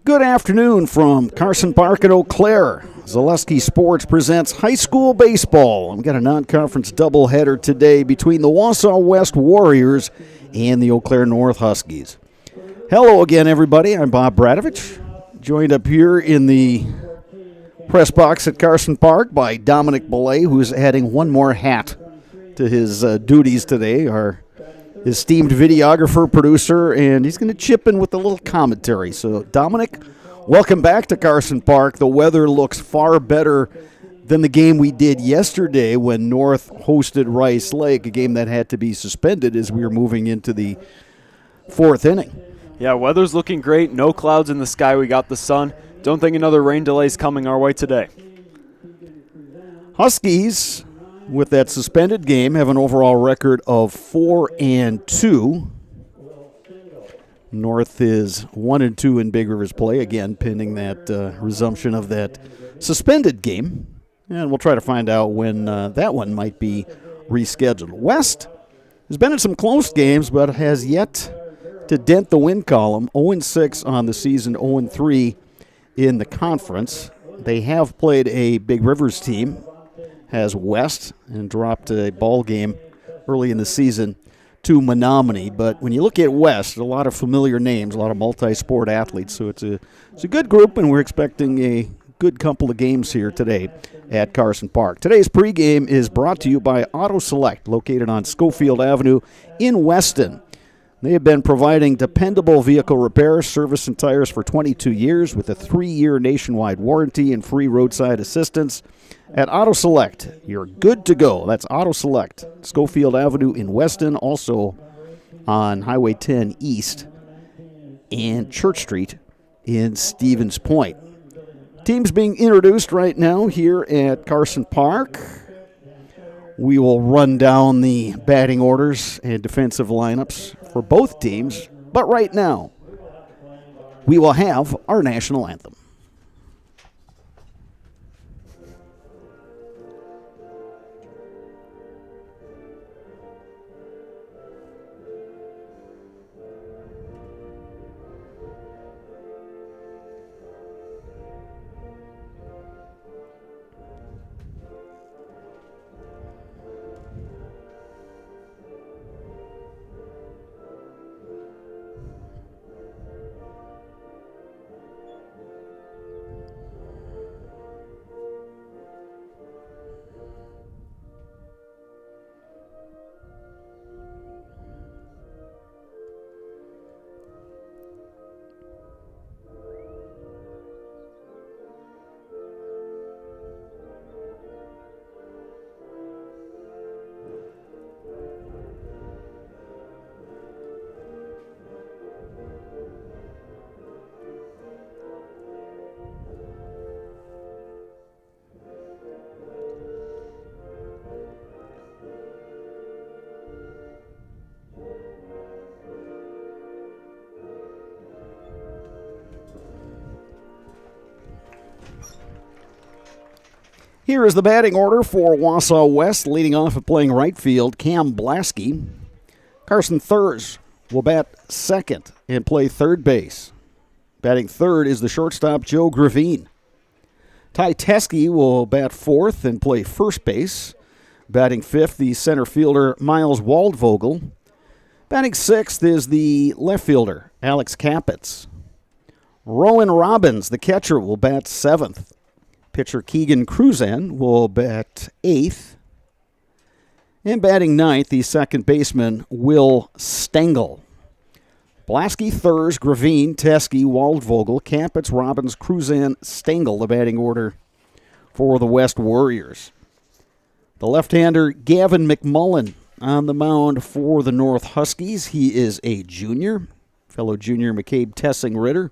Good afternoon from Carson Park in Eau Claire. Zaleski Sports presents high school baseball. We've got a non-conference doubleheader today between the Wausau West Warriors and the Eau Claire North Huskies. Hello again, everybody. I'm Bob Bradovich, joined up here in the press box at Carson Park by Dominic Belay, who's adding one more hat to his duties today, our esteemed videographer, producer, and he's going to chip in with a little commentary. So, Dominic, welcome back to Carson Park. The weather looks far better than the game we did yesterday when North hosted Rice Lake, a game that had to be suspended as we were moving into the fourth inning. Yeah, weather's looking great. No clouds in the sky. We got the sun. Don't think another rain delay is coming our way today. Huskies, with that suspended game, have an overall record of 4-2. North is 1-2 in Big Rivers play, again pending that resumption of that suspended game. And we'll try to find out when that one might be rescheduled. West has been in some close games, but has yet to dent the win column. 0-6 on the season, 0-3 in the conference. They have played a Big Rivers team, has West, and dropped a ball game early in the season to Menominee. But when you look at West, a lot of familiar names, a lot of multi-sport athletes. So it's a good group, and we're expecting a good couple of games here today at Carson Park. Today's pregame is brought to you by Auto Select, located on Schofield Avenue in Weston. They have been providing dependable vehicle repair, service, and tires for 22 years with a 3-year nationwide warranty and free roadside assistance. At Auto Select, you're good to go. That's Auto Select, Schofield Avenue in Weston, also on Highway 10 East and Church Street in Stevens Point. Teams being introduced right now here at Carson Park. We will run down the batting orders and defensive lineups for both teams, but right now, we will have our national anthem. Here is the batting order for Wausau West. Leading off at playing right field, Cam Blasky. Carson Thurs will bat second and play third base. Batting third is the shortstop, Joe Gravine. Ty Teskey will bat fourth and play first base. Batting fifth, the center fielder, Miles Waldvogel. Batting sixth is the left fielder, Alex Capitz. Rowan Robbins, the catcher, will bat seventh. Pitcher Keegan Cruzan will bat eighth. And batting ninth, the second baseman, Will Stengel. Blasky, Thurs, Gravine, Teskey, Waldvogel, Capitz, Robbins, Cruzan, Stengel, the batting order for the West Warriors. The left-hander, Gavin McMullen, on the mound for the North Huskies. He is a junior. Fellow junior McCabe Tessing-Ritter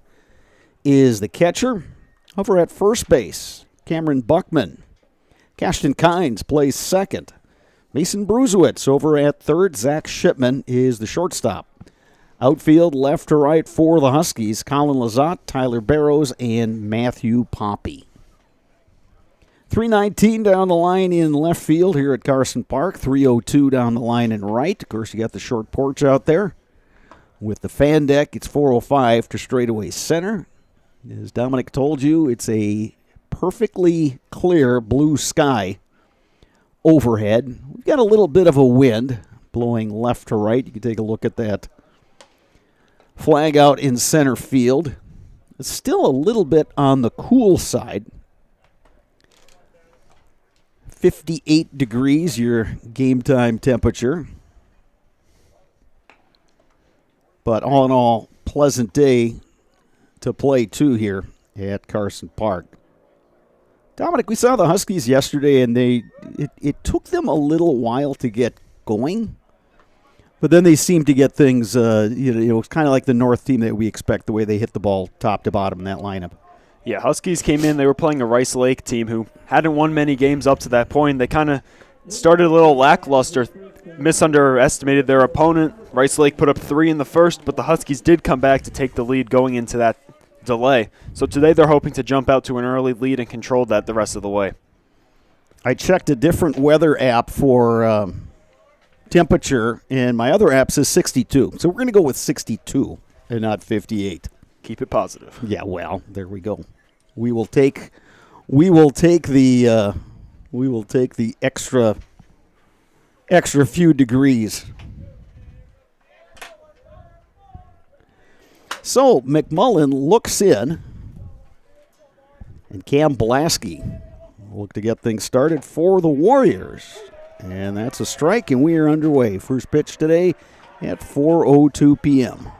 is the catcher. Over at first base, Cameron Buckman. Cashton Kynes plays second. Mason Bruzewitz over at third. Zach Shipman is the shortstop. Outfield, left to right for the Huskies, Colin Lizotte, Tyler Barrows, and Matthew Poppy. 319 down the line in left field here at Carson Park. 302 down the line in right. Of course, you got the short porch out there. With the fan deck, it's 405 to straightaway center. As Dominic told you, it's a perfectly clear blue sky overhead. We've got a little bit of a wind blowing left to right. You can take a look at that flag out in center field. It's still a little bit on the cool side. 58 degrees, your game time temperature. But all in all, pleasant day to play too here at Carson Park. Dominic, we saw the Huskies yesterday, and it took them a little while to get going, but then they seemed to get things. It's kind of like the North team that we expect, the way they hit the ball top to bottom in that lineup. Yeah, Huskies came in. They were playing a Rice Lake team who hadn't won many games up to that point. They kind of started a little lackluster, misunderestimated their opponent. Rice Lake put up 3 in the first, but the Huskies did come back to take the lead going into that delay. So today they're hoping to jump out to an early lead and control that the rest of the way. I checked a different weather app for temperature, and my other app says 62. So we're going to go with 62 and not 58. Keep it positive. Yeah, well, there we go. We will take the extra few degrees. So McMullen looks in, and Cam Blasky will look to get things started for the Warriors. And that's a strike, and we are underway. First pitch today at 4:02 p.m.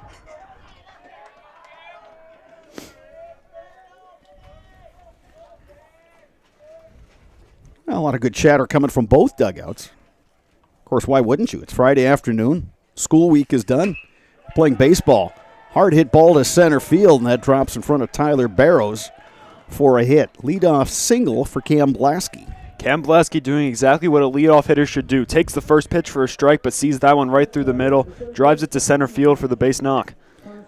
Well, a lot of good chatter coming from both dugouts. Of course, why wouldn't you? It's Friday afternoon. School week is done. Playing baseball. Hard hit ball to center field, and that drops in front of Tyler Barrows for a hit. Leadoff single for Cam Blasky. Cam Blasky doing exactly what a leadoff hitter should do. Takes the first pitch for a strike, but sees that one right through the middle. Drives it to center field for the base knock.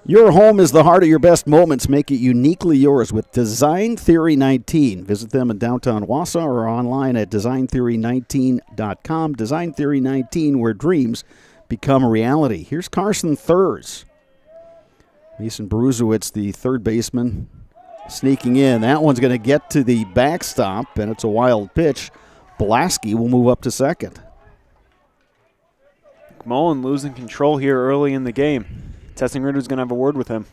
Your home is the heart of your best moments. Make it uniquely yours with Design Theory 19. Visit them in downtown Wausau or online at designtheory19.com. Design Theory 19, where dreams become a reality. Here's Carson Thurs. Mason Bruzowitz, the third baseman, sneaking in. That one's going to get to the backstop, and it's a wild pitch. Blasky will move up to second. McMullen losing control here early in the game. Tessinger's going to have a word with him.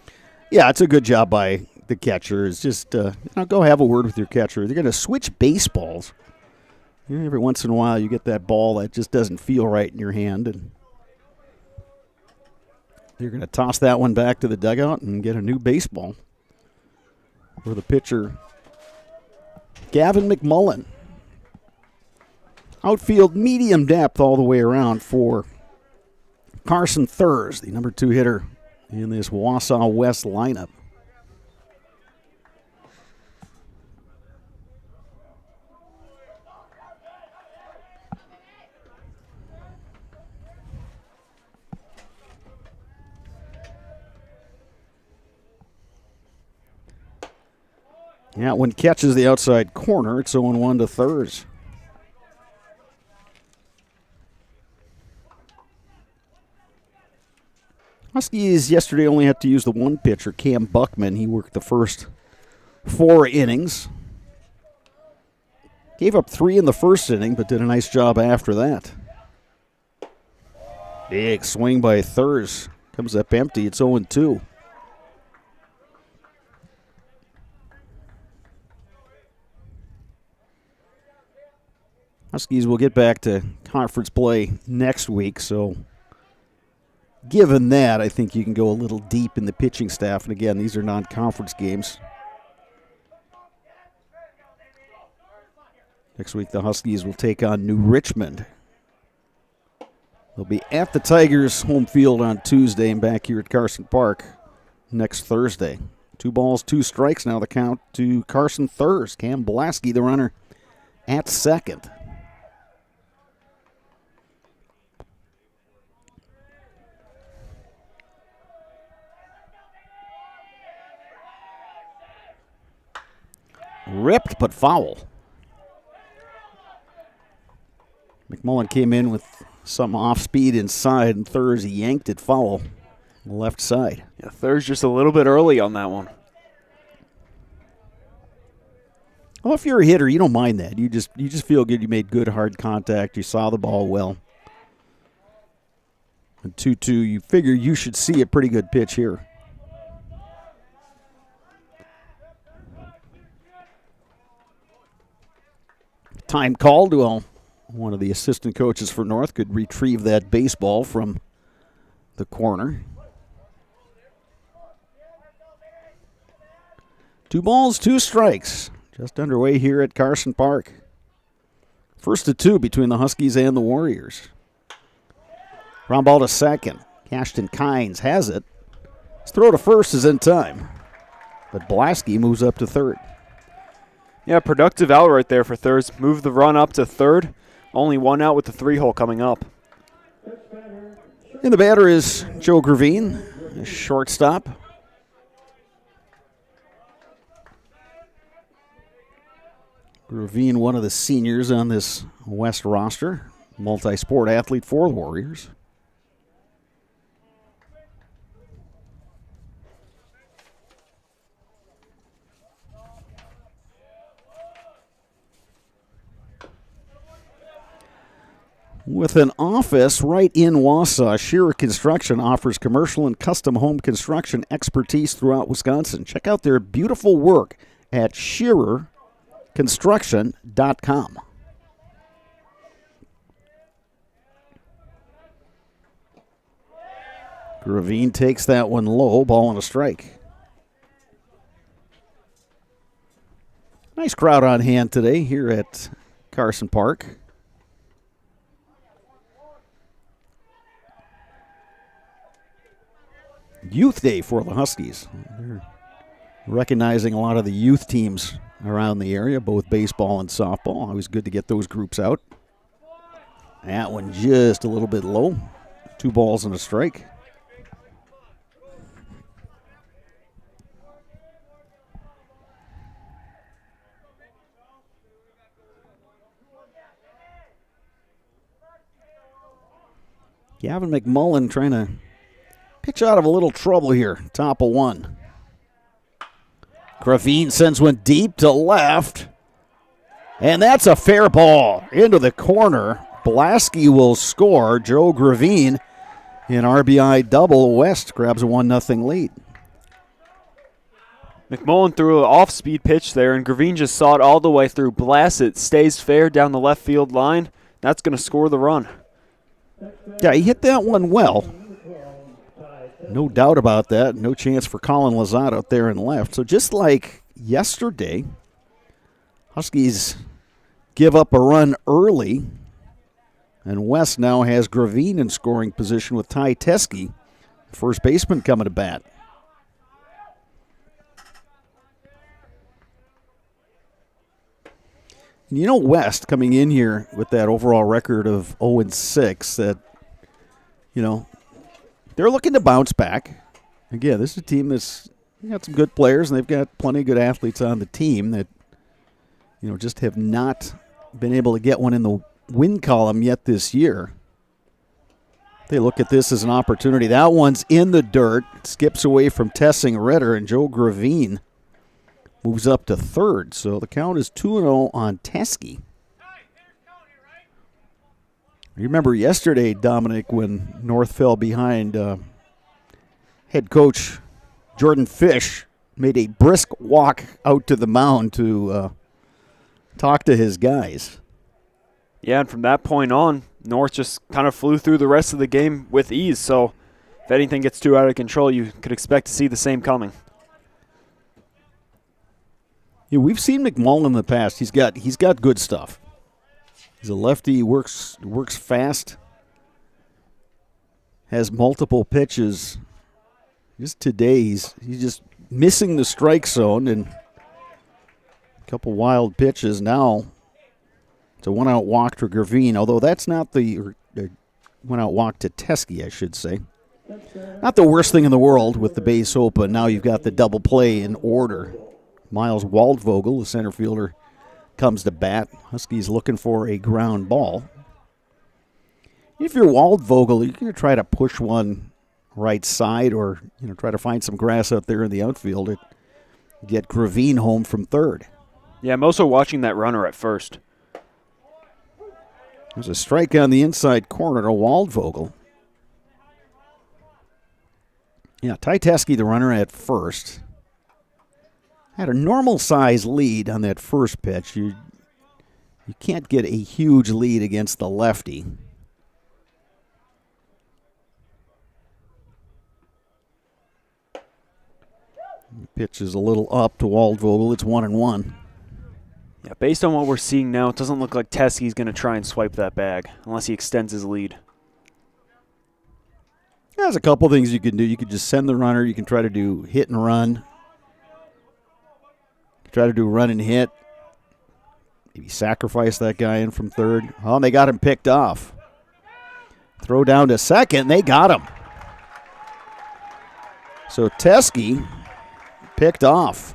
Yeah, it's a good job by the catcher. It's just go have a word with your catcher. They're going to switch baseballs. Every once in a while you get that ball that just doesn't feel right in your hand, and they're going to toss that one back to the dugout and get a new baseball for the pitcher, Gavin McMullen. Outfield medium depth all the way around for Carson Thurs, the number 2 hitter in this Wausau West lineup. Yeah, when catches the outside corner, it's 0-1 to Thurs. Huskies yesterday only had to use the one pitcher, Cam Buckman. He worked the first 4 innings. Gave up 3 in the first inning, but did a nice job after that. Big swing by Thurs. Comes up empty. It's 0-2. Huskies will get back to conference play next week, so given that, I think you can go a little deep in the pitching staff. And again, these are non-conference games. Next week, the Huskies will take on New Richmond. They'll be at the Tigers' home field on Tuesday and back here at Carson Park next Thursday. 2 balls, 2 strikes now the count to Carson Thurs. Cam Blasky, the runner, at second. Ripped, but foul. McMullen came in with some off-speed inside, and Thurs yanked it foul left side. Yeah, Thurs just a little bit early on that one. Well, if you're a hitter, you don't mind that. You just feel good. You made good hard contact. You saw the ball well. And 2-2, you figure you should see a pretty good pitch here. Time called. Well, one of the assistant coaches for North could retrieve that baseball from the corner. 2 balls, 2 strikes. Just underway here at Carson Park. 1st of 2 between the Huskies and the Warriors. Ground ball to second. Ashton Kynes has it. His throw to first is in time. But Blasky moves up to third. Yeah, productive out right there for thirds. Move the run up to third. Only 1 out with the 3-hole coming up. And the batter is Joe Gravine, a shortstop. Gravine, one of the seniors on this West roster. Multi-sport athlete for the Warriors. With an office right in Wausau, Shearer Construction offers commercial and custom home construction expertise throughout Wisconsin. Check out their beautiful work at ShearerConstruction.com. Gravine takes that one low, ball and a strike. Nice crowd on hand today here at Carson Park. Youth Day for the Huskies. They're recognizing a lot of the youth teams around the area, both baseball and softball. Always good to get those groups out. That one just a little bit low. 2 balls and a strike. Gavin McMullen trying to pitch out of a little trouble here. Top of 1. Gravine sends one deep to left. And that's a fair ball into the corner. Blasky will score. Joe Gravine in RBI double. West grabs a 1-0 lead. McMullen threw an off-speed pitch there, and Gravine just saw it all the way through. Blasts it, stays fair down the left field line. That's going to score the run. Yeah, he hit that one well. No doubt about that. No chance for Colin Lazat out there in left. So just like yesterday, Huskies give up a run early, and West now has Gravine in scoring position with Ty Teske, first baseman, coming to bat. And you know, West coming in here with that overall record of 0-6, that, you know, they're looking to bounce back. Again, this is a team that's got some good players, and they've got plenty of good athletes on the team that, you know, just have not been able to get one in the win column yet this year. They look at this as an opportunity. That one's in the dirt, skips away from Tessing Ritter, and Joe Gravine moves up to third. So the count is 2-0 on Teske. You remember yesterday, Dominic, when North fell behind, head coach Jordan Fish made a brisk walk out to the mound to talk to his guys. Yeah, and from that point on, North just kind of flew through the rest of the game with ease. So if anything gets too out of control, you could expect to see the same coming. Yeah, we've seen McMullen in the past. He's got good stuff. He's a lefty, works fast, has multiple pitches. Just today, he's just missing the strike zone, and a couple wild pitches. Now it's a 1-out walk to Gravine, although that's not the 1-out walk to Teske, I should say. Not the worst thing in the world with the base open. Now you've got the double play in order. Miles Waldvogel, the center fielder, comes to bat. Huskies looking for a ground ball. If you're Waldvogel, you're going to try to push one right side, or try to find some grass out there in the outfield to get Gravine home from third. Yeah, I'm also watching that runner at first. There's a strike on the inside corner to Waldvogel. Yeah, Tyteski, the runner at first. Had a normal size lead on that first pitch. You can't get a huge lead against the lefty. The pitch is a little up to Waldvogel. It's 1-1. Yeah, based on what we're seeing now, it doesn't look like Teski's going to try and swipe that bag unless he extends his lead. There's a couple things you can do. You could just send the runner. You can try to do hit and run. Try to do run and hit. Maybe sacrifice that guy in from third. Oh, and they got him picked off. Throw down to second. They got him. So Teske picked off.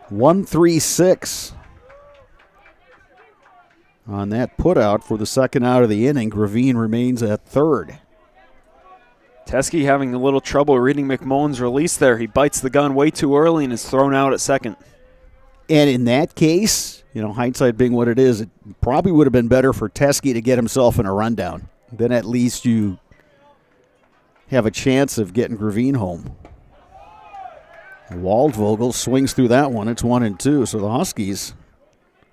1-3-6 on that putout for the second out of the inning. Gravine remains at third. Teske having a little trouble reading McMullen's release there. He bites the gun way too early and is thrown out at second. And in that case, hindsight being what it is, it probably would have been better for Teske to get himself in a rundown. Then at least you have a chance of getting Gravine home. Waldvogel swings through that one. It's 1-2. So the Huskies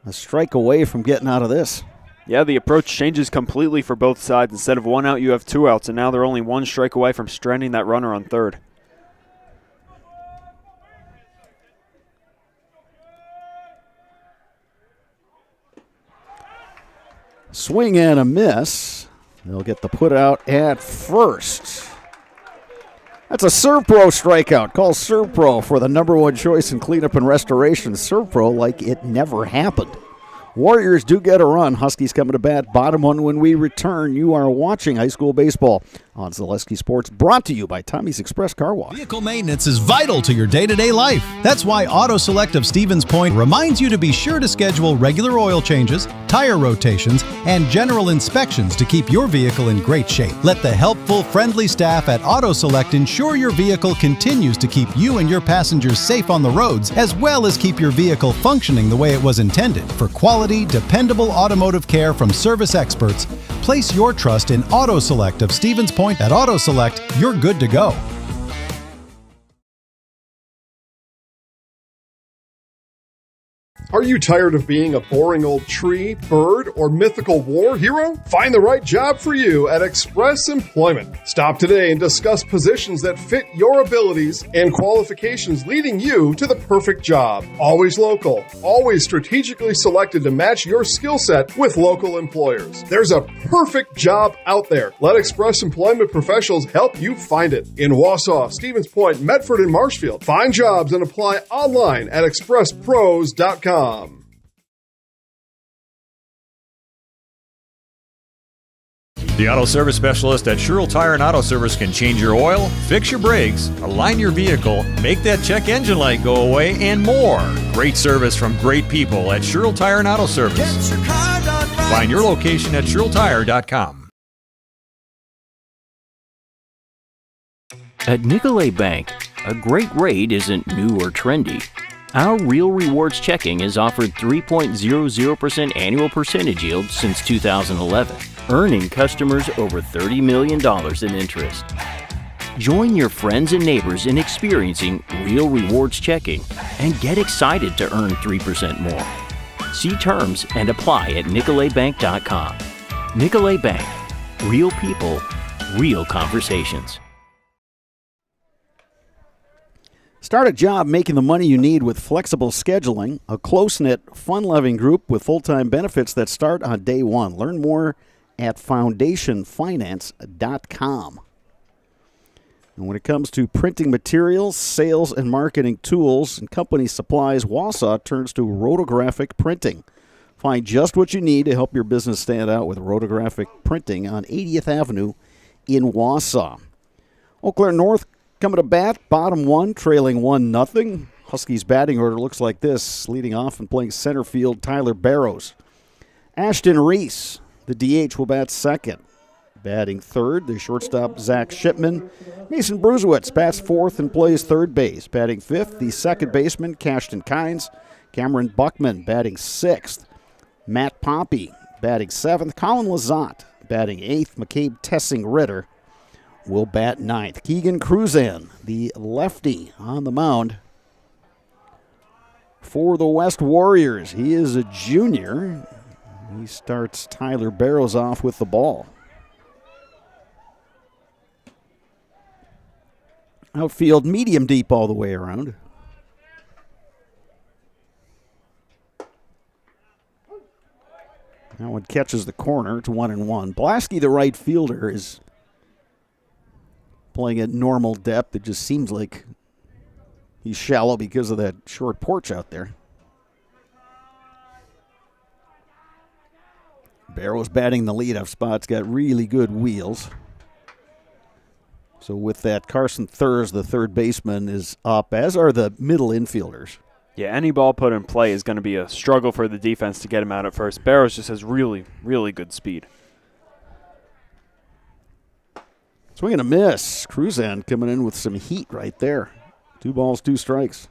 a strike away from getting out of this. Yeah, the approach changes completely for both sides. Instead of 1 out, you have 2 outs, and now they're only 1 strike away from stranding that runner on third. Swing and a miss. They'll get the put out at first. That's a ServPro strikeout. Call ServPro for the #1 choice in cleanup and restoration. ServPro like it never happened. Warriors do get a run. Huskies coming to bat. Bottom one when we return. You are watching high school baseball on Zaleski Sports, brought to you by Tommy's Express Car Wash. Vehicle maintenance is vital to your day-to-day life. That's why Auto Select of Stevens Point reminds you to be sure to schedule regular oil changes, tire rotations, and general inspections to keep your vehicle in great shape. Let the helpful, friendly staff at Auto Select ensure your vehicle continues to keep you and your passengers safe on the roads, as well as keep your vehicle functioning the way it was intended. For quality, dependable automotive care from service experts, place your trust in Auto Select of Stevens Point. At Auto Select, you're good to go. Are you tired of being a boring old tree, bird, or mythical war hero? Find the right job for you at Express Employment. Stop today and discuss positions that fit your abilities and qualifications, leading you to the perfect job. Always local, always strategically selected to match your skill set with local employers. There's a perfect job out there. Let Express Employment professionals help you find it. In Wausau, Stevens Point, Medford, and Marshfield. Find jobs and apply online at expresspros.com. The auto service specialist at Sherrill Tire and Auto Service can change your oil, fix your brakes, align your vehicle, make that check engine light go away, and more. Great service from great people at Sherrill Tire and Auto Service. Find your location at SherrillTire.com. At Nicolet Bank, a great rate isn't new or trendy. Our Real Rewards checking has offered 3.00% annual percentage yield since 2011, earning customers over $30 million in interest. Join your friends and neighbors in experiencing Real Rewards checking and get excited to earn 3% more. See terms and apply at NicoletBank.com. Nicolet Bank. Real people, real conversations. Start a job making the money you need with flexible scheduling, a close-knit, fun-loving group with full-time benefits that start on day one. Learn more at foundationfinance.com. And when it comes to printing materials, sales and marketing tools, and company supplies, Wausau turns to rotographic printing. Find just what you need to help your business stand out with rotographic printing on 80th Avenue in Wausau. Eau Claire North coming to bat, bottom one, trailing 1-0. Huskies batting order looks like this. Leading off and playing center field, Tyler Barrows. Ashton Reese, the DH, will bat second. Batting third, the shortstop, Zach Shipman. Mason Bruzewitz bats fourth and plays third base. Batting fifth, the second baseman, Cashton Kynes. Cameron Buckman batting 6th. Matt Poppy batting 7th. Colin Lazat batting 8th. McCabe Tessing-Ritter will bat 9th. Keegan Cruzan, the lefty, on the mound for the West Warriors. He is a junior. He starts Tyler Barrows off with the ball. Outfield medium deep all the way around. That one catches the corner. It's 1-1. Blasky, the right fielder, is playing at normal depth. It just seems like he's shallow because of that short porch out there. Barrows batting the leadoff spot's got really good wheels. So with that, Carson Thurs, the third baseman, is up, as are the middle infielders. Yeah, any ball put in play is going to be a struggle for the defense to get him out at first. Barrows just has really, really good speed. Swing and a miss. Cruzan coming in with some heat right there. 2 balls, 2 strikes.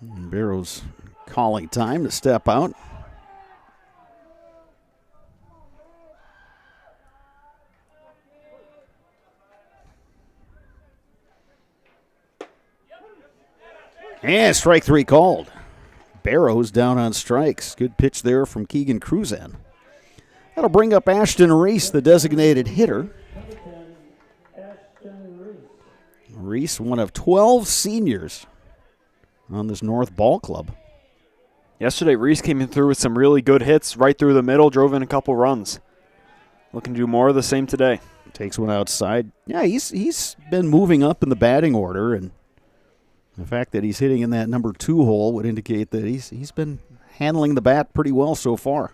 Barrows calling time to step out. And strike 3 called. Barrows down on strikes. Good pitch there from Keegan Cruzan. That'll bring up Ashton Reese, the designated hitter. Reese, one of 12 seniors on this North Ball Club. Yesterday, Reese came in through with some really good hits right through the middle, drove in a couple runs. Looking to do more of the same today. Takes one outside. Yeah, he's been moving up in the batting order, and the fact that he's hitting in that number 2 hole would indicate that he's been handling the bat pretty well so far.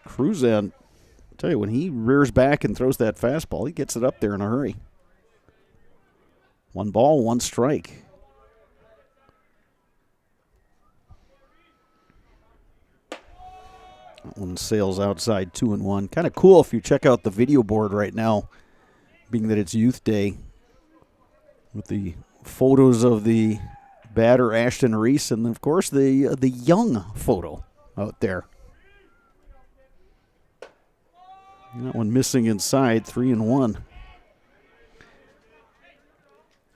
Cruzan, I tell you, when he rears back and throws that fastball, he gets it up there in a hurry. 1 ball, 1 strike. That one sails outside 2-1. Kind of cool if you check out the video board right now, being that it's Youth Day, with the photos of the batter Ashton Reese and, of course, the young photo out there. That one missing inside, 3-1.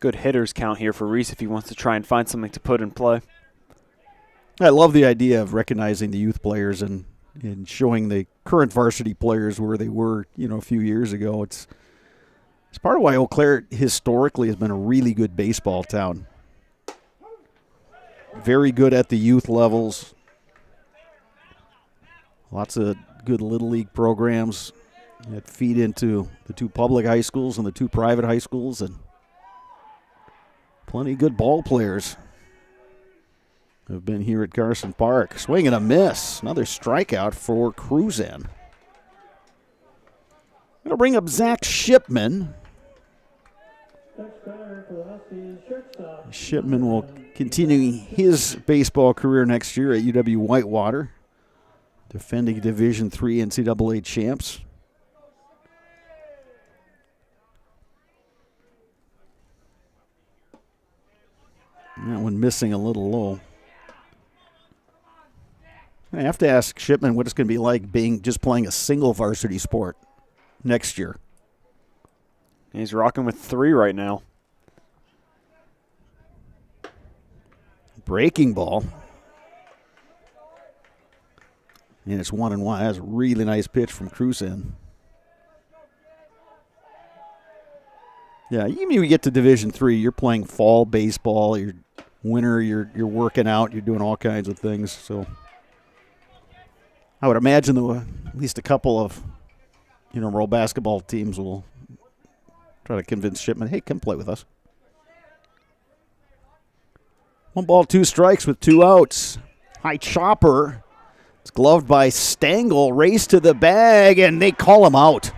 Good hitters count here for Reese if he wants to try and find something to put in play. I love the idea of recognizing the youth players and showing the current varsity players where they were, a few years ago. It's part of why Eau Claire historically has been a really good baseball town. Very good at the youth levels. Lots of good Little League programs that feed into the 2 public high schools and the 2 private high schools, and plenty of good ball players have been here at Carson Park. Swing and a miss. Another strikeout for Cruzan. It'll bring up Zach Shipman. Shipman will continue his baseball career next year at UW Whitewater, defending Division III NCAA champs. That one missing a little low. I have to ask Shipman what it's going to be like just playing a single varsity sport next year. He's rocking with 3 right now. Breaking ball. And it's 1-1. That's a really nice pitch from Cruzan. Yeah, even when you get to Division III, you're playing fall baseball. You're winter. You're working out. You're doing all kinds of things. So I would imagine that at least a couple of intramural basketball teams will try to convince Shipman, hey, come play with us. 1 ball, 2 strikes with 2 outs. High chopper. It's gloved by Stengel. Race to the bag, and they call him out.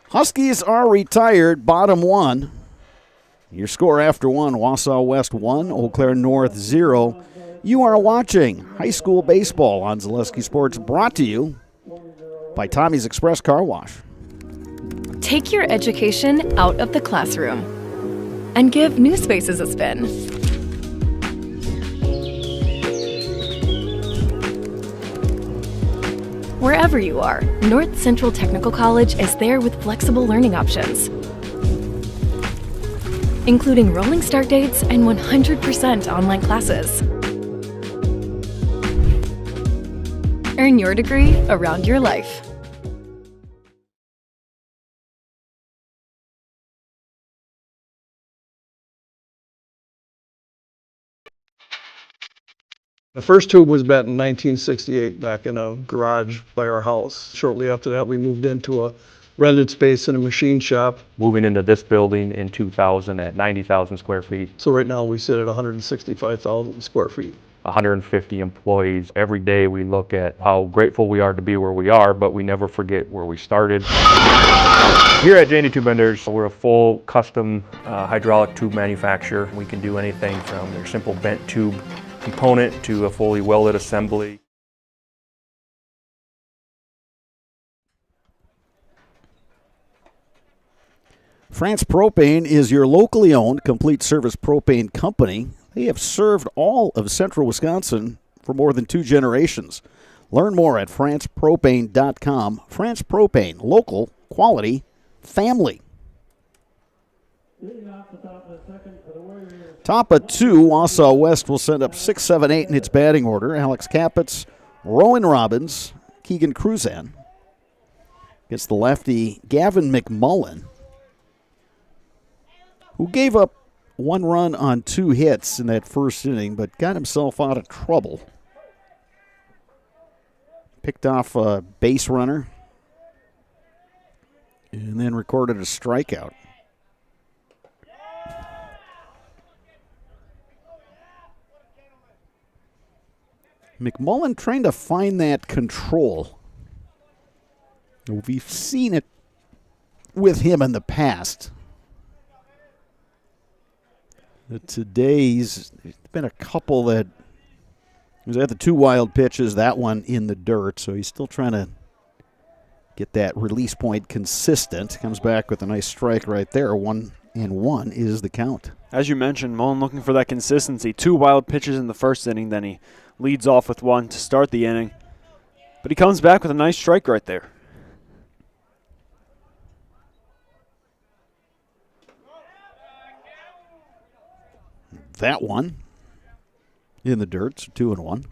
Huskies are retired, bottom 1. Your score after one, Wausau West 1, Eau Claire North 0. You are watching high school baseball on Zaleski Sports, brought to you by Tommy's Express Car Wash. Take your education out of the classroom and give New Spaces a spin. Wherever you are, North Central Technical College is there with flexible learning options, including rolling start dates and 100% online classes. Earn your degree around your life. The first tube was bent in 1968 back in a garage by our house. Shortly after that, we moved into a rented space in a machine shop. Moving into this building in 2000 at 90,000 square feet. So right now we sit at 165,000 square feet. 150 employees. Every day we look at how grateful we are to be where we are, but we never forget where we started. Here at J&D Tube Benders, we're a full custom hydraulic tube manufacturer. We can do anything from their simple bent tube component to a fully welded assembly. France Propane is your locally owned complete service propane company. They have served all of central Wisconsin for more than 2 generations. Learn more at francepropane.com. France Propane, local, quality, family. Top of 2, Wausau West will send up 6, 7, 8 in its batting order. Alex Capitz, Rowan Robbins, Keegan Cruzan. Against the lefty Gavin McMullen, who gave up 1 run on 2 hits in that first inning, but got himself out of trouble. Picked off a base runner and then recorded a strikeout. McMullen trying to find that control. We've seen it with him in the past. Today's been a couple that he was at the 2 wild pitches, that one in the dirt, so he's still trying to get that release point consistent. Comes back with a nice strike right there. 1-1 is the count. As you mentioned, Mullen looking for that consistency. 2 wild pitches in the first inning, then he leads off with 1 to start the inning. But he comes back with a nice strike right there. That one in the dirt, so 2-1.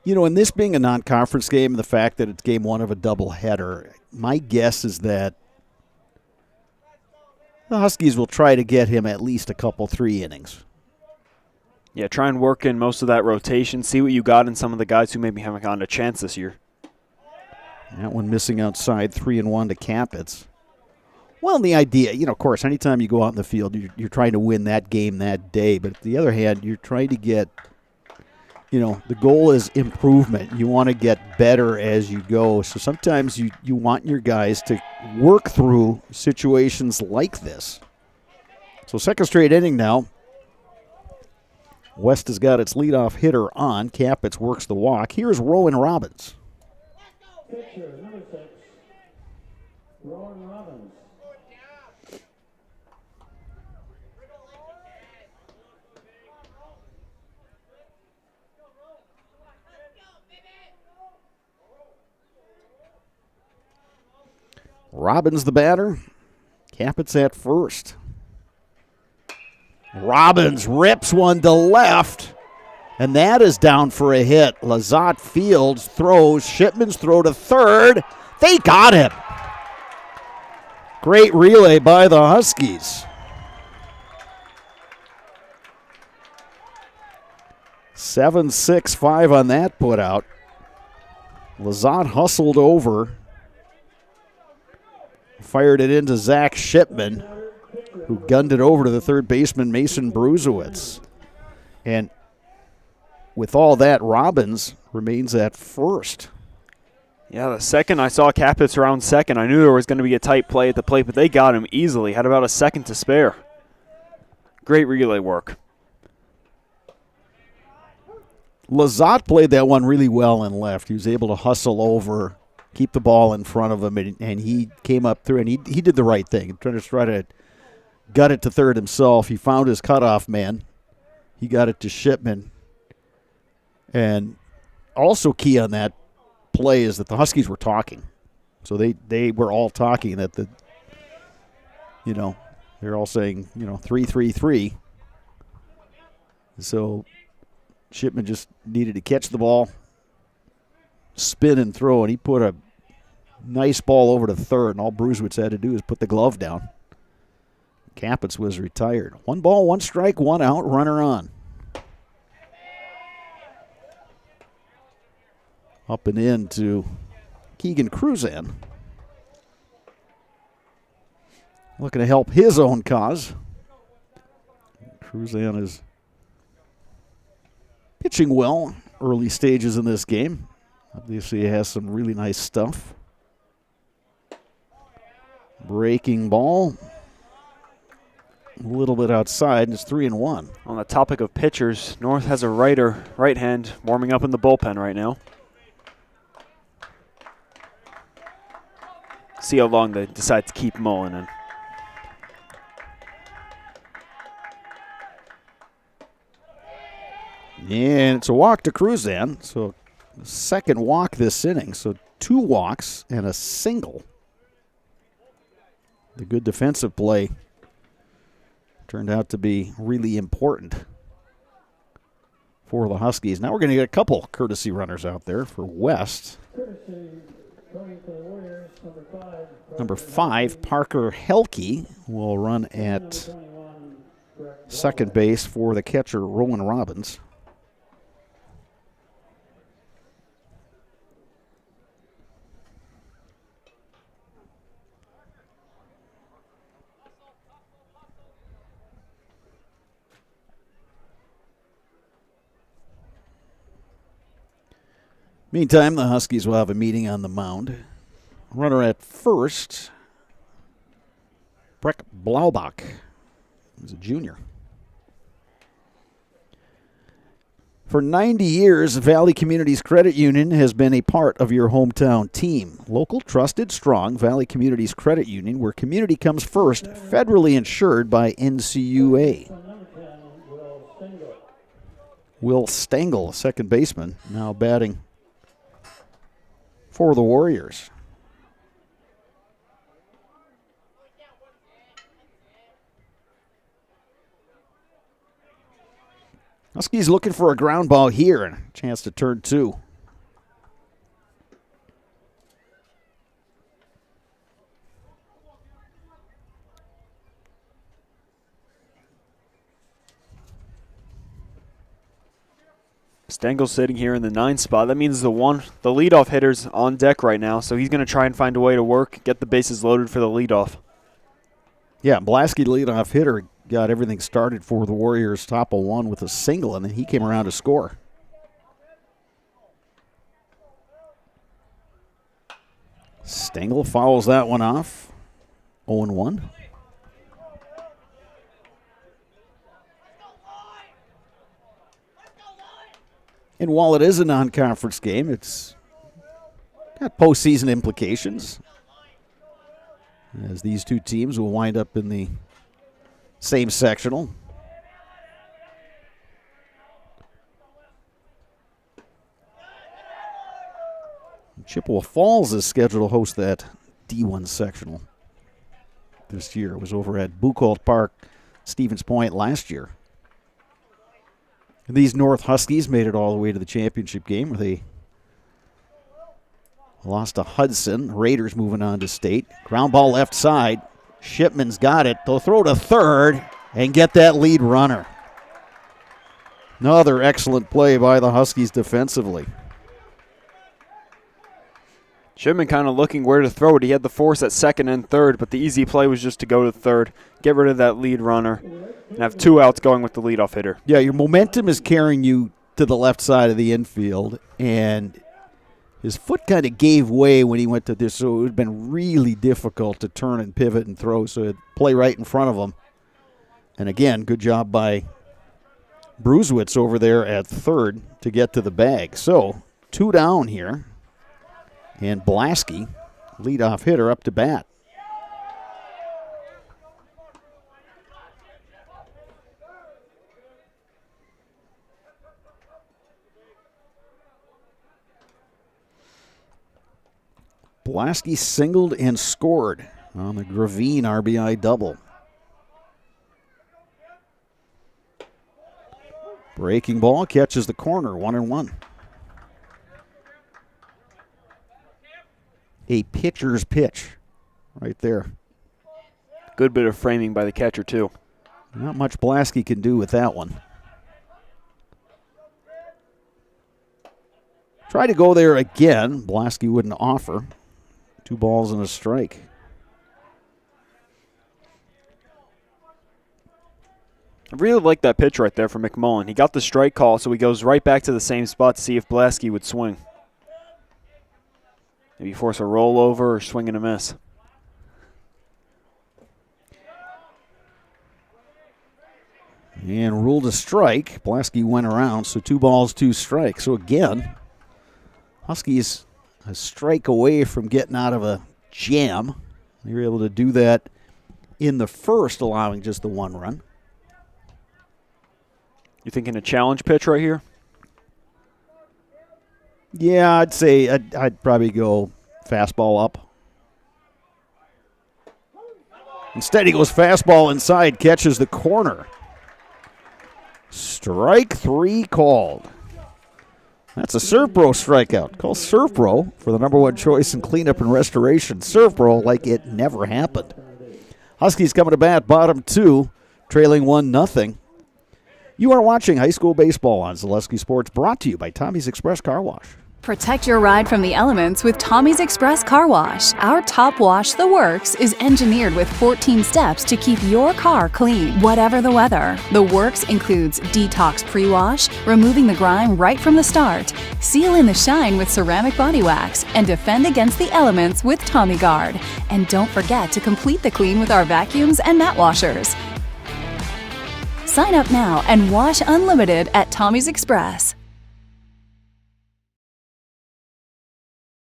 You know, in this being a non-conference game and the fact that it's game 1 of a doubleheader, my guess is that the Huskies will try to get him at least a couple, 3 innings. Yeah, try and work in most of that rotation. See what you got in some of the guys who maybe haven't gotten a chance this year. That one missing outside, 3-1 to Capitz. Well, the idea, you know, of course, anytime you go out in the field, you're trying to win that game that day. But on the other hand, you're trying to get, you know, the goal is improvement. You want to get better as you go. So sometimes you want your guys to work through situations like this. So second straight inning now. West has got its leadoff hitter on. Capitz works the walk. Here's Rowan Robbins. Pitcher, number 6, Rowan Robbins. Robbins the batter. Capitz at first. Robbins rips one to left, and that is down for a hit. Lazat fields, throws, Shipman's throw to third. They got him. Great relay by the Huskies. 7-6-5 on that putout. Lazat hustled over. Fired it into Zach Shipman, who gunned it over to the third baseman, Mason Bruzewitz. And with all that, Robbins remains at first. Yeah, the second I saw Capit's around second, I knew there was going to be a tight play at the plate, but they got him easily. Had about a second to spare. Great relay work. Lazat played that one really well in left. He was able to hustle over, keep the ball in front of him, and he came up through, and he did the right thing. Try to gut it to third himself. He found his cutoff man. He got it to Shipman. And also key on that play is that the Huskies were talking. So they were all talking that they're all saying, 3-3-3. So Shipman just needed to catch the ball, spin and throw, and he put a nice ball over to third, and all Brusewitz had to do is put the glove down. Capitz was retired. 1 ball, 1 strike, 1 out, runner on. Up and in to Keegan Cruzan. Looking to help his own cause. Cruzan is pitching well early stages in this game. Obviously, he has some really nice stuff. Breaking ball. A little bit outside, and it's 3-1. On the topic of pitchers, North has a right hand warming up in the bullpen right now. See how long they decide to keep Mullen in. And it's a walk to Cruzan. So second walk this inning. So 2 walks and a single. The good defensive play turned out to be really important for the Huskies. Now we're going to get a couple courtesy runners out there for West. Number 5, Parker Helke, will run at second base for the catcher, Rowan Robbins. Meantime, the Huskies will have a meeting on the mound. Runner at first, Breck Blaubach. He's a junior. For 90 years, Valley Communities Credit Union has been a part of your hometown team. Local, trusted, strong Valley Communities Credit Union, where community comes first, federally insured by NCUA. Will Stengel, second baseman, now batting for the Warriors. Huskies looking for a ground ball here and a chance to turn 2. Stengel's sitting here in the 9 spot. That means the leadoff hitter's on deck right now, so he's going to try and find a way to work, get the bases loaded for the leadoff. Yeah, Blasky, leadoff hitter, got everything started for the Warriors, top of 1 with a single, and then he came around to score. Stengel fouls that one off. 0-1. And while it is a non-conference game, it's got postseason implications, as these two teams will wind up in the same sectional. Chippewa Falls is scheduled to host that D1 sectional this year. It was over at Buchholz Park, Stevens Point last year. And these North Huskies made it all the way to the championship game, where they lost to Hudson. Raiders moving on to state. Ground ball left side. Shipman's got it. They'll throw to third and get that lead runner. Another excellent play by the Huskies defensively. Shipman kind of looking where to throw it. He had the force at second and third, but the easy play was just to go to third, get rid of that lead runner, and have 2 outs going with the leadoff hitter. Yeah, your momentum is carrying you to the left side of the infield, and His foot kind of gave way when he went to this, so it would have been really difficult to turn and pivot and throw, so he'd play right in front of him. And again, good job by Brusewitz over there at third to get to the bag. So 2 down here, and Blasky, leadoff hitter, up to bat. Blasky singled and scored on the Gravine RBI double. Breaking ball catches the corner, 1-1. A pitcher's pitch right there. Good bit of framing by the catcher, too. Not much Blasky can do with that one. Try to go there again. Blasky wouldn't offer. 2 balls and a strike. I really like that pitch right there for McMullen. He got the strike call, so he goes right back to the same spot to see if Blasky would swing. Maybe force a rollover or swing and a miss. And ruled a strike. Blasky went around, so 2 balls, 2 strikes. So again, Huskies a strike away from getting out of a jam. They were able to do that in the first, allowing just the 1 run. You thinking a challenge pitch right here? Yeah, I'd say I'd probably go fastball up. Instead, he goes fastball inside, catches the corner. Strike 3 called. That's a ServPro strikeout. Call ServPro for the #1 choice in cleanup and restoration. ServPro like it never happened. Huskies coming to bat, bottom 2, trailing 1-0. You are watching high school baseball on Zaleski Sports, brought to you by Tommy's Express Car Wash. Protect your ride from the elements with Tommy's Express Car Wash. Our top wash, The Works, is engineered with 14 steps to keep your car clean, whatever the weather. The Works includes detox pre-wash, removing the grime right from the start, seal in the shine with ceramic body wax, and defend against the elements with Tommy Guard. And don't forget to complete the clean with our vacuums and mat washers. Sign up now and wash unlimited at Tommy's Express.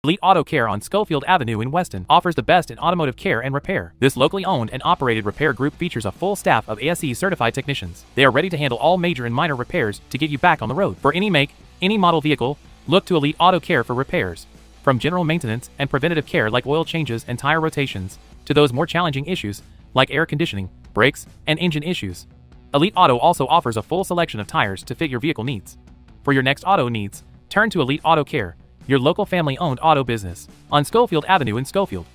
Elite Auto Care on Schofield Avenue in Weston offers the best in automotive care and repair. This locally owned and operated repair group features a full staff of ASE certified technicians. They are ready to handle all major and minor repairs to get you back on the road. For any make, any model vehicle, look to Elite Auto Care for repairs. From general maintenance and preventative care like oil changes and tire rotations, to those more challenging issues like air conditioning, brakes, and engine issues. Elite Auto also offers a full selection of tires to fit your vehicle needs. For your next auto needs, turn to Elite Auto Care, your local family-owned auto business, on Schofield Avenue in Schofield.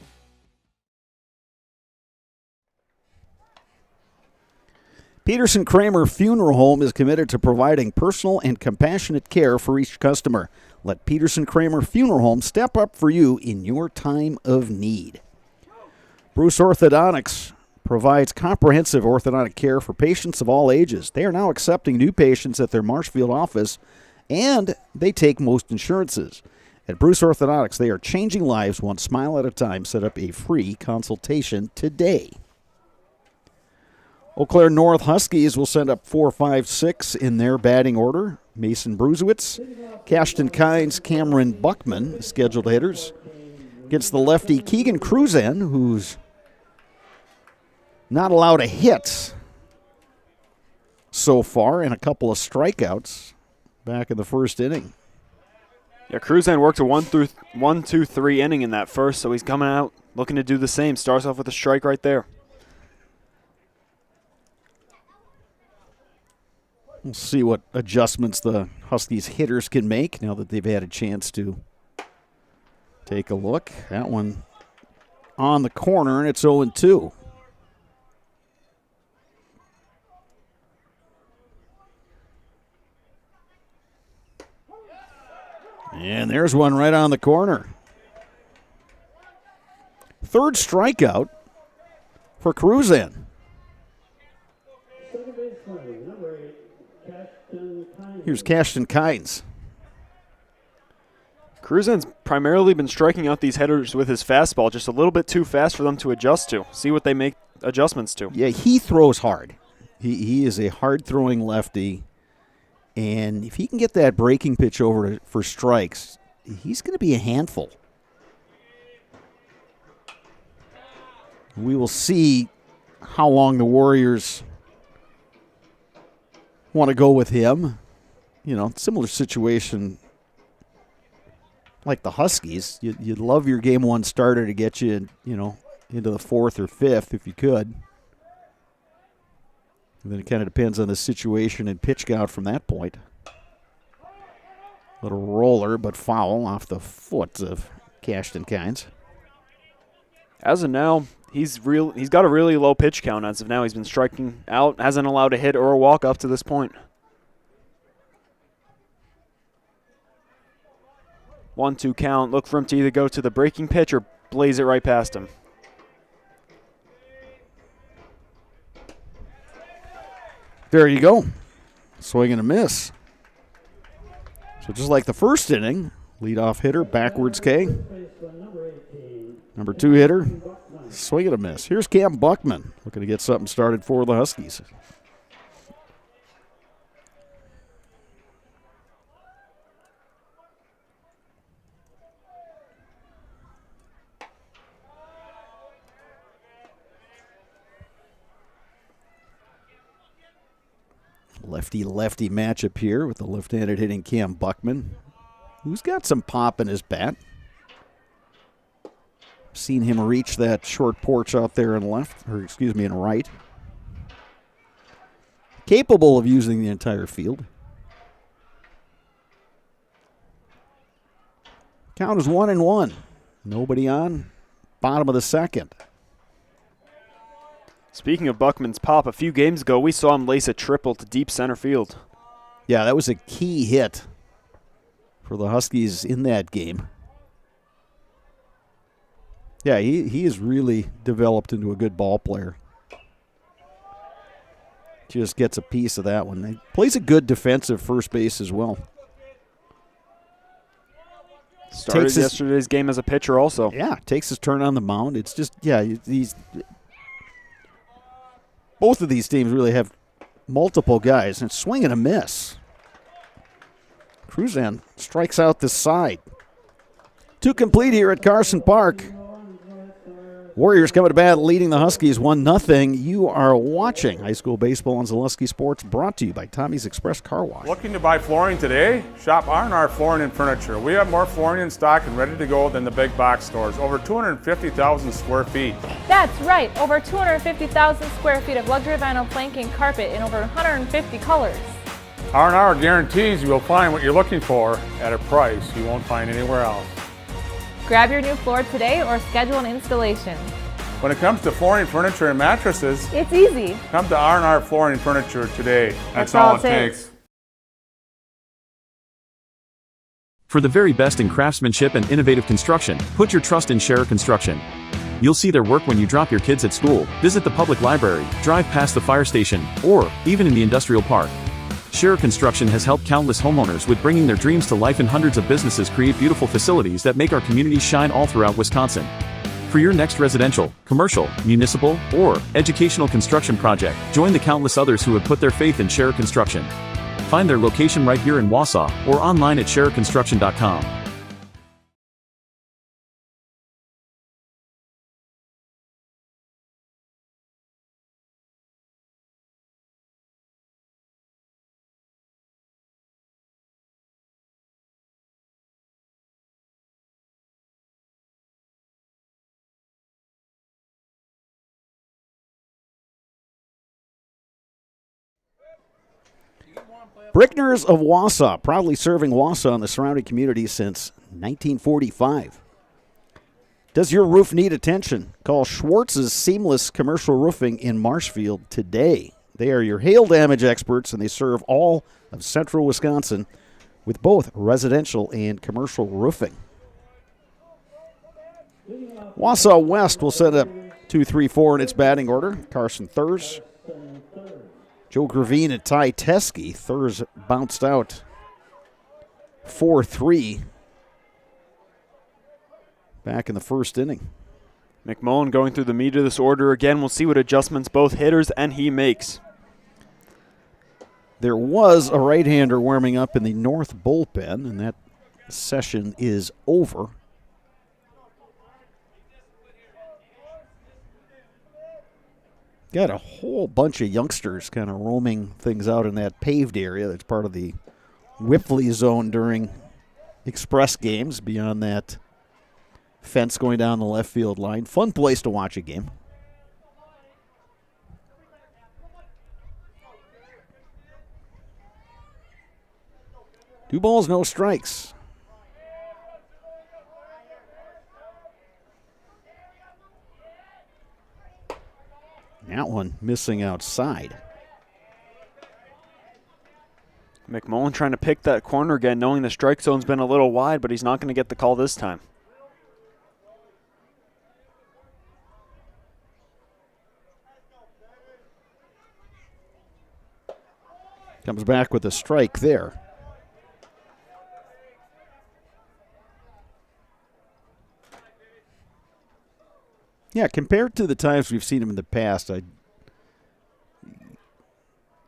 Peterson Kramer Funeral Home is committed to providing personal and compassionate care for each customer. Let Peterson Kramer Funeral Home step up for you in your time of need. Bruce Orthodontics provides comprehensive orthodontic care for patients of all ages. They are now accepting new patients at their Marshfield office, and they take most insurances. At Bruce Orthodontics, they are changing lives one smile at a time. Set up a free consultation today. Eau Claire North Huskies will send up 4, 5, 6 in their batting order. Mason Brusewitz, Cashton Kynes, Cameron Buckman, scheduled hitters. Against the lefty Keegan Cruzan, who's not allowed a hit so far, and a couple of strikeouts back in the first inning. Yeah, Cruzan worked a 1-2-3 inning in that first, so he's coming out looking to do the same. Starts off with a strike right there. We'll see what adjustments the Huskies hitters can make now that they've had a chance to take a look. That one on the corner, and it's 0-2. And there's one right on the corner. Third strikeout for Cruzan. Here's Cashton Kynes. Cruzan's primarily been striking out these hitters with his fastball, just a little bit too fast for them to adjust to. See what they make adjustments to. Yeah, he throws hard. He is a hard-throwing lefty, and if he can get that breaking pitch over for strikes, he's going to be a handful. We will see how long the Warriors want to go with him. You know, similar situation like the Huskies. You'd love your game one starter to get you, into the fourth or fifth if you could. And then it kind of depends on the situation and pitch count from that point. Little roller, but foul off the foot of Cashton Kynes. As of now, he's got a really low pitch count. As of now, he's been striking out, hasn't allowed a hit or a walk up to this point. 1-2 count. Look for him to either go to the breaking pitch or blaze it right past him. There you go. Swing and a miss. So just like the first inning, leadoff hitter, backwards K. Number 2 hitter, swing and a miss. Here's Cam Buckman looking to get something started for the Huskies. Lefty-lefty matchup here with the left-handed hitting Cam Buckman, who's got some pop in his bat. Seen him reach that short porch out there in in right. Capable of using the entire field. Count is 1-1. Nobody on. Bottom of the second. Speaking of Buckman's pop, a few games ago we saw him lace a triple to deep center field. Yeah, that was a key hit for the Huskies in that game. Yeah, he has really developed into a good ball player. Just gets a piece of that one. He plays a good defensive first base as well. Started yesterday's game as a pitcher also. Yeah, takes his turn on the mound. It's just, both of these teams really have multiple guys, and swing and a miss. Cruzan strikes out this side. 2 complete here at Carson Park. Warriors coming to bat, leading the Huskies 1-0. You are watching high school baseball on Zaleski Sports, brought to you by Tommy's Express Car Wash. Looking to buy flooring today? Shop R&R Flooring and Furniture. We have more flooring in stock and ready to go than the big box stores. Over 250,000 square feet. That's right, over 250,000 square feet of luxury vinyl planking carpet in over 150 colors. R&R guarantees you will find what you're looking for at a price you won't find anywhere else. Grab your new floor today or schedule an installation. When it comes to flooring, furniture, and mattresses, it's easy. Come to R&R Flooring and Furniture today. That's all it takes. For the very best in craftsmanship and innovative construction, put your trust in Scherer Construction. You'll see their work when you drop your kids at school, visit the public library, drive past the fire station, or even in the industrial park. Scherer Construction has helped countless homeowners with bringing their dreams to life, and hundreds of businesses create beautiful facilities that make our communities shine all throughout Wisconsin. For your next residential, commercial, municipal, or educational construction project, join the countless others who have put their faith in Scherer Construction. Find their location right here in Wausau or online at schererconstruction.com. Brickners of Wausau, proudly serving Wausau and the surrounding community since 1945. Does your roof need attention? Call Schwartz's Seamless Commercial Roofing in Marshfield today. They are your hail damage experts, and they serve all of central Wisconsin with both residential and commercial roofing. Wausau West will set up 2-3-4 in its batting order. Carson Thurs, Joe Gravine and Ty Teskey. Thurs bounced out 4-3 back in the first inning. McMullen going through the meat of this order again. We'll see what adjustments both hitters and he makes. There was a right-hander warming up in the north bullpen, and that session is over. Got a whole bunch of youngsters kind of roaming things out in that paved area that's part of the Whiffley zone during express games beyond that fence going down the left field line. Fun place to watch a game. 2 balls, no strikes. That one missing outside. McMullen trying to pick that corner again, knowing the strike zone's been a little wide, but he's not going to get the call this time. Comes back with a strike there. Yeah, compared to the times we've seen him in the past,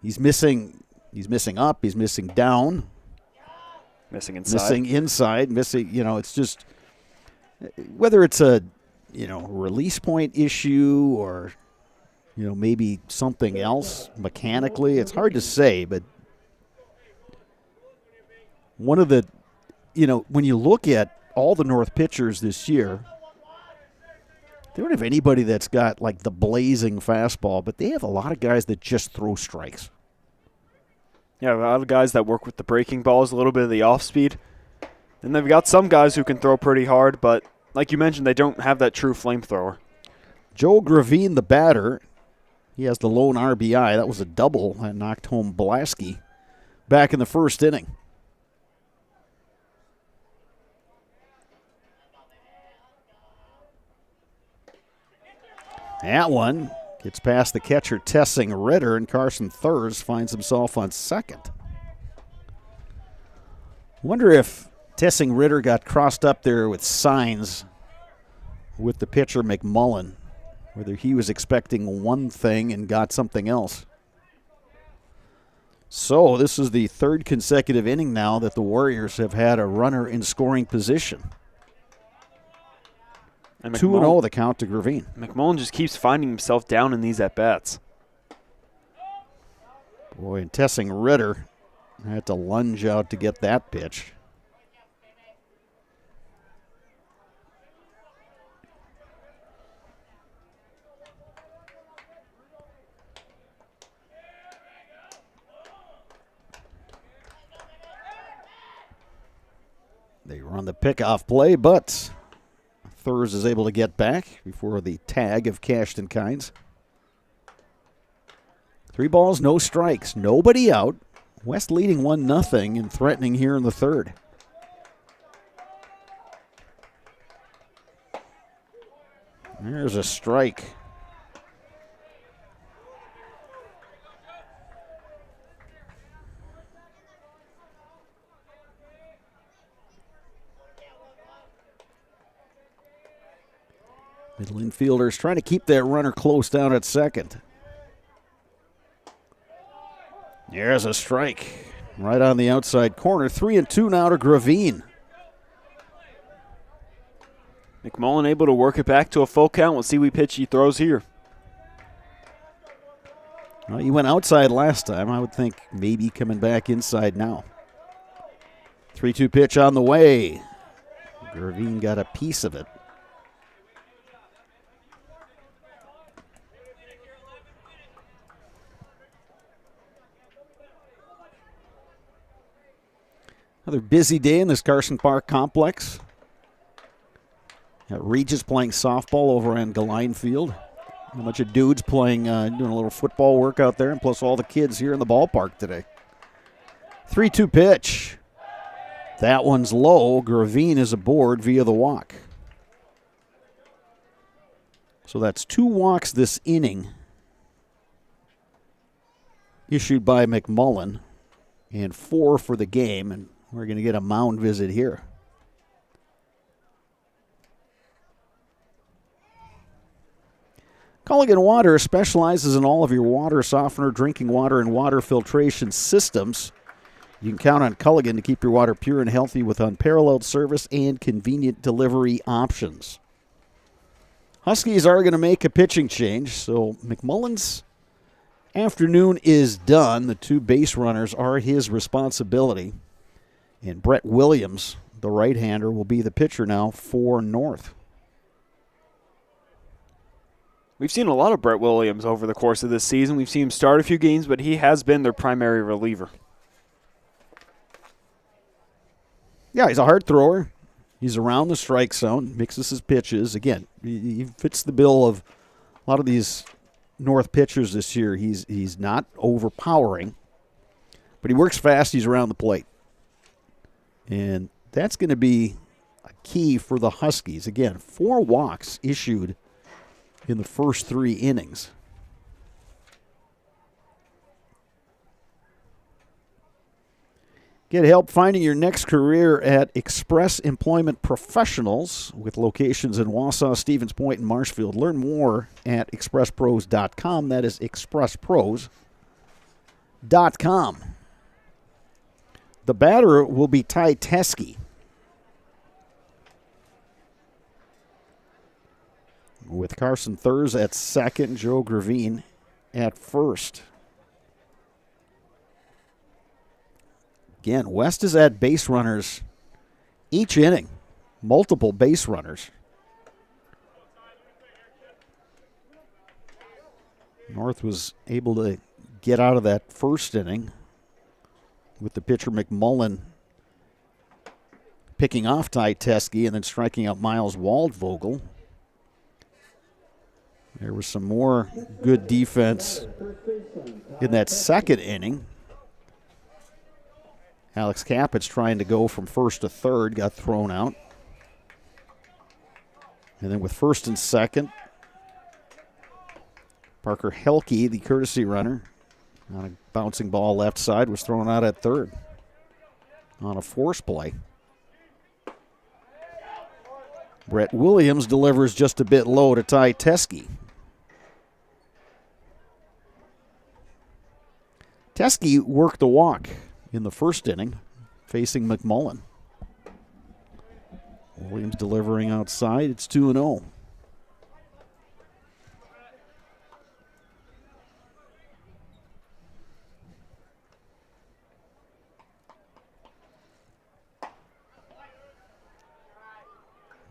he's missing up, he's missing down. Missing inside. It's just, whether it's a, release point issue or, maybe something else mechanically, it's hard to say, but one of the, when you look at all the North pitchers this year, they don't have anybody that's got like the blazing fastball, but they have a lot of guys that just throw strikes. Yeah, a lot of guys that work with the breaking balls, a little bit of the off speed. And they've got some guys who can throw pretty hard, but like you mentioned, they don't have that true flamethrower. Joe Gravine, the batter, he has the lone RBI. That was a double that knocked home Blasky back in the first inning. That one gets past the catcher Tessing Ritter, and Carson Thurs finds himself on second. Wonder if Tessing Ritter got crossed up there with signs with the pitcher McMullen, whether he was expecting one thing and got something else. So this is the third consecutive inning now that the Warriors have had a runner in scoring position. 2-0 the count to Gravine. McMullen just keeps finding himself down in these at-bats. Boy, and Tessing Ritter had to lunge out to get that pitch. They run the pickoff play, but Thurs is able to get back before the tag of Cashton Kynes. 3 balls, no strikes, nobody out. West leading 1-0 and threatening here in the third. There's a strike. Middle infielders trying to keep that runner close down at second. There's a strike right on the outside corner. 3-2 now to Gravine. McMullen able to work it back to a full count. We'll see what pitch he throws here. Well, he went outside last time. I would think maybe coming back inside now. 3-2 pitch on the way. Gravine got a piece of it. Another busy day in this Carson Park complex. Got Regis playing softball over on Galine Field. A bunch of dudes playing, doing a little football work out there, and plus all the kids here in the ballpark today. 3-2 pitch. That one's low. Gravine is aboard via the walk. So that's 2 walks this inning issued by McMullen, and 4 for the game, and we're going to get a mound visit here. Culligan Water specializes in all of your water softener, drinking water, and water filtration systems. You can count on Culligan to keep your water pure and healthy with unparalleled service and convenient delivery options. Huskies are going to make a pitching change, so McMullen's afternoon is done. The 2 base runners are his responsibility. And Brett Williams, the right-hander, will be the pitcher now for North. We've seen a lot of Brett Williams over the course of this season. We've seen him start a few games, but he has been their primary reliever. Yeah, he's a hard thrower. He's around the strike zone, mixes his pitches. Again, he fits the bill of a lot of these North pitchers this year. He's not overpowering, but he works fast. He's around the plate. And that's going to be a key for the Huskies. Again, 4 walks issued in the first 3 innings. Get help finding your next career at Express Employment Professionals with locations in Wausau, Stevens Point, and Marshfield. Learn more at expresspros.com. That is expresspros.com. The batter will be Ty Teske. With Carson Thurs at second, Joe Gravine at first. Again, West has had base runners each inning, multiple base runners. North was able to get out of that first inning with the pitcher McMullen picking off Ty Teske and then striking out Miles Waldvogel. There was some more good defense in that second inning. Alex Capitz trying to go from first to third, got thrown out. And then with first and second, Parker Helke, the courtesy runner, on a bouncing ball left side, was thrown out at third on a force play. Brett Williams delivers just a bit low to Ty Teske. Teske worked the walk in the first inning, facing McMullen. Williams delivering outside. It's 2-0.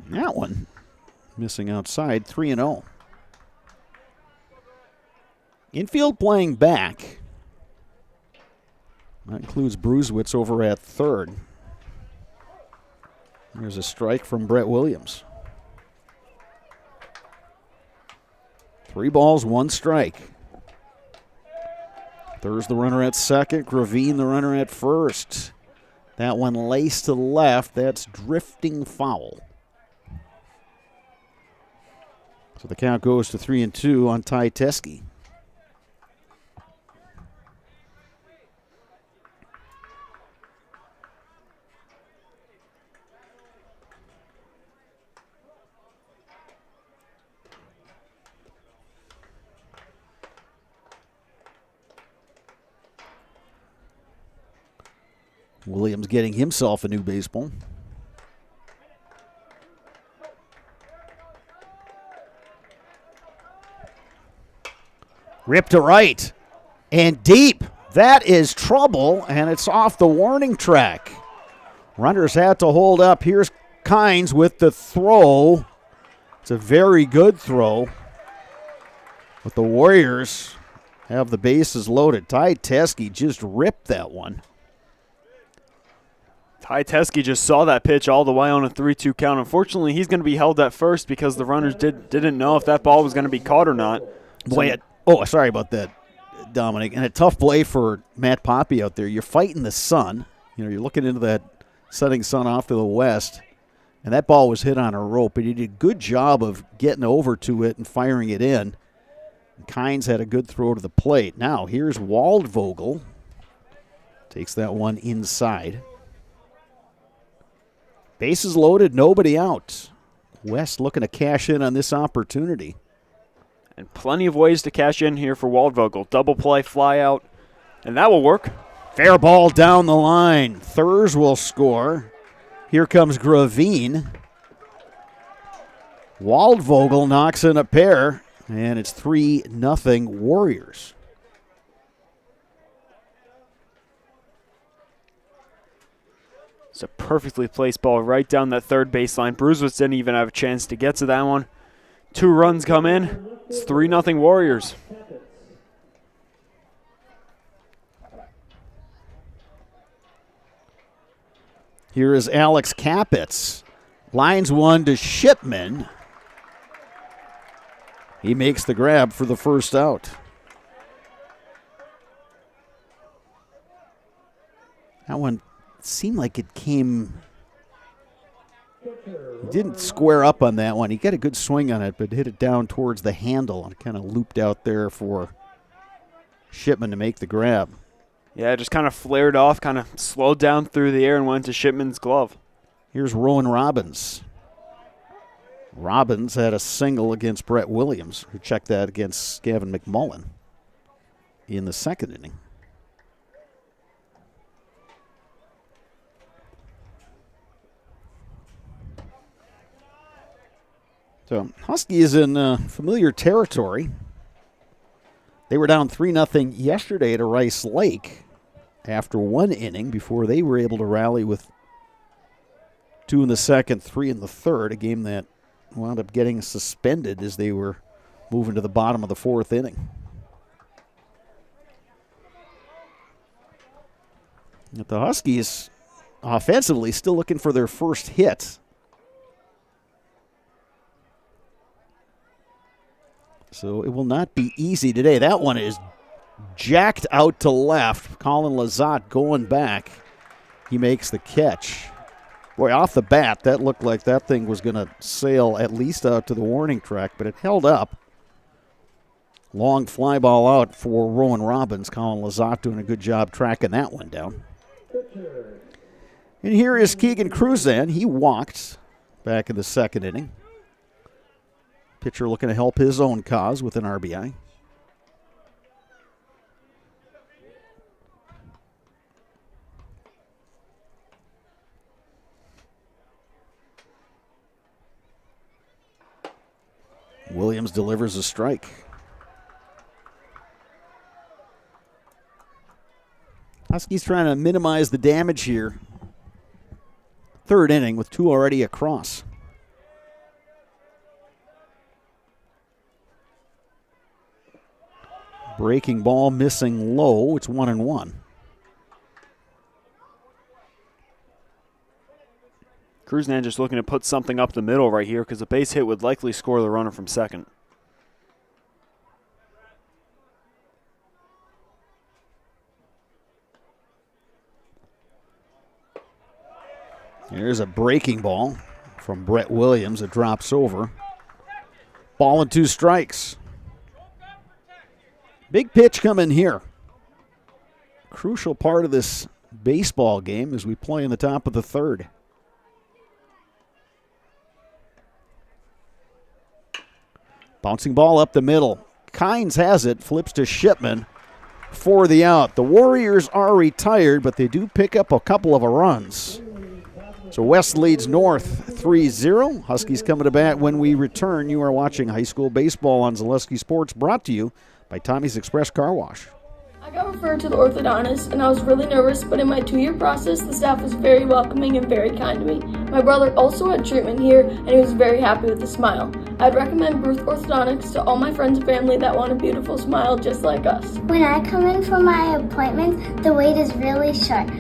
That one missing outside, 3-0. Infield playing back. That includes Brusewitz over at third. There's a strike from Brett Williams. 3 balls, 1 strike. There's the runner at second. Gravine, the runner at first. That one laced to the left. That's drifting foul. So the count goes to 3-2 on Ty Teske. Williams getting himself a new baseball. Ripped to right and deep. That is trouble, and it's off the warning track. Runners had to hold up. Here's Kynes with the throw. It's a very good throw. But the Warriors have the bases loaded. Ty Teske just ripped that one. Ty Teske just saw that pitch all the way on a 3-2 count. Unfortunately, he's going to be held at first because the runners didn't know if that ball was going to be caught or not. Sorry about that, Dominic. And a tough play for Matt Poppy out there. You're fighting the sun. You're looking into that setting sun off to the west, and that ball was hit on a rope. And he did a good job of getting over to it and firing it in. Kynes had a good throw to the plate. Now, here's Waldvogel. Takes that one inside. Bases loaded, nobody out. West looking to cash in on this opportunity. And plenty of ways to cash in here for Waldvogel. Double play, fly out, and that will work. Fair ball down the line. Thurs will score. Here comes Gravine. Waldvogel knocks in a pair, and it's 3-0 Warriors. It's a perfectly placed ball right down that third baseline. Brusewitz didn't even have a chance to get to that one. 2 runs come in. It's 3-0 Warriors. Here is Alex Capitz. Lines one to Shipman. He makes the grab for the first out. That one seemed like it came... He didn't square up on that one. He got a good swing on it, but hit it down towards the handle and kind of looped out there for Shipman to make the grab. Yeah, it just kind of flared off, kind of slowed down through the air and went to Shipman's glove. Here's Rowan Robbins. Robbins had a single against Brett Williams, who checked that against Gavin McMullen in the second inning. So Huskies in familiar territory. They were down 3-0 yesterday to Rice Lake after 1 inning before they were able to rally with 2 in the second, 3 in the third, a game that wound up getting suspended as they were moving to the bottom of the 4th inning. But the Huskies offensively still looking for their first hit. So it will not be easy today. That one is jacked out to left. Colin Lazat going back. He makes the catch. Boy, off the bat, that looked like that thing was going to sail at least out to the warning track, but it held up. Long fly ball out for Rowan Robbins. Colin Lazat doing a good job tracking that one down. And here is Keegan Cruzan. He walked back in the second inning. Pitcher looking to help his own cause with an RBI. Williams delivers a strike. Huskies trying to minimize the damage here. Third inning with 2 already across. Breaking ball missing low. It's 1-1. Cruzan just looking to put something up the middle right here because a base hit would likely score the runner from second. Here's a breaking ball from Brett Williams. It drops over. Ball and 2 strikes. Big pitch coming here. Crucial part of this baseball game as we play in the top of the third. Bouncing ball up the middle. Kynes has it, flips to Shipman for the out. The Warriors are retired, but they do pick up a couple of runs. So West leads North 3-0. Huskies coming to bat when we return. You are watching high school baseball on Zaleski Sports, brought to you by Tommy's Express Car Wash. I got referred to the orthodontist, and I was really nervous, but in my 2-year process, the staff was very welcoming and very kind to me. My brother also had treatment here, and he was very happy with the smile. I'd recommend Ruth Orthodontics to all my friends and family that want a beautiful smile just like us. When I come in for my appointment, the wait is really short.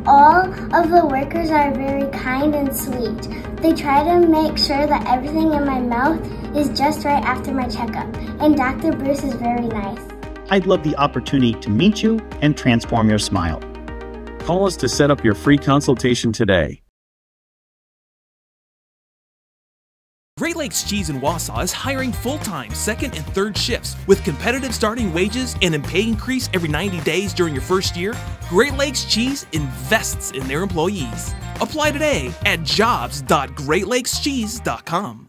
All of the workers are very kind and sweet. They try to make sure that everything in my mouth is just right after my checkup, and Dr. Bruce is very nice. I'd love the opportunity to meet you and transform your smile. Call us to set up your free consultation today. Great Lakes Cheese in Wausau is hiring full-time second and third shifts with competitive starting wages and a pay increase every 90 days during your first year. Great Lakes Cheese invests in their employees. Apply today at jobs.greatlakescheese.com.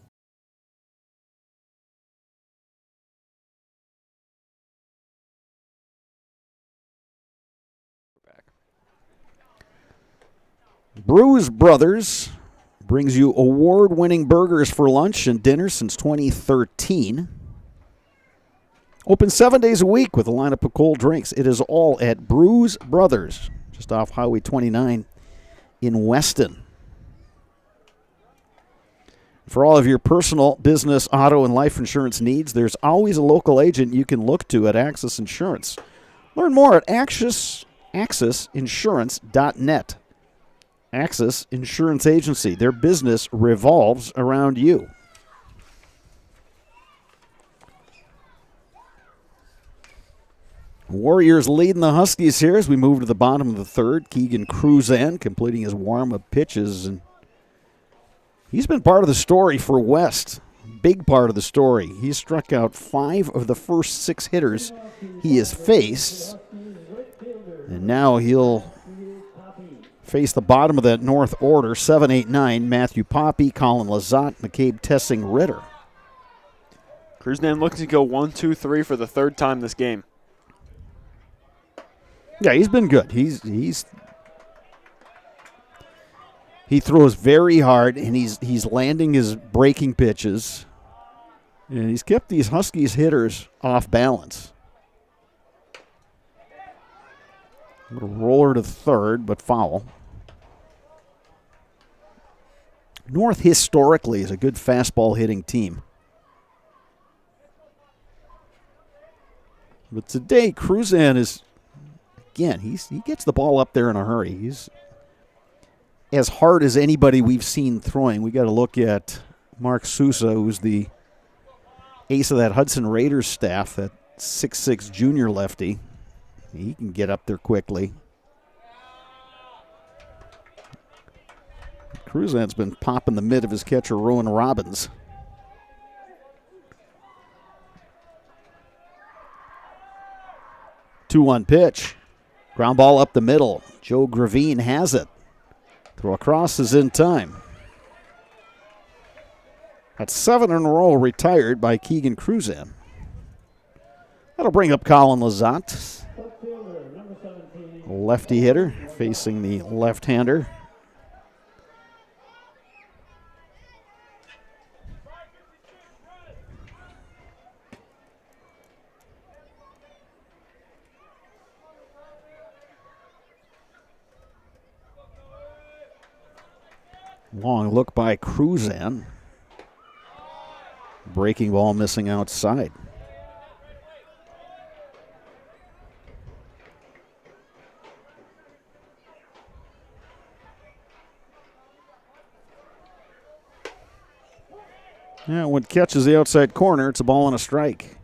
Brews Brothers brings you award-winning burgers for lunch and dinner since 2013. Open 7 days a week with a lineup of cold drinks. It is all at Brews Brothers, just off Highway 29 in Weston. For all of your personal, business, auto, and life insurance needs, there's always a local agent you can look to at Axis Insurance. Learn more at AXISinsurance.net. Axis Insurance Agency. Their business revolves around you. Warriors leading the Huskies here as we move to the bottom of the third. Keegan Cruzan completing his warm-up pitches, and he's been part of the story for West. Big part of the story. He struck out 5 of the first 6 hitters he has faced, and now he'll face the bottom of that north order, 7, 8, 9, Matthew Poppy, Colin Lazat, McCabe Tessing, Ritter. Cruzan looking to go 1, 2, 3 for the third time this game. Yeah, he's been good. He throws very hard, and he's landing his breaking pitches, and he's kept these Huskies hitters off balance. A roller to third, but foul. North historically is a good fastball hitting team. But today, Cruzan is, again, he gets the ball up there in a hurry. He's as hard as anybody we've seen throwing. We got to look at Mark Sousa, who's the ace of that Hudson Raiders staff, that 6'6" junior lefty. He can get up there quickly. Cruzan's been popping the mid of his catcher, Rowan Robbins. Two-one pitch. Ground ball up the middle. Joe Gravine has it. Throw across is in time. That's 7 in a row retired by Keegan Cruzan. That'll bring up Colin Lazat. Lefty hitter facing the left-hander. Long look by Cruzan. Breaking ball missing outside. Yeah, when it catches the outside corner, it's a ball and a strike.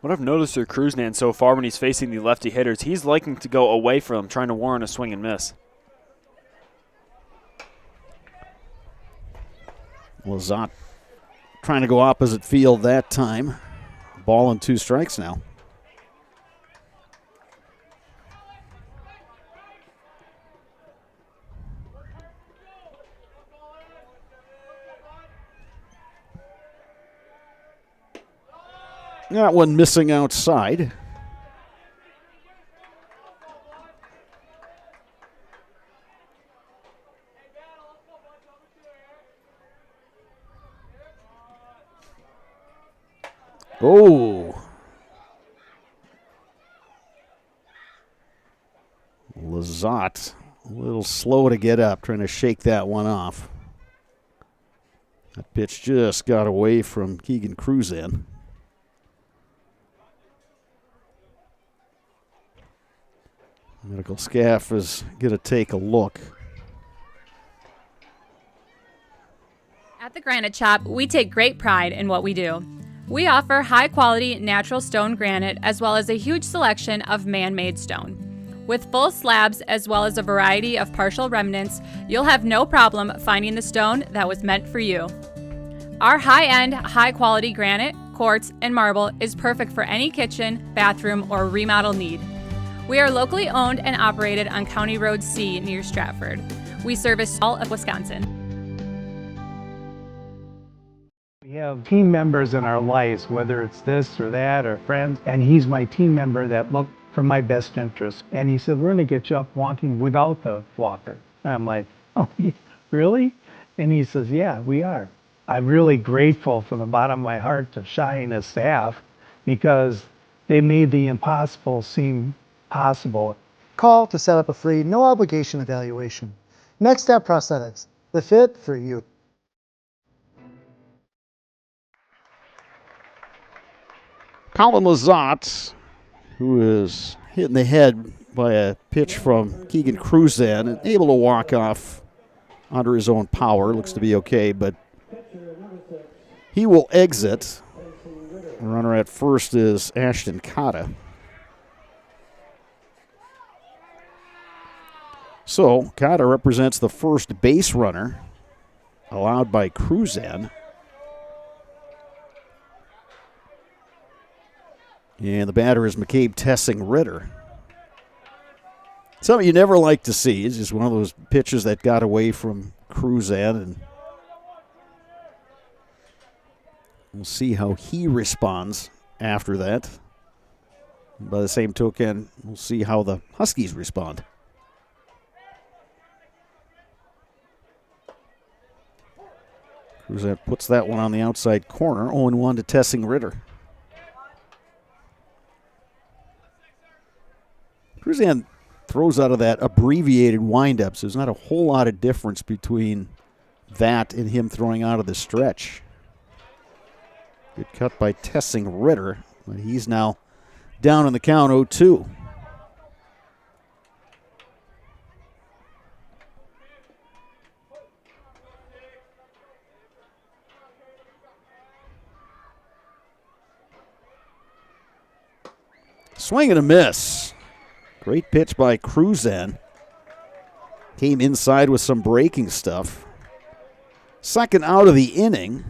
What I've noticed with Cruzan so far when he's facing the lefty hitters, he's liking to go away from him, trying to warrant a swing and miss. Lazat trying to go opposite field that time. Ball and 2 strikes now. That one missing outside. Oh. Lazat, a little slow to get up, trying to shake that one off. That pitch just got away from Keegan Cruzan. Medical staff is going to take a look. At the Granite Shop, we take great pride in what we do. We offer high-quality natural stone granite as well as a huge selection of man-made stone. With full slabs as well as a variety of partial remnants, you'll have no problem finding the stone that was meant for you. Our high-end, high-quality granite, quartz, and marble is perfect for any kitchen, bathroom, or remodel need. We are locally owned and operated on County Road C near Stratford. We service all of Wisconsin. We have team members in our lives, whether it's this or that or friends, and he's my team member that look for my best interest. And he said, we're going to get you up walking without the walker. And I'm like, oh, really? And he says, yeah, we are. I'm really grateful from the bottom of my heart to Shai and his staff because they made the impossible seem possible. Call to set up a free, no obligation evaluation. Next Step Prosthetics, the fit for you. Colin Lazat, who is hit in the head by a pitch from Keegan Cruzan, and able to walk off under his own power. Looks to be okay, but he will exit. The runner at first is Ashton Cotta. So Cotta represents the first base runner allowed by Cruzan. And the batter is McCabe Tessing Ritter. Something you never like to see. It's just one of those pitches that got away from Cruzan, and we'll see how he responds after that. And by the same token, we'll see how the Huskies respond. Cruzan puts that one on the outside corner, 0-1 to Tessing Ritter. Cruzan throws out of that abbreviated windup, so there's not a whole lot of difference between that and him throwing out of the stretch. Good cut by Tessing Ritter, but he's now down on the count 0-2. Swing and a miss. Great pitch by Cruzan. Came inside with some breaking stuff. Second out of the inning.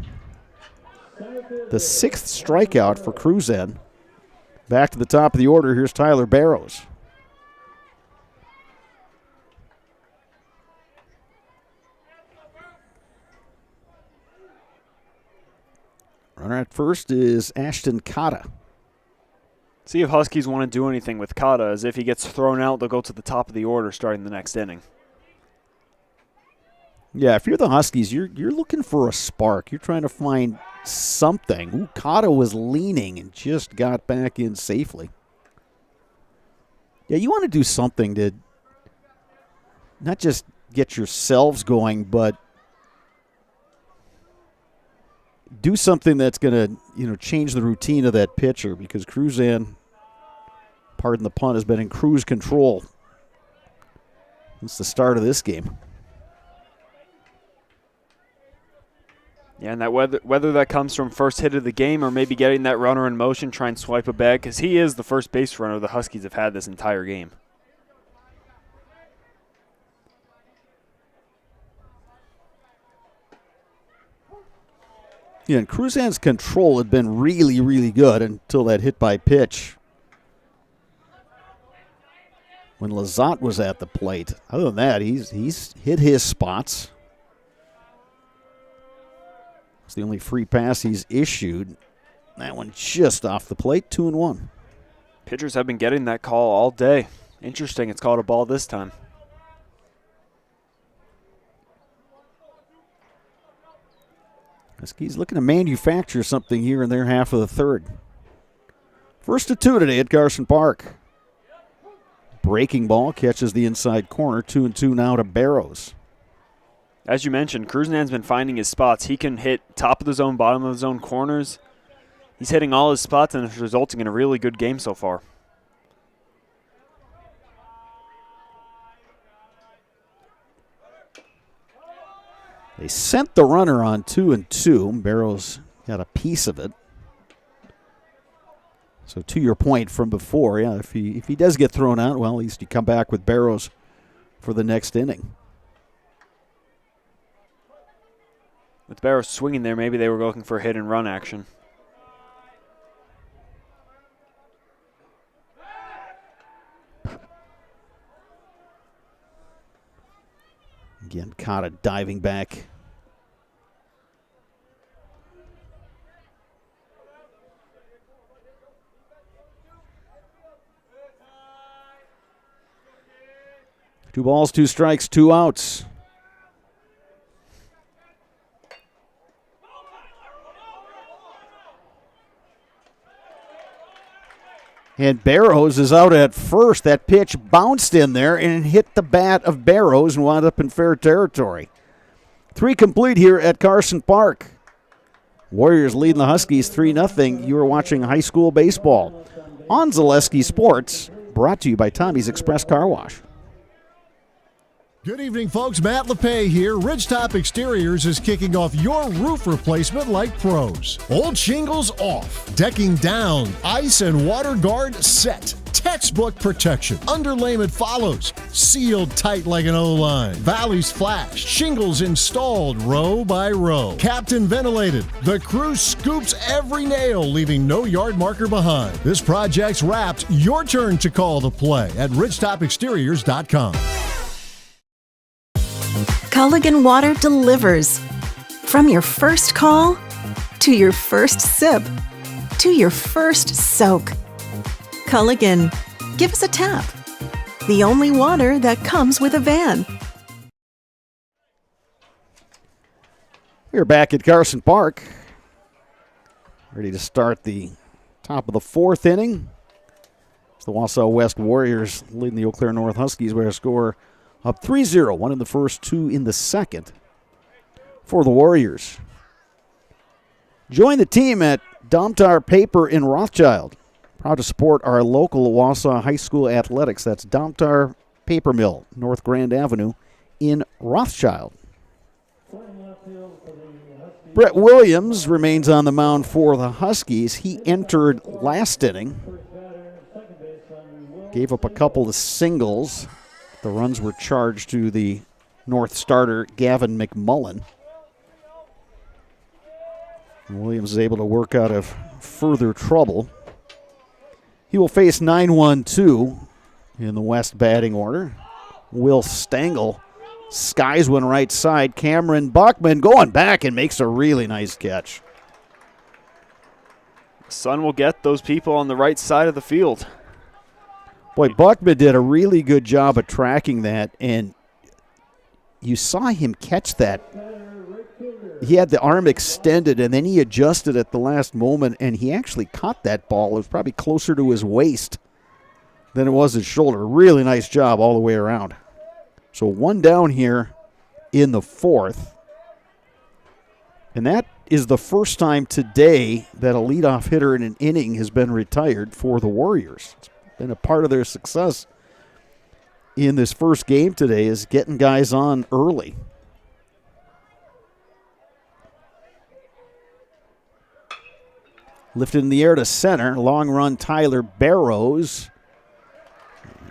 The sixth strikeout for Cruzan. Back to the top of the order. Here's Tyler Barrows. Runner at first is Ashton Cotta. See if Huskies want to do anything with Cotta, as if he gets thrown out, they'll go to the top of the order starting the next inning. Yeah, if you're the Huskies, you're looking for a spark. You're trying to find something. Ooh, Cotta was leaning and just got back in safely. Yeah, you want to do something to not just get yourselves going, but do something that's going to, change the routine of that pitcher, because Cruzan, pardon the pun, has been in cruise control since the start of this game. Yeah, and that whether that comes from first hit of the game or maybe getting that runner in motion, try and swipe a bag, because he is the first base runner the Huskies have had this entire game. Yeah, and Cruzan's control had been really, really good until that hit by pitch when Lazat was at the plate. Other than that, he's hit his spots. It's the only free pass he's issued. That one just off the plate, 2-1. Pitchers have been getting that call all day. Interesting, it's called a ball this time. Huskies looking to manufacture something here in their half of the third. 1-2 today at Carson Park. Breaking ball catches the inside corner. 2-2 now to Barrows. As you mentioned, Cruzan's been finding his spots. He can hit top of the zone, bottom of the zone, corners. He's hitting all his spots, and it's resulting in a really good game so far. They sent the runner on 2-2. Barrows got a piece of it. So to your point from before, yeah, if he does get thrown out, well, at least you come back with Barrows for the next inning. With Barrows swinging there, maybe they were looking for hit and run action. Again, Cotta diving back. 2 balls, 2 strikes, 2 outs. And Barrows is out at first. That pitch bounced in there and hit the bat of Barrows and wound up in fair territory. 3 complete here at Carson Park. Warriors leading the Huskies 3-0. You are watching high school baseball on Zaleski Sports, brought to you by Tommy's Express Car Wash. Good evening, folks. Matt LePay here. Ridgetop Exteriors is kicking off your roof replacement like pros. Old shingles off, decking down, ice and water guard set. Textbook protection. Underlayment follows. Sealed tight like an O-line. Valleys flashed. Shingles installed row by row. Captain ventilated. The crew scoops every nail, leaving no yard marker behind. This project's wrapped. Your turn to call the play at ridgetopexteriors.com. Culligan Water delivers. From your first call, to your first sip, to your first soak. Culligan, give us a tap. The only water that comes with a van. We're back at Carson Park. Ready to start the top of the 4th inning. It's the Wausau West Warriors leading the Eau Claire North Huskies with a score up 3-0, 1 in the first, 2 in the second for the Warriors. Join the team at Domtar Paper in Rothschild. Proud to support our local Wausau High School athletics. That's Domtar Paper Mill, North Grand Avenue in Rothschild. Brett Williams remains on the mound for the Huskies. He entered last inning. Gave up a couple of singles. The runs were charged to the North starter, Gavin McMullen. And Williams is able to work out of further trouble. He will face 9-1-2 in the West batting order. Will Stengel skies one right side. Cameron Buckman going back and makes a really nice catch. Sun will get those people on the right side of the field. Boy, Buckman did a really good job of tracking that, and you saw him catch that. He had the arm extended, and then he adjusted at the last moment, and he actually caught that ball. It was probably closer to his waist than it was his shoulder. Really nice job all the way around. So 1 down here in the 4th. And that is the first time today that a leadoff hitter in an inning has been retired for the Warriors. It's been a part of their success in this first game today is getting guys on early. Lifted in the air to center. Long run, Tyler Barrows.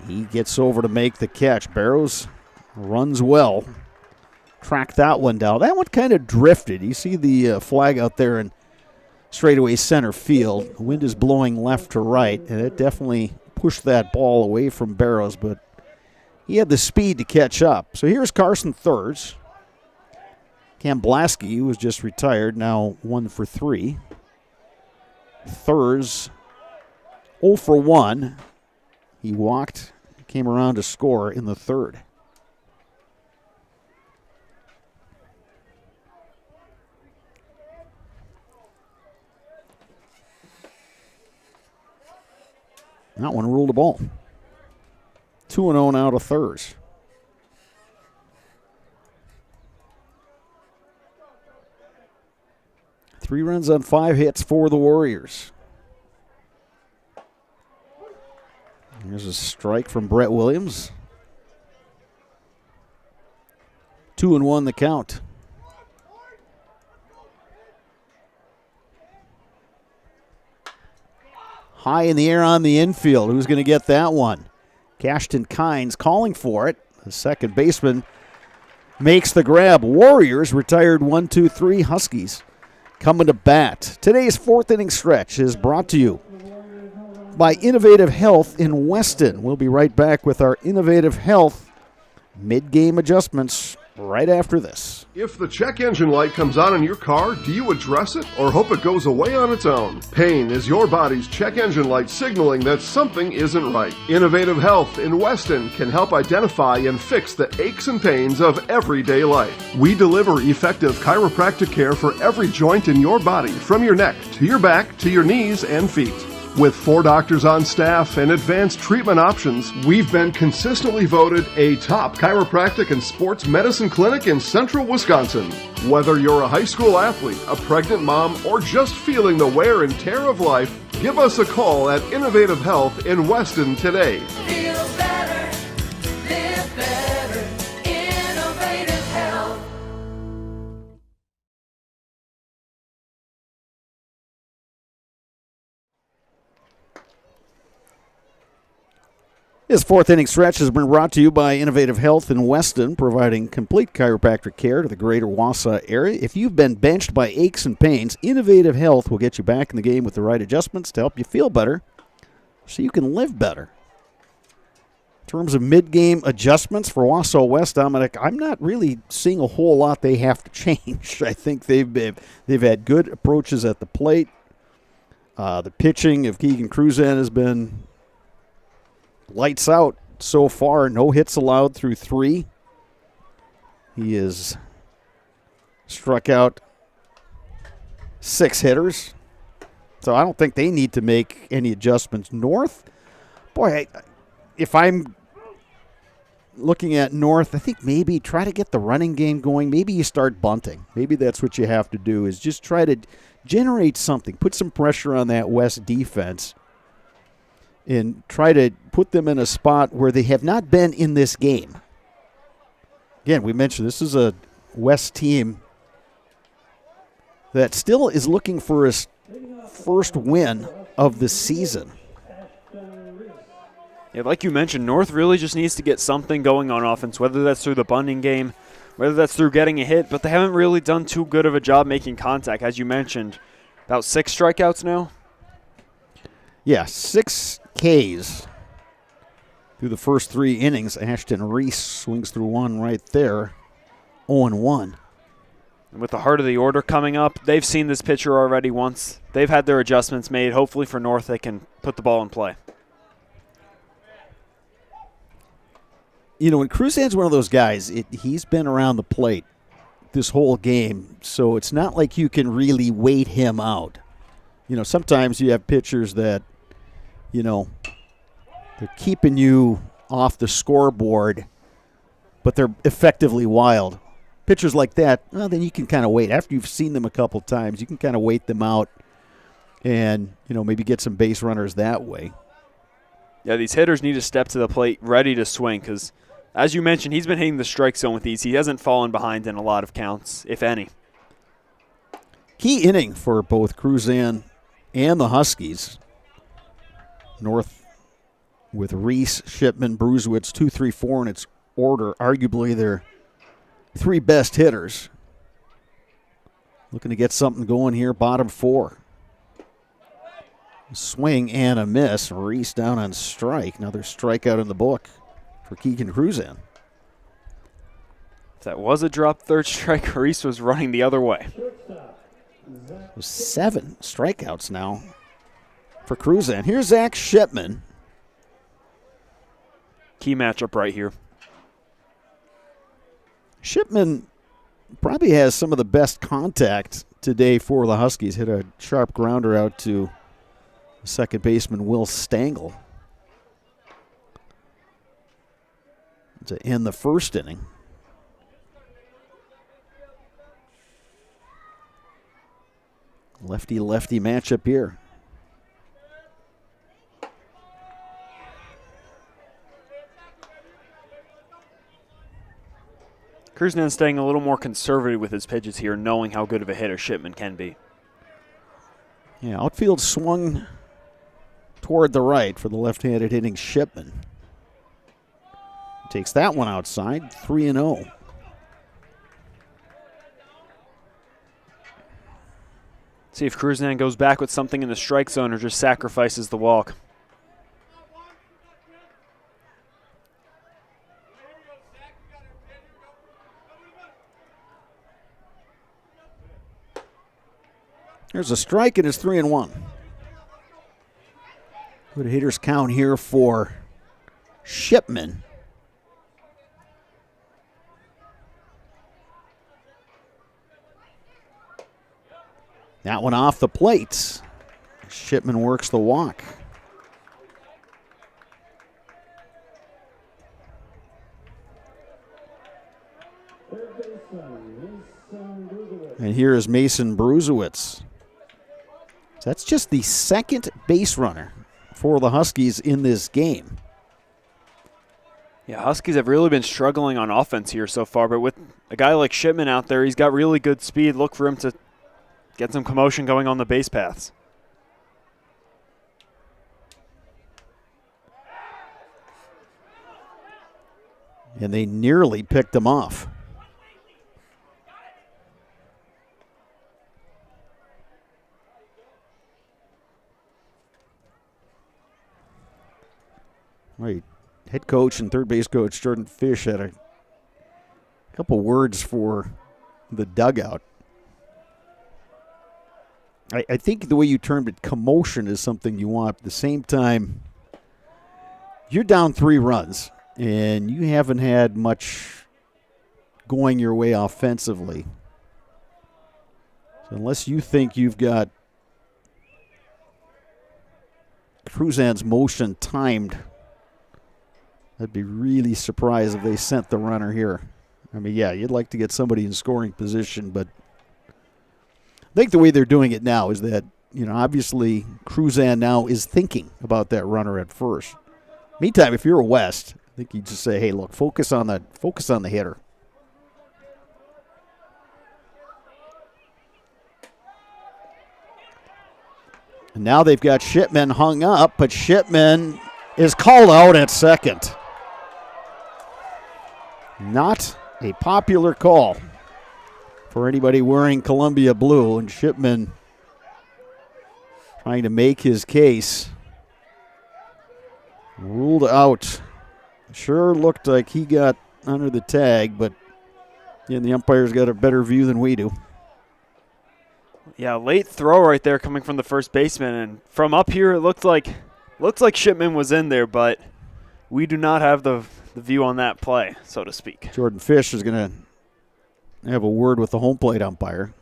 He gets over to make the catch. Barrows runs well. Tracked that one down. That one kind of drifted. You see the flag out there in straightaway center field. The wind is blowing left to right, and it definitely pushed that ball away from Barrows, but he had the speed to catch up. So here's Carson Thurs. Cam Blasky, who was just retired, now 1 for 3. Thurs 0 for 1. He walked, came around to score in the 3rd. That one ruled a ball. 2-0 now to Thurs. Three runs on 5 hits for the Warriors. Here's a strike from Brett Williams. 2-1 the count. High in the air on the infield. Who's going to get that one? Cashton Kynes calling for it. The second baseman makes the grab. Warriors retired 1-2-3. Huskies coming to bat. Today's 4th inning stretch is brought to you by Innovative Health in Weston. We'll be right back with our Innovative Health mid-game adjustments right after this. If the check engine light comes on in your car, do you address it or hope it goes away on its own? Pain is your body's check engine light signaling that something isn't right. Innovative Health in Weston can help identify and fix the aches and pains of everyday life. We deliver effective chiropractic care for every joint in your body, from your neck to your back to your knees and feet. With 4 doctors on staff and advanced treatment options, we've been consistently voted a top chiropractic and sports medicine clinic in central Wisconsin. Whether you're a high school athlete, a pregnant mom, or just feeling the wear and tear of life, give us a call at Innovative Health in Weston today. Feel better, live better, Innovative Health. This fourth inning stretch has been brought to you by Innovative Health in Weston, providing complete chiropractic care to the greater Wausau area. If you've been benched by aches and pains, Innovative Health will get you back in the game with the right adjustments to help you feel better so you can live better. In terms of mid-game adjustments for Wausau West, Dominic, I'm not really seeing a whole lot they have to change. I think they've had good approaches at the plate. The pitching of Keegan Cruzan has been lights out so far. No hits allowed through 3. He has struck out 6 hitters. So I don't think they need to make any adjustments. North, boy, if I'm looking at North, I think maybe try to get the running game going. Maybe you start bunting. Maybe that's what you have to do, is just try to generate something. Put some pressure on that West defense and try to put them in a spot where they have not been in this game. Again, we mentioned this is a West team that still is looking for his first win of the season. Yeah, like you mentioned, North really just needs to get something going on offense, whether that's through the bunting game, whether that's through getting a hit, but they haven't really done too good of a job making contact. As you mentioned, about 6 strikeouts now? Yeah, 6 Ks through the first 3 innings. Ashton Reese swings through one right there, 0-1. And with the heart of the order coming up, they've seen this pitcher already once. They've had their adjustments made. Hopefully for North, they can put the ball in play. You know, and Cruzan's one of those guys, he's been around the plate this whole game, so it's not like you can really wait him out. You know, sometimes you have pitchers that, you know, they're keeping you off the scoreboard, but they're effectively wild. Pitchers like that, well, then you can kind of wait. After you've seen them a couple times, you can kind of wait them out and, you know, maybe get some base runners that way. Yeah, these hitters need to step to the plate ready to swing because, as you mentioned, he's been hitting the strike zone with these. He hasn't fallen behind in a lot of counts, if any. Key inning for both Cruzan and the Huskies. North with Reese, Shipman, Bruzewicz, 2, 3, 4 in its order. Arguably their 3 best hitters. Looking to get something going here, bottom 4. Swing and a miss. Reese down on strike. Another strikeout in the book for Keegan Cruzan. If that was a drop third strike, Reese was running the other way. 7 strikeouts now for Cruzan. Here's Zach Shipman. Key matchup right here. Shipman probably has some of the best contact today for the Huskies. Hit a sharp grounder out to second baseman Will Stengel to end the first inning. Lefty-lefty matchup here. Cruzan staying a little more conservative with his pitches here, knowing how good of a hitter Shipman can be. Yeah, outfield swung toward the right for the left-handed hitting Shipman. Takes that one outside, 3-0. See if Cruzan goes back with something in the strike zone or just sacrifices the walk. There's a strike, and it's 3-1. Good hitters count here for Shipman. That one off the plate. Shipman works the walk. And here is Mason Bruzewitz. That's just the second base runner for the Huskies in this game. Yeah, Huskies have really been struggling on offense here so far, but with a guy like Shipman out there, he's got really good speed. Look for him to get some commotion going on the base paths. And they nearly picked him off. Right. Head coach and third base coach Jordan Fish had a couple words for the dugout. I think the way you termed it, commotion, is something you want. At the same time, you're down 3 runs, and you haven't had much going your way offensively. So unless you think you've got Cruzan's motion timed, I'd be really surprised if they sent the runner here. I mean, yeah, you'd like to get somebody in scoring position, but I think the way they're doing it now is that, obviously Cruzan now is thinking about that runner at first. Meantime, if you're a West, I think you just say, hey, look, focus on the hitter. And now they've got Shipman hung up, but Shipman is called out at second. Not a popular call for anybody wearing Columbia blue, and Shipman trying to make his case. Ruled out. Sure looked like he got under the tag, but the umpire's got a better view than we do. Yeah, late throw right there coming from the first baseman, and from up here it looked like Shipman was in there, but we do not have the view on that play, so to speak. Jordan Fish is going to have a word with the home plate umpire.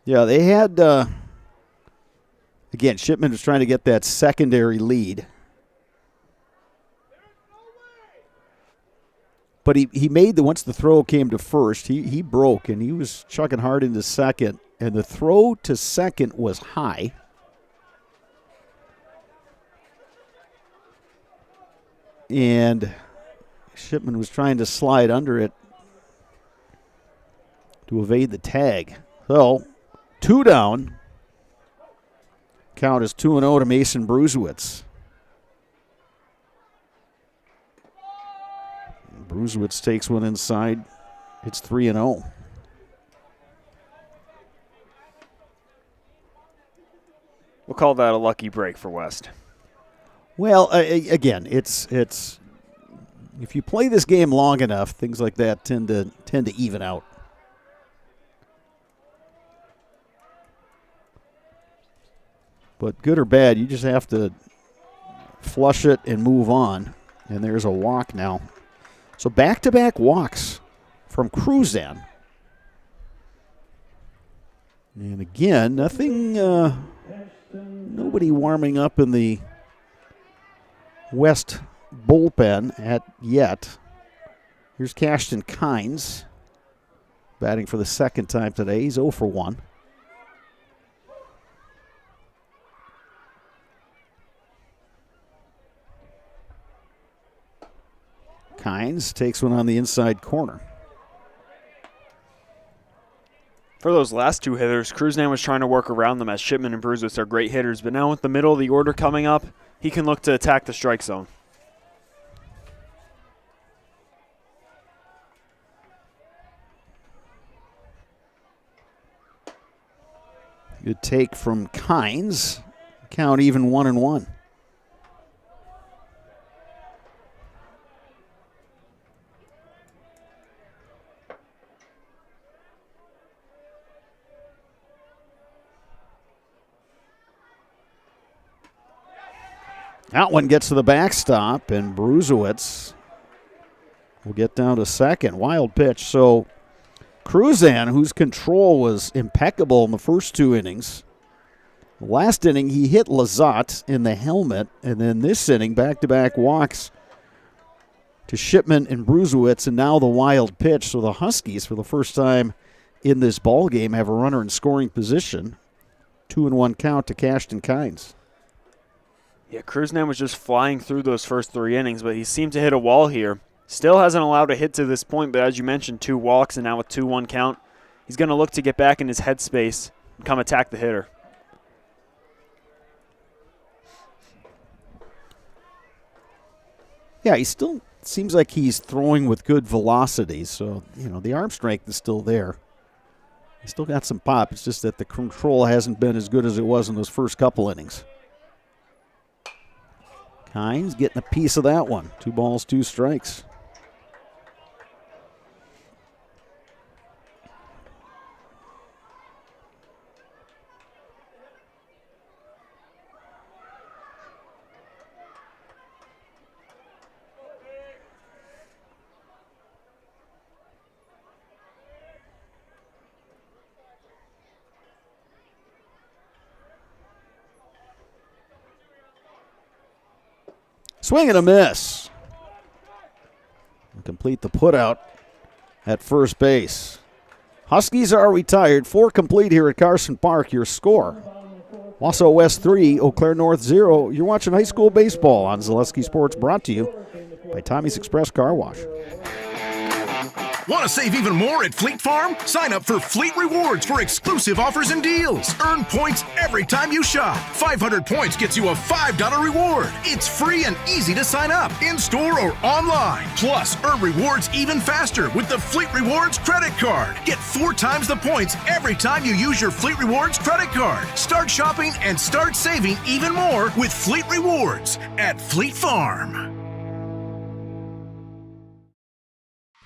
Yeah, they had, again, Shipman was trying to get that secondary lead. But he made once the throw came to first, he broke, and he was chucking hard into second, and the throw to second was high. And Shipman was trying to slide under it to evade the tag. So, 2 down. Count is 2-0 to Mason Bruzewitz. Bruzewitz takes one inside. It's 3-0. We'll call that a lucky break for West. Well, again, it's if you play this game long enough, things like that tend to even out. But good or bad, you just have to flush it and move on. And there's a walk now. So back-to-back walks from Cruzan. And again, nothing, nobody warming up in the West bullpen yet. Here's Cashton Kynes batting for the second time today. He's 0 for 1. Kynes takes one on the inside corner. For those last 2 hitters, Cruzan was trying to work around them as Shipman and Bruzewitz are great hitters, but now with the middle of the order coming up, he can look to attack the strike zone. Good take from Kynes. Count even 1-1. That one gets to the backstop, and Bruzewitz will get down to second. Wild pitch. So Cruzan, whose control was impeccable in the first 2 innings. Last inning, he hit Lazat in the helmet, and then this inning, back-to-back walks to Shipman and Bruzewitz, and now the wild pitch. So the Huskies, for the first time in this ball game, have a runner in scoring position. 2-1 count to Cashton Kynes. Yeah, Cruzan was just flying through those first 3 innings, but he seemed to hit a wall here. Still hasn't allowed a hit to this point, but as you mentioned, 2 walks, and now with 2-1 count, he's going to look to get back in his headspace and come attack the hitter. Yeah, he still seems like he's throwing with good velocity, so, the arm strength is still there. He's still got some pop. It's just that the control hasn't been as good as it was in those first couple innings. Kynes getting a piece of that one. 2 balls, 2 strikes. Swing and a miss. Complete the putout at first base. Huskies are retired. 4 complete here at Carson Park. Your score: Wausau West 3, Eau Claire North 0. You're watching high school baseball on Zaleski Sports, brought to you by Tommy's Express Car Wash. Want to save even more at Fleet Farm? Sign up for Fleet Rewards for exclusive offers and deals. Earn points every time you shop. 500 points gets you a $5 reward. It's free and easy to sign up, in-store or online. Plus, earn rewards even faster with the Fleet Rewards credit card. Get 4 times the points every time you use your Fleet Rewards credit card. Start shopping and start saving even more with Fleet Rewards at Fleet Farm.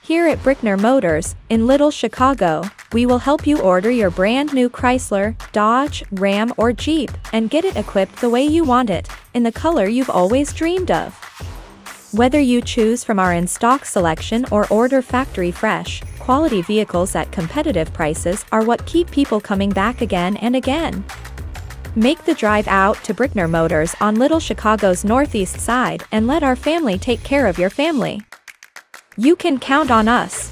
Here at Brickner Motors, in Little Chicago, we will help you order your brand new Chrysler, Dodge, Ram, or Jeep and get it equipped the way you want it, in the color you've always dreamed of. Whether you choose from our in-stock selection or order factory fresh, quality vehicles at competitive prices are what keep people coming back again and again. Make the drive out to Brickner Motors on Little Chicago's northeast side and let our family take care of your family. You can count on us.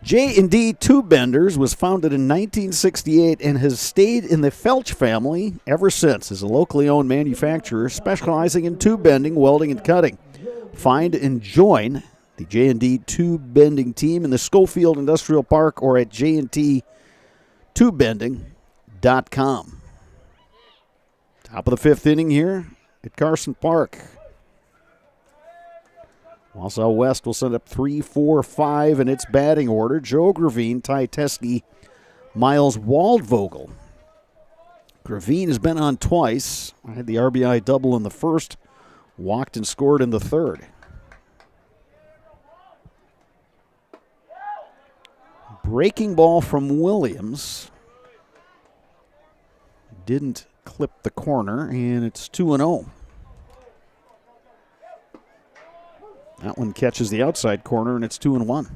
J&D Tube Benders was founded in 1968 and has stayed in the Felch family ever since as a locally owned manufacturer specializing in tube bending, welding, and cutting. Find and join the J&D Tube Bending team in the Schofield Industrial Park or at jntubebending.com. Top of the 5th inning here at Carson Park. Wausau West will send up 3, 4, 5 in its batting order. Joe Gravine, Ty Teske, Miles Waldvogel. Gravine has been on twice. Had the RBI double in the first, walked and scored in the third. Breaking ball from Williams. Didn't clip the corner, and it's 2-0. That one catches the outside corner, and it's 2-1.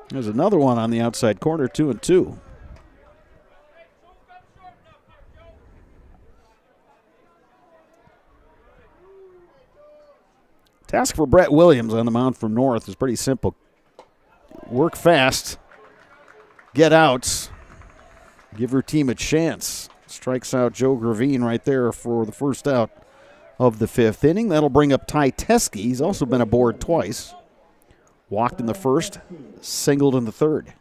There's another one on the outside corner, 2-2. Task for Brett Williams on the mound from North is pretty simple. Work fast, get outs, give your team a chance. Strikes out Joe Gravine right there for the first out of the 5th inning. That'll bring up Ty Teske. He's also been aboard twice. Walked in the first, singled in the third.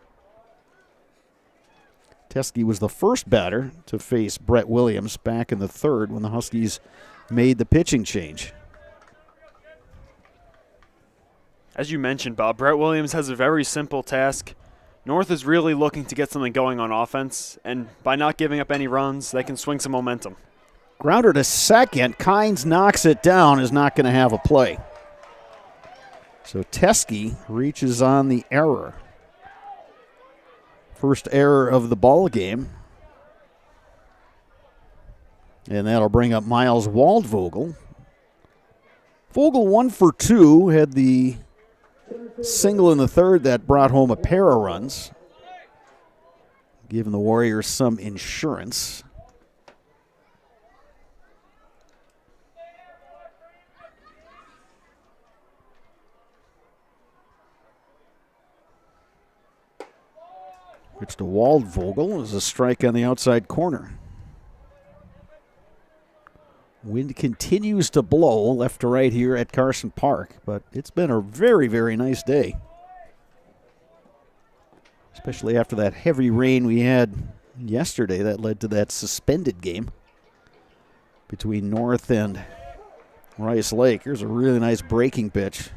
Teske was the first batter to face Brett Williams back in the third when the Huskies made the pitching change. As you mentioned, Bob, Brett Williams has a very simple task. North is really looking to get something going on offense, and by not giving up any runs, they can swing some momentum. Grounder to second. Kynes knocks it down, is not going to have a play. So Teskey reaches on the error. First error of the ball game. And that'll bring up Miles Waldvogel. Vogel 1 for 2, had the single in the third that brought home a pair of runs, giving the Warriors some insurance. Pitch to Waldvogel is a strike on the outside corner. Wind continues to blow left to right here at Carson Park, but it's been a very, very nice day. Especially after that heavy rain we had yesterday that led to that suspended game between North and Rice Lake. Here's a really nice breaking pitch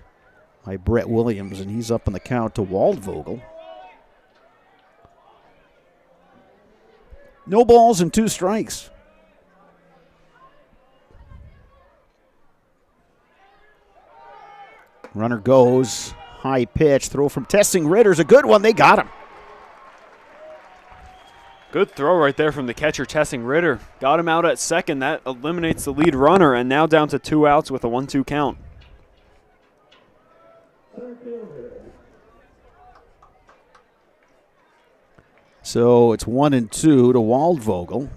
by Brett Williams, and he's up on the count to Waldvogel. No balls and 2 strikes. Runner goes, high pitch, throw from Tessing Ritter's a good one. They got him. Good throw right there from the catcher, Tessing Ritter. Got him out at second. That eliminates the lead runner, and now down to 2 outs with a 1-2 count. So it's 1-2 to Waldvogel.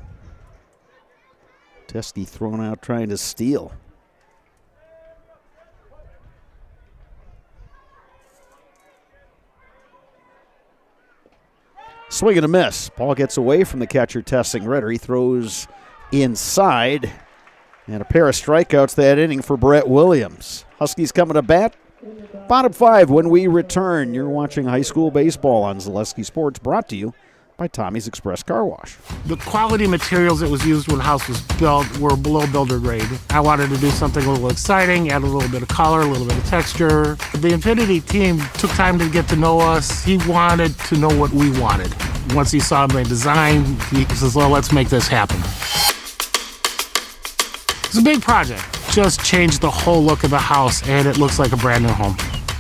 Teskey thrown out trying to steal. Swing and a miss. Ball gets away from the catcher, Tessing Ritter. He throws inside. And a pair of strikeouts that inning for Brett Williams. Huskies coming to bat. Bottom 5 when we return. You're watching high school baseball on Zaleski Sports, brought to you by Tommy's Express Car Wash. The quality materials that was used when the house was built were below builder grade. I wanted to do something a little exciting, add a little bit of color, a little bit of texture. The Infinity team took time to get to know us. He wanted to know what we wanted. Once he saw my design, he says, well, let's make this happen. It's a big project. Just changed the whole look of the house, and it looks like a brand new home.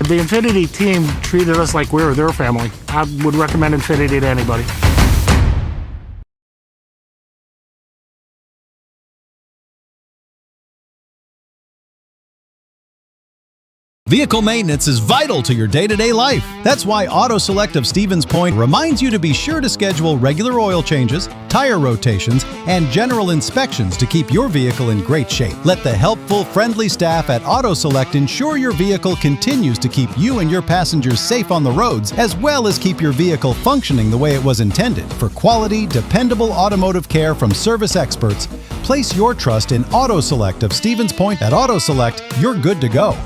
The Infinity team treated us like we were their family. I would recommend Infinity to anybody. Vehicle maintenance is vital to your day-to-day life. That's why Auto Select of Stevens Point reminds you to be sure to schedule regular oil changes, tire rotations, and general inspections to keep your vehicle in great shape. Let the helpful, friendly staff at Auto Select ensure your vehicle continues to keep you and your passengers safe on the roads, as well as keep your vehicle functioning the way it was intended. For quality, dependable automotive care from service experts, place your trust in Auto Select of Stevens Point. At Auto Select, you're good to go.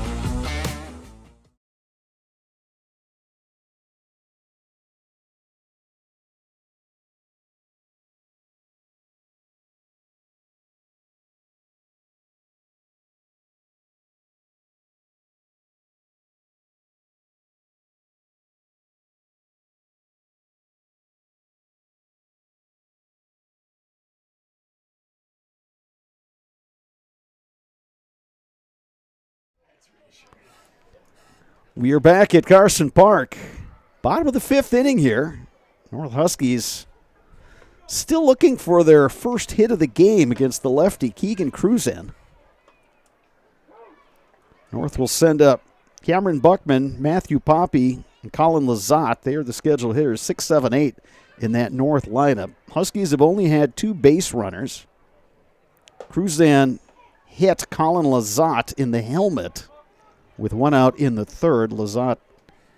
We are back at Carson Park. Bottom of the 5th inning here. North Huskies still looking for their first hit of the game against the lefty, Keegan Cruzan. North will send up Cameron Buckman, Matthew Poppy, and Colin Lazat. They are the scheduled hitters, 6, 7, 8 in that North lineup. Huskies have only had 2 base runners. Cruzan hit Colin Lazat in the helmet with 1 out in the 3rd. Lazat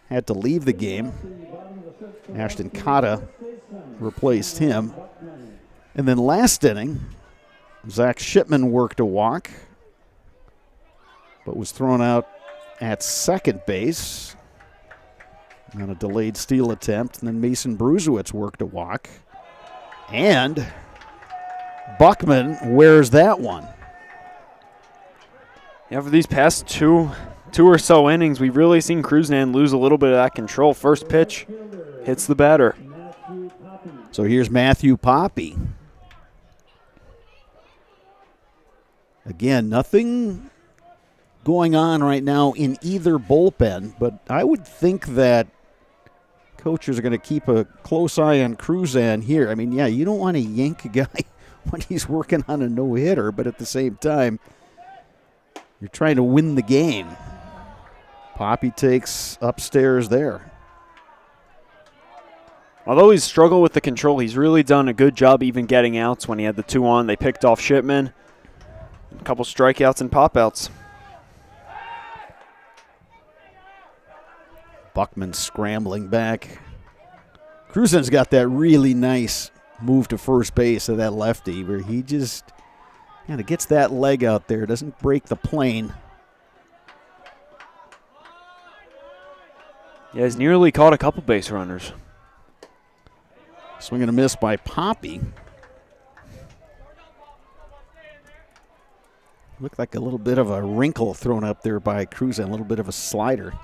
had to leave the game. Ashton Cotta replaced him. And then last inning, Zach Shipman worked a walk, but was thrown out at second base on a delayed steal attempt. And then Mason Bruzewicz worked a walk. And Buckman wears that one. Yeah, for these past two or so innings, we've really seen Cruzan lose a little bit of that control. First pitch hits the batter. So here's Matthew Poppy. Again, nothing going on right now in either bullpen, but I would think that coaches are going to keep a close eye on Cruzan here. I mean, yeah, you don't want to yank a guy when he's working on a no-hitter, but at the same time, you're trying to win the game. Poppy takes upstairs there. Although he's struggled with the control, he's really done a good job even getting outs. When he had the 2 on, they picked off Shipman. A couple strikeouts and pop-outs. Buckman scrambling back. Cruzan's got that really nice move to first base of that lefty where he just kind of gets that leg out there, doesn't break the plane. Yeah, he's nearly caught a couple base runners. Swing and a miss by Poppy. Looked like a little bit of a wrinkle thrown up there by Cruzan, a little bit of a slider.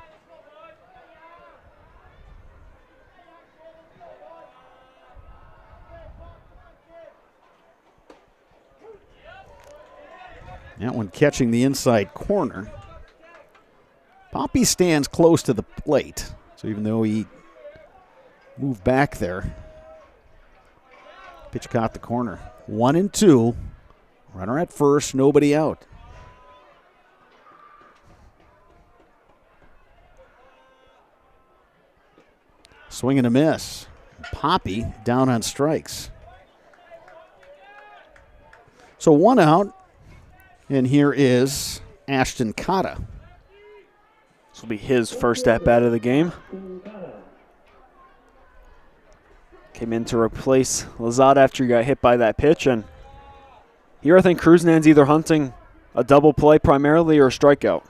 That one catching the inside corner. Poppy stands close to the plate, so even though he moved back there, pitch caught the corner. 1-2. Runner at first, nobody out. Swing and a miss. Poppy down on strikes. So 1 out. And here is Ashton Cotta. This will be his first at-bat of the game. Came in to replace Lazada after he got hit by that pitch. And here I think Cruzan's either hunting a double play primarily or a strikeout.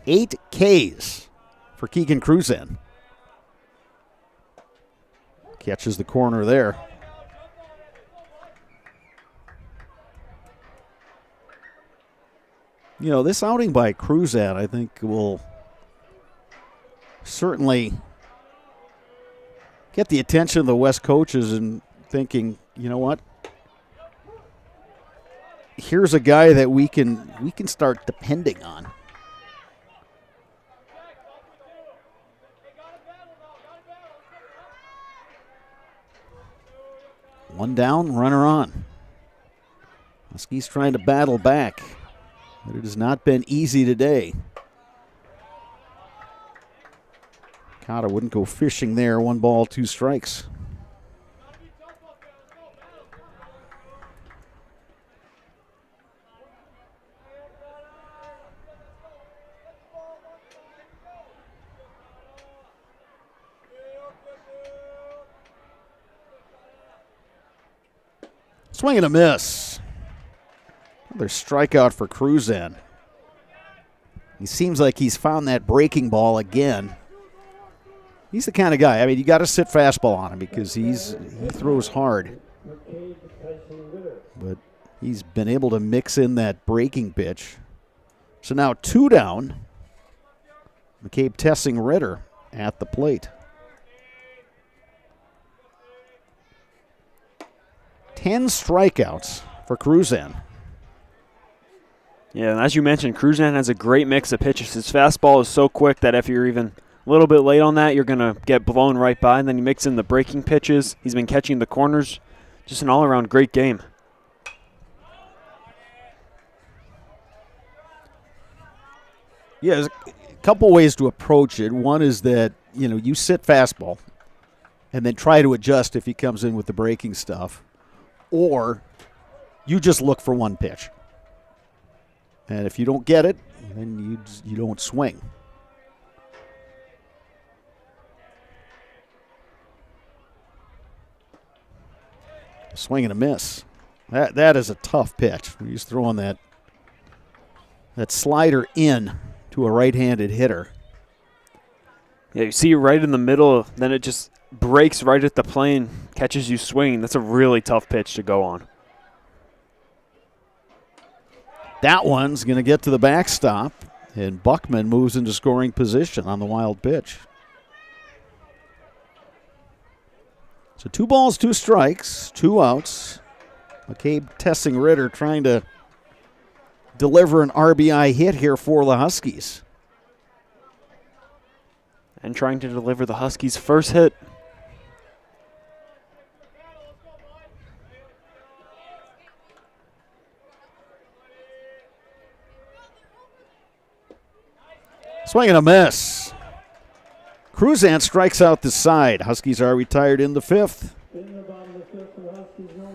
8 Ks for Keegan Cruzan. Catches the corner there. You know, this outing by Cruzan, I think, will certainly get the attention of the West coaches and thinking, you know what? Here's a guy that we can start depending on. One down, runner on. Huskies trying to battle back, but it has not been easy today. Cotta wouldn't go fishing there. 1 ball, 2 strikes. Swing and a miss. Another strikeout for Cruzan. He seems like he's found that breaking ball again. He's the kind of guy, I mean, you got to sit fastball on him because he throws hard. But he's been able to mix in that breaking pitch. So now 2 down. McCabe Tessing Ritter at the plate. 10 strikeouts for Cruzan. Yeah, and as you mentioned, Cruzan has a great mix of pitches. His fastball is so quick that if you're even a little bit late on that, you're going to get blown right by. And then you mix in the breaking pitches. He's been catching the corners. Just an all-around great game. Yeah, there's a couple ways to approach it. One is that, you know, you sit fastball and then try to adjust if he comes in with the breaking stuff. Or you just look for one pitch. And if you don't get it, then you don't swing. Swing and a miss. That is a tough pitch. He's throwing that slider in to a right-handed hitter. Yeah, you see right in the middle, then it just breaks right at the plane, catches you swinging. That's a really tough pitch to go on. That one's going to get to the backstop, and Buckman moves into scoring position on the wild pitch. So 2 balls, 2 strikes, 2 outs. McCabe testing Ritter, trying to deliver an RBI hit here for the Huskies. And trying to deliver the Huskies' first hit. Swing and a miss. Cruzan strikes out the side. Huskies are retired in the 5th.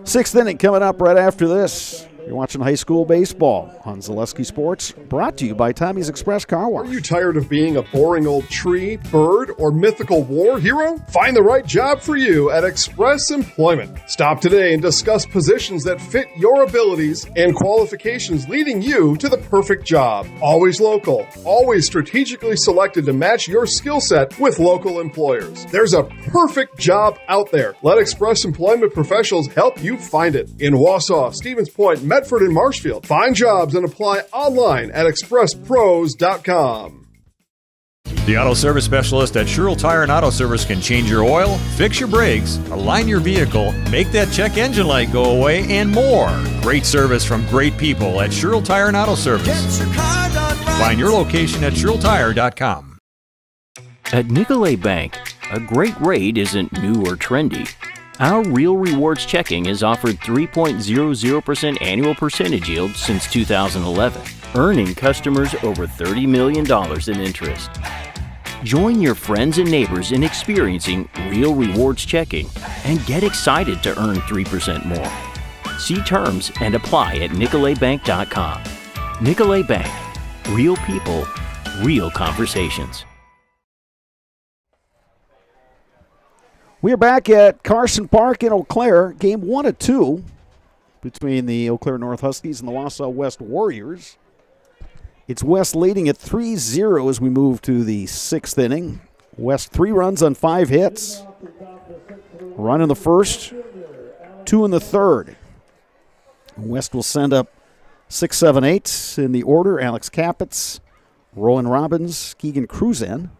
6th inning coming up right after this. You're watching high school baseball on Zaleski Sports, brought to you by Tommy's Express Car Wash. Are you tired of being a boring old tree, bird, or mythical war hero? Find the right job for you at Express Employment. Stop today and discuss positions that fit your abilities and qualifications, leading you to the perfect job. Always local, always strategically selected to match your skill set with local employers. There's a perfect job out there. Let Express Employment professionals help you find it. In Wausau, Stevens Point, Medford, and Marshfield. Find jobs and apply online at expresspros.com. The auto service specialist at Sherrill Tire and Auto Service can change your oil, fix your brakes, align your vehicle, make that check engine light go away, and more. Great service from great people at Sherrill Tire and Auto Service. Find your location at SherrillTire.com. At Nicolay Bank, a great rate isn't new or trendy. Our Real Rewards checking has offered 3.00% annual percentage yield since 2011, earning customers over $30 million in interest. Join your friends and neighbors in experiencing Real Rewards checking and get excited to earn 3% more. See terms and apply at nicolaybank.com. Nicolay Bank. Real people, real conversations. We are back at Carson Park in Eau Claire. Game 1 of 2 between the Eau Claire North Huskies and the Wausau West Warriors. It's West leading at 3-0 as we move to the 6th inning. West 3 runs on 5 hits. Run in the first, 2 in the third. West will send up 6, 7, 8 in the order. Alex Capitz, Rowan Robbins, Keegan Cruzan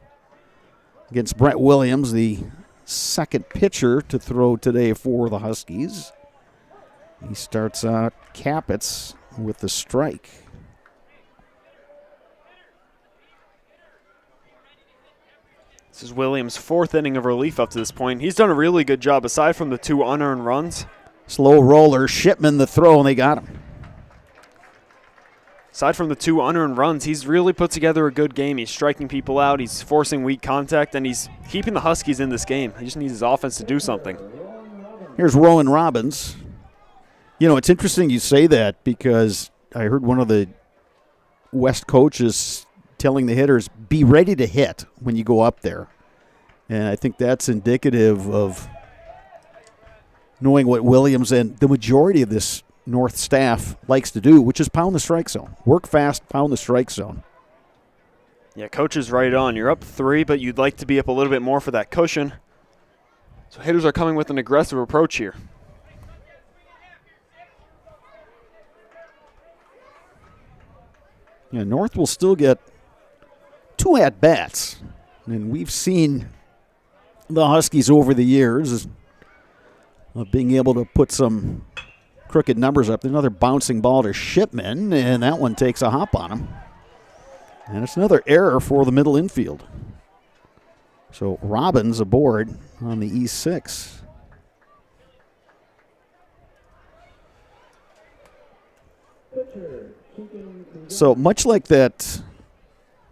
against Brett Williams, the second pitcher to throw today for the Huskies. He starts out Capitz with the strike. This is Williams' 4th inning of relief up to this point. He's done a really good job aside from the 2 unearned runs. Slow roller, Shipman the throw, and they got him. Aside from the 2 unearned runs, he's really put together a good game. He's striking people out, he's forcing weak contact, and he's keeping the Huskies in this game. He just needs his offense to do something. Here's Rowan Robbins. You know, it's interesting you say that because I heard one of the West coaches telling the hitters, be ready to hit when you go up there. And I think that's indicative of knowing what Williams and the majority of this North staff likes to do, which is pound the strike zone. Work fast, pound the strike zone. Yeah, coach is right on. You're up 3, but you'd like to be up a little bit more for that cushion. So hitters are coming with an aggressive approach here. Yeah, North will still get 2 at-bats. And we've seen the Huskies over the years of being able to put some crooked numbers up. There's another bouncing ball to Shipman, and that one takes a hop on him. And it's another error for the middle infield. So Robbins aboard on the E6. So much like that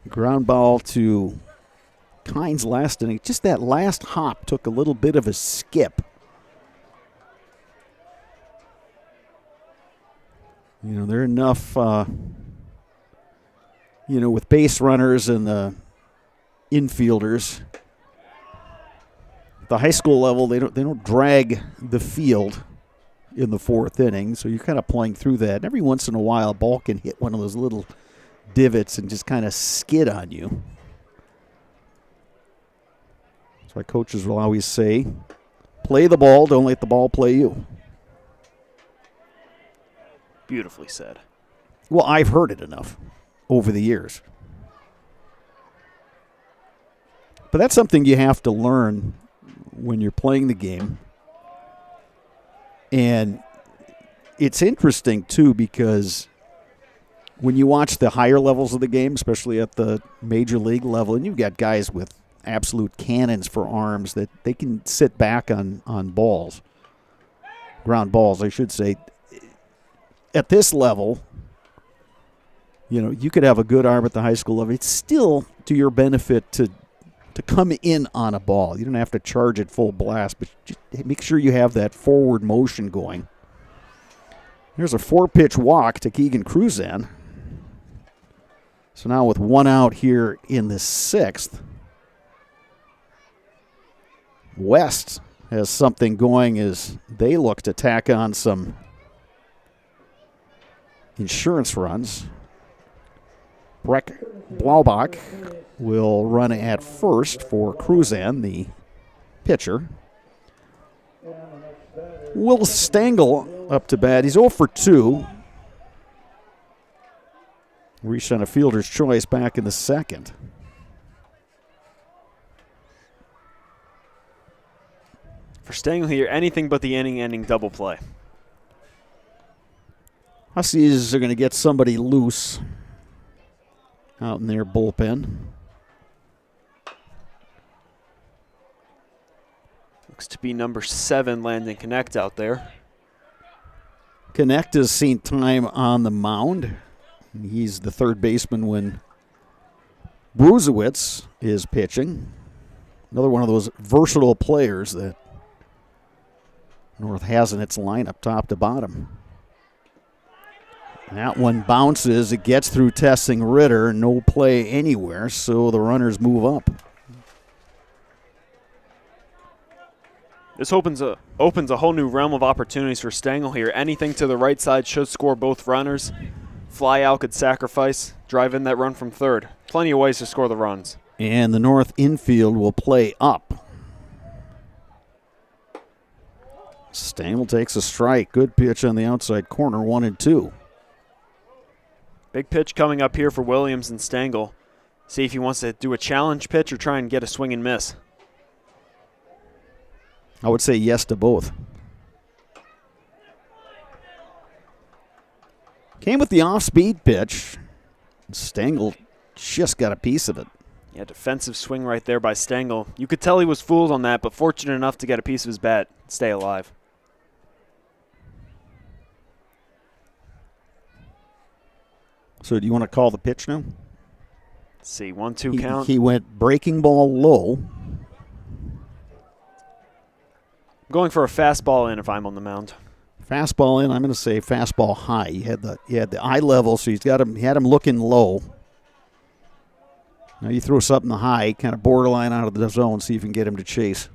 ground ball to Kynes last inning, just that last hop took a little bit of a skip. You know, there are enough, with base runners and the infielders. At the high school level, they don't drag the field in the 4th inning, so you're kind of playing through that. And every once in a while, a ball can hit one of those little divots and just kind of skid on you. That's why coaches will always say, play the ball, don't let the ball play you. Beautifully said. Well, I've heard it enough over the years. But that's something you have to learn when you're playing the game. And it's interesting, too, because when you watch the higher levels of the game, especially at the major league level, and you've got guys with absolute cannons for arms that they can sit back on balls, ground balls, I should say. At this level, you know, you could have a good arm at the high school level. It's still to your benefit to come in on a ball. You don't have to charge it full blast, but just make sure you have that forward motion going. There's a 4-pitch walk to Keegan Cruzan. So now with 1 out here in the 6th, West has something going as they look to tack on some insurance runs. Breck Blaubach will run at first for Cruzan, the pitcher. Will Stengel up to bat. He's 0 for 2. Reached on a fielder's choice back in the 2nd. For Stengel here, anything but the inning-ending double play. Huskies are going to get somebody loose out in their bullpen. Looks to be number 7, Landon Connect out there. Connect has seen time on the mound. He's the third baseman when Bruzewicz is pitching. Another one of those versatile players that North has in its lineup, top to bottom. That one bounces. It gets through Tessing Ritter. No play anywhere, so the runners move up. This opens a whole new realm of opportunities for Stengel here. Anything to the right side should score both runners. Fly out could sacrifice. Drive in that run from third. Plenty of ways to score the runs. And the North infield will play up. Stengel takes a strike. Good pitch on the outside corner, 1-2. Big pitch coming up here for Williams and Stengel. See if he wants to do a challenge pitch or try and get a swing and miss. I would say yes to both. Came with the off-speed pitch. Stengel just got a piece of it. Yeah, defensive swing right there by Stengel. You could tell he was fooled on that, but fortunate enough to get a piece of his bat, stay alive. So do you want to call the pitch now? Let's see, 1-2 count. He went breaking ball low. I'm going for a fastball in if I'm on the mound. Fastball in, I'm going to say fastball high. He had the eye level, so he had him looking low. Now you throw something high, kind of borderline out of the zone, see if you can get him to chase.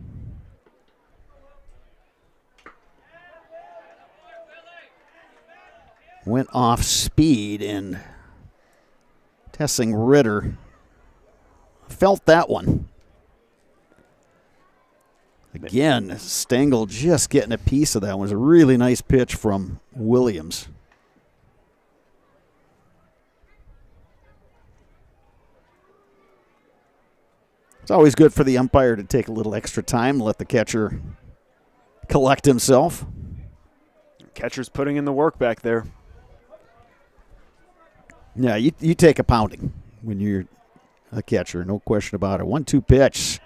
Went off speed, and Tessing Ritter felt that one. Again, Stengel just getting a piece of that one. It was a really nice pitch from Williams. It's always good for the umpire to take a little extra time, let the catcher collect himself. Catcher's putting in the work back there. Yeah, you take a pounding when you're a catcher, no question about it. 1-2 pitch.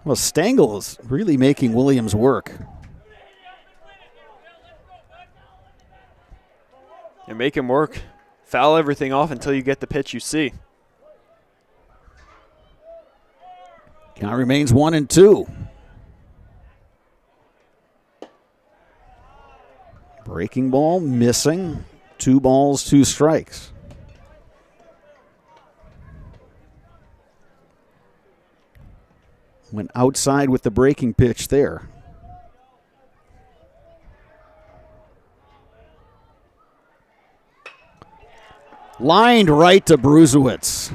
Well, Stengel is really making Williams work. You make him work. Foul everything off until you get the pitch you see. Count remains 1-2. Breaking ball missing. 2 balls, 2 strikes. Went outside with the breaking pitch there. Lined right to Bruzewicz.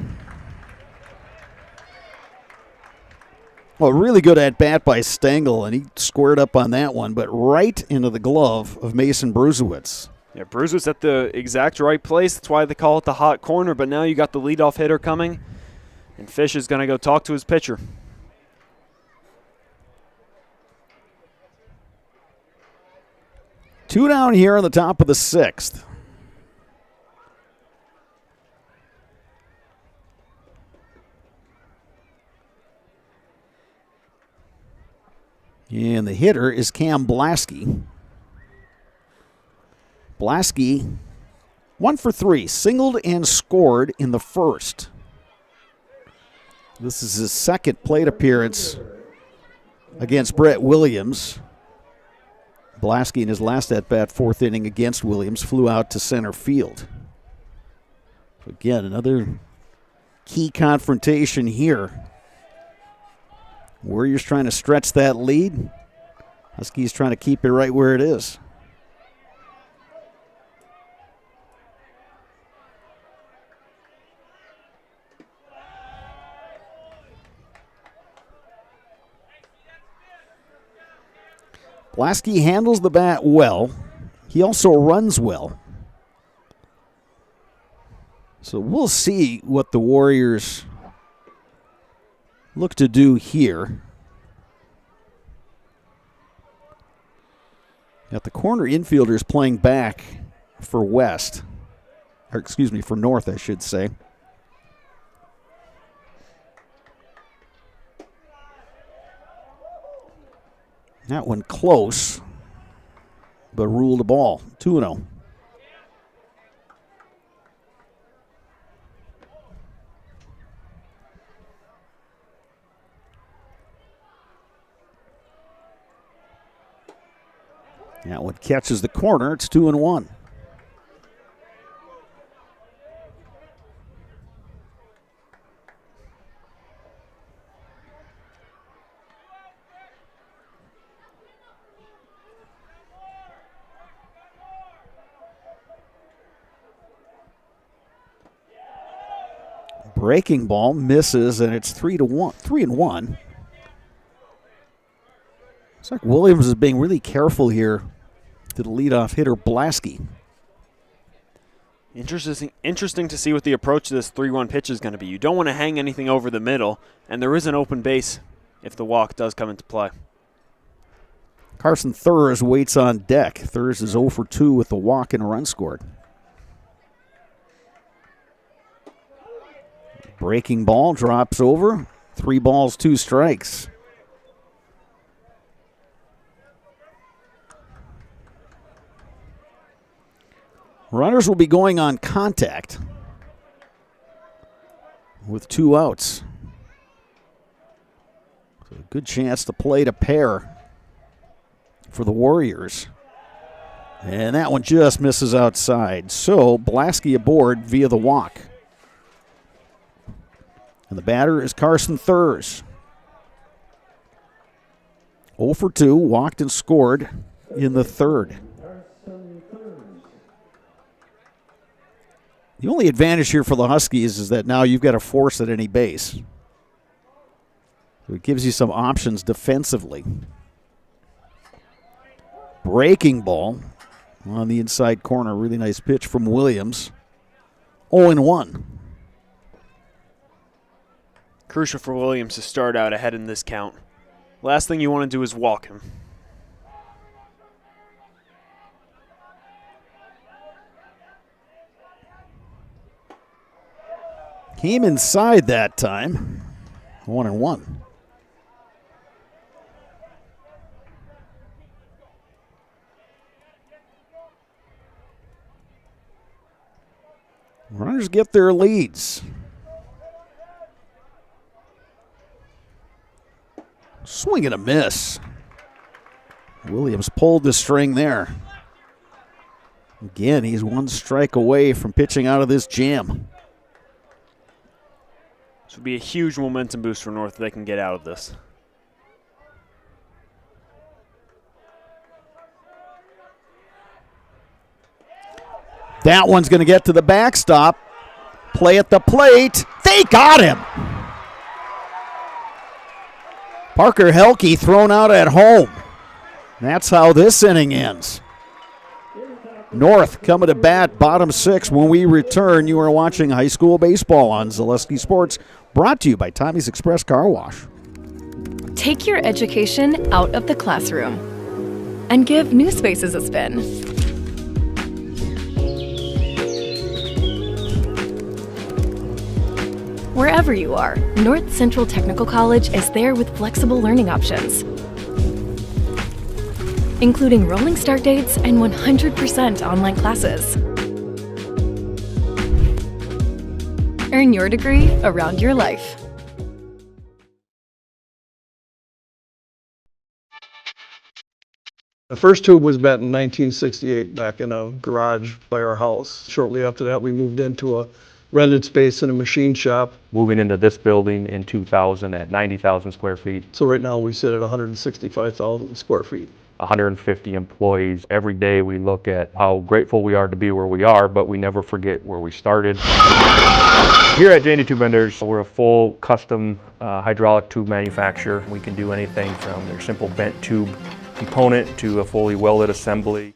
Well, really good at bat by Stengel, and he squared up on that one, but right into the glove of Mason Bruzewicz. Yeah, Bruzewicz at the exact right place. That's why they call it the hot corner, but now you got the leadoff hitter coming, and Fish is going to go talk to his pitcher. 2 down here on the top of the 6th. And the hitter is Cam Blasky. Blasky, 1 for 3, singled and scored in the first. This is his second plate appearance against Brett Williams. Blasky in his last at-bat, 4th inning against Williams, flew out to center field. So again, another key confrontation here. Warriors trying to stretch that lead. Huskies trying to keep it right where it is. Blasky handles the bat well. He also runs well. So we'll see what the Warriors look to do here. Got the corner infielders playing back for West. Or excuse me, for North, I should say. That one close, but ruled a ball. 2-0. That one catches the corner. It's 2-1. Breaking ball misses, and it's 3-1. 3-1. It's like Williams is being really careful here to the leadoff hitter, Blasky. Interesting to see what the approach to this 3-1 pitch is going to be. You don't want to hang anything over the middle, and there is an open base if the walk does come into play. Carson Thurs waits on deck. Thurs is 0 for 2 with the walk and a run scored. Breaking ball drops over. 3 balls, 2 strikes. Runners will be going on contact with 2 outs. So a good chance to play to pair for the Warriors. And that one just misses outside. So Blasky aboard via the walk. And the batter is Carson Thurs. 0 for 2, walked and scored in the third. The only advantage here for the Huskies is that now you've got a force at any base. So it gives you some options defensively. Breaking ball on the inside corner. Really nice pitch from Williams. 0-1. Crucial for Williams to start out ahead in this count. Last thing you want to do is walk him. Came inside that time. 1-1. Runners get their leads. Swing and a miss. Williams pulled the string there. Again, he's 1 strike away from pitching out of this jam. This would be a huge momentum boost for North if they can get out of this. That one's going to get to the backstop. Play at the plate. They got him. Parker Helke thrown out at home. That's how this inning ends. North coming to bat, bottom 6. When we return, you are watching high school baseball on Zaleski Sports, brought to you by Tommy's Express Car Wash. Take your education out of the classroom. and give new spaces a spin. Wherever you are, North Central Technical College is there with flexible learning options, including rolling start dates and 100% online classes. Earn your degree around your life. The first tube was bent in 1968 back in a garage by our house. Shortly after that, we moved into a rented space in a machine shop. Moving into this building in 2000 at 90,000 square feet. So right now we sit at 165,000 square feet. 150 employees. Every day we look at how grateful we are to be where we are, but we never forget where we started. Here at J&D Tube Benders, we're a full custom hydraulic tube manufacturer. We can do anything from their simple bent tube component to a fully welded assembly.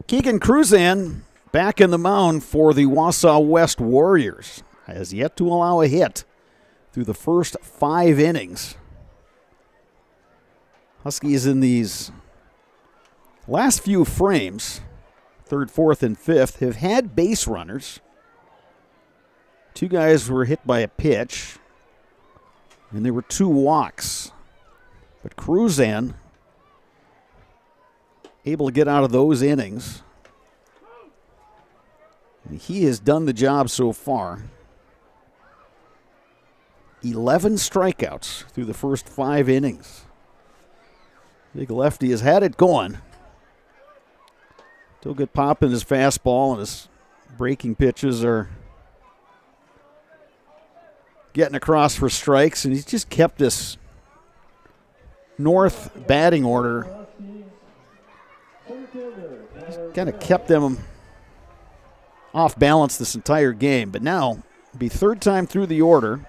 Keegan Cruzan back in the mound for the Wausau West Warriors. Has yet to allow a hit through the first 5 innings. Huskies in these last few frames, 3rd, 4th, and 5th, have had base runners. 2 guys were hit by a pitch, and there were 2 walks. But Cruzan able to get out of those innings. He has done the job so far. 11 strikeouts through the first 5 innings. Big lefty has had it going. Still good pop in his fastball, and his breaking pitches are getting across for strikes, and he's just kept this North batting order. He's kind of kept them off balance this entire game, but now be 3rd time through the order.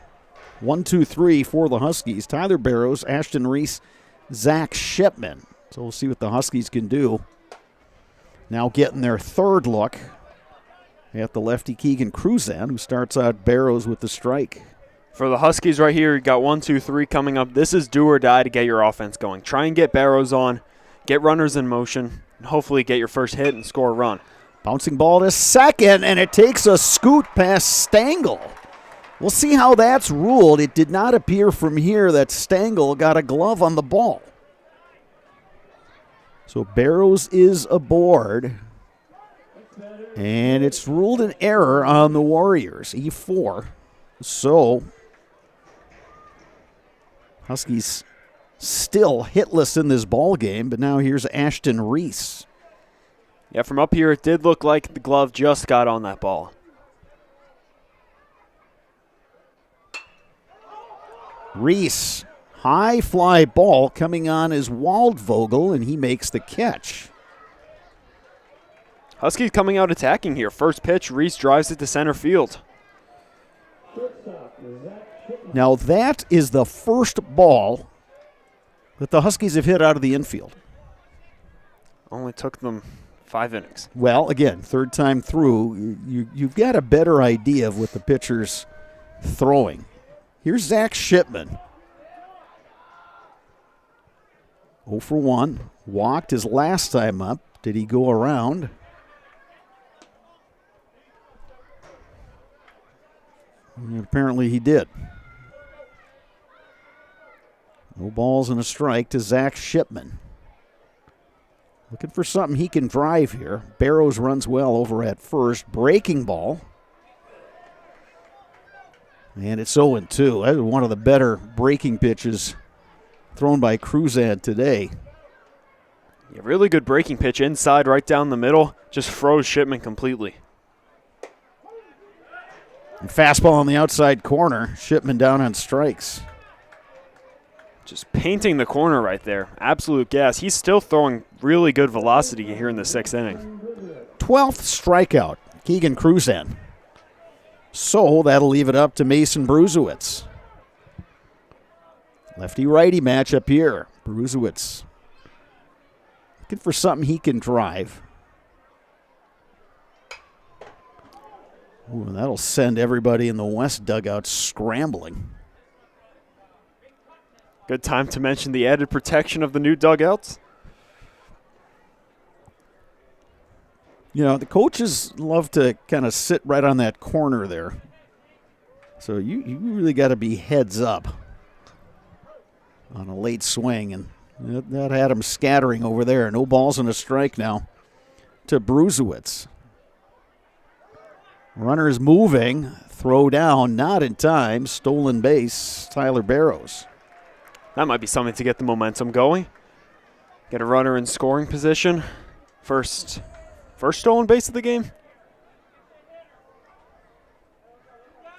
1, 2, 3 for the Huskies. Tyler Barrows, Ashton Reese, Zach Shipman. So we'll see what the Huskies can do. Now getting their 3rd look at the lefty Keegan Cruzan, who starts out Barrows with the strike. For the Huskies right here, you got 1, 2, 3 coming up. This is do or die to get your offense going. Try and get Barrows on, get runners in motion, and hopefully get your first hit and score a run. Bouncing ball to second, and it takes a scoot past Stengel. We'll see how that's ruled. It did not appear from here that Stengel got a glove on the ball. So Barrows is aboard. And it's ruled an error on the Warriors, E4. So Huskies still hitless in this ball game, but now here's Ashton Reese. Yeah, from up here, it did look like the glove just got on that ball. Reese, high fly ball coming on is Waldvogel, and he makes the catch. Huskies coming out attacking here. First pitch, Reese drives it to center field. Now that is the first ball that the Huskies have hit out of the infield. Only took them 5 innings. Well, again, 3rd time through, you've got a better idea of what the pitcher's throwing. Here's Zach Shipman. 0 for 1. Walked his last time up. Did he go around? And apparently he did. No balls and a strike to Zach Shipman. Looking for something he can drive here. Barrows runs well over at first. Breaking ball. And it's 0-2. That was one of the better breaking pitches thrown by Cruzan today. Yeah, really good breaking pitch inside right down the middle. Just froze Shipman completely. And fastball on the outside corner. Shipman down on strikes. Just painting the corner right there. Absolute gas. He's still throwing really good velocity here in the 6th inning. 12th strikeout, Keegan Cruzan. So that'll leave it up to Mason Bruzewitz. Lefty-righty matchup here. Bruzewitz looking for something he can drive. Ooh, that'll send everybody in the West dugout scrambling. Good time to mention the added protection of the new dugouts. You know, the coaches love to kind of sit right on that corner there. So you really got to be heads up on a late swing. And that had him scattering over there. No balls and a strike now to Bruzewitz. Runner is moving. Throw down, not in time. Stolen base, Tyler Barrows. That might be something to get the momentum going. Get a runner in scoring position. First stolen base of the game.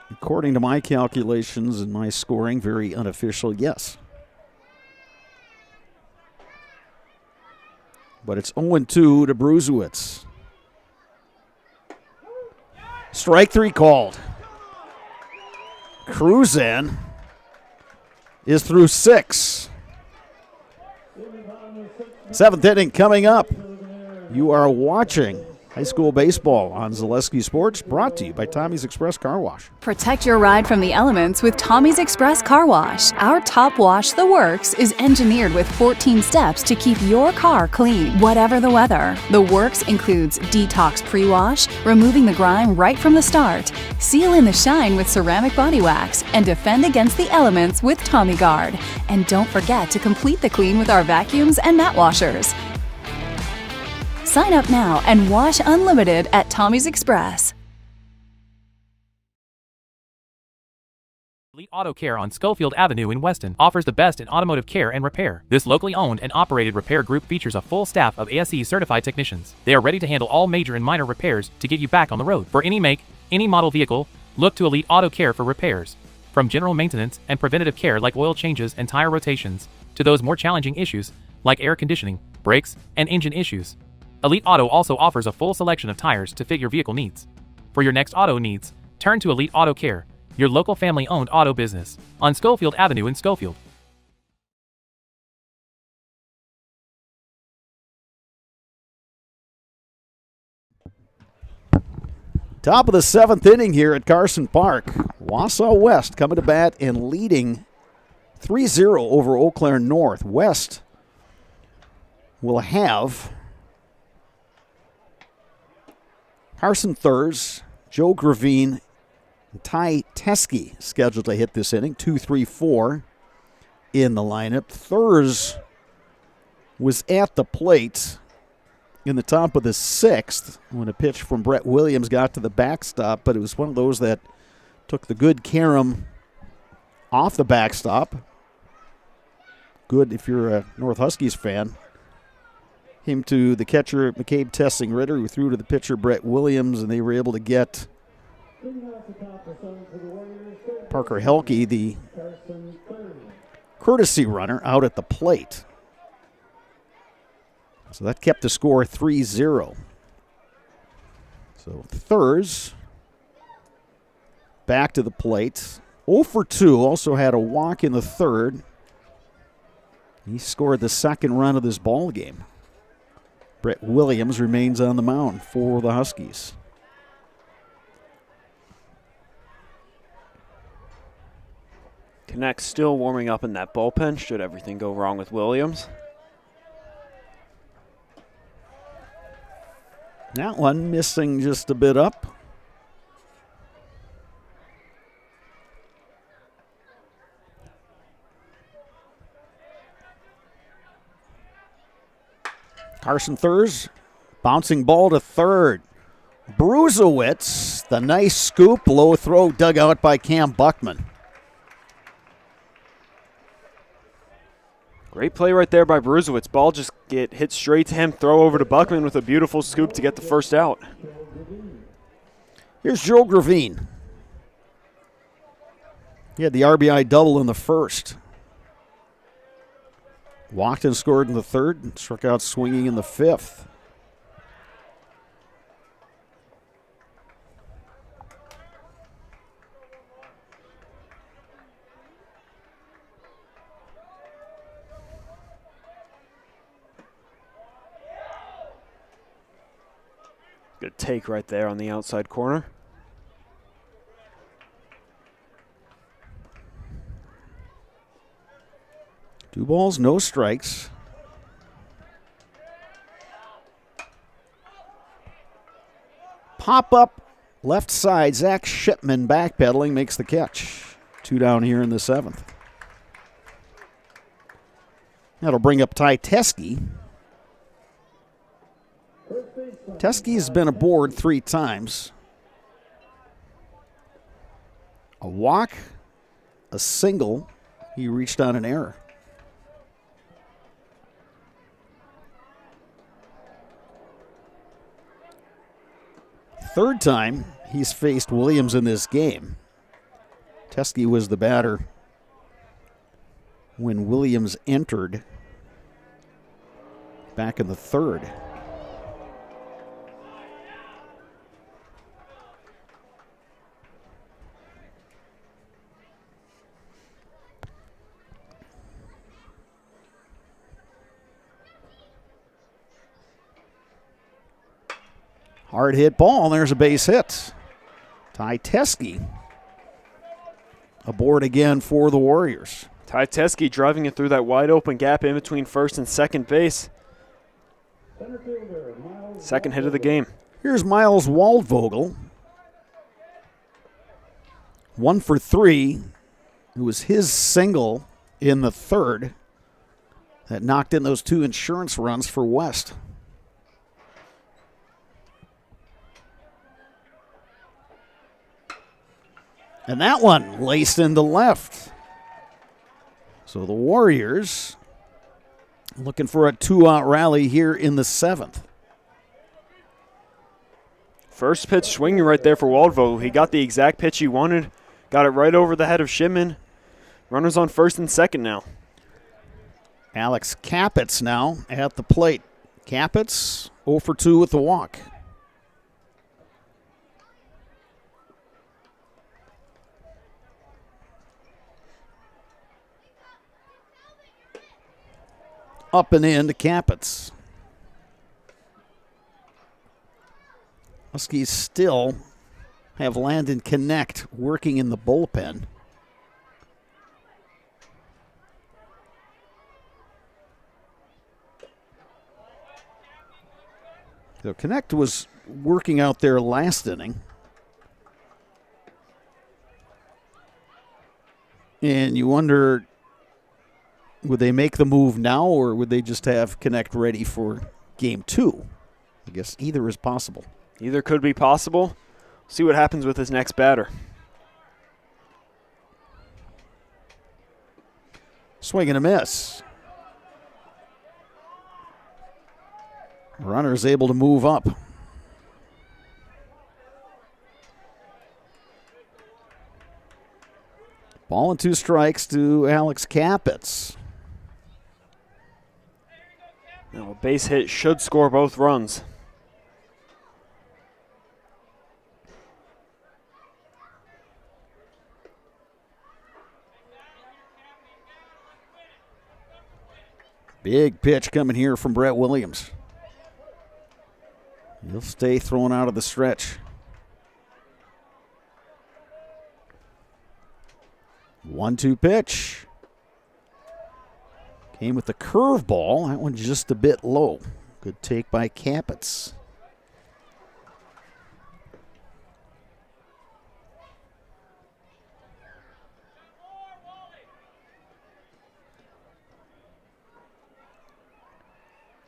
According to my calculations and my scoring, very unofficial, yes. But it's 0-2 to Bruzewitz. Strike 3 called. Cruzan is through 6. 7th inning coming up. You are watching high school baseball on Zaleski Sports, brought to you by Tommy's Express Car Wash. Protect your ride from the elements with Tommy's Express Car Wash. Our top wash, The Works, is engineered with 14 steps to keep your car clean, whatever the weather. The Works includes detox pre-wash, removing the grime right from the start, seal in the shine with ceramic body wax, and defend against the elements with Tommy Guard. And don't forget to complete the clean with our vacuums and mat washers. Sign up now and wash unlimited at Tommy's Express. Elite Auto Care on Schofield Avenue in Weston offers the best in automotive care and repair. This locally owned and operated repair group features a full staff of ASE certified technicians. They are ready to handle all major and minor repairs to get you back on the road. For any make, any model vehicle, look to Elite Auto Care for repairs. From general maintenance and preventative care like oil changes and tire rotations, to those more challenging issues like air conditioning, brakes, and engine issues. Elite Auto also offers a full selection of tires to fit your vehicle needs. For your next auto needs, turn to Elite Auto Care, your local family-owned auto business, on Schofield Avenue in Schofield. Top of the 7th inning here at Carson Park. Wausau West coming to bat and leading 3-0 over Eau Claire North. West will have Carson Thurs, Joe Gravine, and Ty Teskey scheduled to hit this inning. 2, 3, 4 in the lineup. Thurs was at the plate in the top of the 6th when a pitch from Brett Williams got to the backstop, but it was one of those that took the good carom off the backstop. Good if you're a North Huskies fan. Him to the catcher, McCabe Tessing-Ritter, who threw to the pitcher, Brett Williams, and they were able to get Parker Helke, the courtesy runner, out at the plate. So that kept the score 3-0. So Thurs back to the plate. 0 for 2, also had a walk in the 3rd. He scored the 2nd run of this ball game. Brett Williams remains on the mound for the Huskies. Connect still warming up in that bullpen should everything go wrong with Williams. That one missing just a bit up. Carson Thurs, bouncing ball to 3rd. Bruzewitz, the nice scoop, low throw dug out by Cam Buckman. Great play right there by Bruzewitz. Ball just get hit straight to him, throw over to Buckman with a beautiful scoop to get the first out. Here's Joe Gravine. He had the RBI double in the 1st. Walked and scored in the 3rd, and struck out swinging in the 5th. Good take right there on the outside corner. 2 balls, no strikes. Pop up left side. Zach Shipman backpedaling makes the catch. 2 down here in the 7th. That'll bring up Ty Teske. Teske's been aboard 3 times. A walk, a single. He reached on an error. Third time he's faced Williams in this game. Teske was the batter when Williams entered back in the 3rd. Hard hit ball, and there's a base hit. Ty Teske aboard again for the Warriors. Ty Teske driving it through that wide open gap in between first and second base. Second hit of the game. Here's Miles Waldvogel. 1 for 3. It was his single in the 3rd that knocked in those 2 insurance runs for West. And that one laced into left. So the Warriors looking for a 2-out rally here in the 7th. First pitch swinging right there for Waldvogel. He got the exact pitch he wanted. Got it right over the head of Shipman. Runners on first and second now. Alex Capitz now at the plate. Capitz 0 for 2 with the walk. Up and in to Capitz. Huskies still have Landon Connect working in the bullpen. So Connect was working out there last inning. And you wonder, would they make the move now, or would they just have Connect ready for game 2? I guess either is possible. Either could be possible. See what happens with his next batter. Swing and a miss. Runner is able to move up. Ball and 2 strikes to Alex Capitz. Now a base hit should score both runs. Big pitch coming here from Brett Williams. He'll stay thrown out of the stretch. 1-2 pitch. Came with the curveball. That one just a bit low. Good take by Capitz.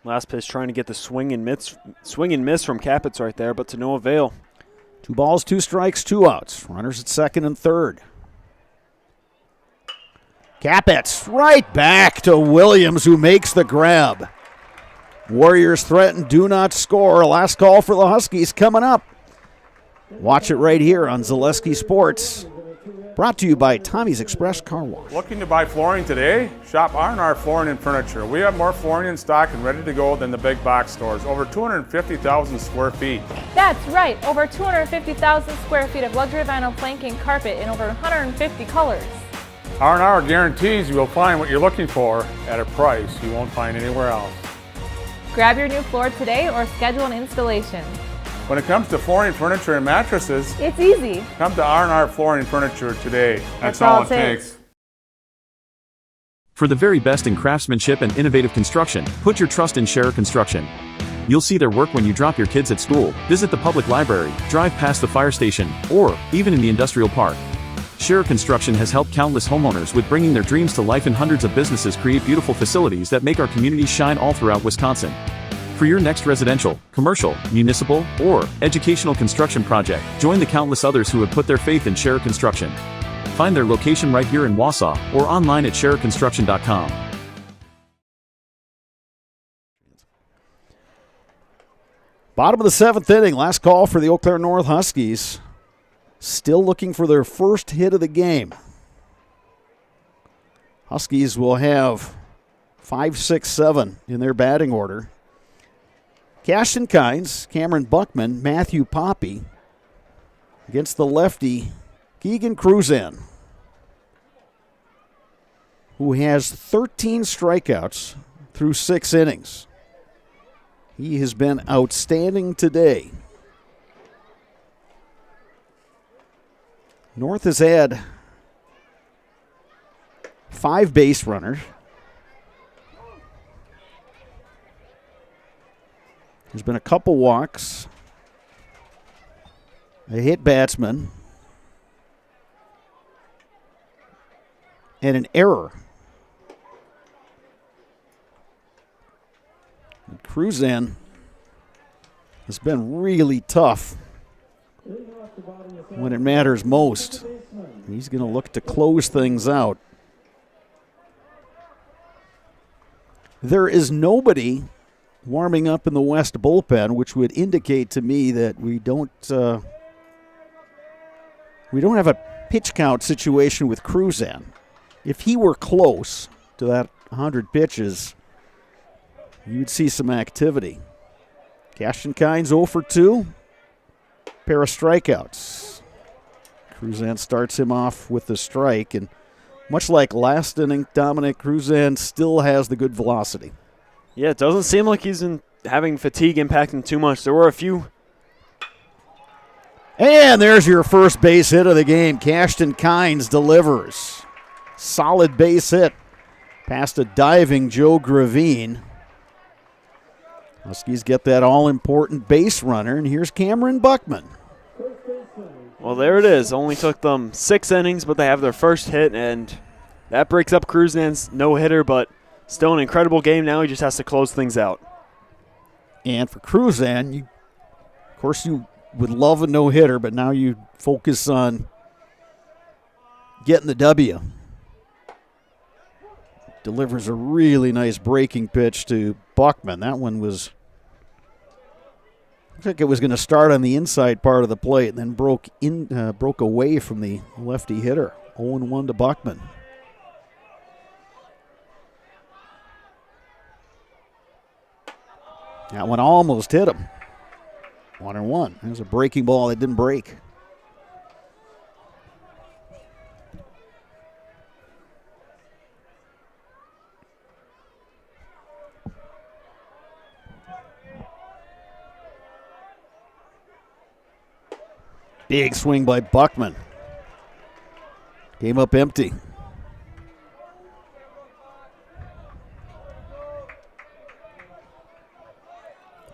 Last pitch trying to get the swing and miss from Capitz right there, but to no avail. 2 balls, 2 strikes, 2 outs. Runners at second and third. Capitz right back to Williams, who makes the grab. Warriors threaten, do not score. Last call for the Huskies coming up. Watch it right here on Zaleski Sports. Brought to you by Tommy's Express Car Wash. Looking to buy flooring today? Shop R&R Flooring and Furniture. We have more flooring in stock and ready to go than the big box stores. Over 250,000 square feet. That's right, over 250,000 square feet of luxury vinyl planking carpet in over 150 colors. R&R guarantees you will find what you're looking for at a price you won't find anywhere else. Grab your new floor today or schedule an installation. When it comes to flooring, furniture, and mattresses, it's easy. Come to R&R Flooring and Furniture today. That's all it takes. For the very best in craftsmanship and innovative construction, put your trust in Scherer Construction. You'll see their work when you drop your kids at school, visit the public library, drive past the fire station, or even in the industrial park. Scherer Construction has helped countless homeowners with bringing their dreams to life, and hundreds of businesses create beautiful facilities that make our communities shine all throughout Wisconsin. For your next residential, commercial, municipal, or educational construction project, join the countless others who have put their faith in Scherer Construction. Find their location right here in Wausau or online at schererconstruction.com. Bottom of the 7th inning, last call for the Eau Claire North Huskies. Still looking for their first hit of the game. Huskies will have 5, 6, 7 in their batting order. Cashton Kynes, Cameron Buckman, Matthew Poppy against the lefty Keegan Cruzan, who has 13 strikeouts through 6 innings. He has been outstanding today. North has had 5 base runners. There's been a couple walks, a hit batsman, and an error. And Cruzan has been really tough when it matters most. He's going to look to close things out. There is nobody warming up in the West bullpen, which would indicate to me that we don't have a pitch count situation with Cruzan. If he were close to that 100 pitches, you'd see some activity. Cashton Kynes 0 for 2. Pair of strikeouts. Cruzan starts him off with the strike, and much like last inning, Dominic Cruzan still has the good velocity. Yeah, it doesn't seem like he's having fatigue impacting too much. There were a few. And there's your first base hit of the game. Cashton Kynes delivers. Solid base hit past a diving Joe Gravine. Huskies get that all-important base runner, and here's Cameron Buckman. Well, there it is. Only took them 6 innings, but they have their first hit, and that breaks up Cruzan's no-hitter, but still an incredible game. Now he just has to close things out. And for Cruzan, of course you would love a no-hitter, but now you focus on getting the W. Delivers a really nice breaking pitch to Buckman. That one was, looks like it was going to start on the inside part of the plate and then broke away from the lefty hitter. 0-1 to Buckman. That one almost hit him. 1-1. It was a breaking ball that didn't break. Big swing by Buckman. Came up empty.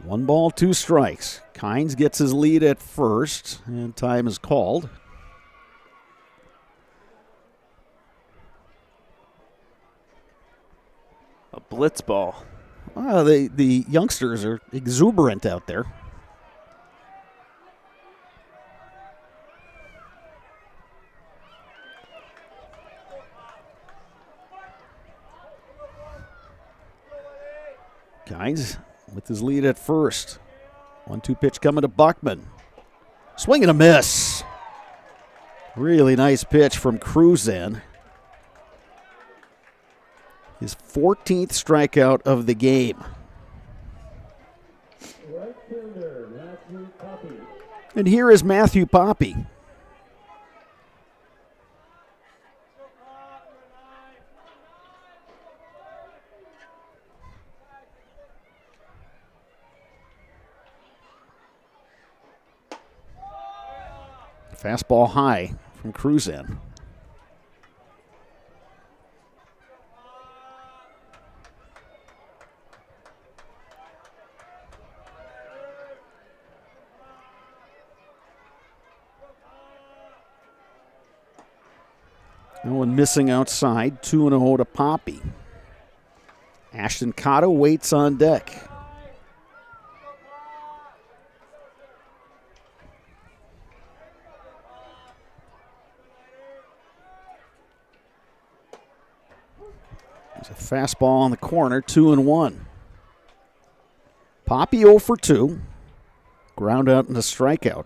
One ball, 2 strikes. Kynes gets his lead at first, and time is called. A blitz ball. The youngsters are exuberant out there. Kynes with his lead at first. 1-2 pitch coming to Buckman. Swing and a miss. Really nice pitch from Cruzan. His 14th strikeout of the game. And here is Matthew Poppy. Fastball high from Cruzan. No one missing outside. 2-0 to Poppy. Ashton Cotta waits on deck. There's a fastball on the corner, 2-1. Poppy 0 for 2. Ground out and a strikeout.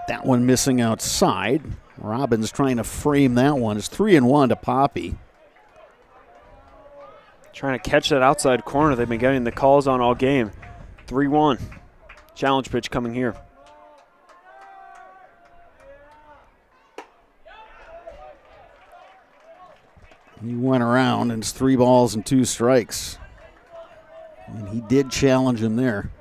That one missing outside. Robbins trying to frame that one. It's 3-1 to Poppy. Trying to catch that outside corner they've been getting the calls on all game. 3-1. Challenge pitch coming here. He went around and it's 3 balls and 2 strikes. And he did challenge him there.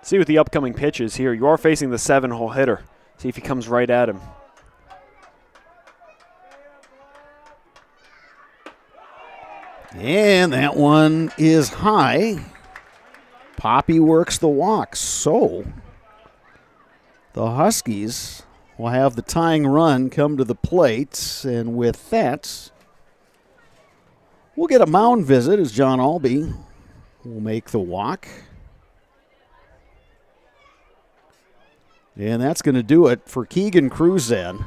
See with the upcoming pitches here, you are facing the 7-hole hitter. See if he comes right at him. And that one is high. Poppy works the walk. So the Huskies will have the tying run come to the plate. And with that, we'll get a mound visit as John Albee will make the walk. And that's going to do it for Keegan Cruzan.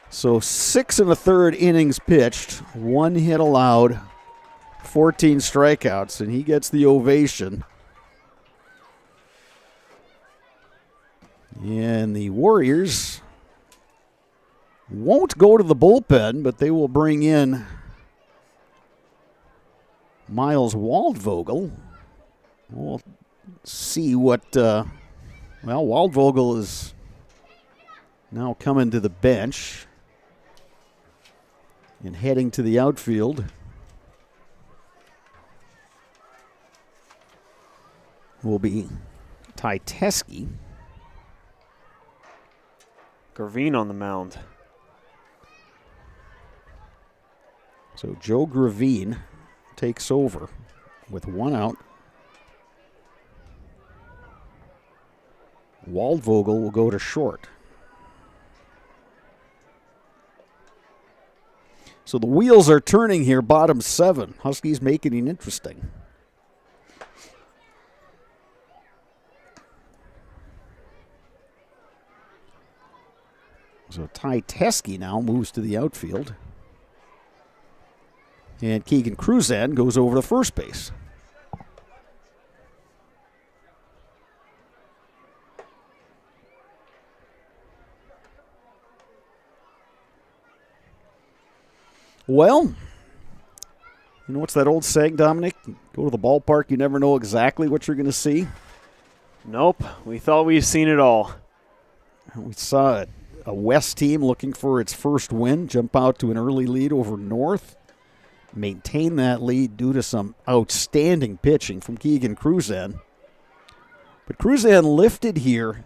So 6 1/3 innings pitched, 1 hit allowed, 14 strikeouts, and he gets the ovation. And the Warriors won't go to the bullpen, but they will bring in Miles Waldvogel. We'll see what, Waldvogel is now coming to the bench and heading to the outfield. Will be Tyteski. Gravine on the mound. So Joe Gravine takes over with 1 out. Waldvogel will go to short. So the wheels are turning here, bottom 7. Huskies making it interesting. So Tyteski now moves to the outfield. And Keegan Cruzan goes over to first base. Well, you know what's that old saying, Dominic? Go to the ballpark, you never know exactly what you're going to see. Nope, we thought we've seen it all. We saw a West team looking for its first win, jump out to an early lead over North, maintain that lead due to some outstanding pitching from Keegan Cruzan. But Cruzan lifted here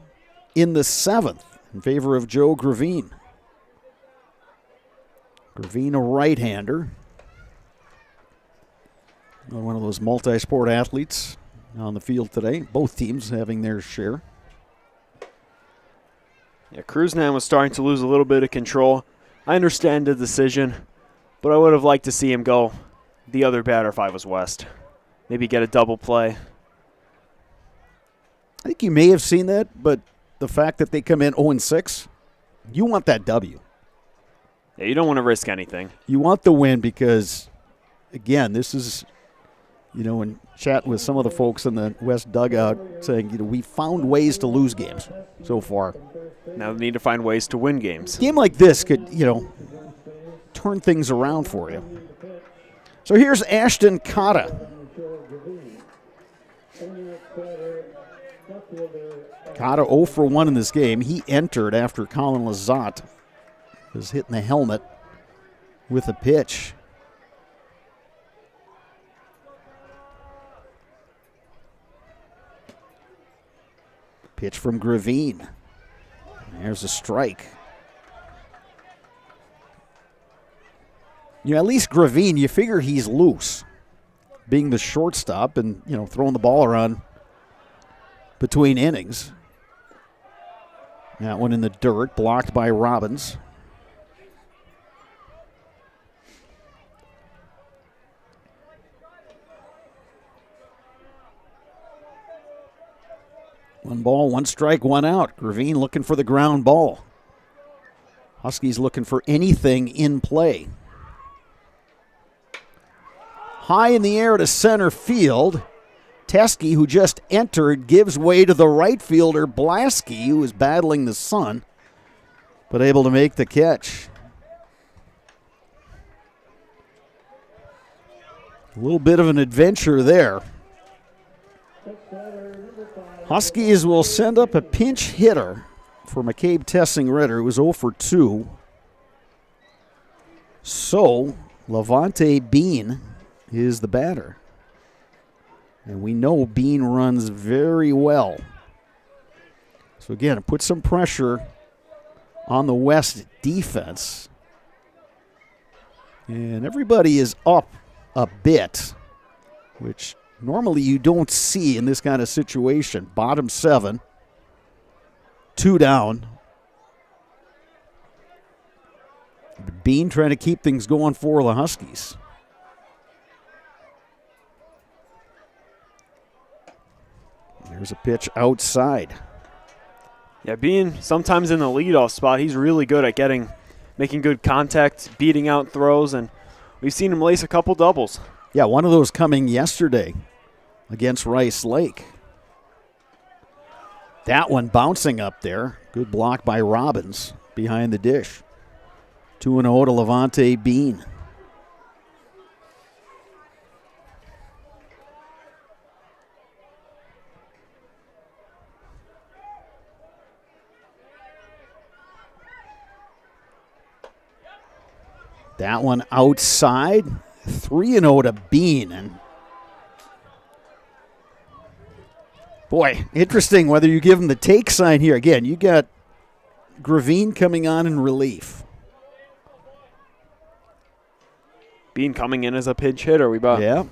in the 7th in favor of Joe Gravine. Gravine, a right-hander. One of those multi-sport athletes on the field today. Both teams having their share. Yeah, Cruzan was starting to lose a little bit of control. I understand the decision, but I would have liked to see him go the other batter if I was West. Maybe get a double play. I think you may have seen that, but the fact that they come in 0-6, you want that W. Yeah, you don't want to risk anything. You want the win because, again, this is, in chat with some of the folks in the West dugout saying, we found ways to lose games so far. Now they need to find ways to win games. A game like this could, turn things around for you. So here's Ashton Cotta. Cotta 0 for 1 in this game. He entered after Colin Lizotte was hitting the helmet with a pitch. Pitch from Gravine. There's a strike. At least Gravine, you figure he's loose, being the shortstop and, throwing the ball around between innings. That one in the dirt, blocked by Robbins. One ball, one strike, one out. Gravine looking for the ground ball. Huskies looking for anything in play. High in the air to center field. Teskey, who just entered, gives way to the right fielder, Blasky, who is battling the sun, but able to make the catch. A little bit of an adventure there. Huskies will send up a pinch hitter for McCabe Tessing-Ritter, who was 0 for 2. So, Levante Bean is the batter. And we know Bean runs very well. So again, it puts some pressure on the West defense. And everybody is up a bit, which normally you don't see in this kind of situation. Bottom 7, 2 down. Bean trying to keep things going for the Huskies. There's a pitch outside. Yeah, being sometimes in the leadoff spot, he's really good at making good contact, beating out throws, and we've seen him lace a couple doubles. Yeah, one of those coming yesterday against Rice Lake. That one bouncing up there. Good block by Robbins behind the dish. 2-0 to Levante Bean. That one outside. 3-0 to Bean. And boy, interesting whether you give him the take sign here. Again, you got Gravine coming on in relief. Bean coming in as a pinch hitter. Yeah.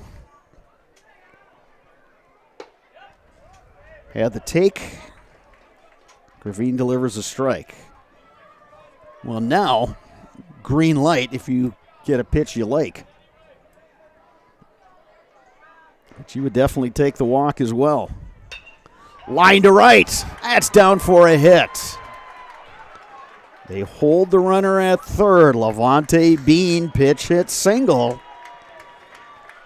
Had the take. Gravine delivers a strike. Well, now, green light if you get a pitch you like. But you would definitely take the walk as well. Line to right. That's down for a hit. They hold the runner at third. Levante Bean pitch hit single.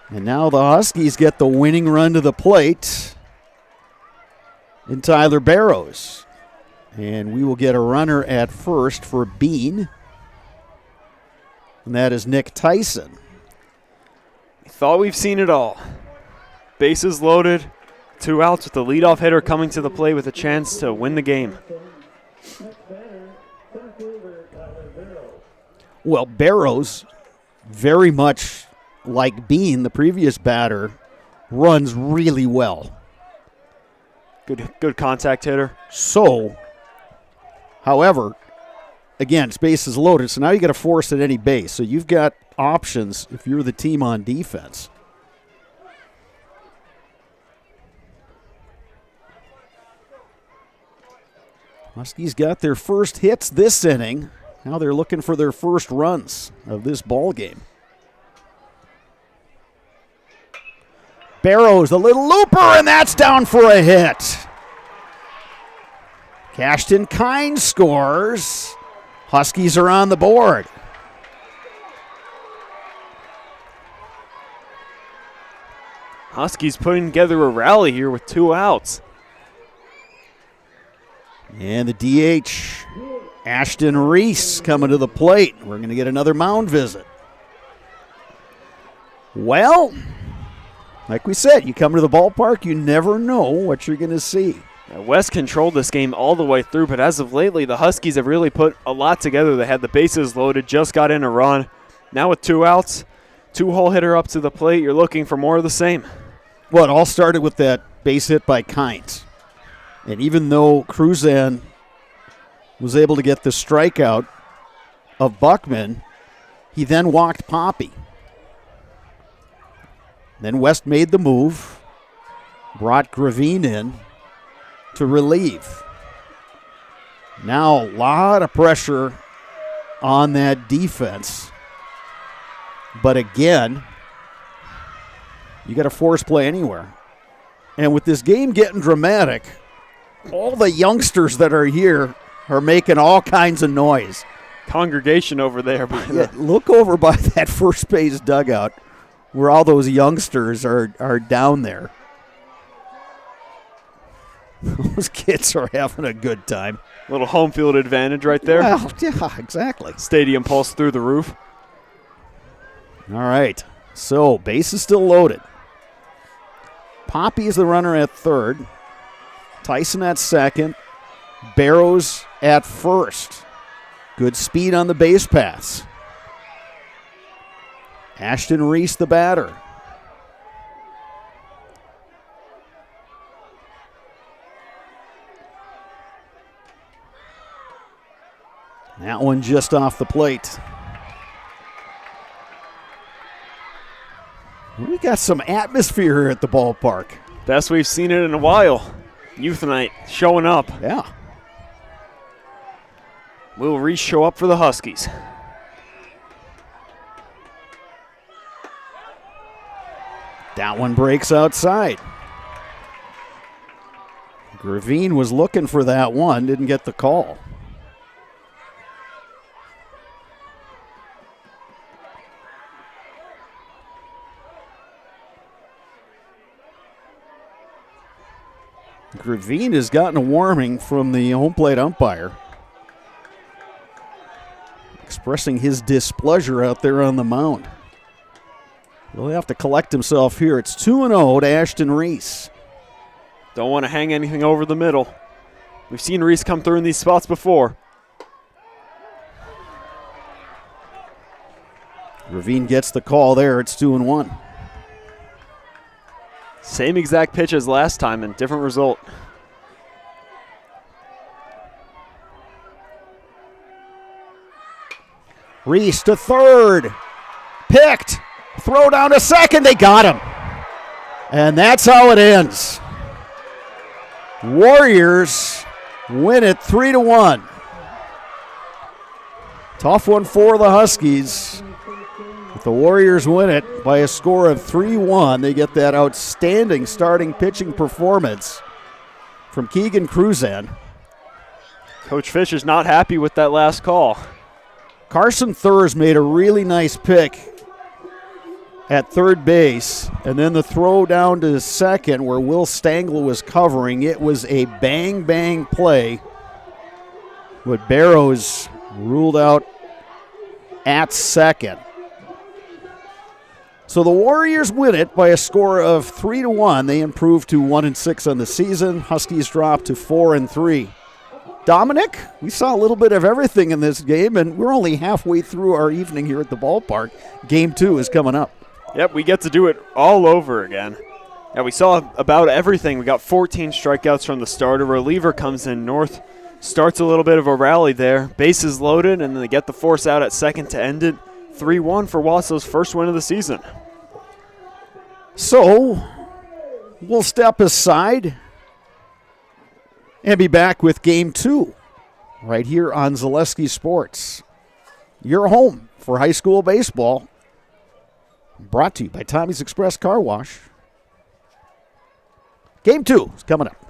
And now the Huskies get the winning run to the plate in Tyler Barrows. And we will get a runner at first for Bean. And that is Nick Tyson. Thought we've seen it all. Bases loaded, 2 outs with the leadoff hitter coming to the plate with a chance to win the game. Well, Barrows, very much like Bean, the previous batter, runs really well. Good contact hitter. So, however, again, it's bases loaded, so now you got to force at any base. So you've got options if you're the team on defense. Huskies got their first hits this inning. Now they're looking for their first runs of this ball game. Barrows, a little looper, and that's down for a hit. Cashton Kine scores. Huskies are on the board. Huskies putting together a rally here with 2 outs. And the DH, Ashton Reese, coming to the plate. We're going to get another mound visit. Well, like we said, you come to the ballpark, you never know what you're going to see. West controlled this game all the way through, but as of lately, the Huskies have really put a lot together. They had the bases loaded, just got in a run. Now with 2 outs, 2-hole hitter up to the plate, you're looking for more of the same. Well, it all started with that base hit by Kynes. And even though Cruzan was able to get the strikeout of Buckman, He then walked Poppy. Then West made the move, brought Gravine in to relieve. Now a lot of pressure on that defense. But again, you got to force play anywhere. And with this game getting dramatic, all the youngsters that are here are making all kinds of noise. Congregation over there. Yeah, look over by that first base dugout where all those youngsters are down there. Those kids are having a good time. Little home field advantage right there. Well, yeah, exactly. Stadium pulse through the roof. All right, so base is still loaded. Poppy is the runner at third. Tyson at second. Barrows at first. Good speed on the base paths. Ashton Reese, the batter. That one just off the plate. We got some atmosphere here at the ballpark. Best we've seen it in a while. Youth night showing up. Yeah. Will Reese show up for the Huskies? That one breaks outside. Gravine was looking for that one, didn't get the call. Gravine has gotten a warning from the home plate umpire, expressing his displeasure out there on the mound. He'll have to collect himself here. It's 2-0 to Ashton Reese. Don't want to hang anything over the middle. We've seen Reese come through in these spots before. Gravine gets the call there. It's 2-1. Same exact pitch as last time and different result. Reese to third. Picked. Throw down to second. They got him. And that's how it ends. Warriors win it 3-1. Tough one for the Huskies. But the Warriors win it by a score of 3-1. They get that outstanding starting pitching performance from Keegan Cruzan. Coach Fish is not happy with that last call. Carson Thurs made a really nice pick at third base, and then the throw down to second where Will Stangl was covering. It was a bang-bang play, with Barrows ruled out at second. So the Warriors win it by a score of 3-1. They improve to 1-6 on the season. Huskies drop to 4-3. Dominic, we saw a little bit of everything in this game, and we're only halfway through our evening here at the ballpark. Game 2 is coming up. Yep, we get to do it all over again. Yeah, we saw about everything. We got 14 strikeouts from the start. A reliever comes in. North starts a little bit of a rally there. Bases loaded, and then they get the force out at second to end it. 3-1 for Wausau's first win of the season. So we'll step aside and be back with Game 2 right here on Zaleski Sports. Your home for high school baseball. Brought to you by Tommy's Express Car Wash. Game 2 is coming up.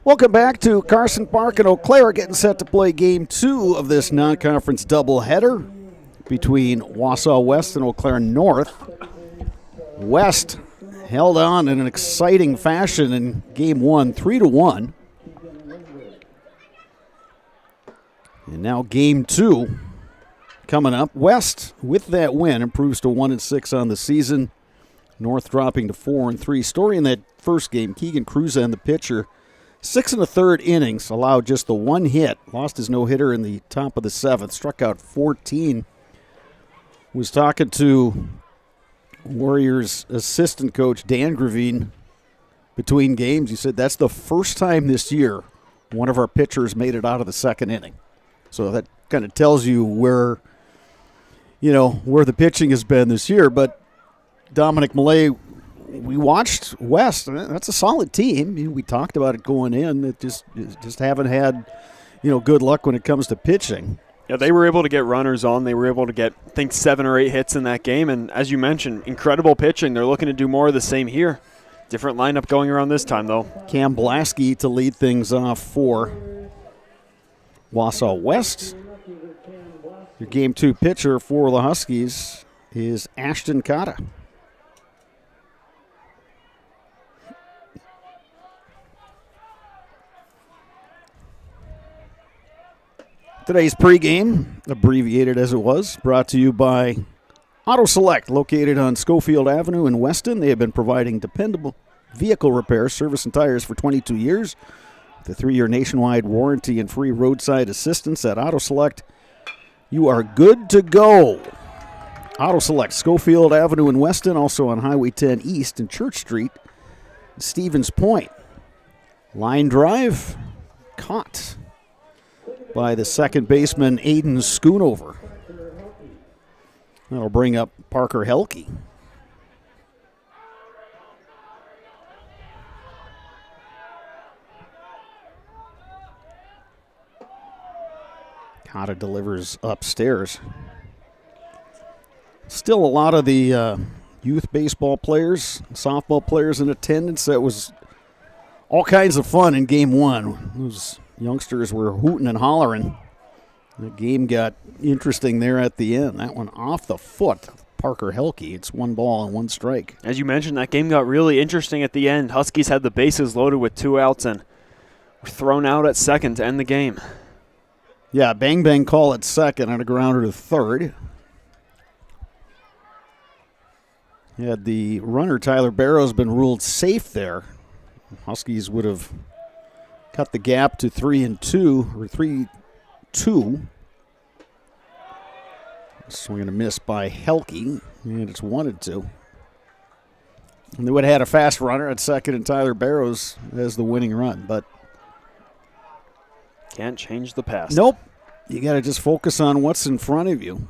Welcome back to Carson Park and Eau Claire, getting set to play Game 2 of this non-conference doubleheader between Wausau West and Eau Claire North. West held on in an exciting fashion in Game 1, 3-1. And now Game 2 coming up. West, with that win, improves to 1-6 on the season. North dropping to 4-3. Story in that first game, Keegan Cruza and the pitcher, 6 1/3 innings, allowed just the one hit. Lost his no-hitter in the top of the 7th. Struck out 14. Was talking to Warriors assistant coach Dan Gravine between games. He said that's the first time this year one of our pitchers made it out of the second inning. So that kind of tells you where the pitching has been this year. But Dominic Millay, we watched West. That's a solid team. We talked about it going in. It just haven't had, good luck when it comes to pitching. Yeah, they were able to get runners on. They were able to get, I think, 7 or 8 hits in that game. And as you mentioned, incredible pitching. They're looking to do more of the same here. Different lineup going around this time, though. Cam Blasky to lead things off for Wausau West. Your Game 2 pitcher for the Huskies is Ashton Cotta. Today's pregame, abbreviated as it was, brought to you by Auto Select, located on Schofield Avenue in Weston. They have been providing dependable vehicle repair, service, and tires for 22 years. With a 3-year nationwide warranty and free roadside assistance at Auto Select, you are good to go. Auto Select, Schofield Avenue in Weston, also on Highway 10 East and Church Street, Stevens Point. Line drive, caught by the second baseman, Aiden Schoonover. That'll bring up Parker Helke. Cotta delivers upstairs. Still a lot of the youth baseball players, softball players in attendance. That was all kinds of fun in Game 1. Those youngsters were hooting and hollering. The game got interesting there at the end. That one off the foot. Parker Helke. It's 1 ball and 1 strike. As you mentioned, that game got really interesting at the end. Huskies had the bases loaded with 2 outs and were thrown out at second to end the game. Yeah, bang call at second and a grounder to third. Had the runner, Tyler Barrows, been ruled safe there, Huskies would have cut the gap to 3-2 or 3-2. Swing and a miss by Helke, and it's 1-2. And they would have had a fast runner at second and Tyler Barrows as the winning run, but can't change the past. Nope. You got to just focus on what's in front of you.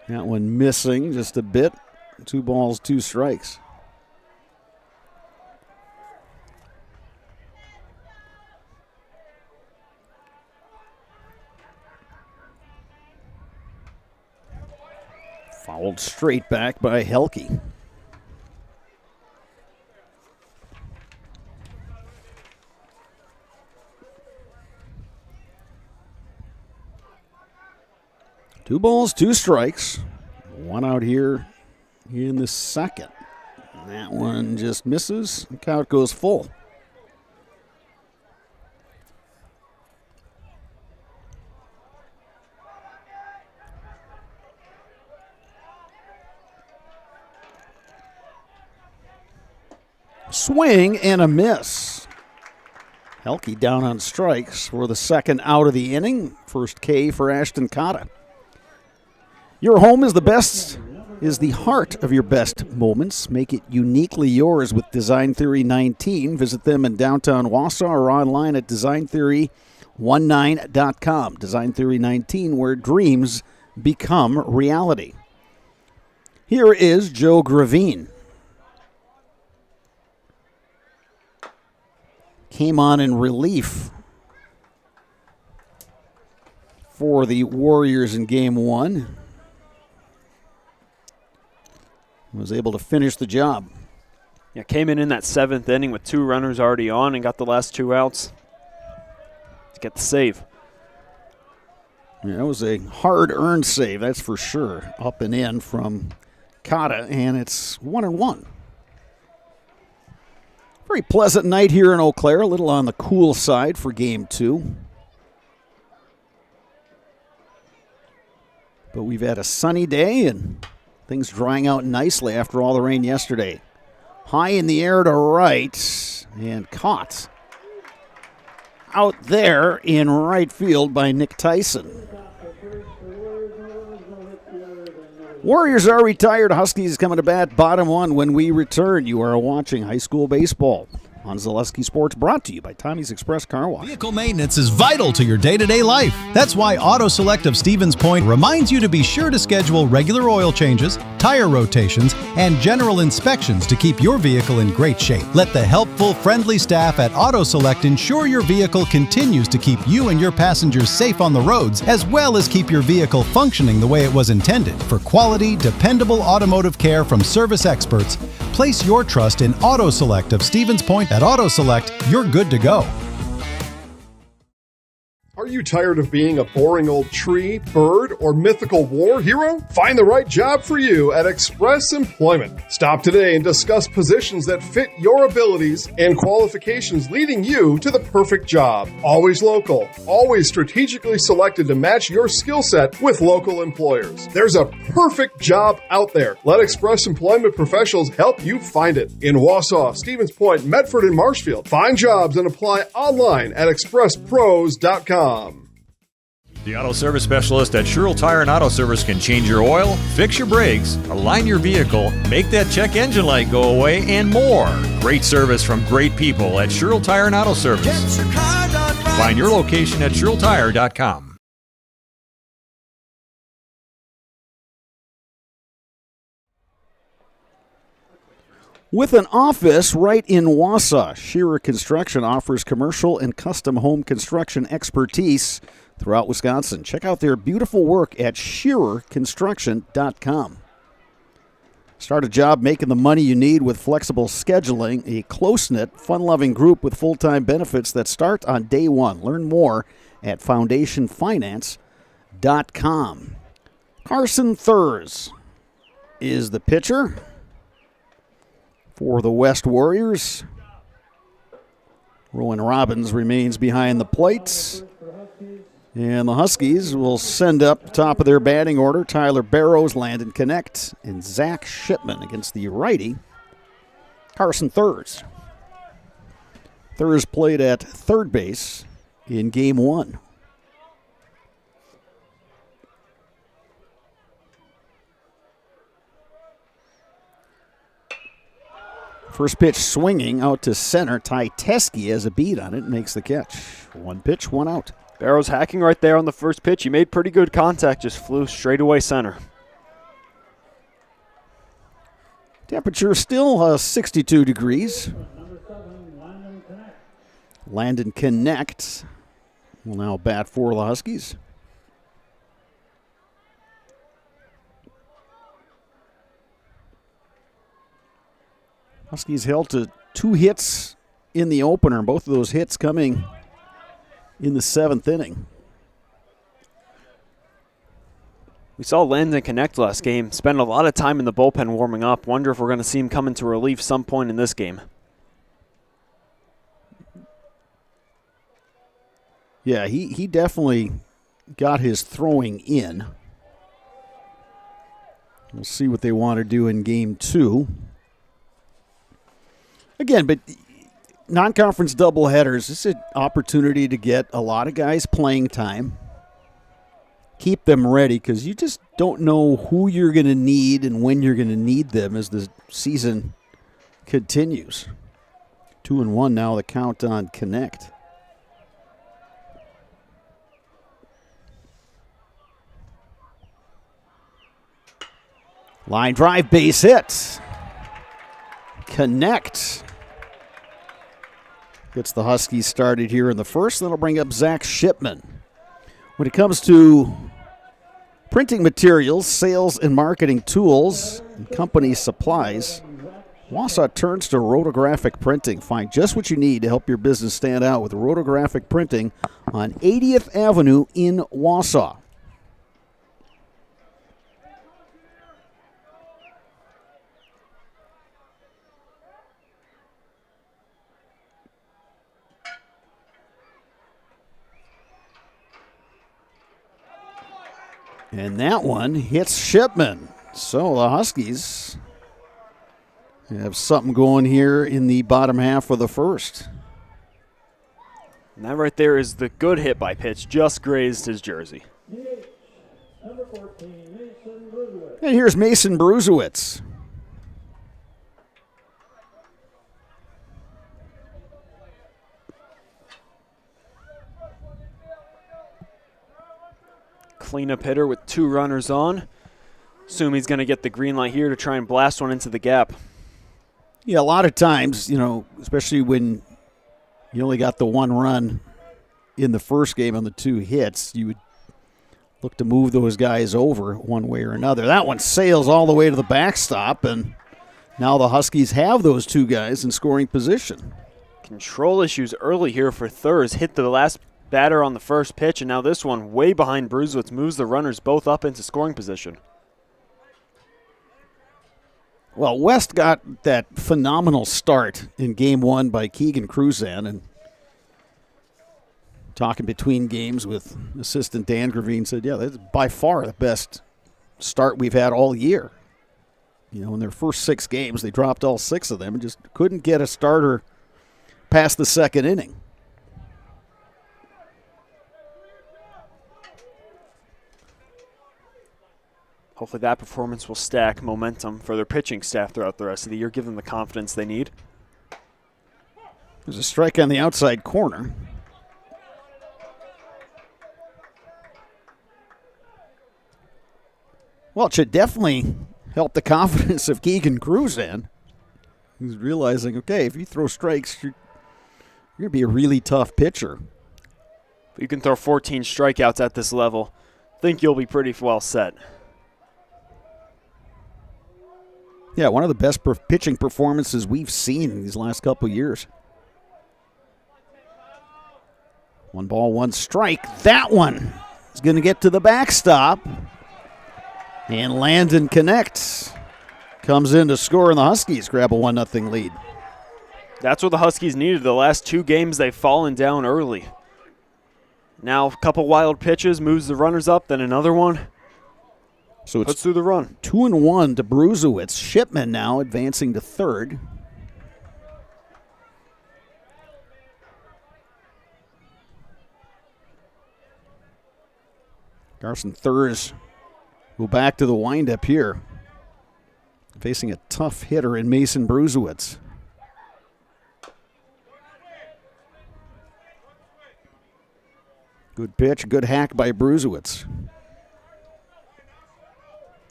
That one missing just a bit. 2 balls, 2 strikes. Fouled straight back by Helke. Two balls, 2 strikes. 1 out here in the second. That one just misses. The count goes full. Swing and a miss. Helke down on strikes for the second out of the inning. First K for Ashton Cotta. Your home is the heart of your best moments. Make it uniquely yours with Design Theory 19. Visit them in downtown Wausau or online at designtheory19.com. Design Theory 19, where dreams become reality. Here is Joe Gravine. Came on in relief for the Warriors in Game 1. Was able to finish the job. Yeah, came in that 7th inning with 2 runners already on and got the last 2 outs to get the save. Yeah, that was a hard-earned save, that's for sure. Up and in from Cotta, and it's 1-1. Very pleasant night here in Eau Claire, a little on the cool side for Game 2. But we've had a sunny day and things drying out nicely after all the rain yesterday. High in the air to right and caught out there in right field by Nick Tyson. Warriors are retired. Huskies coming to bat, bottom 1 when we return. You are watching high school baseball on Zaleski Sports, brought to you by Tommy's Express Car Wash. Vehicle maintenance is vital to your day-to-day life. That's why Auto Select of Stevens Point reminds you to be sure to schedule regular oil changes, tire rotations, and general inspections to keep your vehicle in great shape. Let the helpful, friendly staff at Auto Select ensure your vehicle continues to keep you and your passengers safe on the roads, as well as keep your vehicle functioning the way it was intended. For quality, dependable automotive care from service experts, place your trust in Auto Select of Stevens Point. At Auto Select, you're good to go. Are you tired of being a boring old tree, bird, or mythical war hero? Find the right job for you at Express Employment. Stop today and discuss positions that fit your abilities and qualifications, leading you to the perfect job. Always local, always strategically selected to match your skill set with local employers. There's a perfect job out there. Let Express Employment professionals help you find it. In Wausau, Stevens Point, Medford, and Marshfield. Find jobs and apply online at expresspros.com. The Auto Service Specialist at Sherrill Tire and Auto Service can change your oil, fix your brakes, align your vehicle, make that check engine light go away, and more. Great service from great people at Sherrill Tire and Auto Service. Find your location at SherrillTire.com. With an office right in Wausau, Shearer Construction offers commercial and custom home construction expertise throughout Wisconsin. Check out their beautiful work at ShearerConstruction.com. Start a job making the money you need with flexible scheduling, a close-knit, fun-loving group with full-time benefits that start on day 1. Learn more at FoundationFinance.com. Carson Thurs is the pitcher for the West Warriors. Rowan Robbins remains behind the plates. And the Huskies will send up top of their batting order Tyler Barrows, Landon Connect, and Zach Shipman against the righty Carson Thurs. Thurs played at third base in Game 1. First pitch swinging out to center. Ty Teske has a beat on it, makes the catch. 1 pitch, 1 out. Barrows hacking right there on the first pitch. He made pretty good contact, just flew straight away center. Temperature still 62 degrees. Landon Connect will now bat for the Huskies. Huskies held to 2 hits in the opener, both of those hits coming in the 7th inning. We saw Landon Connect last game, spend a lot of time in the bullpen warming up. Wonder if we're going to see him come into relief some point in this game. Yeah, he definitely got his throwing in. We'll see what they want to do in Game 2. Again, but non-conference doubleheaders, this is an opportunity to get a lot of guys playing time. Keep them ready because you just don't know who you're going to need and when you're going to need them as the season continues. 2-1 now, the count on Connect. Line drive, base hit. Connect gets the Huskies started here in the first. That'll bring up Zach Shipman. When it comes to printing materials, sales and marketing tools, and company supplies, Wausau turns to rotographic printing. Find just what you need to help your business stand out with rotographic printing on 80th Avenue in Wausau. And that one hits Shipman. So the Huskies have something going here in the bottom half of the first. And that right there is the good hit by pitch. Just grazed his jersey. And here's Mason Bruzewitz. Cleanup hitter with 2 runners on. Assume he's going to get the green light here to try and blast one into the gap. Yeah, a lot of times, especially when you only got the 1 run in the first game on the 2 hits, you would look to move those guys over one way or another. That one sails all the way to the backstop, and now the Huskies have those 2 guys in scoring position. Control issues early here for Thurs. Hit the last batter on the first pitch, and now this one way behind Bruzewitz moves the runners both up into scoring position. Well, West got that phenomenal start in Game 1 by Keegan Cruzan, and talking between games with assistant Dan Gravine said, yeah, that's by far the best start we've had all year. In their first 6 games, they dropped all 6 of them and just couldn't get a starter past the second inning. Hopefully that performance will stack momentum for their pitching staff throughout the rest of the year, give them the confidence they need. There's a strike on the outside corner. Well, it should definitely help the confidence of Keegan Cruzan. He's realizing, okay, if you throw strikes, you're going to be a really tough pitcher. If you can throw 14 strikeouts at this level, I think you'll be pretty well set. Yeah, one of the best pitching performances we've seen in these last couple of years. 1 ball, 1 strike. That one is going to get to the backstop. And Landon connects. Comes in to score, and the Huskies grab a 1-0 lead. That's what the Huskies needed. The last 2 games, they've fallen down early. Now a couple wild pitches, moves the runners up, then another one. So puts through the run. 2-1 to Bruzewitz. Shipman now advancing to third. Carson Thurs go back to the windup here. Facing a tough hitter in Mason Bruzewitz. Good pitch, good hack by Bruzewitz.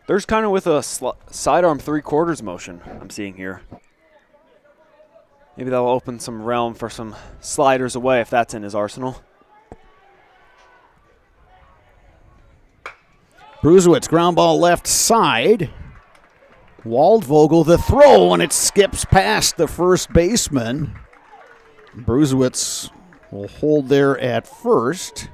There's kind of with a sidearm 3/4 motion I'm seeing here. Maybe that'll open some realm for some sliders away if that's in his arsenal. Bruzewitz, ground ball left side. Waldvogel, the throw, and it skips past the first baseman. Bruzewitz will hold there at first.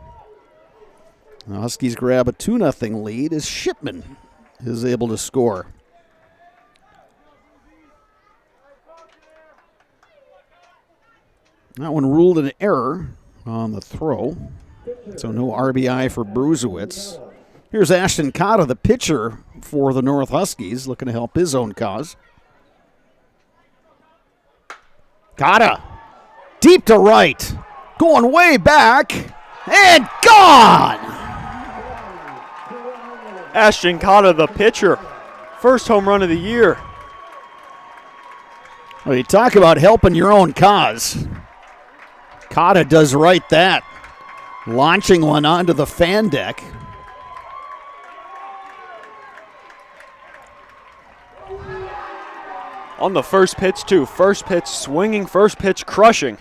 The Huskies grab a 2-0 lead as Shipman is able to score. That one ruled an error on the throw, so no RBI for Bruzewitz. Here's Ashton Cotta, the pitcher for the North Huskies, looking to help his own cause. Cotta, deep to right, going way back, and gone! Ashton Cotta, the pitcher. First home run of the year. Well, you talk about helping your own cause. Cotta does right that. Launching one onto the fan deck. On the first pitch, too. First pitch swinging, first pitch crushing.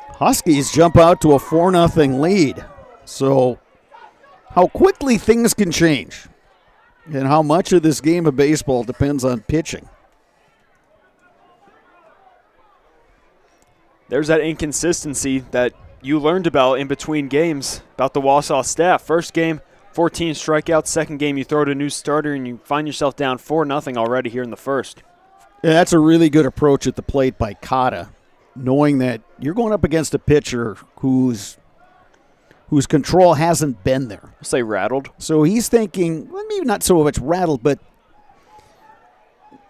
Huskies jump out to a 4-0 lead. So how quickly things can change and how much of this game of baseball depends on pitching. There's that inconsistency that you learned about in between games, about the Wausau staff. First game, 14 strikeouts. Second game, you throw to a new starter, and you find yourself down 4-0 already here in the first. Yeah, that's a really good approach at the plate by Cotta, knowing that you're going up against a pitcher whose control hasn't been there. I'll say rattled. So he's thinking, well, maybe not so much rattled, but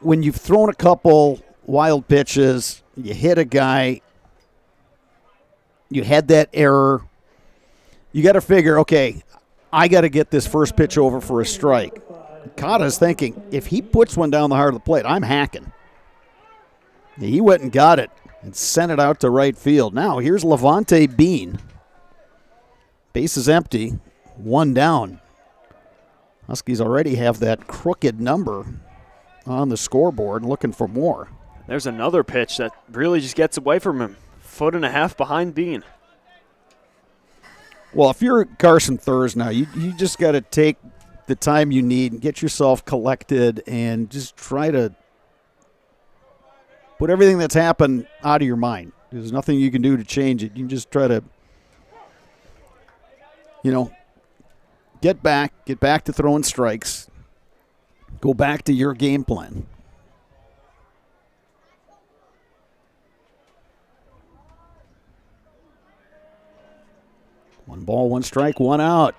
when you've thrown a couple wild pitches, you hit a guy, you had that error, you got to figure, okay, I got to get this first pitch over for a strike. Cotta's thinking, if he puts one down the heart of the plate, I'm hacking. He went and got it and sent it out to right field. Now, here's Levante Bean. Base is empty, one down. Huskies already have that crooked number on the scoreboard, looking for more. There's another pitch that really just gets away from him. 1.5 behind Bean. Well, if you're Carson Thurs now, you just got to take the time you need and get yourself collected and just try to put everything that's happened out of your mind. There's nothing you can do to change it. You can just try to, get back to throwing strikes, go back to your game plan. One ball, one strike, one out.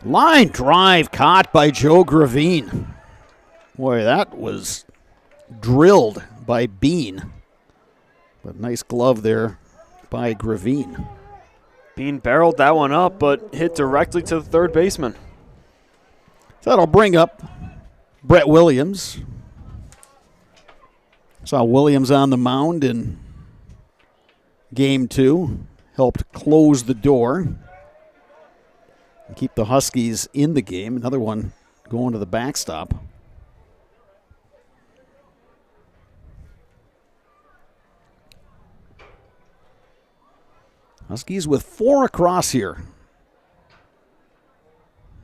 Line drive caught by Joe Gravine. Boy, that was drilled by Bean. But nice glove there by Gravine. Bean barreled that one up, but hit directly to the third baseman. So that'll bring up Brett Williams. Saw Williams on the mound in Game 2. Helped close the door. Keep the Huskies in the game. Another one going to the backstop. Huskies with 4 across here.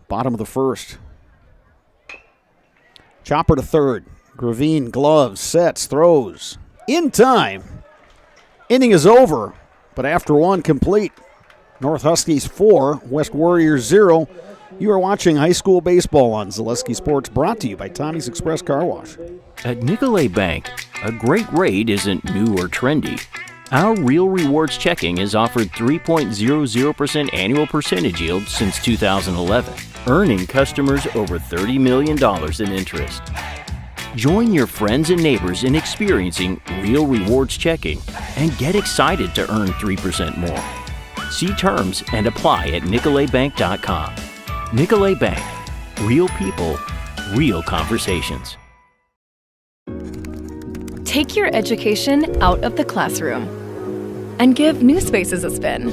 Bottom of the first. Chopper to third. Gravine gloves, sets, throws. In time. Inning is over, but after one complete. North Huskies 4, West Warriors 0. You are watching high school baseball on Zaleski Sports, brought to you by Tommy's Express Car Wash. At Nicolet Bank, a great rate isn't new or trendy. Our Real Rewards checking has offered 3.00% annual percentage yield since 2011, earning customers over $30 million in interest. Join your friends and neighbors in experiencing Real Rewards checking and get excited to earn 3% more. See terms and apply at NicoletBank.com. Nicolet Bank. Real people, real conversations. Take your education out of the classroom and give new spaces a spin.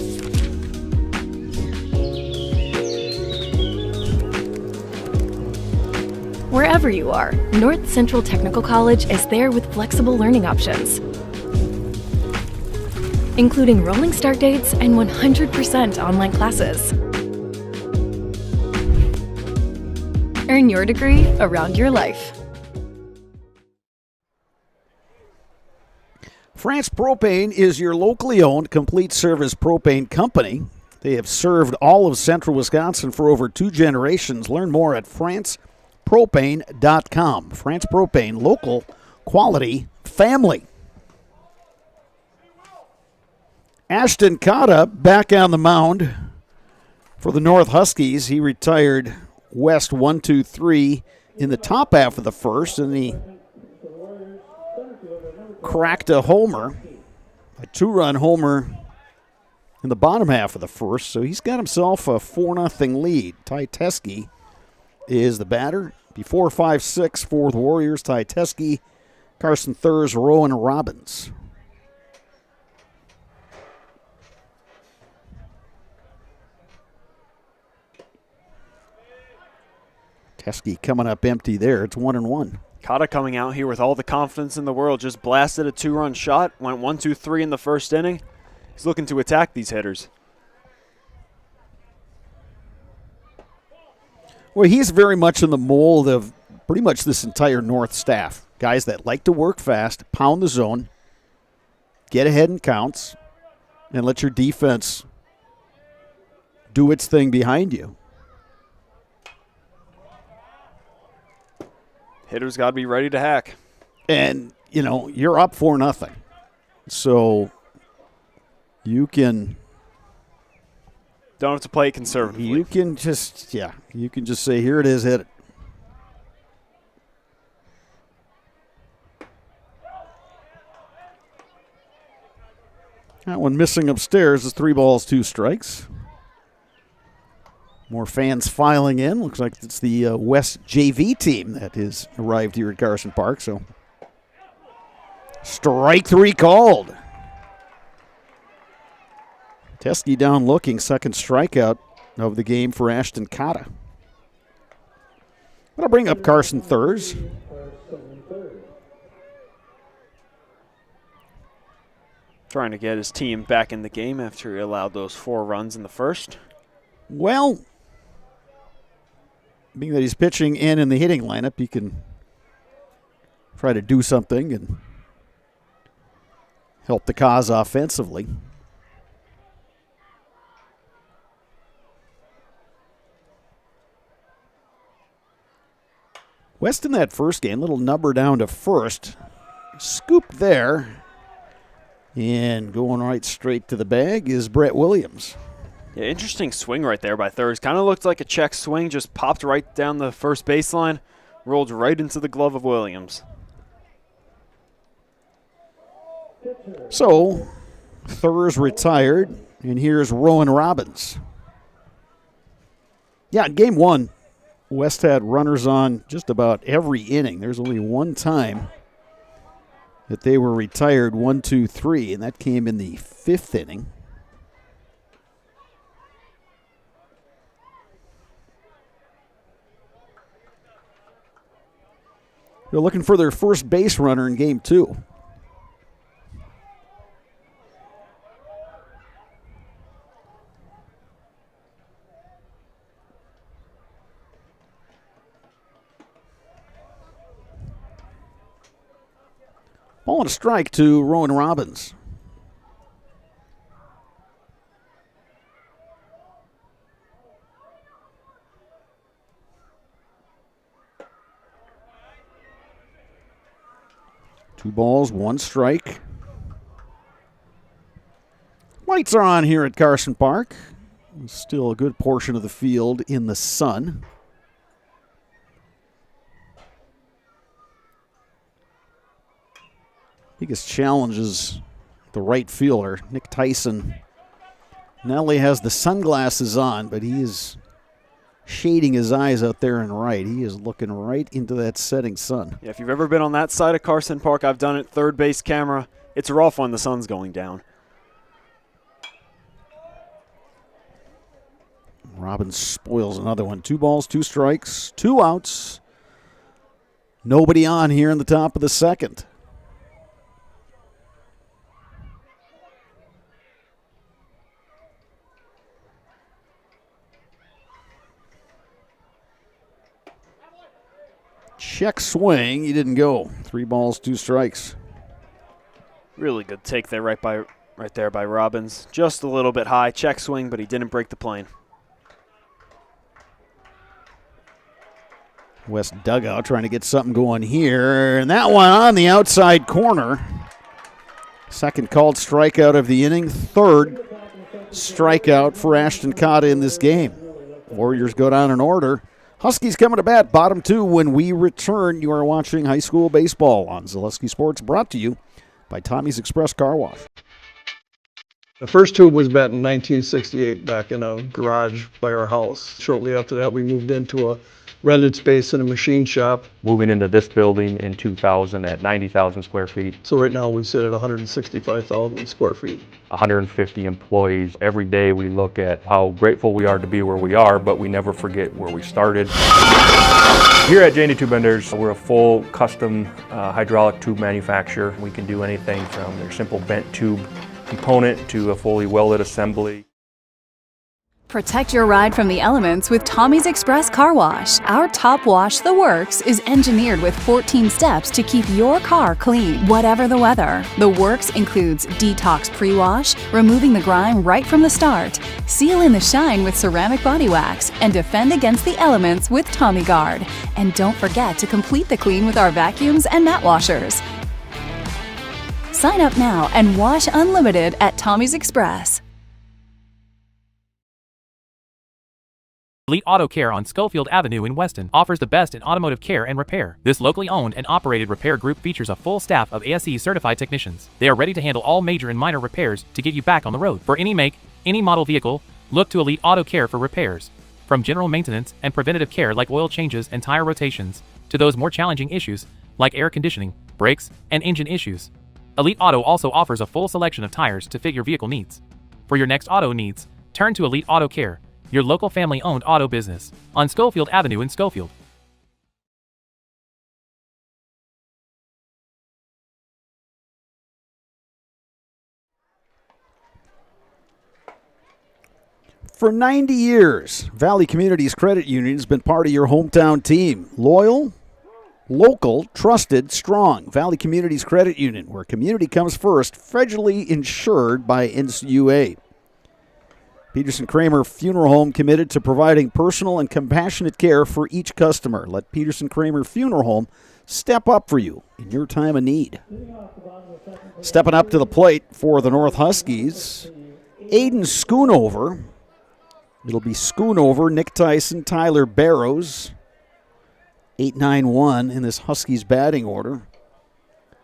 Wherever you are, North Central Technical College is there with flexible learning options, including rolling start dates and 100% online classes. Earn your degree around your life. France Propane is your locally owned complete service propane company. They have served all of central Wisconsin for over 2 generations. Learn more at FrancePropane.com. France Propane, local, quality, family. Ashton Cotta back on the mound for the North Huskies. He retired West 1-2-3 in the top half of the first, and he cracked a homer, a 2-run homer in the bottom half of the first, so he's got himself a 4-0 lead. Ty Teske is the batter. Before 5-6 for the Warriors, Ty Teske, Carson Thurs, Rowan Robbins. Teske coming up empty there. It's 1-1. Cotta coming out here with all the confidence in the world. Just blasted a 2-run shot. Went 1-2-3 in the first inning. He's looking to attack these hitters. Well, he's very much in the mold of pretty much this entire North staff. Guys that like to work fast, pound the zone, get ahead in counts, and let your defense do its thing behind you. Hitters got to be ready to hack. And, you're up 4-0. So you can... Don't have to play it conservatively. You can just say, here it is, hit it. That one missing upstairs is 3 balls, 2 strikes. More fans filing in. Looks like it's the West JV team that has arrived here at Carson Park. So, strike 3 called. Teskey down looking, second strikeout of the game for Ashton Cotta. That'll bring up Carson Thurs. Trying to get his team back in the game after he allowed those 4 runs in the first. Well, being that he's pitching and in the hitting lineup, he can try to do something and help the cause offensively. West in that first game, little number down to first. Scoop there. And going right straight to the bag is Brett Williams. Yeah, interesting swing right there by Thurs. Kind of looked like a check swing, just popped right down the first baseline, rolled right into the glove of Williams. So, Thurs retired, and here's Rowan Robbins. Yeah, in game 1, West had runners on just about every inning. There's only one time that they were retired 1, 2, 3, and that came in the 5th inning. They're looking for their first base runner in game 2. Ball and a strike to Rowan Robbins. Two balls, 1 strike. Lights are on here at Carson Park. Still a good portion of the field in the sun. Biggest challenge is the right fielder, Nick Tyson. Not only has the sunglasses on, but he is shading his eyes out there and right. He is looking right into that setting sun. Yeah, if you've ever been on that side of Carson Park, I've done it, third base camera. It's rough when the sun's going down. Robbins spoils another one. 2 balls, 2 strikes, 2 outs. Nobody on here in the top of the second. Check swing. He didn't go. 3 balls, 2 strikes. Really good take there right there by Robbins. Just a little bit high. Check swing, but he didn't break the plane. West dugout trying to get something going here. And that one on the outside corner. Second called strikeout of the inning. 3rd strikeout for Ashton Cotta in this game. Warriors go down in order. Huskies coming to bat, bottom 2 when we return. You are watching high school baseball on Zaleski Sports, brought to you by Tommy's Express Car Wash. The first tube was bet in 1968 back in a garage by our house. Shortly after that, we moved into a rented space in a machine shop. Moving into this building in 2000 at 90,000 square feet. So right now we sit at 165,000 square feet. 150 employees. Every day we look at how grateful we are to be where we are, but we never forget where we started. Here at J&D Tube Benders, we're a full custom hydraulic tube manufacturer. We can do anything from their simple bent tube component to a fully welded assembly. Protect your ride from the elements with Tommy's Express Car Wash. Our top wash, The Works, is engineered with 14 steps to keep your car clean, whatever the weather. The Works includes detox pre-wash, removing the grime right from the start, seal in the shine with ceramic body wax, and defend against the elements with Tommy Guard. And don't forget to complete the clean with our vacuums and mat washers. Sign up now and wash unlimited at Tommy's Express. Elite Auto Care on Schofield Avenue in Weston offers the best in automotive care and repair. This locally owned and operated repair group features a full staff of ASE certified technicians. They are ready to handle all major and minor repairs to get you back on the road. For any make, any model vehicle, look to Elite Auto Care for repairs. From general maintenance and preventative care like oil changes and tire rotations, to those more challenging issues like air conditioning, brakes, and engine issues. Elite Auto also offers a full selection of tires to fit your vehicle needs. For your next auto needs, turn to Elite Auto Care, your local family-owned auto business, on Schofield Avenue in Schofield. For 90 years, Valley Communities Credit Union has been part of your hometown team. Loyal, local, trusted, strong. Valley Communities Credit Union, where community comes first, federally insured by NCUA. Peterson Kramer Funeral Home committed to providing personal and compassionate care for each customer. Let Peterson Kramer Funeral Home step up for you in your time of need. Stepping up to the plate for the North Huskies, Aiden Schoonover. It'll be Schoonover, Nick Tyson, Tyler Barrows. 8-9-1 in this Huskies batting order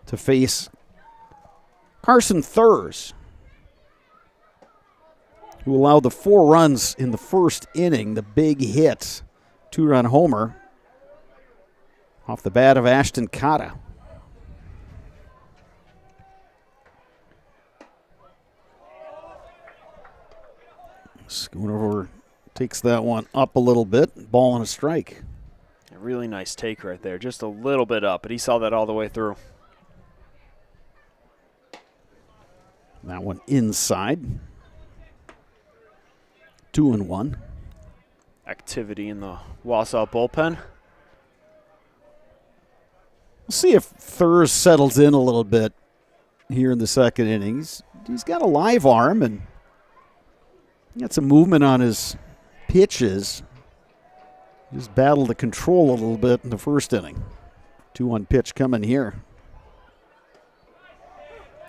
to face Carson Thurs, who allowed the 4 runs in the first inning, the big hit, 2-run homer off the bat of Ashton Cotta. Schoonover takes that one up a little bit, ball and a strike. A really nice take right there, just a little bit up, but he saw that all the way through. That one inside. 2-1. Activity in the Wausau bullpen. We'll see if Thurs settles in a little bit here in the second inning. He's got a live arm and got some movement on his pitches. Just battled the control a little bit in the first inning. 2-1 pitch coming here.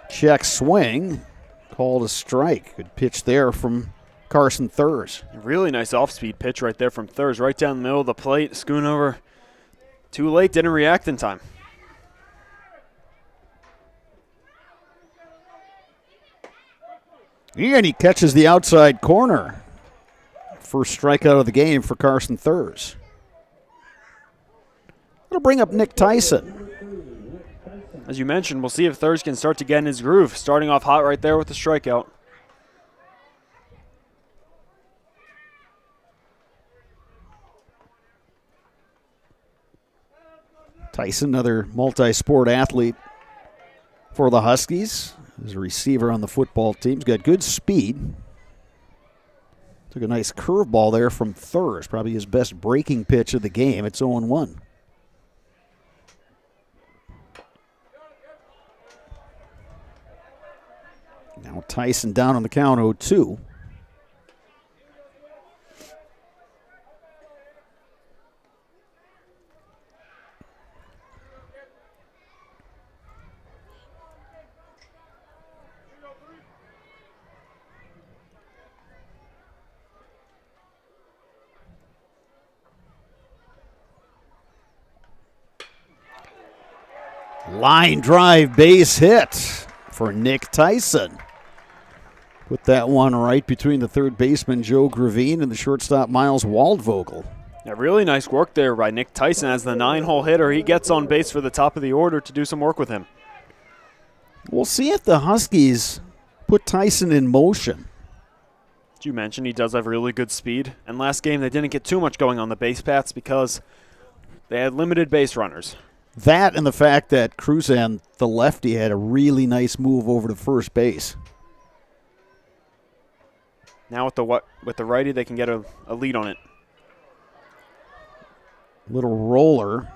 Check swing. Called a strike. Good pitch there from Carson Thurs. A really nice off-speed pitch right there from Thurs, right down the middle of the plate. Schoonover too late, didn't react in time. And he catches the outside corner. First strikeout of the game for Carson Thurs. That'll bring up Nick Tyson. As you mentioned, we'll see if Thurs can start to get in his groove. Starting off hot right there with the strikeout. Tyson, another multi-sport athlete for the Huskies. He's a receiver on the football team. He's got good speed. Took a nice curveball there from Thurs. Probably his best breaking pitch of the game. It's 0-1. Now Tyson down on the count, 0-2. Line drive base hit for Nick Tyson. Put that one right between the third baseman Joe Gravine and the shortstop Miles Waldvogel. Yeah, really nice work there by Nick Tyson as the 9-hole hitter. He gets on base for the top of the order to do some work with him. We'll see if the Huskies put Tyson in motion. As you mentioned, he does have really good speed. And last game, they didn't get too much going on the base paths because they had limited base runners. That and the fact that Cruzan, the lefty, had a really nice move over to first base. Now with the righty, they can get a lead on it. Little roller.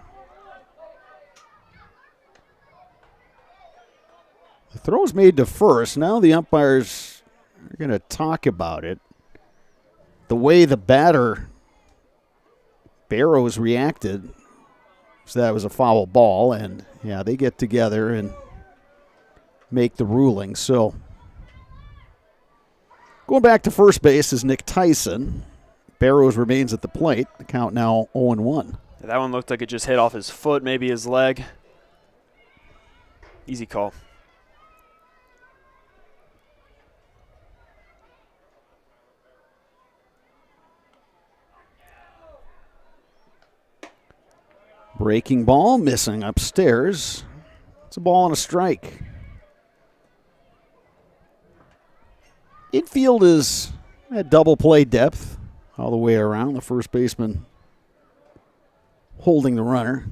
The throw's made to first. Now the umpires are going to talk about it. The way the batter, Barrows, reacted, so that was a foul ball, and yeah, they get together and make the ruling. So going back to first base is Nick Tyson. Barrows remains at the plate. The count now 0-1. That one looked like it just hit off his foot, maybe his leg. Easy call. Breaking ball, missing upstairs. It's a ball and a strike. Infield is at double play depth all the way around. The first baseman holding the runner.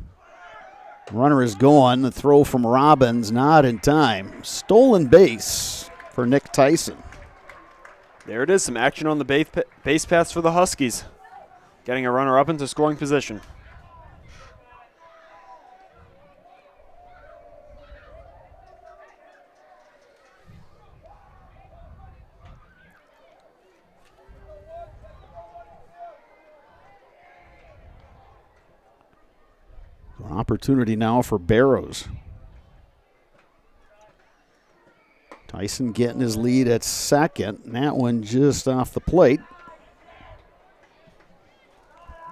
Runner is gone. The throw from Robbins not in time. Stolen base for Nick Tyson. There it is, some action on the base paths for the Huskies. Getting a runner up into scoring position. Opportunity now for Barrows. Tyson getting his lead at second. And that one just off the plate.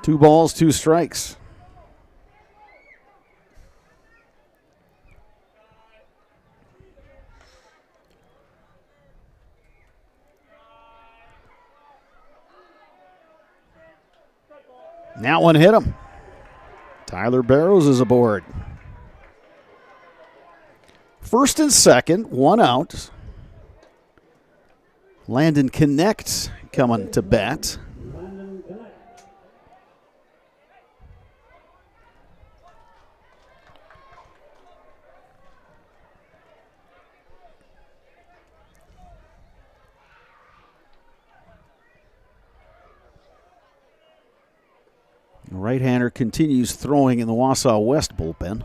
2 balls, 2 strikes. That one hit him. Tyler Barrows is aboard. First and second, 1 out. Landon Connect coming to bat. The right-hander continues throwing in the Wausau West bullpen.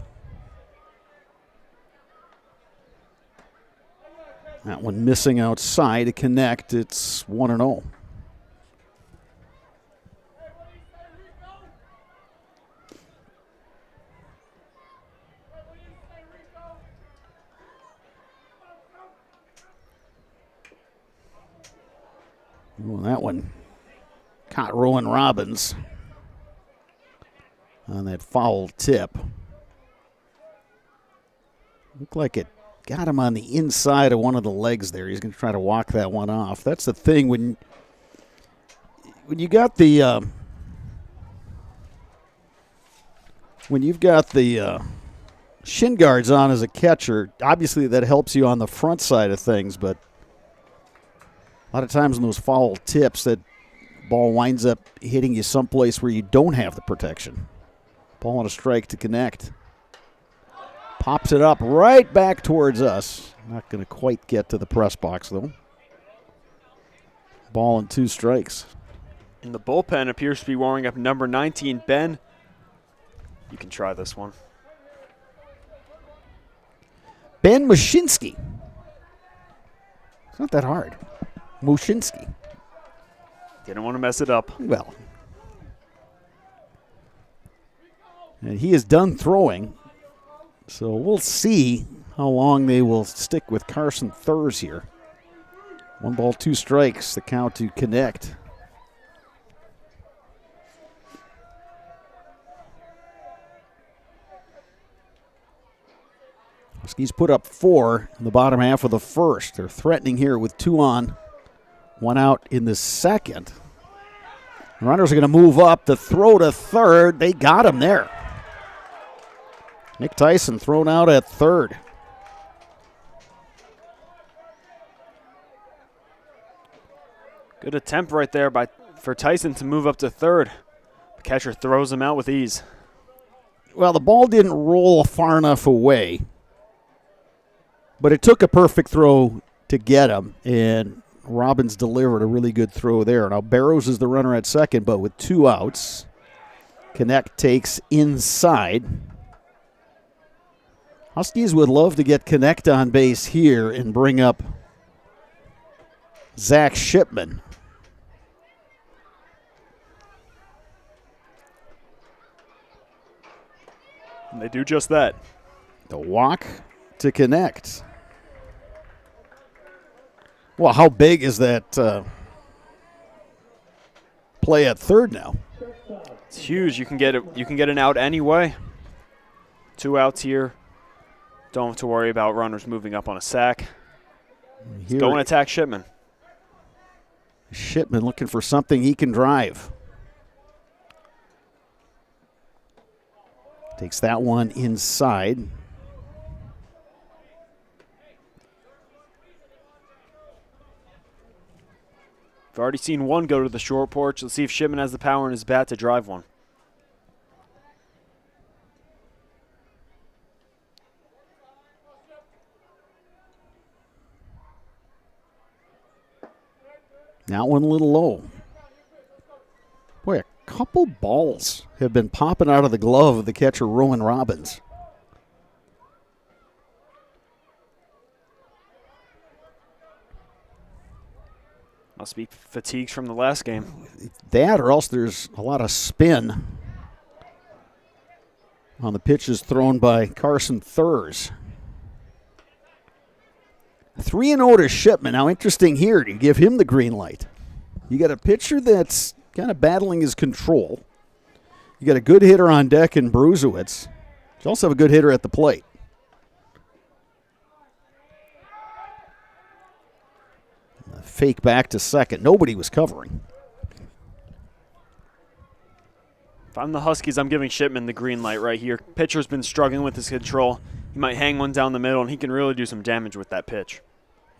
That one missing outside to connect. It's 1-0. Well, that one caught Rowan Robbins on that foul tip. Looked like it got him on the inside of one of the legs there. He's going to try to walk that one off. That's the thing when you got the when you've got the shin guards on as a catcher, obviously that helps you on the front side of things, but a lot of times in those foul tips, that ball winds up hitting you someplace where you don't have the protection. Ball and a strike to connect. Pops it up right back towards us. Not going to quite get to the press box, though. Ball and 2 strikes. In the bullpen appears to be warming up number 19, Ben. You can try this one. Ben Mushinski. It's not that hard. Mushinski. Didn't want to mess it up. Well. And he is done throwing. So we'll see how long they will stick with Carson Thurs here. 1 ball, 2 strikes, the count to connect. Huskies put up 4 in the bottom half of the first. They're threatening here with 2 on, 1 out in the second. The runners are going to move up. The throw to third. They got him there. Nick Tyson thrown out at third. Good attempt right there for Tyson to move up to third. The catcher throws him out with ease. Well, the ball didn't roll far enough away, but it took a perfect throw to get him. And Robbins delivered a really good throw there. Now Barrows is the runner at second, but with 2 outs. Connect takes inside. Huskies would love to get Connect on base here and bring up Zach Shipman. And they do just that. The walk to Connect. Well, how big is that play at third now? It's huge. You can get an out anyway. 2 outs here. Don't have to worry about runners moving up on a sack. Go and attack Shipman. Shipman looking for something he can drive. Takes that one inside. We've already seen one go to the short porch. Let's see if Shipman has the power in his bat to drive one. That one a little low. Boy, a couple balls have been popping out of the glove of the catcher, Rowan Robbins. Must be fatigued from the last game. That or else there's a lot of spin on the pitches thrown by Carson Thurs. 3-0 to Shipman. Now, interesting here to give him the green light. You got a pitcher that's kind of battling his control. You got a good hitter on deck in Bruzewicz. You also have a good hitter at the plate. Fake back to second. Nobody was covering. If I'm the Huskies, I'm giving Shipman the green light right here. Pitcher's been struggling with his control. He might hang one down the middle, and he can really do some damage with that pitch.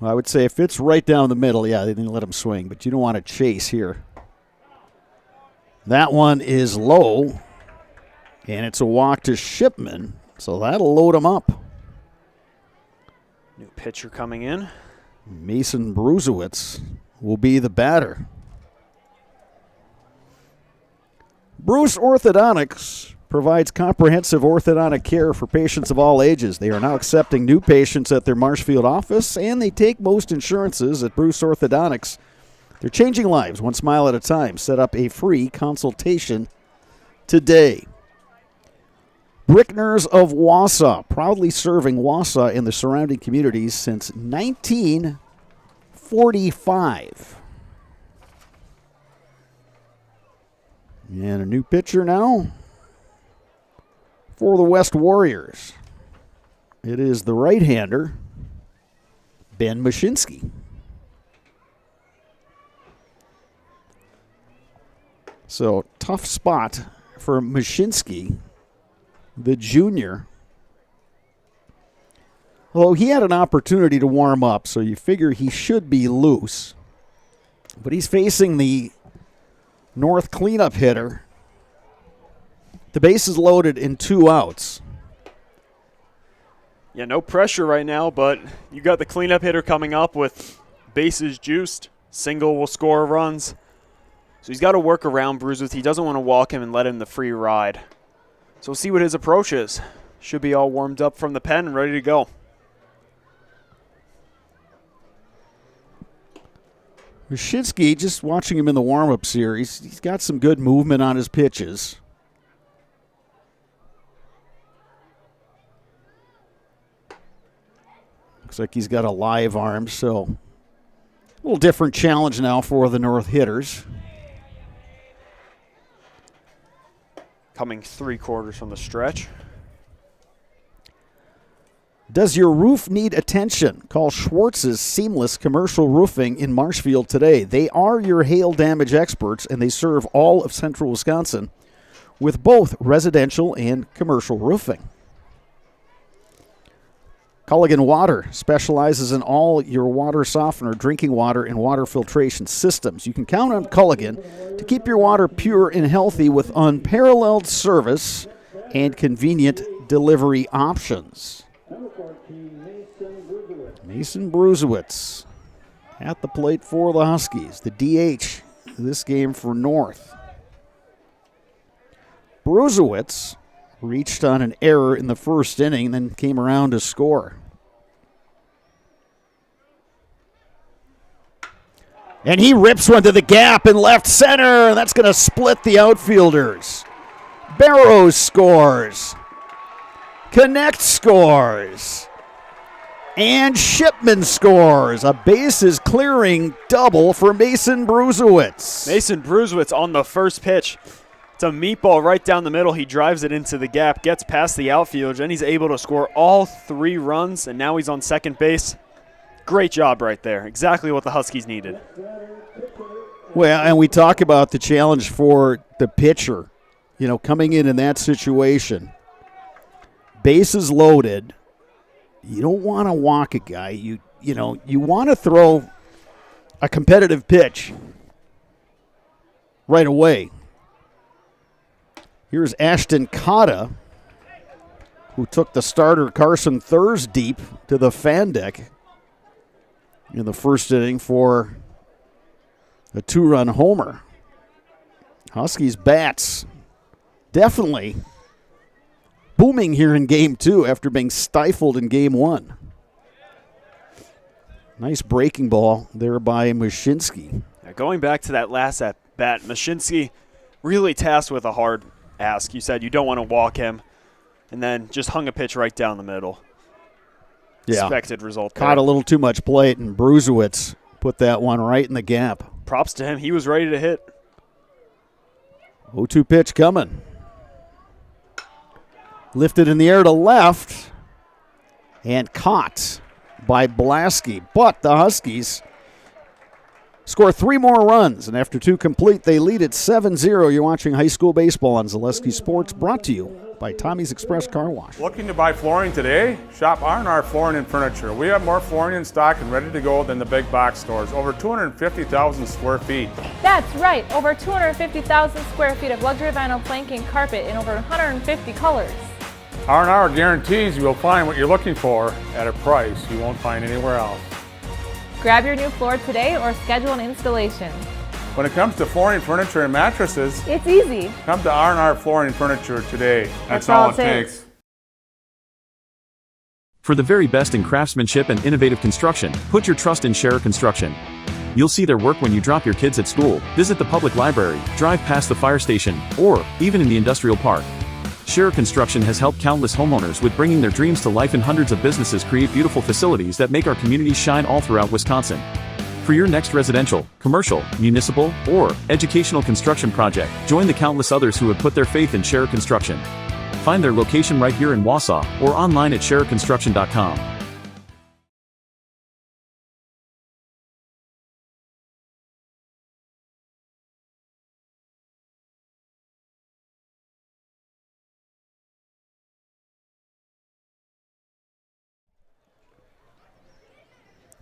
Well, I would say if it's right down the middle, yeah, they didn't let him swing, but you don't want to chase here. That one is low, and it's a walk to Shipman, so that'll load him up. New pitcher coming in. Mason Bruzewicz will be the batter. Bruce Orthodontics provides comprehensive orthodontic care for patients of all ages. They are now accepting new patients at their Marshfield office, and they take most insurances at Bruce Orthodontics. They're changing lives one smile at a time. Set up a free consultation today. Brickners of Wausau, proudly serving Wausau and the surrounding communities since 1945. And a new pitcher now for the West Warriors. It is the right-hander, Ben Mashinsky. So, tough spot for Mashinsky, the junior. Although he had an opportunity to warm up, so you figure he should be loose. But he's facing the North cleanup hitter. The base is loaded in 2 outs. Yeah, no pressure right now, but you got the cleanup hitter coming up with bases juiced. Single will score runs. So he's got to work around Bruzewicz. He doesn't want to walk him and let him the free ride. So we'll see what his approach is. Should be all warmed up from the pen and ready to go. Mashinsky, just watching him in the warm-up series, he's got some good movement on his pitches. Looks like he's got a live arm, so a little different challenge now for the North hitters. Coming 3/4 from the stretch. Does your roof need attention? Call Schwartz's Seamless Commercial Roofing in Marshfield today. They are your hail damage experts, and they serve all of central Wisconsin with both residential and commercial roofing. Culligan Water specializes in all your water softener, drinking water, and water filtration systems. You can count on Culligan to keep your water pure and healthy with unparalleled service and convenient delivery options. Mason Bruzewicz At the plate for the Huskies, the DH this game for North. Bruzewicz reached on an error in the first inning, then came around to score. And he rips one to the gap in left center, and that's going to split the outfielders. Barrows scores. Connect scores. And Shipman scores. A bases clearing double for Mason Bruzewicz. Mason Bruzewicz on the first pitch. It's a meatball right down the middle. He drives it into the gap, gets past the outfielder, and he's able to score all 3 runs, and now he's on second base. Great job right there. Exactly what the Huskies needed. Well, and we talk about the challenge for the pitcher, coming in that situation. Bases loaded. You don't want to walk a guy. You want to throw a competitive pitch right away. Here's Ashton Cotta, who took the starter Carson Thurs deep to the fan deck in the first inning for a 2-run homer. Huskies bats definitely booming here in Game 2 after being stifled in Game 1. Nice breaking ball there by Mashinsky. Going back to that last at bat, Mashinsky really tasked with a hard ask. You said you don't want to walk him, and then just hung a pitch right down the middle. Yeah. Expected result there. Caught a little too much plate, and Bruzewicz put that one right in the gap. Props to him. He was ready to hit. 0-2 pitch coming. Lifted in the air to left and caught by Blasky. But the Huskies score 3 more runs, and after 2 complete, they lead at 7-0. You're watching high school baseball on Zaleski Sports, brought to you by Tommy's Express Car Wash. Looking to buy flooring today? Shop R&R Flooring and Furniture. We have more flooring in stock and ready to go than the big box stores. Over 250,000 square feet. That's right, over 250,000 square feet of luxury vinyl planking carpet in over 150 colors. R&R guarantees you will find what you're looking for at a price you won't find anywhere else. Grab your new floor today or schedule an installation. When it comes to flooring, furniture, and mattresses, it's easy. Come to R&R Flooring and Furniture today. That's all it takes. For the very best in craftsmanship and innovative construction, put your trust in Scherer Construction. You'll see their work when you drop your kids at school, visit the public library, drive past the fire station, or even in the industrial park. Scherer Construction has helped countless homeowners with bringing their dreams to life, and hundreds of businesses create beautiful facilities that make our communities shine all throughout Wisconsin. For your next residential, commercial, municipal, or educational construction project, join the countless others who have put their faith in Scherer Construction. Find their location right here in Wausau or online at schererconstruction.com.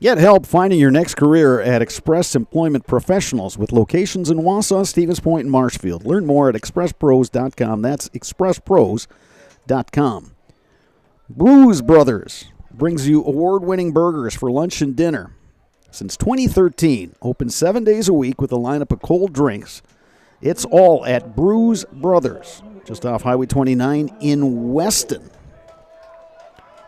Get help finding your next career at Express Employment Professionals with locations in Wausau, Stevens Point, and Marshfield. Learn more at expresspros.com. That's expresspros.com. Brews Brothers brings you award-winning burgers for lunch and dinner. Since 2013, open 7 days a week with a lineup of cold drinks. It's all at Brews Brothers, just off Highway 29 in Weston.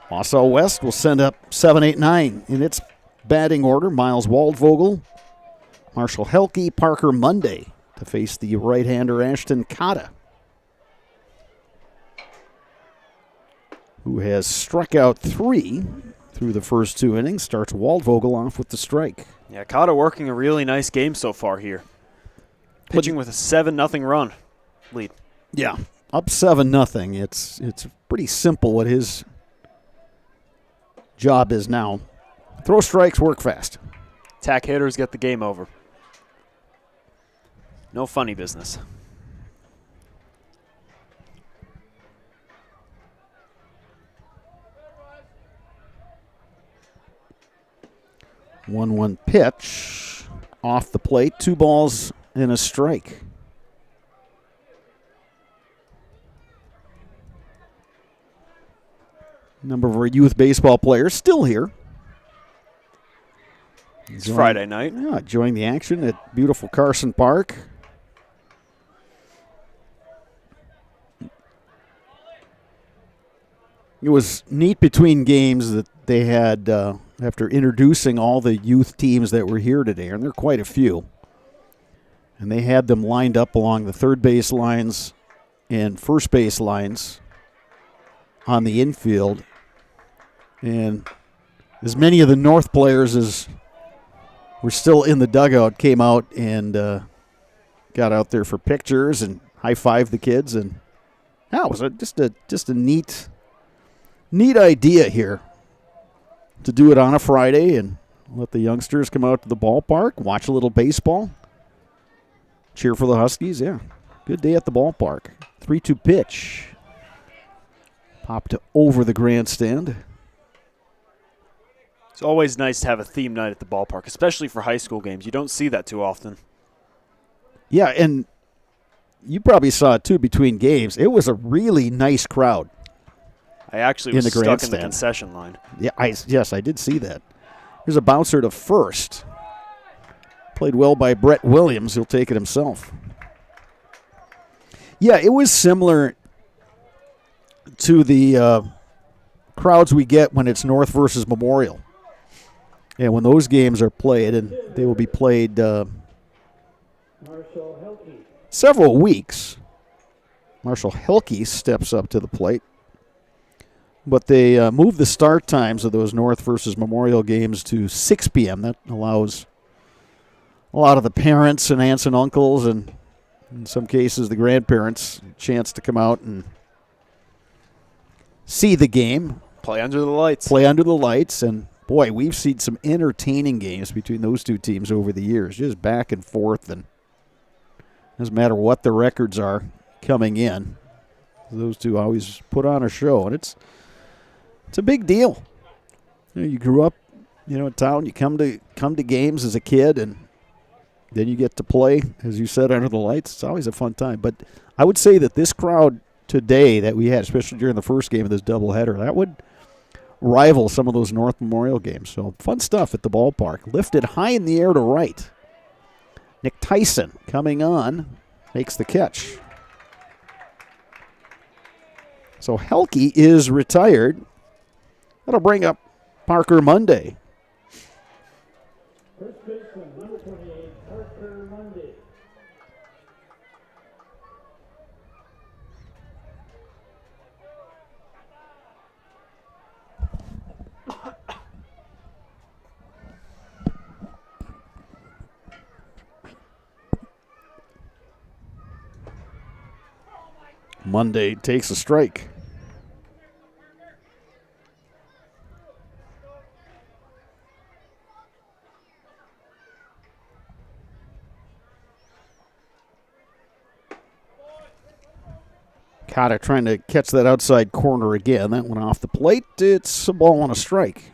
Wausau West will send up 7, 8, 9 in its batting order. Miles Waldvogel, Marshall Helke, Parker Monday to face the right-hander Ashton Cotta, who has struck out 3 through the first 2 innings. Starts Waldvogel off with the strike. Yeah, Cotta working a really nice game so far here. Pitching with a 7-0 run lead. Yeah, up 7-0. It's pretty simple what his job is now. Throw strikes, work fast. Attack hitters get the game over. No funny business. One pitch off the plate. 2 balls and a strike. Number of our youth baseball players still here. These Friday night. Yeah, enjoying the action at beautiful Carson Park. It was neat between games that they had, after introducing all the youth teams that were here today, and there are quite a few, and they had them lined up along the third base lines and first base lines on the infield. And as many of the North players as were still in the dugout came out and got out there for pictures and high-fived the kids. And yeah, it was just a neat idea here to do it on a Friday and let the youngsters come out to the ballpark, watch a little baseball, cheer for the Huskies. Yeah, good day at the ballpark. 3-2 pitch. Popped over the grandstand. It's always nice to have a theme night at the ballpark, especially for high school games. You don't see that too often. Yeah, and you probably saw it too between games. It was a really nice crowd. I actually was stuck in the concession line. Yeah, yes, I did see that. There's a bouncer to first. Played well by Brett Williams. He'll take it himself. Yeah, it was similar to the crowds we get when it's North versus Memorial. And when those games are played, and they will be played several weeks, Marshall Helke steps up to the plate. But they move the start times of those North versus Memorial games to 6 p.m. That allows a lot of the parents and aunts and uncles, and in some cases the grandparents, a chance to come out and see the game. Play under the lights. Play under the lights. And, boy, we've seen some entertaining games between those two teams over the years, just back and forth. And doesn't matter what the records are coming in, those two always put on a show. And it's a big deal. You grew up, in town. You come to games as a kid, and then you get to play, as you said, under the lights. It's always a fun time. But I would say that this crowd today that we had, especially during the first game of this doubleheader, that would rival some of those North Memorial games. So fun stuff at the ballpark. Lifted high in the air to right. Nick Tyson coming on, makes the catch. So Helke is retired. That'll bring up Parker Monday. First baseman, number 28, Parker Monday. Monday takes a strike. Cotta trying to catch that outside corner again. That went off the plate. It's a ball on a strike.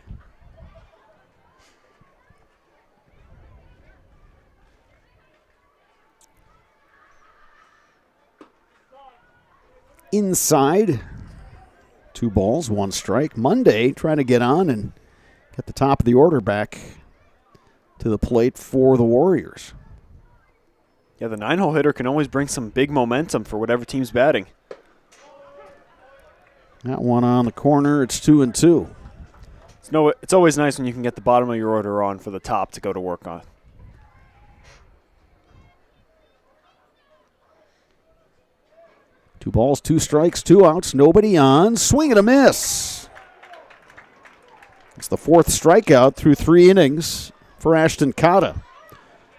Inside. 2 balls, 1 strike. Monday trying to get on and get the top of the order back to the plate for the Warriors. Yeah, the 9-hole hitter can always bring some big momentum for whatever team's batting. That one on the corner. It's 2-2. It's always nice when you can get the bottom of your order on for the top to go to work on. Two balls, 2 strikes, 2 outs, nobody on. Swing and a miss. It's the 4th strikeout through 3 innings for Ashton Cotta.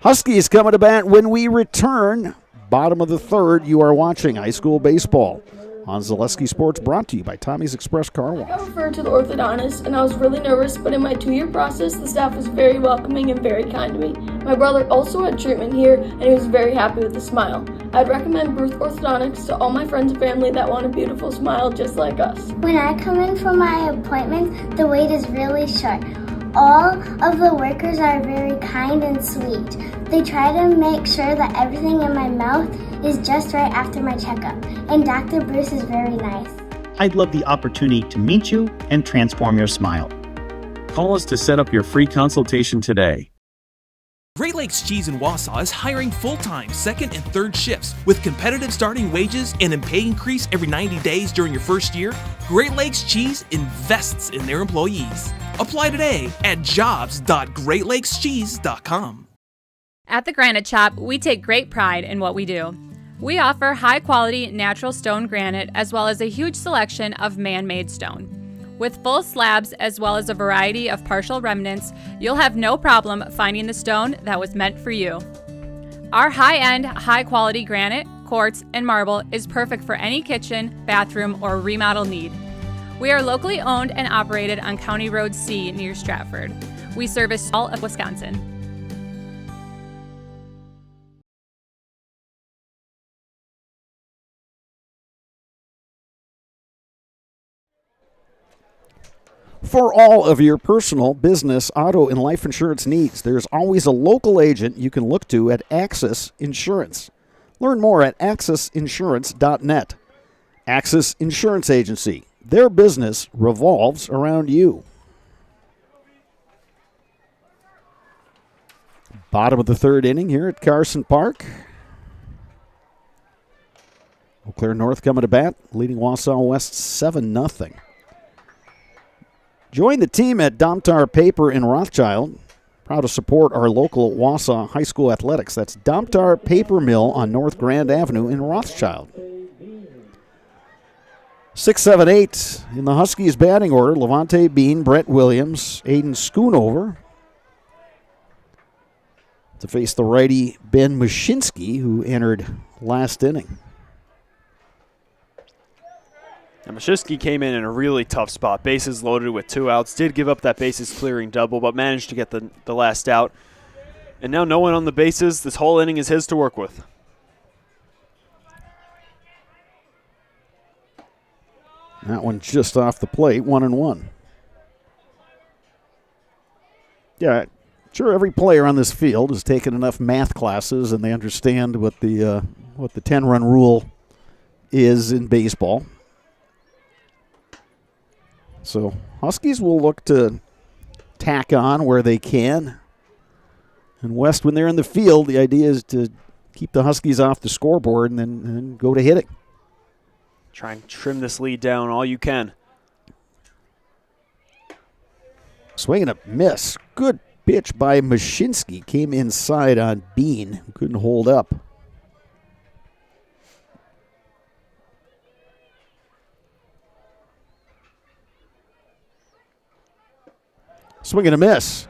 Huskies coming to bat when we return. Bottom of the 3rd, you are watching high school baseball on Zaleski Sports, brought to you by Tommy's Express Car Wash. I got referred to the orthodontist, and I was really nervous, but in my 2-year process, the staff was very welcoming and very kind to me. My brother also had treatment here, and he was very happy with the smile. I'd recommend Ruth Orthodontics to all my friends and family that want a beautiful smile just like us. When I come in for my appointment, the wait is really short. All of the workers are very kind and sweet. They try to make sure that everything in my mouth is just right after my checkup, and Dr. Bruce is very nice. I'd love the opportunity to meet you and transform your smile. Call us to set up your free consultation today. Great Lakes Cheese in Wausau is hiring full-time second and third shifts with competitive starting wages and a pay increase every 90 days during your first year. Great Lakes Cheese invests in their employees. Apply today at jobs.greatlakescheese.com. At the Granite Shop, we take great pride in what we do. We offer high-quality natural stone granite as well as a huge selection of man-made stone. With full slabs as well as a variety of partial remnants, you'll have no problem finding the stone that was meant for you. Our high-end, high-quality granite, quartz, and marble is perfect for any kitchen, bathroom, or remodel need. We are locally owned and operated on County Road C near Stratford. We service all of Wisconsin. For all of your personal, business, auto, and life insurance needs, there's always a local agent you can look to at Axis Insurance. Learn more at AxisInsurance.net. Axis Insurance Agency. Their business revolves around you. Bottom of the third inning here at Carson Park. Eau Claire North coming to bat, leading Wausau West 7-0. Join the team at Domtar Paper in Rothschild. Proud to support our local Wausau High School athletics. That's Domtar Paper Mill on North Grand Avenue in Rothschild. 6, 7, 8 in the Huskies batting order. Levante Bean, Brett Williams, Aiden Schoonover to face the righty Ben Mashinsky, who entered last inning. Now, Mashinsky came in a really tough spot. Bases loaded with 2 outs. Did give up that bases clearing double, but managed to get the last out. And now no one on the bases. This whole inning is his to work with. That one just off the plate, 1-1. Yeah, sure, every player on this field has taken enough math classes and they understand what the 10-run rule is in baseball. So Huskies will look to tack on where they can. And West, when they're in the field, the idea is to keep the Huskies off the scoreboard and then go to hitting. Try and trim this lead down all you can. Swing and a miss. Good pitch by Mashinsky. Came inside on Bean, who couldn't hold up. Swing and a miss.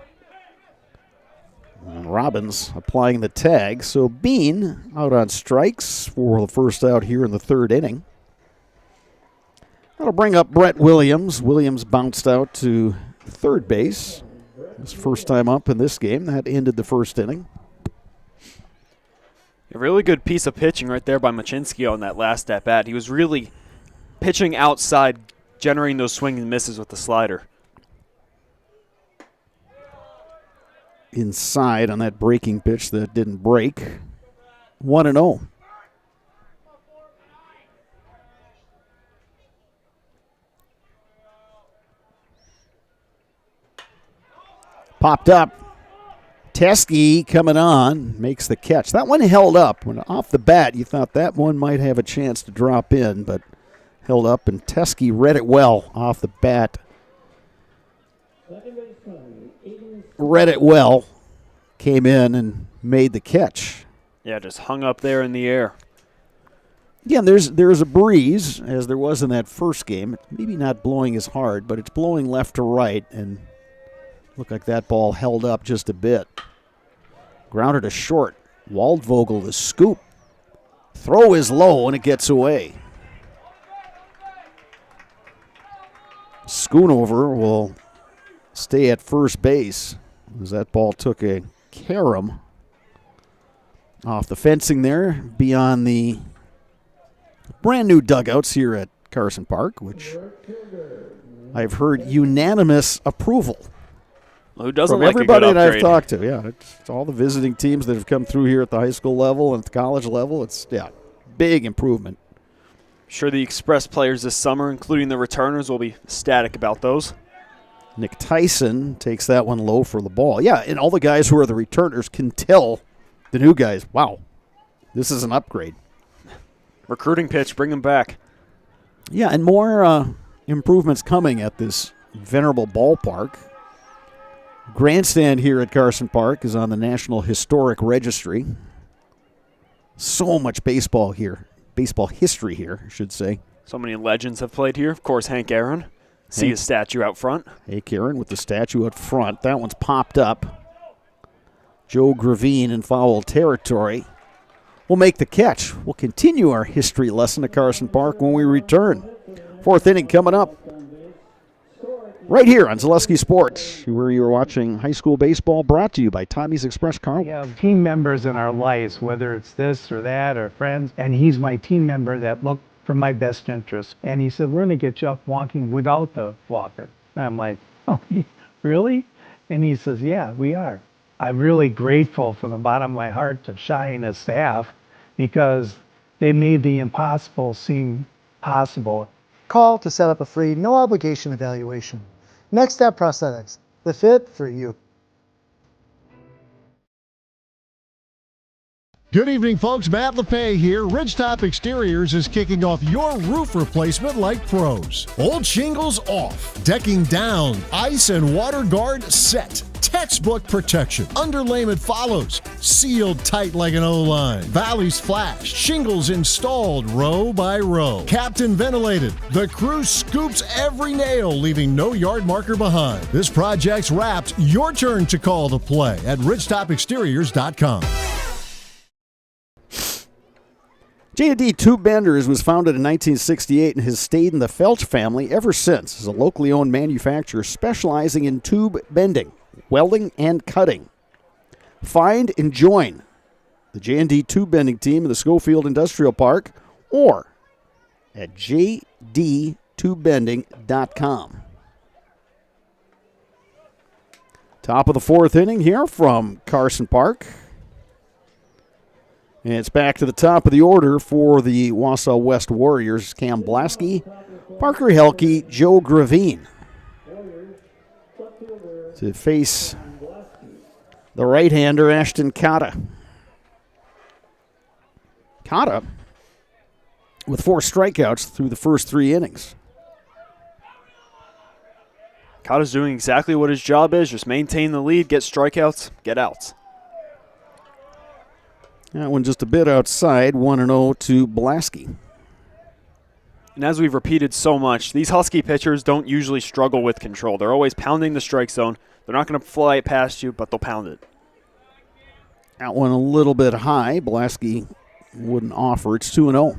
And Robbins applying the tag. So Bean out on strikes for the first out here in the third inning. That'll bring up Brett Williams. Williams bounced out to third base. His first time up in this game. That ended the first inning. A really good piece of pitching right there by Mashinsky on that last at-bat. He was really pitching outside, generating those swings and misses with the slider. Inside on that breaking pitch that didn't break. 1-0. Popped up. Teskey coming on, makes the catch. That one held up. When off the bat, you thought that one might have a chance to drop in, but held up, and Teskey read it well off the bat. Read it well, came in and made the catch. Yeah, just hung up there in the air. Again, there's a breeze, as there was in that first game. Maybe not blowing as hard, but it's blowing left to right, and looked like that ball held up just a bit. Grounded to short. Waldvogel the scoop. Throw is low, and it gets away. Schoonover will stay at first base as that ball took a carom off the fencing there beyond the brand new dugouts here at Carson Park, which I've heard unanimous approval. Well, who doesn't from like everybody a good that I've upgrade? talked to? Yeah, it's all the visiting teams that have come through here at the high school level and at the college level. It's big improvement. Sure, the Express players this summer, including the returners, will be ecstatic about those. Nick Tyson takes that one low for the ball. Yeah, and all the guys who are the returners can tell the new guys, wow, this is an upgrade. Recruiting pitch, bring him back. Yeah, and more improvements coming at this venerable ballpark. Grandstand here at Carson Park is on the National Historic Registry. So much baseball here. Baseball history here, I should say. So many legends have played here. Of course, Hank Aaron. See his statue out front. Hank Aaron with the statue out front. That one's popped up. Joe Gravine in foul territory will make the catch. We'll continue our history lesson at Carson Park when we return. Fourth inning coming up. Right here on Zaleski Sports, where you're watching high school baseball, brought to you by Tommy's Express Car. We have team members in our lives, whether it's this or that or friends, and he's my team member that looked for my best interest. And he said, we're going to get you up walking without the walker. And I'm like, oh, really? And he says, yeah, we are. I'm really grateful from the bottom of my heart to Shai and his staff because they made the impossible seem possible. Call to set up a free, no obligation evaluation. Next Step Prosthetics, the fit for you. Good evening, folks. Matt LePay here. Ridgetop Exteriors is kicking off your roof replacement like pros. Old shingles off, decking down, ice and water guard set. Textbook protection. Underlayment follows. Sealed tight like an O-line. Valleys flashed. Shingles installed row by row. Captain ventilated. The crew scoops every nail, leaving no yard marker behind. This project's wrapped. Your turn to call the play at ridgetopexteriors.com. J&D Tube Benders was founded in 1968 and has stayed in the Felch family ever since as a locally owned manufacturer specializing in tube bending, welding, and cutting. Find and join the J&D Tube Bending team in the Schofield Industrial Park or at jdtubebending.com. Top of the fourth inning here from Carson Park. And it's back to the top of the order for the Wausau West Warriors. Cam Blasky, Parker Helke, Joe Gravine to face the right-hander Ashton Cotta. Cotta with 4 strikeouts through the first 3 innings. Cotta's doing exactly what his job is, just maintain the lead, get strikeouts, get outs. That one just a bit outside, 1-0 to Blasky. And as we've repeated so much, these Husky pitchers don't usually struggle with control. They're always pounding the strike zone. They're not going to fly it past you, but they'll pound it. That one a little bit high. Blasky wouldn't offer. It's 2-0.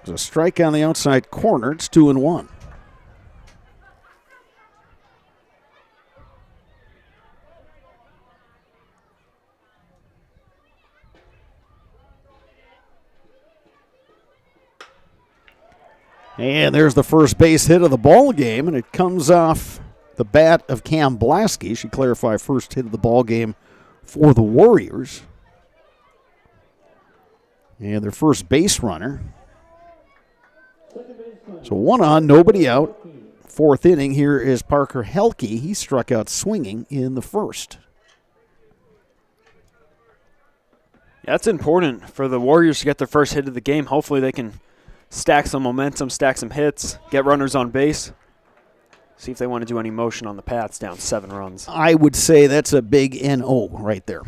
There's a strike on the outside corner. It's 2-1. And there's the first base hit of the ball game, and it comes off the bat of Cam Blasky. Should clarify, first hit of the ball game for the Warriors. And their first base runner. So 1 on, nobody out. Fourth inning, here is Parker Helke. He struck out swinging in the first. That's important for the Warriors to get their first hit of the game. Hopefully they can stack some momentum, stack some hits, get runners on base. See if they want to do any motion on the Pats down 7 runs. I would say that's a big NO right there.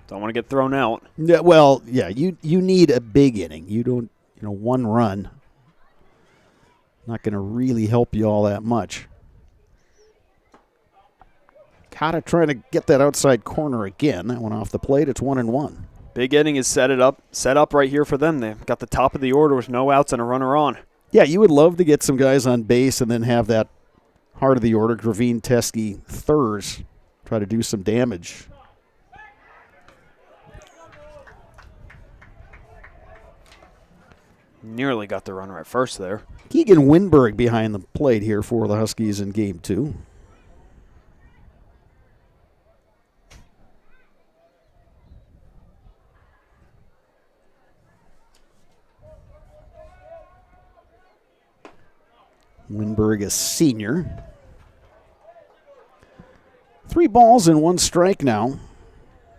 Don't want to get thrown out. Yeah, well, yeah, you need a big inning. You don't, 1 run. Not going to really help you all that much. Cotta trying to get that outside corner again. That one off the plate. It's 1-1. Big inning is set up right here for them. They've got the top of the order with no outs and a runner on. Yeah, you would love to get some guys on base and then have that heart of the order, Gravine, Teskey, Thurs, try to do some damage. Nearly got the runner at first there. Keegan Winberg behind the plate here for the Huskies in game 2. Winberg, a senior. 3 balls and 1 strike now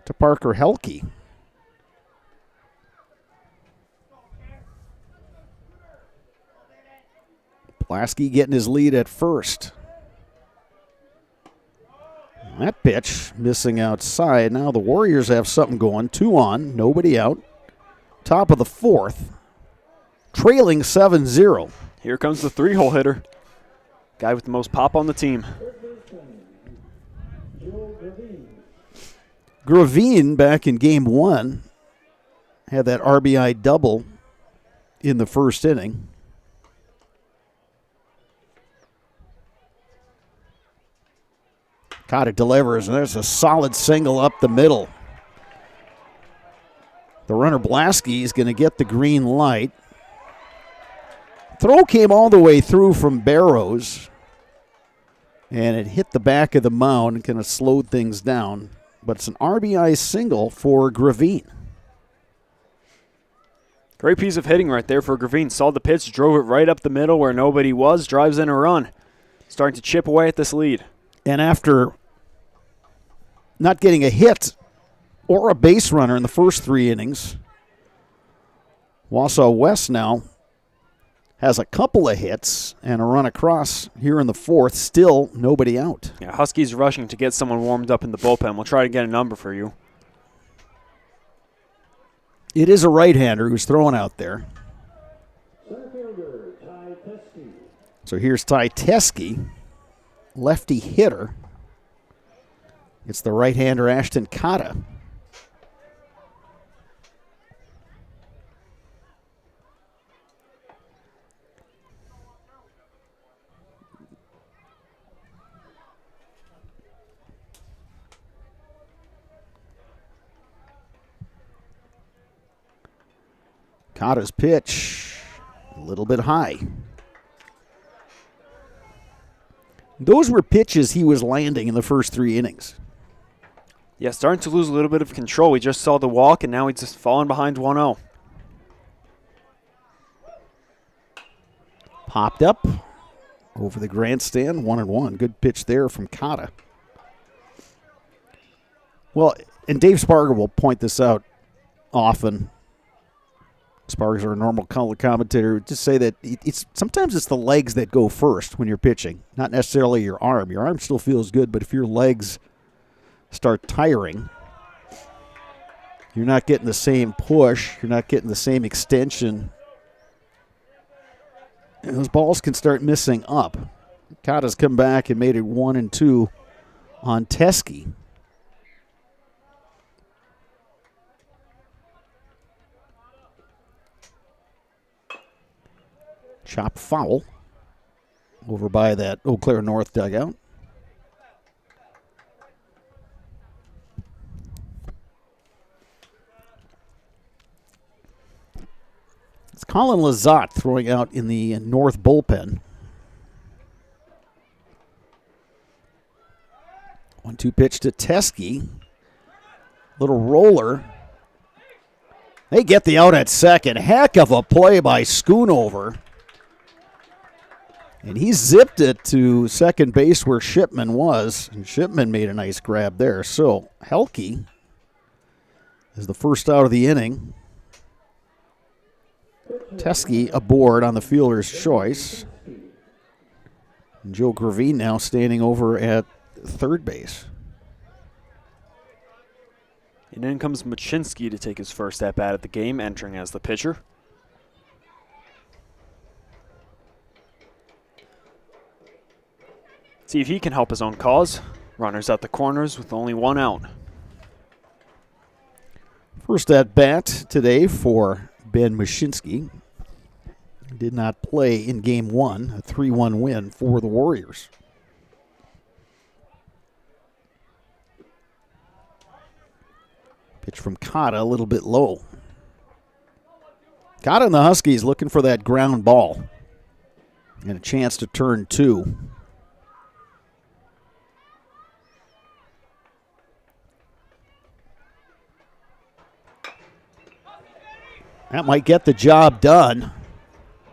to Parker Helke. Pulaski getting his lead at first. That pitch missing outside. Now the Warriors have something going. 2 on, nobody out. Top of the 4th. Trailing 7-0. Here comes the 3-hole hitter. Guy with the most pop on the team. Gravine back in game 1 had that RBI double in the first inning. Cotta delivers, and there's a solid single up the middle. The runner Blasky is going to get the green light. Throw came all the way through from Barrows, and it hit the back of the mound and kind of slowed things down. But it's an RBI single for Gravine. Great piece of hitting right there for Gravine. Saw the pitch, drove it right up the middle where nobody was, drives in a run. Starting to chip away at this lead. And after not getting a hit or a base runner in the first 3 innings, Wausau West now has a couple of hits and a run across here in the 4th. Still nobody out. Yeah, Huskies rushing to get someone warmed up in the bullpen. We'll try to get a number for you. It is a right-hander who's throwing out there. So here's Ty Teske, lefty hitter. It's the right-hander Ashton Cotta. Cotta's pitch, a little bit high. Those were pitches he was landing in the first 3 innings. Yeah, starting to lose a little bit of control. We just saw the walk, and now he's just falling behind 1-0. Popped up over the grandstand, 1-1. Good pitch there from Cotta. Well, and Dave Sparger will point this out often. Sparger's our normal color commentator. Just say that sometimes it's the legs that go first when you're pitching, not necessarily your arm. Your arm still feels good, but if your legs start tiring, you're not getting the same push, you're not getting the same extension, and those balls can start missing up. Cotta's come back and made it 1-2 on Teske. Chop foul over by that Eau Claire North dugout. It's Colin Lizotte throwing out in the North bullpen. 1-2 pitch to Teske. Little roller. They get the out at second. Heck of a play by Schoonover. And he zipped it to second base where Shipman was. And Shipman made a nice grab there. So Helke is the first out of the inning. Teske aboard on the fielder's choice. And Joe Gravine now standing over at third base. And in comes Machinsky to take his first at-bat at the game, entering as the pitcher. See if he can help his own cause. Runners at the corners with only 1 out. First at-bat today for Ben Machinsky. Did not play in Game 1, a 3-1 win for the Warriors. Pitch from Cotta, a little bit low. Cotta and the Huskies looking for that ground ball. And a chance to turn 2. That might get the job done.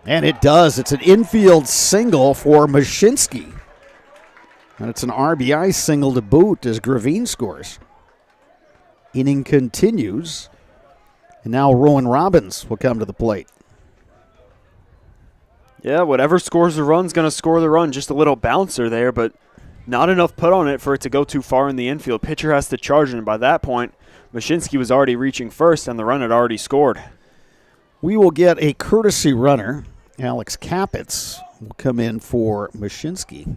And it does. It's an infield single for Mashinsky. And it's an RBI single to boot as Gravine scores. Inning continues. And now Rowan Robbins will come to the plate. Yeah, whatever scores the run's going to score the run. Just a little bouncer there, but not enough put on it for it to go too far in the infield. Pitcher has to charge it, and by that point, Mashinsky was already reaching first, and the run had already scored. We will get a courtesy runner. Alex Capitz will come in for Mashinsky.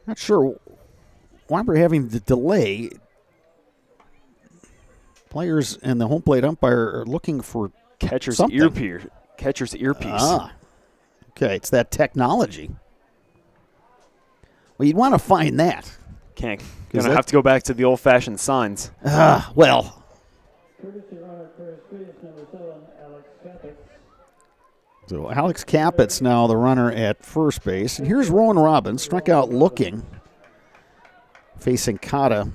Not sure why we're having the delay. Players and the home plate umpire are looking for catcher's something. earpiece. Catcher's earpiece. Ah, okay, it's that technology. Well, you'd want to find that. Gonna have to go back to the old-fashioned signs. Well. So Alex Capitz now the runner at first base. And here's Rowan Robbins, struck out looking, facing Kata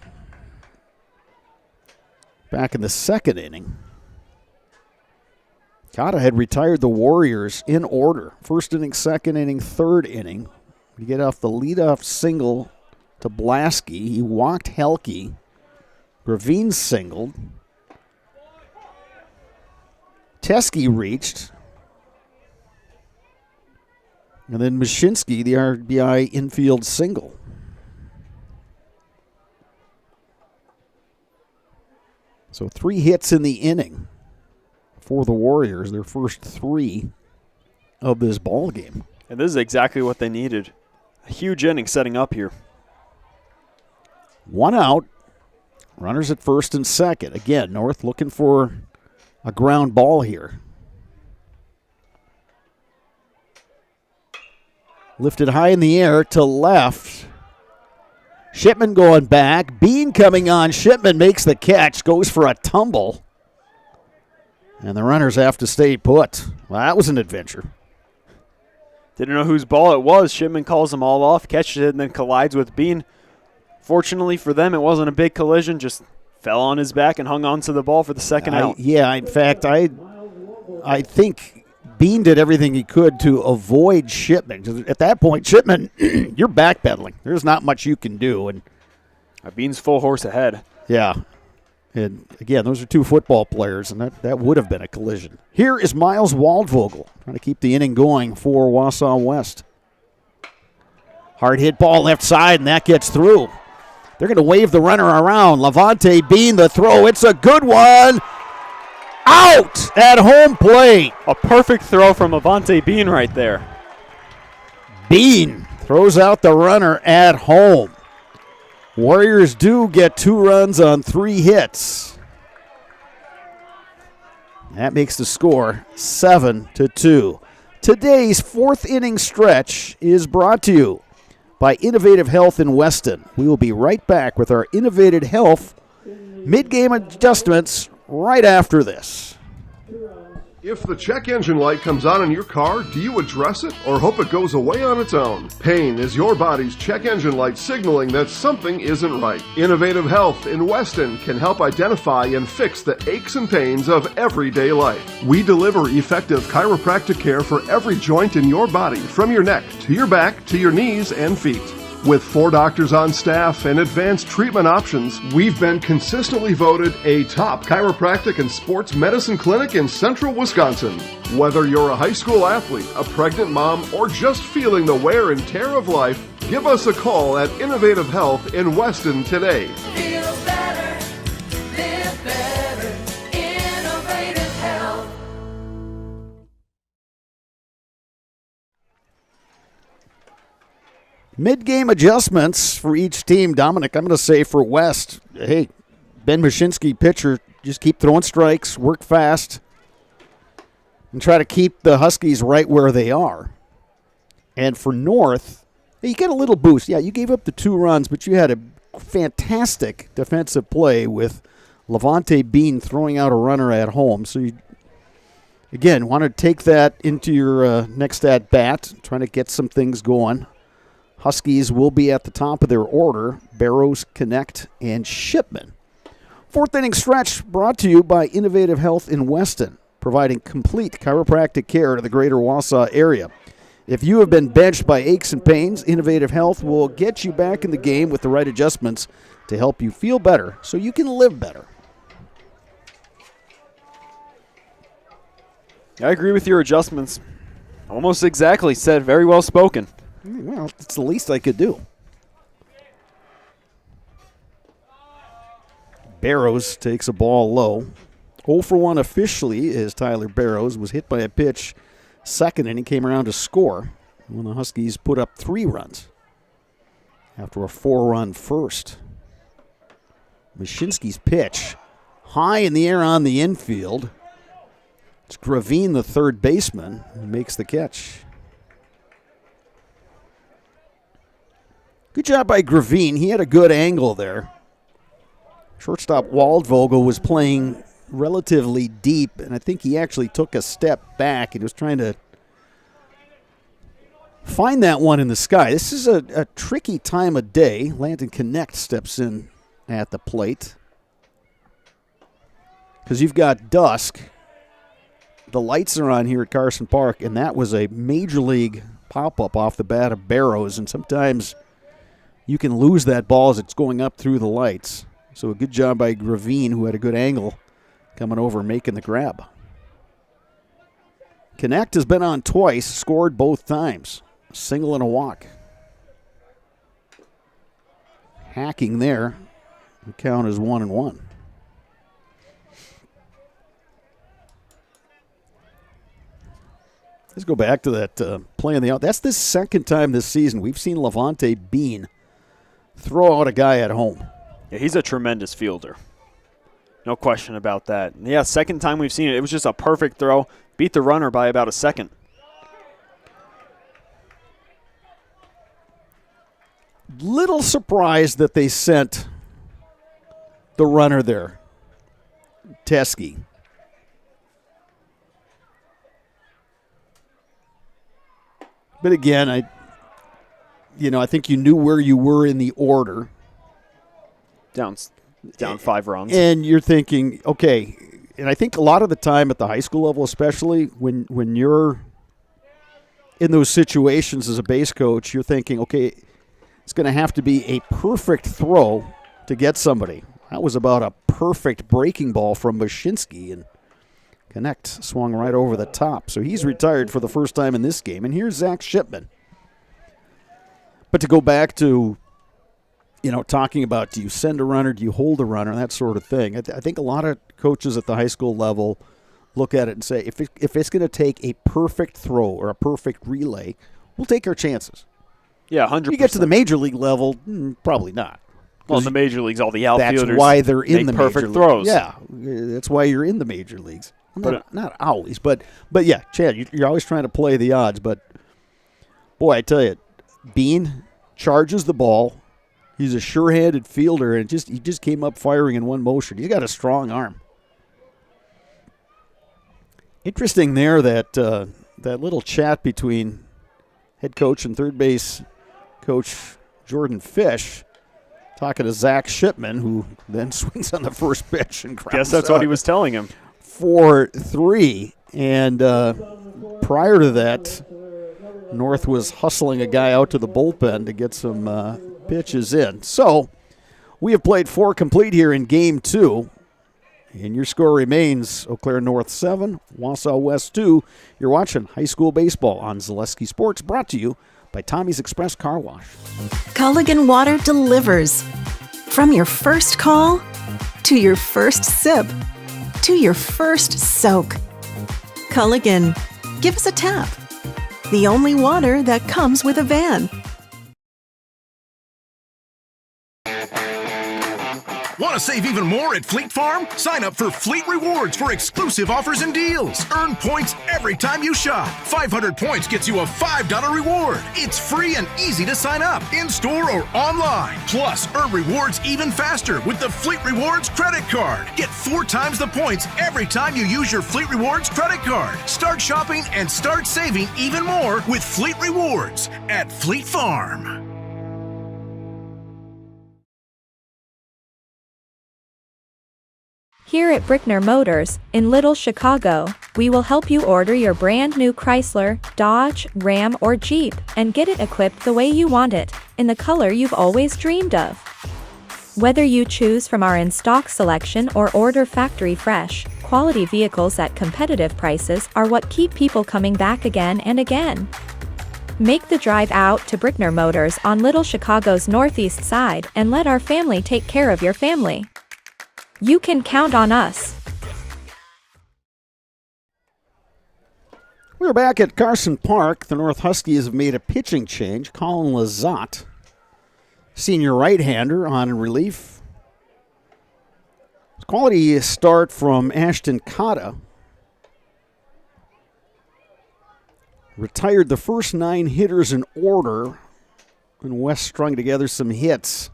back in the second inning. Kata had retired the Warriors in order. First inning, second inning, third inning. You get off the leadoff single to Blasky. He walked Helke. Gravine singled. Teskey reached. And then Mashinsky, the RBI infield single. So 3 hits in the inning for the Warriors, their first 3 of this ball game. And this is exactly what they needed. A huge inning setting up here. 1 out. Runners at first and second. Again, North looking for a ground ball here. Lifted high in the air to left. Shipman going back. Bean coming on. Shipman makes the catch. Goes for a tumble. And the runners have to stay put. Well, that was an adventure. Didn't know whose ball it was. Shipman calls them all off, catches it, and then collides with Bean. Fortunately for them, it wasn't a big collision. Just fell on his back and hung on to the ball for the second out. Yeah, in fact, I think Bean did everything he could to avoid Shipman. At that point, Shipman, you're backpedaling. There's not much you can do. And Bean's full horse ahead. Yeah. And, again, those are 2 football players, and that would have been a collision. Here is Miles Waldvogel trying to keep the inning going for Wausau West. Hard hit ball left side, and that gets through. They're going to wave the runner around. Levante Bean, the throw. It's a good one. Out at home plate. A perfect throw from Levante Bean right there. Bean throws out the runner at home. Warriors do get 2 runs on 3 hits. That makes the score 7-2. Today's 4th inning stretch is brought to you by Innovative Health in Weston. We will be right back with our Innovative Health mid-game adjustments right after this. If the check engine light comes on in your car, do you address it or hope it goes away on its own? Pain is your body's check engine light signaling that something isn't right. Innovative Health in Weston can help identify and fix the aches and pains of everyday life. We deliver effective chiropractic care for every joint in your body, from your neck to your back to your knees and feet. With 4 doctors on staff and advanced treatment options, we've been consistently voted a top chiropractic and sports medicine clinic in central Wisconsin. Whether you're a high school athlete, a pregnant mom, or just feeling the wear and tear of life, give us a call at Innovative Health in Weston today. Feel better, live better, Innovative Health. Mid-game adjustments for each team. Dominic, I'm going to say for West, hey, Ben Mashinsky, pitcher, just keep throwing strikes, work fast, and try to keep the Huskies right where they are. And for North, you get a little boost. Yeah, you gave up the 2 runs, but you had a fantastic defensive play with Levante Bean throwing out a runner at home. So you, again, want to take that into your next at-bat, trying to get some things going. Huskies will be at the top of their order. Barrows, Connect, and Shipman. Fourth inning stretch brought to you by Innovative Health in Weston, providing complete chiropractic care to the greater Wausau area. If you have been benched by aches and pains, Innovative Health will get you back in the game with the right adjustments to help you feel better so you can live better. I agree with your adjustments. Almost exactly said. Very well spoken. Well, it's the least I could do. Barrows takes a ball low. 0 for 1 officially as Tyler Barrows was hit by a pitch second inning, came around to score when the Huskies put up 3 runs after a 4-run first. Mashinsky's pitch high in the air on the infield. It's Gravine, the third baseman, who makes the catch. Good job by Gravine. He had a good angle there. Shortstop Waldvogel was playing relatively deep, and I think he actually took a step back and was trying to find that one in the sky. This is a tricky time of day. Landon Connect steps in at the plate because you've got dusk. The lights are on here at Carson Park, and that was a major league pop-up off the bat of Barrows, and sometimes you can lose that ball as it's going up through the lights. So a good job by Gravine, who had a good angle coming over, making the grab. Connect has been on twice, scored both times. A single and a walk. Hacking there. The count is 1-1. Let's go back to that play on the out. That's the second time this season we've seen Levante Bean throw out a guy at home. Yeah, he's a tremendous fielder. No question about that. Yeah, second time we've seen it. It was just a perfect throw. Beat the runner by about a second. Little surprised that they sent the runner there, Teskey. But again, I think you knew where you were in the order. Down 5 runs. And you're thinking, okay, and I think a lot of the time at the high school level, especially when you're in those situations as a base coach, you're thinking, okay, it's going to have to be a perfect throw to get somebody. That was about a perfect breaking ball from Mashinsky, and Connect swung right over the top. So he's retired for the first time in this game. And here's Zach Shipman. But to go back to, talking about, do you send a runner, do you hold a runner, that sort of thing. I think a lot of coaches at the high school level look at it and say, if it's going to take a perfect throw or a perfect relay, we'll take our chances. Yeah, 100%. You get to the major league level, probably not. Well, in the major leagues, all the outfielders that's why they're in the perfect major throws. Yeah, that's why you're in the major leagues. Not always, but yeah, Chad, you're always trying to play the odds. But, boy, I tell you, Bean charges the ball. He's a sure-handed fielder, and he just came up firing in one motion. He's got a strong arm. Interesting there that little chat between head coach and third base coach Jordan Fish talking to Zach Shipman, who then swings on the first pitch and grounds Guess that's out what he was telling him. 4-3, and prior to that, North was hustling a guy out to the bullpen to get some pitches in. So we have played 4 complete here in Game 2, and your score remains Eau Claire North 7, Wausau West 2. You're watching high school baseball on Zaleski Sports, brought to you by Tommy's Express Car Wash. Culligan Water delivers. From your first call, to your first sip, to your first soak. Culligan, give us a tap. The only water that comes with a van. Want to save even more at Fleet Farm? Sign up for Fleet Rewards for exclusive offers and deals. Earn points every time you shop. 500 points gets you a $5 reward. It's free and easy to sign up, in-store or online. Plus, earn rewards even faster with the Fleet Rewards credit card. Get 4 times the points every time you use your Fleet Rewards credit card. Start shopping and start saving even more with Fleet Rewards at Fleet Farm. Here at Brickner Motors, in Little Chicago, we will help you order your brand new Chrysler, Dodge, Ram, or Jeep and get it equipped the way you want it, in the color you've always dreamed of. Whether you choose from our in-stock selection or order factory fresh, quality vehicles at competitive prices are what keep people coming back again and again. Make the drive out to Brickner Motors on Little Chicago's northeast side and let our family take care of your family. You can count on us. We're back at Carson Park. The North Huskies have made a pitching change. Colin Lazat, senior right-hander, on relief. Quality start from Ashton Cotta. Retired the first 9 hitters in order, and West strung together some hits.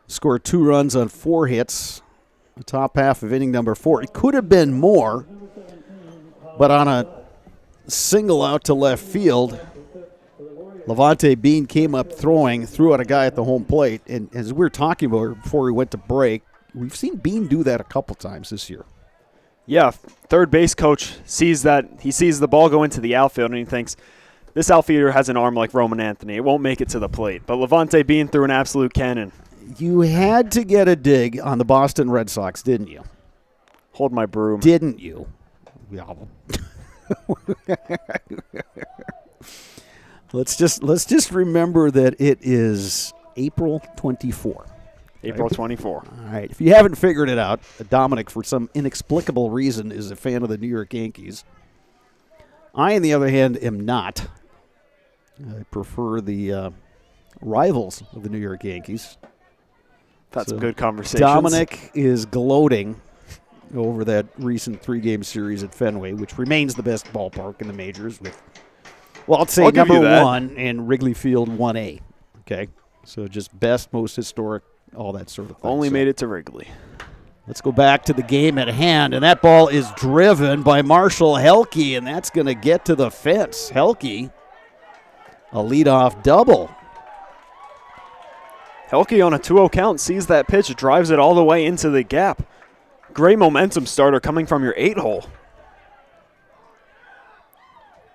Scored 2 runs on 4 hits, the top half of inning number 4. It could have been more, but on a single out to left field, Levante Bean came up throwing, threw out a guy at the home plate, and as we were talking about before we went to break, we've seen Bean do that a couple times this year. Yeah, third base coach sees that. He sees the ball go into the outfield, and he thinks, this outfielder has an arm like Roman Anthony. It won't make it to the plate. But Levante Bean threw an absolute cannon. You had to get a dig on the Boston Red Sox, didn't you? Hold my broom. Didn't you? Yeah. Let's just remember that it is April 24. April 24. All right. If you haven't figured it out, Dominic, for some inexplicable reason, is a fan of the New York Yankees. I, on the other hand, am not. I prefer the rivals of the New York Yankees. That's a good conversation. Dominic is gloating over that recent 3-game series at Fenway, which remains the best ballpark in the majors with, well, I'll say number 1 and Wrigley Field 1A. Okay? So just best, most historic, all that sort of thing. Only made it to Wrigley. Let's go back to the game at hand, and that ball is driven by Marshall Helke, and that's going to get to the fence. Helke, a leadoff double. Helke on a 2-0 count sees that pitch, drives it all the way into the gap. Great momentum starter coming from your 8-hole.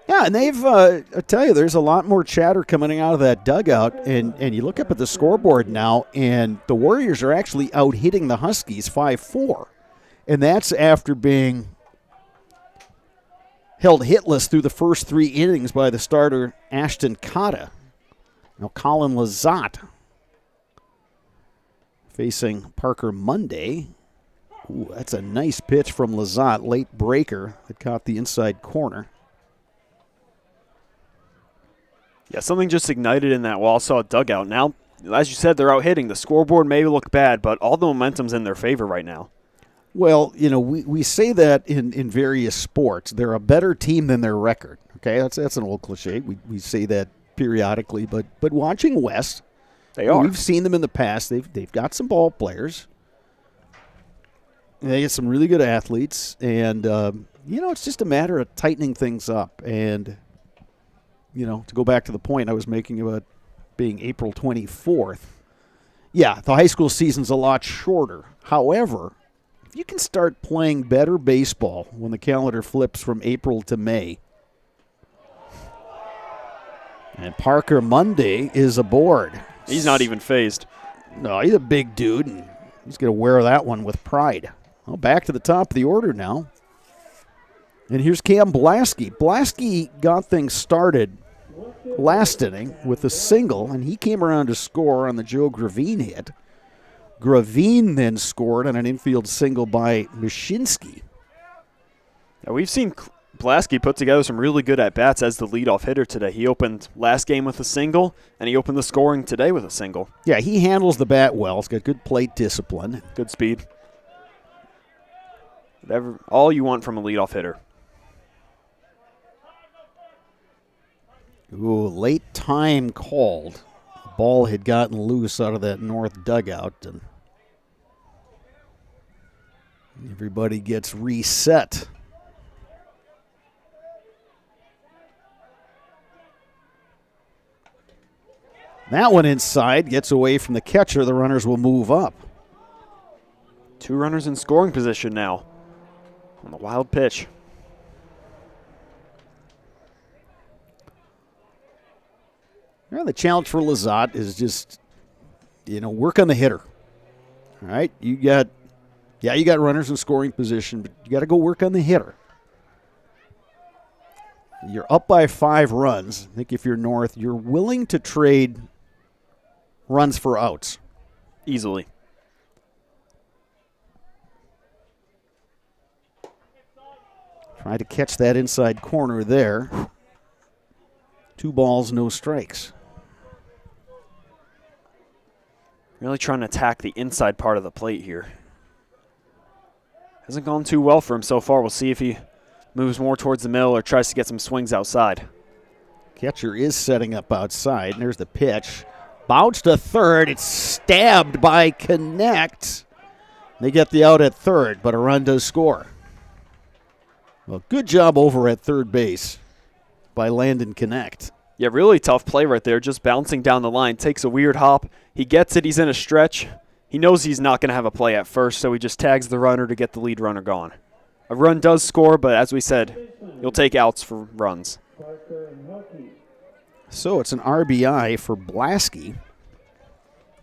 Yeah, and they've, I tell you, there's a lot more chatter coming out of that dugout, and you look up at the scoreboard now, and the Warriors are actually out hitting the Huskies 5-4. And that's after being held hitless through the first 3 innings by the starter, Ashton Cotta. Now Colin Lazat facing Parker Monday. Ooh, that's a nice pitch from Lazat, late breaker that caught the inside corner. Yeah, something just ignited in that Wausau dugout. Now, as you said, they're out hitting. The scoreboard may look bad, but all the momentum's in their favor right now. Well, you know, we say that in various sports. They're a better team than their record. Okay, that's an old cliche. We say that periodically, but watching West, they are. We've seen them in the past. They've got some ball players. They get some really good athletes, and you know, it's just a matter of tightening things up. And you know, to go back to the point I was making about being April 24th, yeah, the high school season's a lot shorter. However, if you can start playing better baseball when the calendar flips from April to May, and Parker Monday is aboard. He's not even phased. No, he's a big dude, and he's going to wear that one with pride. Well, back to the top of the order now. And here's Cam Blasky. Blasky got things started last inning with a single, and he came around to score on the Joe Gravine hit. Gravine then scored on an infield single by Mashinsky. Now, we've seen Blasky put together some really good at-bats as the leadoff hitter today. He opened last game with a single, and he opened the scoring today with a single. Yeah, he handles the bat well. He's got good plate discipline. Good speed. All you want from a leadoff hitter. Ooh, late time called. The ball had gotten loose out of that north dugout, and everybody gets reset. That one inside gets away from the catcher. The runners will move up. 2 runners in scoring position now on the wild pitch. Well, the challenge for Lizotte is just, work on the hitter. All right, you got runners in scoring position, but you got to go work on the hitter. You're up by 5 runs. I think if you're North, you're willing to trade runs for outs. Easily. Try to catch that inside corner there. 2 balls, no strikes. Really trying to attack the inside part of the plate here. Hasn't gone too well for him so far. We'll see if he moves more towards the middle or tries to get some swings outside. Catcher is setting up outside, and there's the pitch. Bounce to third. It's stabbed by Connect. They get the out at third, but a run does score. Well, good job over at third base by Landon Connect. Yeah, really tough play right there, just bouncing down the line. Takes a weird hop. He gets it. He's in a stretch. He knows he's not going to have a play at first, so he just tags the runner to get the lead runner gone. A run does score, but as we said, you'll take outs for runs. So it's an RBI for Blasky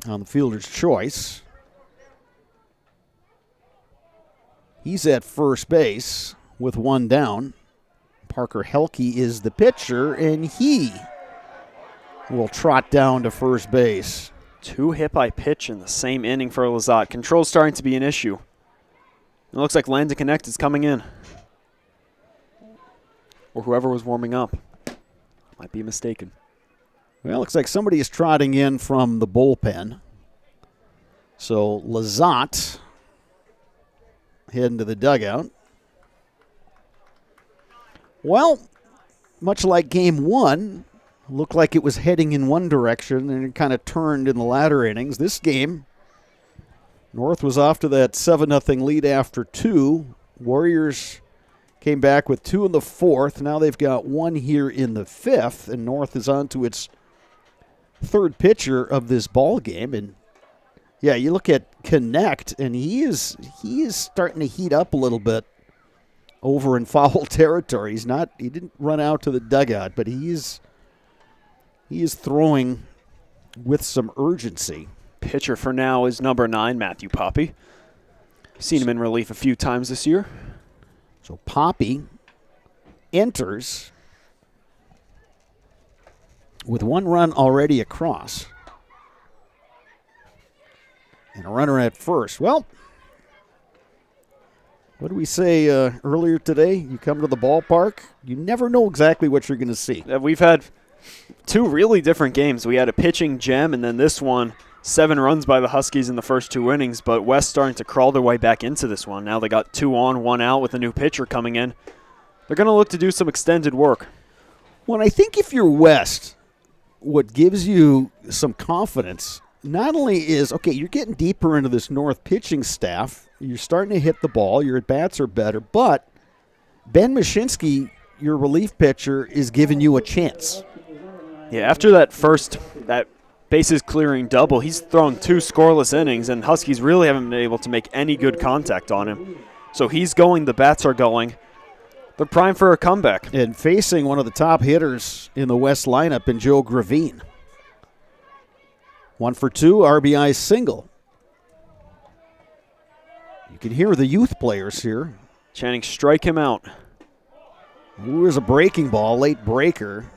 on the fielder's choice. He's at first base with 1 down. Parker Helke is the pitcher, and he will trot down to first base. 2 hit by pitch in the same inning for Lizotte. Control's starting to be an issue. It looks like Landon Connect is coming in. Or whoever was warming up. Might be mistaken. Well, looks like somebody is trotting in from the bullpen. So Lizotte heading to the dugout. Well, much like game 1, looked like it was heading in one direction and it kind of turned in the latter innings. This game, North was off to that 7-0 lead after 2. Warriors came back with 2 in the 4th. Now they've got 1 here in the 5th, and North is on to its 3rd pitcher of this ball game. And yeah, you look at Connect, and he is starting to heat up a little bit over in foul territory. He didn't run out to the dugout, but he is throwing with some urgency. Pitcher for now is number 9, Matthew Poppy. Seen him in relief a few times this year. So Poppy enters with 1 run already across. And a runner at first. Well, what did we say earlier today? You come to the ballpark, you never know exactly what you're going to see. We've had 2 really different games. We had a pitching gem, and then this one, 7 runs by the Huskies in the first 2 innings, but West starting to crawl their way back into this one. Now they got 2 on, 1 out with a new pitcher coming in. They're going to look to do some extended work. Well, I think if you're West, what gives you some confidence not only is, okay, you're getting deeper into this North pitching staff, you're starting to hit the ball, your at-bats are better, but Ben Mashinsky, your relief pitcher, is giving you a chance. Yeah, after that bases clearing double, he's thrown 2 scoreless innings, and Huskies really haven't been able to make any good contact on him. So he's going, the bats are going. They're primed for a comeback. And facing one of the top hitters in the West lineup in Joe Gravine. 1 for 2, RBI single. You can hear the youth players here chanting, strike him out. Ooh, there's a breaking ball, late breaker.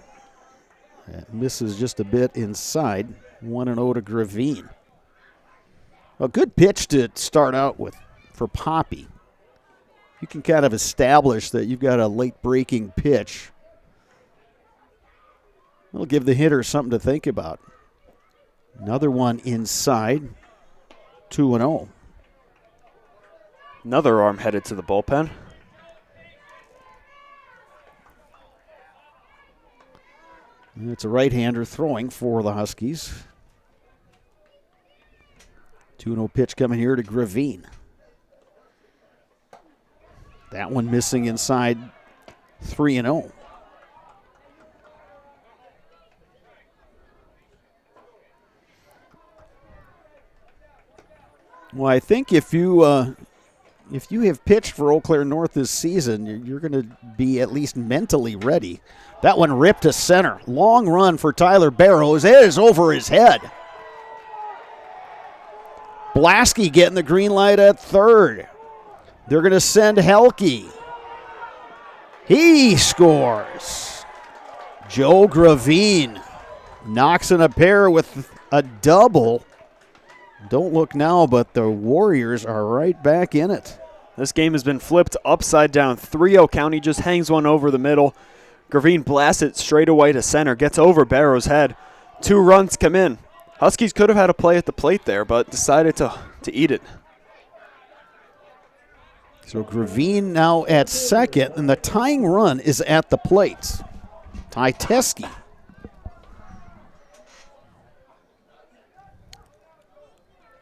That misses just a bit inside. 1-0 to Gravine. A good pitch to start out with for Poppy. You can kind of establish that you've got a late breaking pitch. It'll give the hitter something to think about. Another one inside. 2-0. Another arm headed to the bullpen. And it's a right-hander throwing for the Huskies. 2-0 pitch coming here to Gravine. That one missing inside. 3-0. Well, I think if you have pitched for Eau Claire North this season, you're going to be at least mentally ready. That one ripped to center. Long run for Tyler Barrows. It is over his head. Blasky getting the green light at third. They're going to send Helke. He scores. Joe Gravine knocks in a pair with a double. Don't look now, but the Warriors are right back in it. This game has been flipped upside down. 3-0 County just hangs one over the middle. Gravine blasts it straight away to center, gets over Barrows' head. 2 runs come in. Huskies could have had a play at the plate there, but decided to eat it. So Gravine now at second, and the tying run is at the plate. Ty Teske.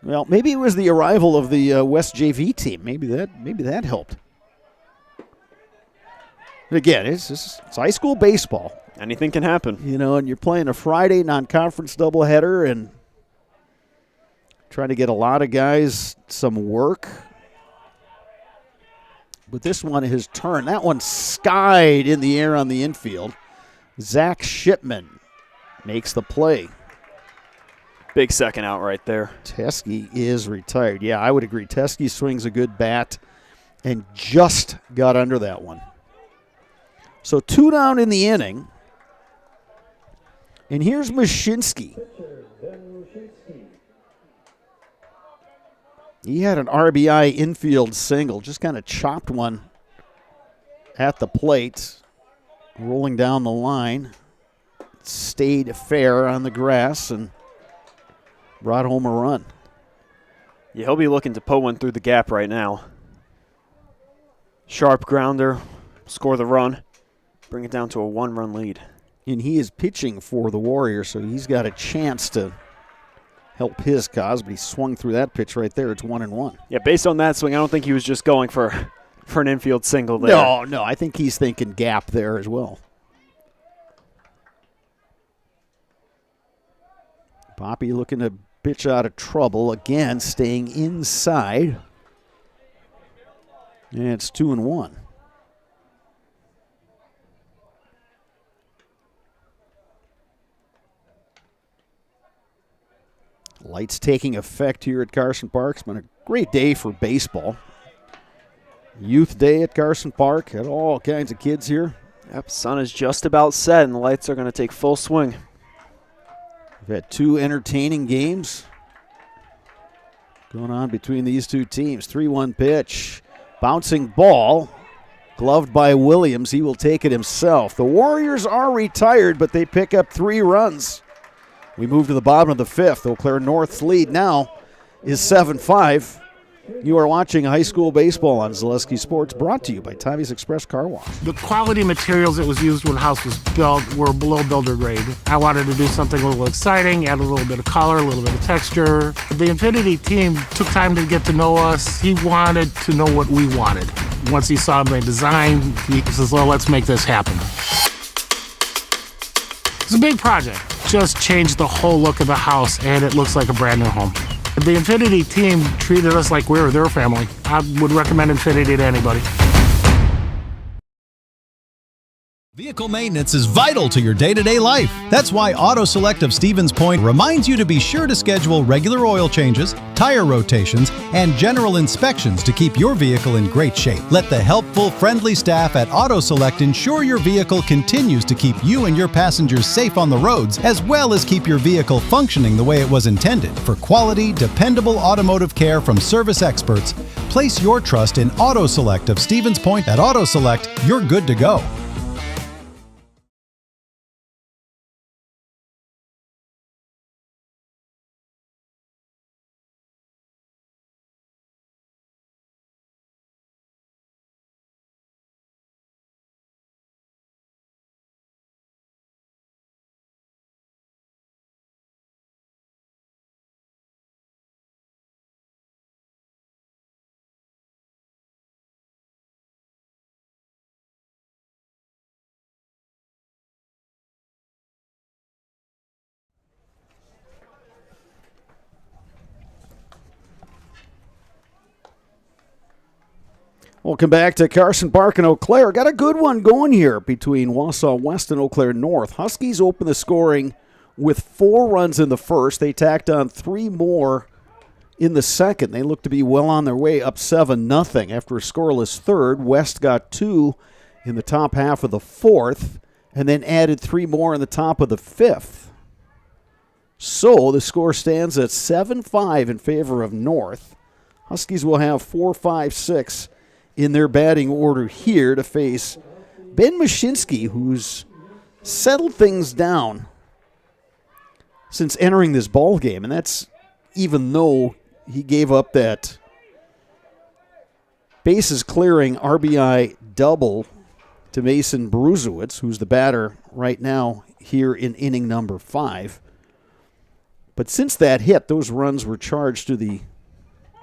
Well, maybe it was the arrival of the West JV team. Maybe that helped. But again, it's high school baseball. Anything can happen. You know, and you're playing a Friday non-conference doubleheader and trying to get a lot of guys some work. But this one has turned. That one skied in the air on the infield. Zach Shipman makes the play. Big second out right there. Teske is retired. Yeah, I would agree. Teske swings a good bat and just got under that one. So 2 down in the inning. And here's Mashinsky. He had an RBI infield single, just kind of chopped one at the plate, rolling down the line. Stayed fair on the grass and brought home a run. Yeah, he'll be looking to put one through the gap right now. Sharp grounder, score the run, bring it down to a 1-run lead. And he is pitching for the Warriors, so he's got a chance to help his cause, but he swung through that pitch right there. It's 1-1. Yeah, based on that swing, I don't think he was just going for an infield single there. No, I think he's thinking gap there as well. Poppy looking to pitch out of trouble again, staying inside. And it's 2-1. Lights taking effect here at Carson Park. It's been a great day for baseball. Youth Day at Carson Park. Had all kinds of kids here. Yep, sun is just about set, and the lights are going to take full swing. We've had 2 entertaining games going on between these 2 teams. 3-1 pitch. Bouncing ball. Gloved by Williams. He will take it himself. The Warriors are retired, but they pick up 3 runs. We move to the bottom of the 5th. Eau Claire North's lead now is 7-5. You are watching high school baseball on Zaleski Sports, brought to you by Tommy's Express Car Wash. The quality materials that was used when the house was built were below builder grade. I wanted to do something a little exciting, add a little bit of color, a little bit of texture. The Infinity team took time to get to know us. He wanted to know what we wanted. Once he saw my design, he says, well, let's make this happen. It's a big project. Just changed the whole look of the house, and it looks like a brand new home. The Infinity team treated us like we were their family. I would recommend Infinity to anybody. Vehicle maintenance is vital to your day-to-day life. That's why Auto Select of Stevens Point reminds you to be sure to schedule regular oil changes, tire rotations, and general inspections to keep your vehicle in great shape. Let the helpful, friendly staff at Auto Select ensure your vehicle continues to keep you and your passengers safe on the roads, as well as keep your vehicle functioning the way it was intended. For quality, dependable automotive care from service experts, place your trust in Auto Select of Stevens Point. At Auto Select, you're good to go. Welcome back to Carson Park in Eau Claire. Got a good one going here between Wausau West and Eau Claire North. Huskies open the scoring with 4 runs in the first. They tacked on 3 more in the second. They look to be well on their way, up 7-0 after a scoreless third. West got 2 in the top half of the fourth and then added 3 more in the top of the fifth. So the score stands at 7-5 in favor of North. Huskies will have 4, 5, 6 in their batting order here to face Ben Mashinsky, who's settled things down since entering this ball game, and that's even though he gave up that bases clearing RBI double to Mason Bruzewicz, who's the batter right now here in inning number 5. But since that hit, those runs were charged to the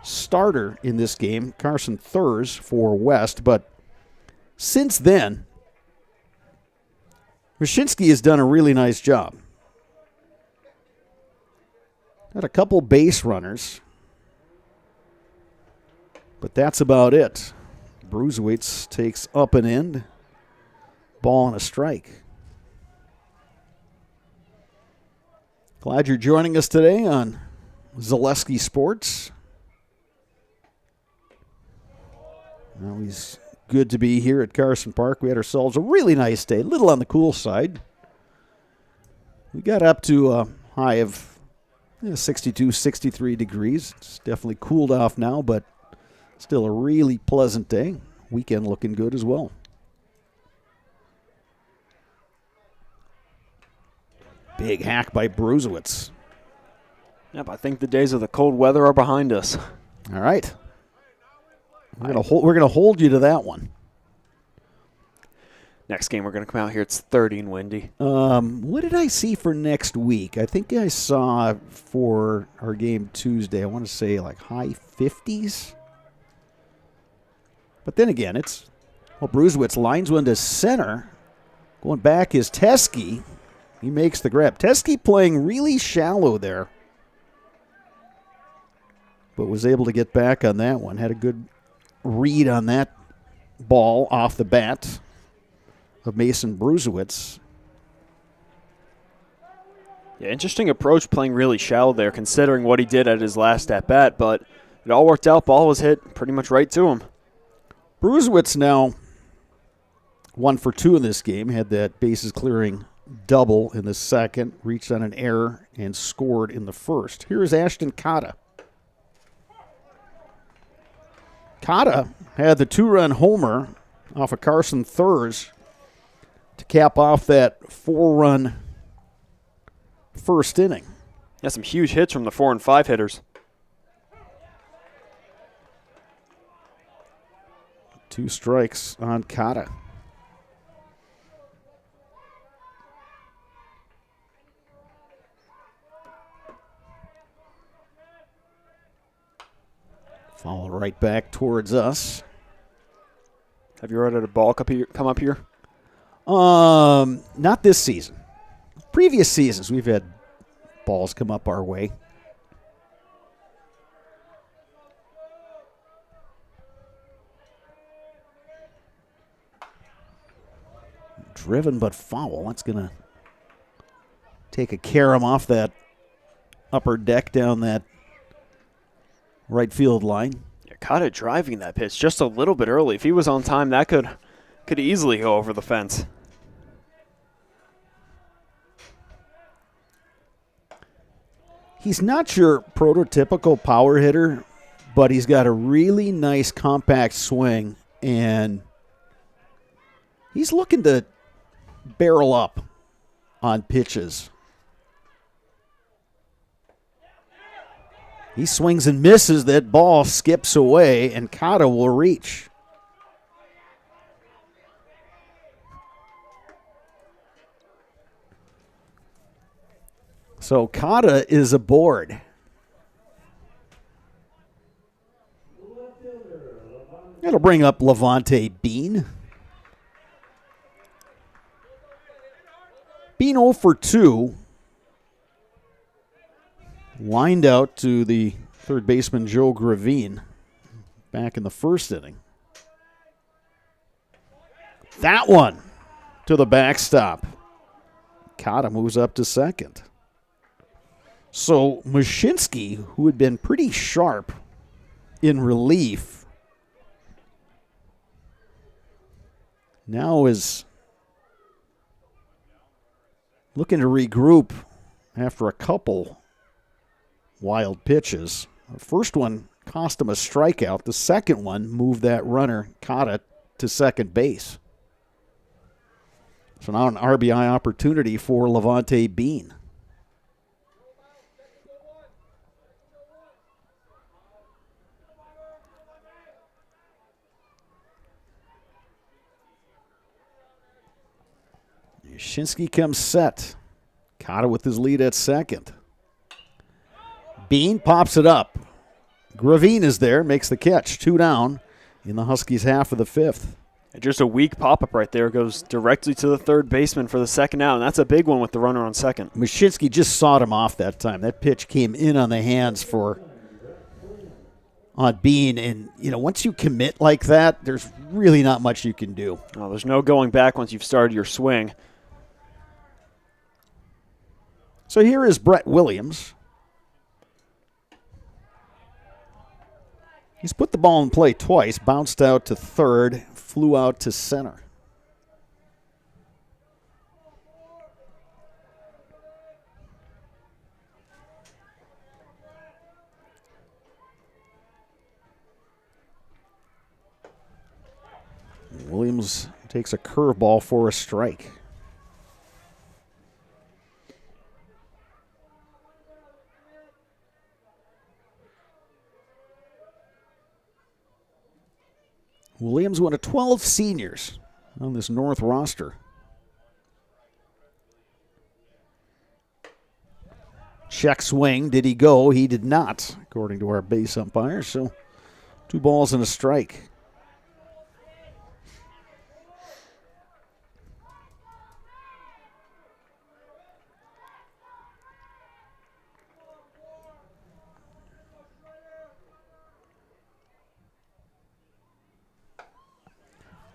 starter in this game, Carson Thurs for West. But since then, Mashinsky has done a really nice job. Got a couple base runners, but that's about it. Bruzewicz takes up and in, ball and a strike. Glad you're joining us today on Zaleski Sports. Always good to be here at Carson Park. We had ourselves a really nice day, a little on the cool side. We got up to a high of 62, 63 degrees. It's definitely cooled off now, but still a really pleasant day. Weekend looking good as well. Big hack by Bruzewicz. Yep, I think the days of the cold weather are behind us. All right. We're gonna hold you to that one. Next game, we're going to come out here. It's 30 and windy. What did I see for next week? I think I saw for our game Tuesday, I want to say like high 50s. But then again, Bruzewicz lines one to center. Going back is Teskey. He makes the grab. Teskey playing really shallow there, but was able to get back on that one. Had a good read on that ball off the bat of Mason Bruzewicz. Yeah, interesting approach playing really shallow there considering what he did at his last at-bat, but it all worked out. Ball was hit pretty much right to him. Bruzewicz now 1 for 2 in this game. Had that bases clearing double in the second, reached on an error, and scored in the first. Here is Ashton Cotta. Cotta had the 2-run homer off of Carson Thurs to cap off that 4-run first inning. Yeah, some huge hits from the 4 and 5 hitters. 2 strikes on Cotta. Foul right back towards us. Have you ever had a ball come up here? Not this season. Previous seasons, we've had balls come up our way. Driven but foul. That's going to take a carom off that upper deck down that right field line. Yeah, Cotta driving that pitch just a little bit early. If he was on time, that could easily go over the fence. He's not your prototypical power hitter, but he's got a really nice compact swing, and he's looking to barrel up on pitches. He swings and misses. That ball skips away, and Cotta will reach. So Cotta is aboard. It'll bring up Levante Bean. Bean 0 for 2. Lined out to the third baseman Joe Gravine back in the first inning. That one to the backstop. Cotta moves up to second. So Mashinsky, who had been pretty sharp in relief, now is looking to regroup after a couple wild pitches. The first one cost him a strikeout. The second one moved that runner, Cotta, to second base. So now an RBI opportunity for Levante Bean. Shinsky comes set. Cotta with his lead at second. Bean pops it up. Gravine is there, makes the catch. 2 down in the Huskies' half of the 5th. And just a weak pop-up right there. Goes directly to the third baseman for the second out, and that's a big one with the runner on second. Mashinsky just sawed him off that time. That pitch came in on the hands on Bean, and once you commit like that, there's really not much you can do. Oh, there's no going back once you've started your swing. So here is Brett Williams. He's put the ball in play twice, bounced out to third, flew out to center. Williams takes a curveball for a strike. Williams, one of 12 seniors on this North roster. Check swing. Did he go? He did not, according to our base umpire. So 2 balls and a strike.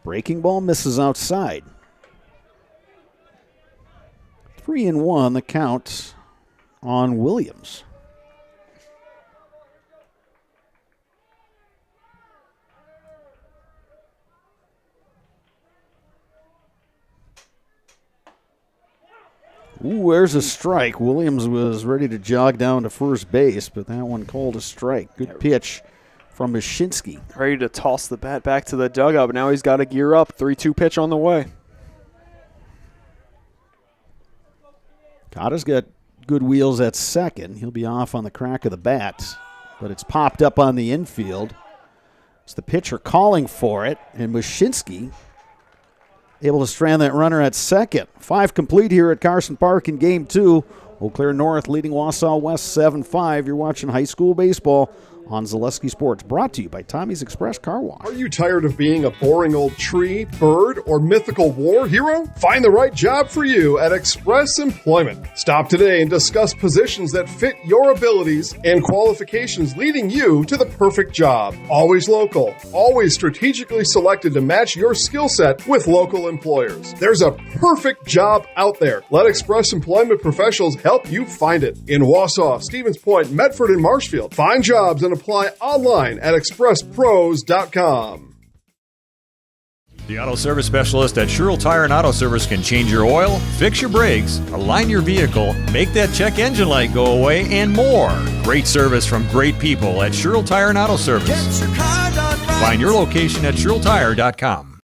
Breaking ball misses outside. 3-1 the count on Williams. Ooh, there's a strike. Williams was ready to jog down to first base, but that one called a strike. Good pitch from Mashinsky. Ready to toss the bat back to the dugout, but now he's got to gear up. 3-2 pitch on the way. Cotta's got good wheels at second. He'll be off on the crack of the bat, but it's popped up on the infield. It's the pitcher calling for it, and Mashinsky able to strand that runner at second. 5 complete here at Carson Park in Game 2. Eau Claire North leading Wausau West 7-5. You're watching high school baseball on Zaleski Sports, brought to you by Tommy's Express Car Wash. Are you tired of being a boring old tree, bird, or mythical war hero? Find the right job for you at Express Employment. Stop today and discuss positions that fit your abilities and qualifications, leading you to the perfect job. Always local, always strategically selected to match your skill set with local employers. There's a perfect job out there. Let Express Employment professionals help you find it. In Wausau, Stevens Point, Medford, and Marshfield. Find jobs and apply online at expresspros.com. The auto service specialist at Sherrill Tire and Auto Service can change your oil, fix your brakes, align your vehicle, make that check engine light go away, and more. Great service from great people at Sherrill Tire and Auto Service. Find your location at SherrillTire.com.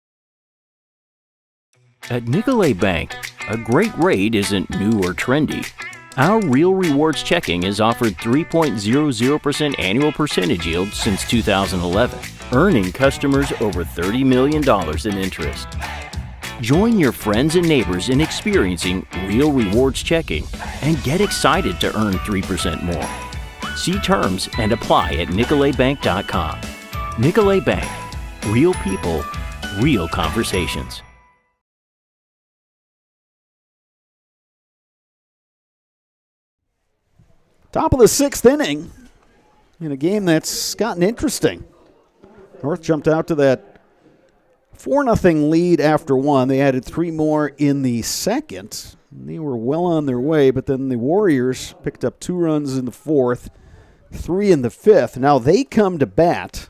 At Nicolet Bank, a great rate isn't new or trendy. Our Real Rewards checking has offered 3.00% annual percentage yield since 2011, earning customers over $30 million in interest. Join your friends and neighbors in experiencing Real Rewards checking and get excited to earn 3% more. See terms and apply at NicoletBank.com. Nicolet Bank. Real people, real conversations. Top of the 6th inning in a game that's gotten interesting. North jumped out to that 4-0 lead after one. They added 3 more in the second. They were well on their way, but then the Warriors picked up 2 runs in the fourth, 3 in the fifth. Now they come to bat.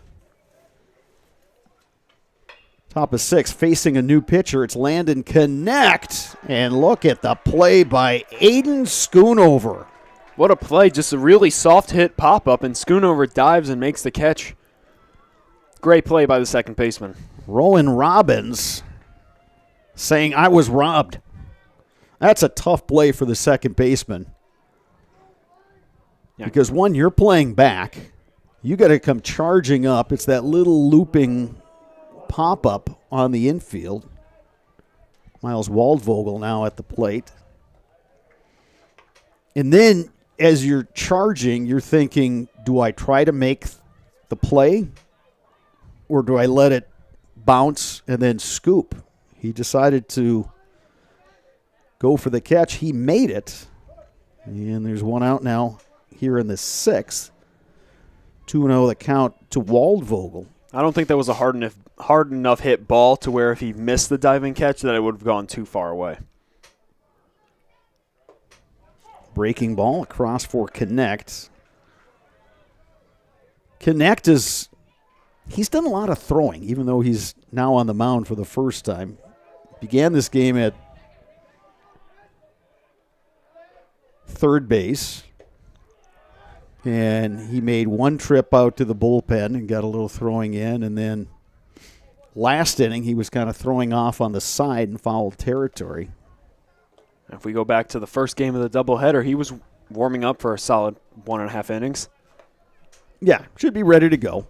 Top of 6, facing a new pitcher. It's Landon Connect. And look at the play by Aiden Schoonover. What a play. Just a really soft hit pop-up, and Schoonover dives and makes the catch. Great play by the second baseman. Rowan Robbins saying, I was robbed. That's a tough play for the second baseman. Yeah. Because, one, you're playing back. You got to come charging up. It's that little looping pop-up on the infield. Miles Waldvogel now at the plate. And then as you're charging, you're thinking, do I try to make the play or do I let it bounce and then scoop? He decided to go for the catch. He made it. And there's one out now here in the 6th. 2-0 the count to Waldvogel. I don't think that was a hard enough hit ball to where if he missed the diving catch that it would have gone too far away. Breaking ball across for Connect. Connect he's done a lot of throwing, even though he's now on the mound for the first time. Began this game at third base. And he made one trip out to the bullpen and got a little throwing in. And then last inning, he was kind of throwing off on the side in foul territory. If we go back to the first game of the doubleheader, he was warming up for a solid 1.5 innings. Yeah, should be ready to go.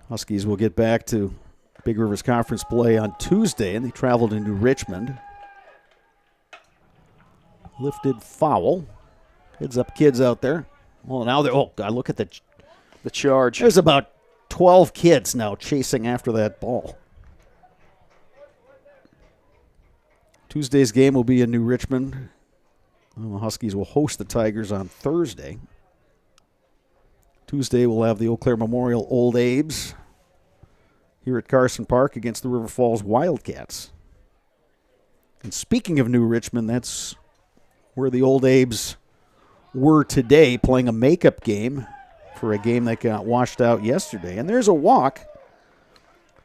Huskies will get back to Big Rivers Conference play on Tuesday, and they traveled into Richmond. Lifted foul. Heads up kids out there. Well, now they're, oh, God, look at the charge. There's about 12 kids now chasing after that ball. Tuesday's game will be in New Richmond. The Huskies will host the Tigers on Thursday. Tuesday we'll have the Eau Claire Memorial Old Abes here at Carson Park against the River Falls Wildcats. And speaking of New Richmond, that's where the Old Abes were today, playing a makeup game for a game that got washed out yesterday. And there's a walk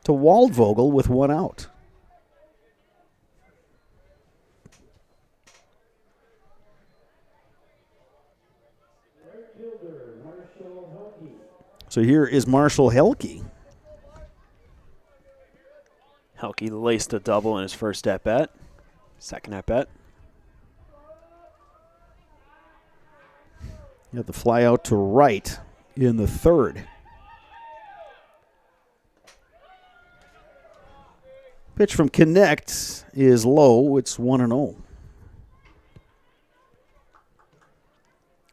to Waldvogel with one out. So here is Marshall Helke. Helke laced a double in his first at-bat. Second at-bat. You have the fly out to right in the third. Pitch from Connect is low. It's 1-0.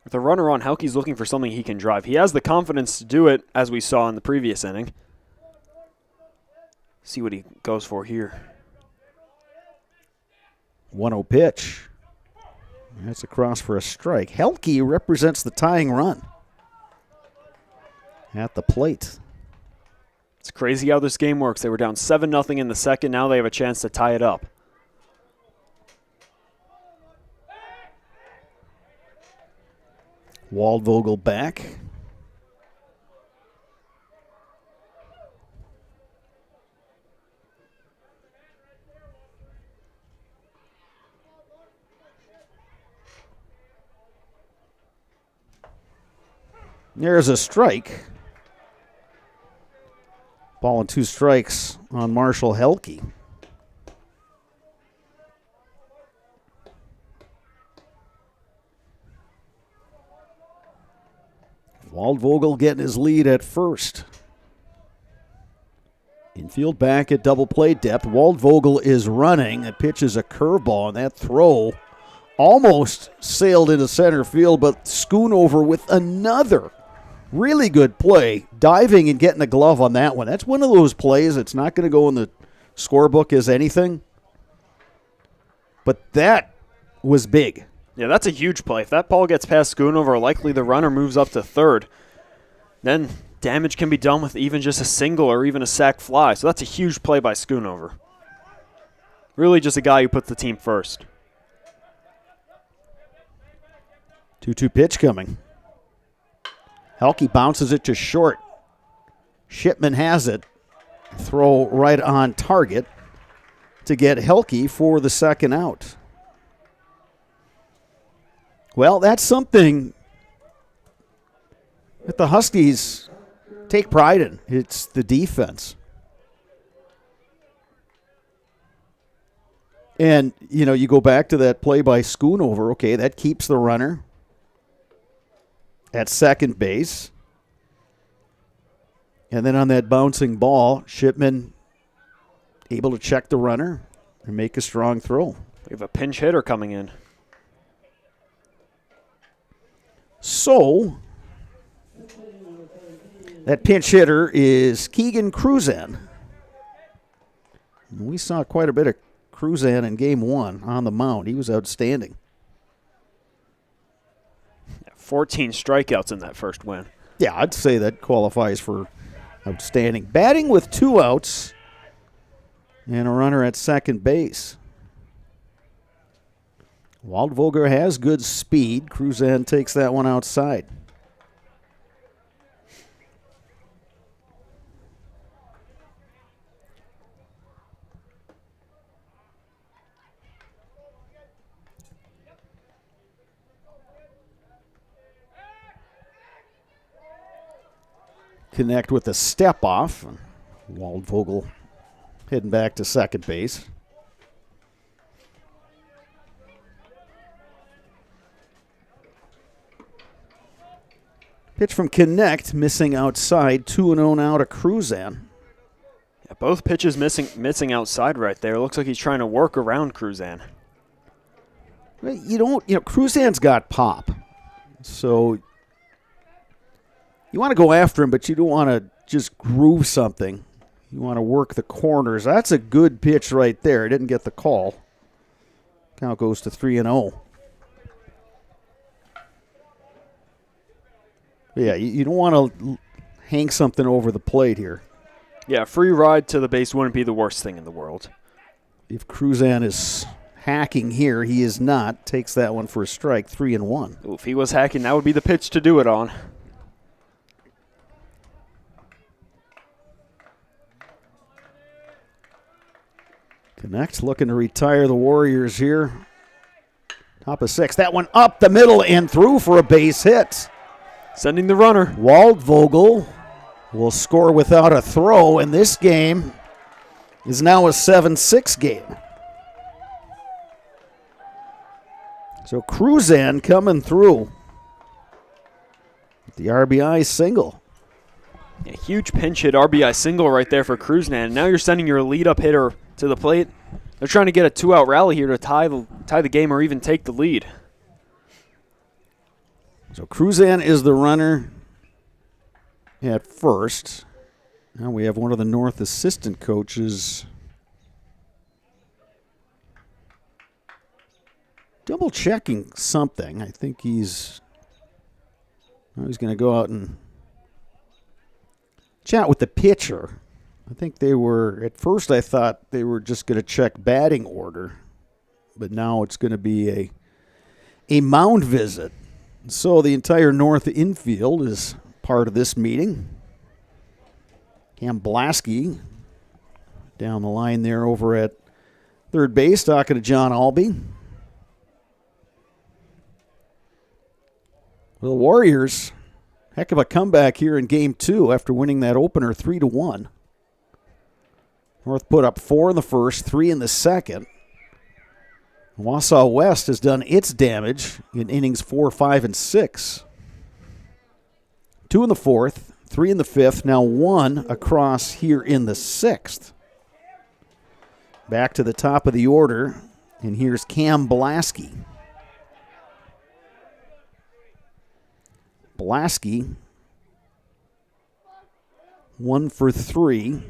With a runner on, Helke's looking for something he can drive. He has the confidence to do it, as we saw in the previous inning. See what he goes for here. 1-0 pitch. That's across for a strike. Helke represents the tying run at the plate. It's crazy how this game works. They were down 7-0 in the second. Now they have a chance to tie it up. Waldvogel back. There's a strike. Ball and 2 strikes on Marshall Helke. Waldvogel getting his lead at first. Infield back at double play depth. Waldvogel is running. That pitch is a curveball, and that throw almost sailed into center field, but Schoonover with another really good play, diving and getting a glove on that one. That's one of those plays that's not going to go in the scorebook as anything, but that was big. Yeah, that's a huge play. If that ball gets past Schoonover, likely the runner moves up to third. Then damage can be done with even just a single or even a sac fly. So that's a huge play by Schoonover. Really just a guy who puts the team first. 2-2 pitch coming. Helke bounces it to short. Shipman has it. Throw right on target to get Helke for the second out. Well, that's something that the Huskies take pride in. It's the defense. And, you know, you go back to that play by Schoonover. Okay, that keeps the runner at second base. And then on that bouncing ball, Shipman able to check the runner and make a strong throw. We have a pinch hitter coming in. So, that pinch hitter is Keegan Cruzan. We saw quite a bit of Cruzan in game one on the mound. He was outstanding. 14 strikeouts in that first win. Yeah, I'd say that qualifies for outstanding. Batting with 2 outs and a runner at second base. Waldvogel has good speed. Cruzan takes that one outside. Connect with a step off. Waldvogel heading back to second base. Pitch from Connect, missing outside. 2-0 now to Cruzan. Yeah, both pitches missing outside right there. Looks like he's trying to work around Cruzan. Cruzan's got pop. So you want to go after him, but you don't want to just groove something. You want to work the corners. That's a good pitch right there. Didn't get the call. Count goes to 3-0. Yeah, you don't want to hang something over the plate here. Yeah, free ride to the base wouldn't be the worst thing in the world. If Cruzan is hacking here, he is not. Takes that one for a strike, 3-1. Ooh, if he was hacking, that would be the pitch to do it on. Connect looking to retire the Warriors here. Top of 6. That one up the middle and through for a base hit. Sending the runner. Waldvogel will score without a throw, and this game is now a 7-6 game. So Cruzan coming through. The RBI single. A huge pinch hit RBI single right there for Cruzan. Now you're sending your lead-up hitter to the plate. They're trying to get a 2-out rally here to tie the game or even take the lead. So Cruzan is the runner at first. Now we have one of the North assistant coaches double checking something. I think he's going to go out and chat with the pitcher. I think they were, at first I thought they were just going to check batting order, but now it's going to be a mound visit. So the entire North infield is part of this meeting. Cam Blasky down the line there over at third base, talking to John Albee. Well, the Warriors, heck of a comeback here in Game 2 after winning that opener 3-1. North put up 4 in the first, 3 in the second. Wausau West has done its damage in innings 4, 5, and 6. 2 in the fourth, 3 in the fifth, now 1 across here in the sixth. Back to the top of the order, and here's Cam Blasky. Blasky, 1 for 3.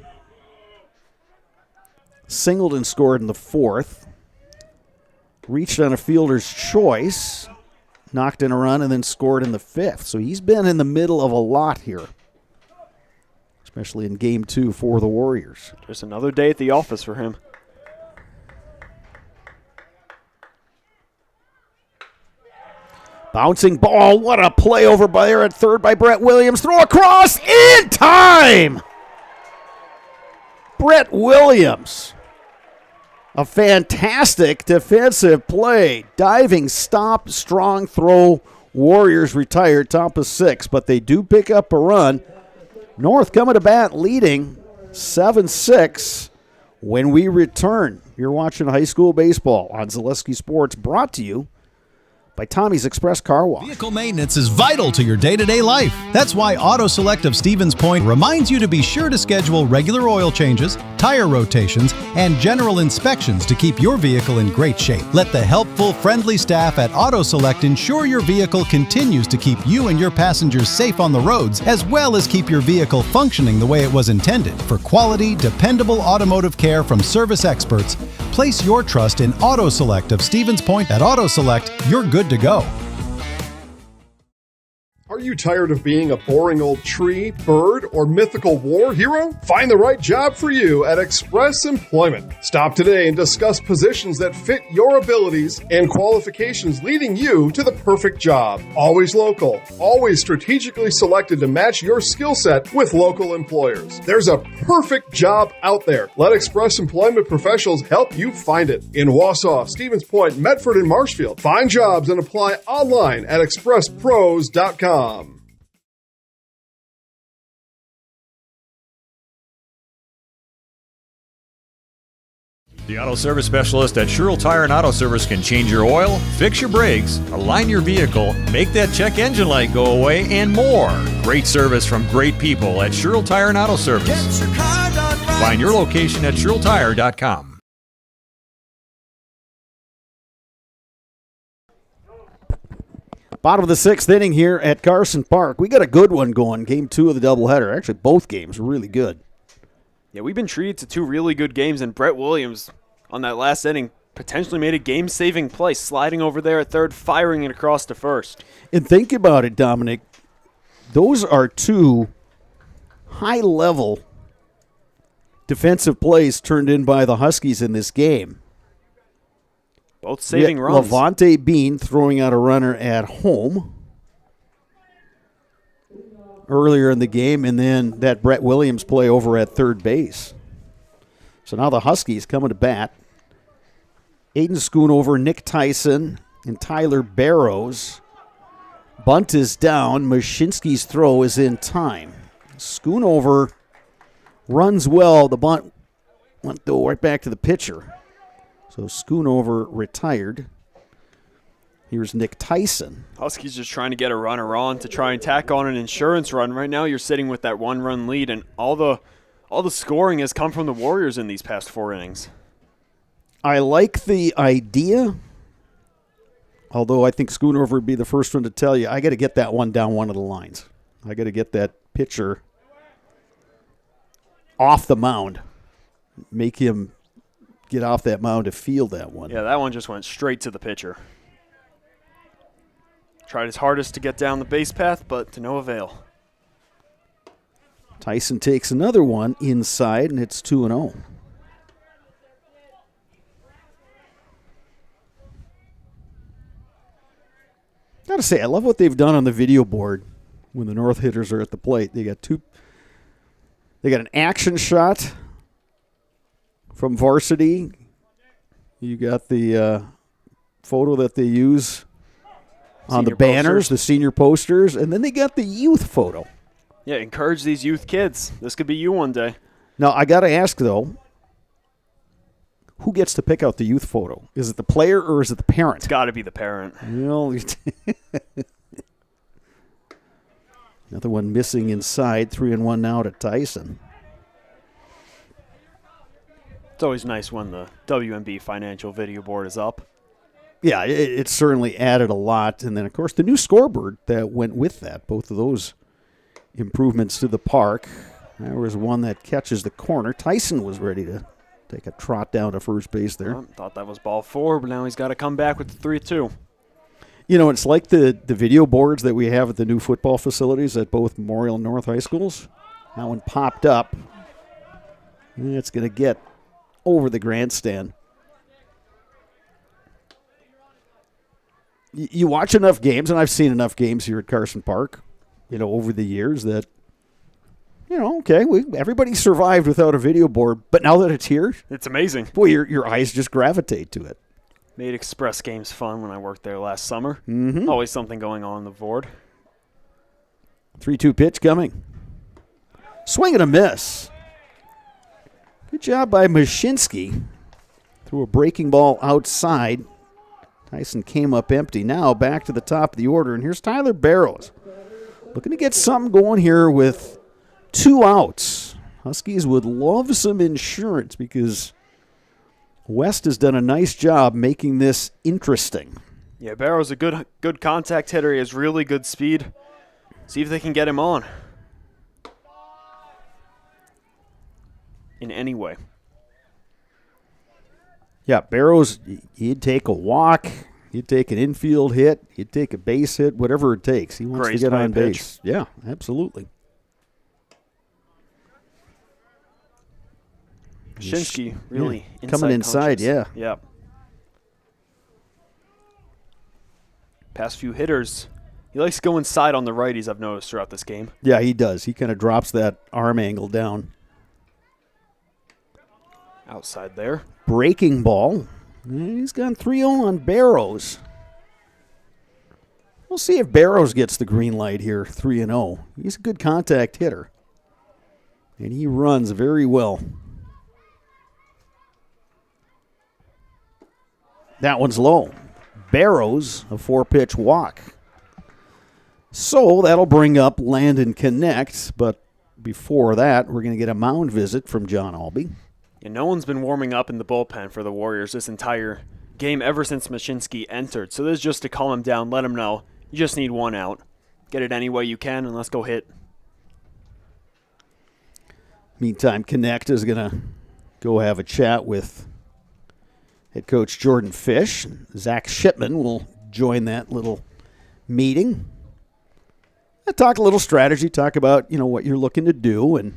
Singled and scored in the fourth. reached on a fielder's choice, knocked in a run, and then scored in the 5th. So he's been in the middle of a lot here, especially in Game 2 for the Warriors. Just another day at the office for him. Bouncing ball. What a play over by there at third by Brett Williams. Throw across in time. Brett Williams. A fantastic defensive play. Diving stop, strong throw. Warriors retired, top of 6, but they do pick up a run. North coming to bat, leading 7-6 when we return. You're watching high school baseball on Zaleski Sports, brought to you by Tommy's Express Car Wash. Vehicle maintenance is vital to your day-to-day life. That's why Auto Select of Stevens Point reminds you to be sure to schedule regular oil changes, tire rotations, and general inspections to keep your vehicle in great shape. Let the helpful, friendly staff at Auto Select ensure your vehicle continues to keep you and your passengers safe on the roads, as well as keep your vehicle functioning the way it was intended. For quality, dependable automotive care from service experts, place your trust in Auto Select of Stevens Point. At Auto Select, you're good to go. Are you tired of being a boring old tree, bird, or mythical war hero? Find the right job for you at Express Employment. Stop today and discuss positions that fit your abilities and qualifications, leading you to the perfect job. Always local, always strategically selected to match your skill set with local employers. There's a perfect job out there. Let Express Employment professionals help you find it. In Wausau, Stevens Point, Medford, and Marshfield. Find jobs and apply online at expresspros.com. The auto service specialist at Sherrill Tire and Auto Service can change your oil, fix your brakes, align your vehicle, make that check engine light go away, and more. Great service from great people at Sherrill Tire and Auto Service. Find your location at SherrillTire.com. Bottom of the 6th inning here at Carson Park. We got a good one going. Game 2 of the doubleheader. Actually, both games were really good. Yeah, we've been treated to 2 really good games, and Brett Williams on that last inning potentially made a game-saving play, sliding over there at third, firing it across to first. And think about it, Dominic. Those are 2 high-level defensive plays turned in by the Huskies in this game. Both saving runs. Levante Bean throwing out a runner at home earlier in the game, and then that Brett Williams play over at third base. So now the Huskies coming to bat. Aiden Schoonover, Nick Tyson, and Tyler Barrows. Bunt is down. Mashinsky's throw is in time. Schoonover runs well. The bunt went though right back to the pitcher. So Schoonover retired. Here's Nick Tyson. Huskies just trying to get a runner on to try and tack on an insurance run. Right now you're sitting with that 1-run lead, and all the scoring has come from the Warriors in these past 4 innings. I like the idea, although I think Schoonover would be the first one to tell you, I got to get that one down one of the lines. I got to get that pitcher off the mound, make him get off that mound to field that one. Yeah, that one just went straight to the pitcher. Tried his hardest to get down the base path, but to no avail. Tyson takes another one inside, and it's 2-0. Gotta say, I love what they've done on the video board when the North hitters are at the plate. They got an action shot from varsity. You got the photo that they use on the banners, the senior posters, and then they got the youth photo. Yeah, encourage these youth kids. This could be you one day. Now, I got to ask, though, who gets to pick out the youth photo? Is it the player or is it the parent? It's got to be the parent. Another one missing inside. 3-1 now to Tyson. It's always nice when the WMB financial video board is up. Yeah, it certainly added a lot. And then, of course, the new scoreboard that went with that. Both of those improvements to the park. There was one that catches the corner. Tyson was ready to take a trot down to first base there. Thought that was ball 4, but now he's got to come back with the 3-2. You know, it's like the video boards that we have at the new football facilities at both Memorial and North High Schools. That one popped up. It's going to get over the grandstand. You watch enough games, and I've seen enough games here at Carson Park, over the years that, okay, everybody survived without a video board, but now that it's here, it's amazing. Boy, your eyes just gravitate to it. Made express games fun when I worked there last summer. Mm-hmm. Always something going on the board. 3-2 pitch coming. Swing and a miss. Good job by Mashinsky. Threw a breaking ball outside. Tyson came up empty. Now back to the top of the order, and here's Tyler Barrows. Looking to get something going here with 2 outs. Huskies would love some insurance because West has done a nice job making this interesting. Yeah, Barrows a good contact hitter. He has really good speed. See if they can get him on in any way. Yeah, Barrows, he'd take a walk, he'd take an infield hit, he'd take a base hit, whatever it takes. He wants to get on base. Yeah, absolutely. Shinsky really coming inside, yeah. Yep. Past few hitters, he likes to go inside on the righties, I've noticed throughout this game. Yeah, he does. He kind of drops that arm angle down. Outside there. Breaking ball. He's gone 3-0 on Barrows. We'll see if Barrows gets the green light here, 3-0. He's a good contact hitter. And he runs very well. That one's low. Barrows, a 4-pitch walk. So that'll bring up Landon Connect, but before that, we're going to get a mound visit from John Albee. And no one's been warming up in the bullpen for the Warriors this entire game ever since Mashinsky entered. So this is just to calm him down, let him know you just need 1 out. Get it any way you can, and let's go hit. Meantime, Connect is going to go have a chat with head coach Jordan Fish. Zach Shipman will join that little meeting. Talk a little strategy, talk about, what you're looking to do, and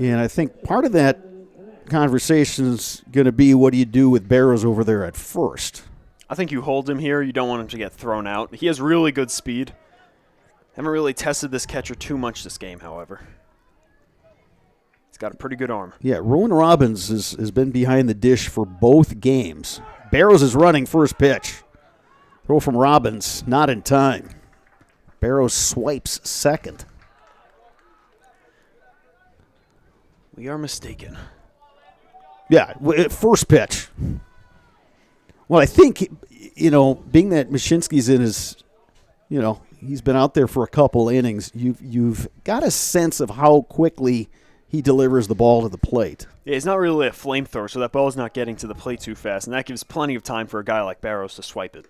I think part of that conversation is going to be what do you do with Barrows over there at first. I think you hold him here. You don't want him to get thrown out. He has really good speed. Haven't really tested this catcher too much this game, however. He's got a pretty good arm. Yeah, Rowan Robbins has been behind the dish for both games. Barrows is running first pitch. Throw from Robbins, not in time. Barrows swipes second. We are mistaken. Yeah, first pitch. Well, I think, being that Mashinsky's in his, he's been out there for a couple innings, you've got a sense of how quickly he delivers the ball to the plate. Yeah, he's not really a flamethrower, so that ball's not getting to the plate too fast, and that gives plenty of time for a guy like Barrows to swipe it.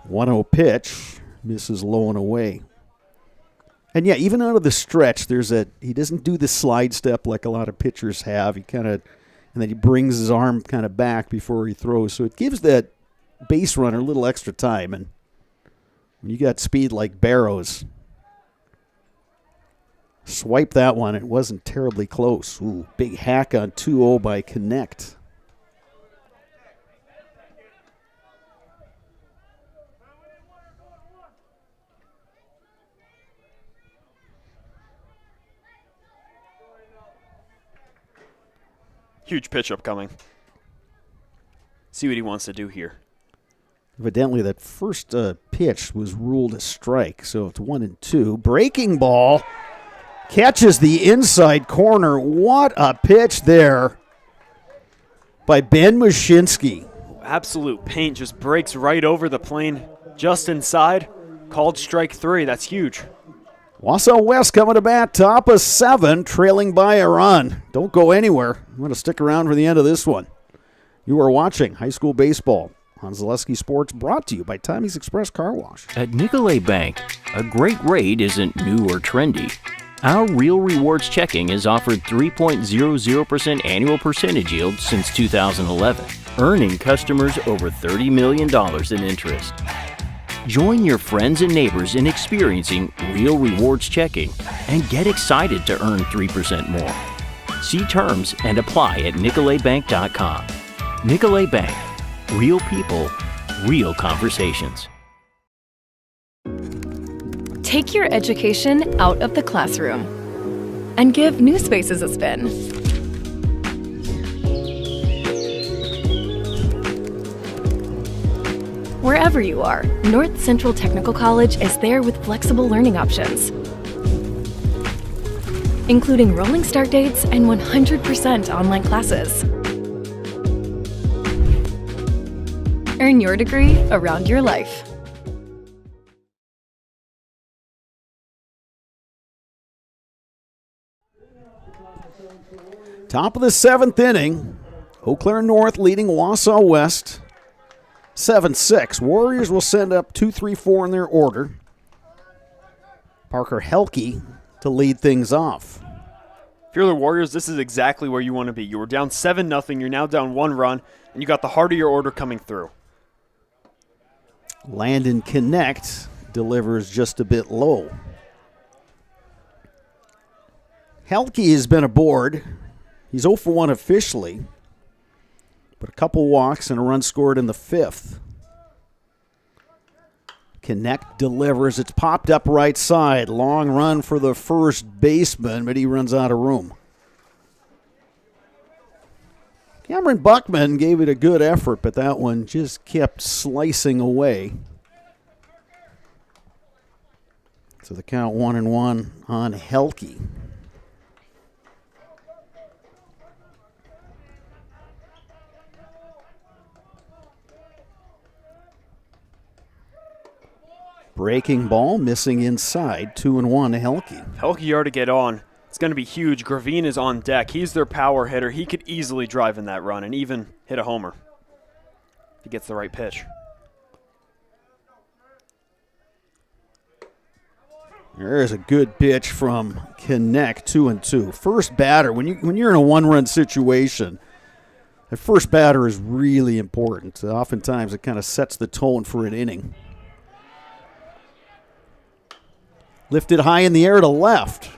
1-0 pitch, misses low and away. And yeah, even out of the stretch, he doesn't do the slide step like a lot of pitchers have. And then he brings his arm kind of back before he throws. So it gives that base runner a little extra time. And when you got speed like Barrows, swipe that one. It wasn't terribly close. Ooh, big hack on 2-0 by Connect. Huge pitch upcoming. See what he wants to do here. Evidently, that first pitch was ruled a strike, so it's 1-2. Breaking ball catches the inside corner. What a pitch there by Ben Mashinsky. Absolute paint, just breaks right over the plane, just inside. Called strike 3. That's huge. Wausau West coming to bat, top of 7, trailing by a run. Don't go anywhere. I'm going to stick around for the end of this one. You are watching high school baseball on Zaleski Sports, brought to you by Tommy's Express Car Wash. At Nicolet Bank, a great rate isn't new or trendy. Our Real Rewards checking has offered 3.00% annual percentage yield since 2011, earning customers over $30 million in interest. Join your friends and neighbors in experiencing Real Rewards checking and get excited to earn 3% more. See terms and apply at NicoletBank.com. Nicolet Bank. Real people, real conversations. Take your education out of the classroom and give New Spaces a spin. Wherever you are, North Central Technical College is there with flexible learning options, including rolling start dates and 100% online classes. Earn your degree around your life. Top of the 7th inning, Eau Claire North leading Wausau West 7-6. Warriors will send up 2, 3, 4 in their order. Parker Helke to lead things off. If you're the Warriors, this is exactly where you want to be. You were down 7-0, you're now down 1 run, and you got the heart of your order coming through. Landon Connect delivers just a bit low. Helke has been aboard. He's 0 for 1 officially, but a couple walks and a run scored in the 5th. Connect delivers. It's popped up right side. Long run for the first baseman, but he runs out of room. Cameron Buckman gave it a good effort, but that one just kept slicing away. So the count 1-1 on Helke. Breaking ball, missing inside, 2-1 to Helke. Helke are to get on. It's going to be huge. Gravine is on deck. He's their power hitter. He could easily drive in that run and even hit a homer if he gets the right pitch. There's a good pitch from Connect, 2-2. First batter, when you're in a one-run situation, the first batter is really important. Oftentimes it kind of sets the tone for an inning. Lifted high in the air to left.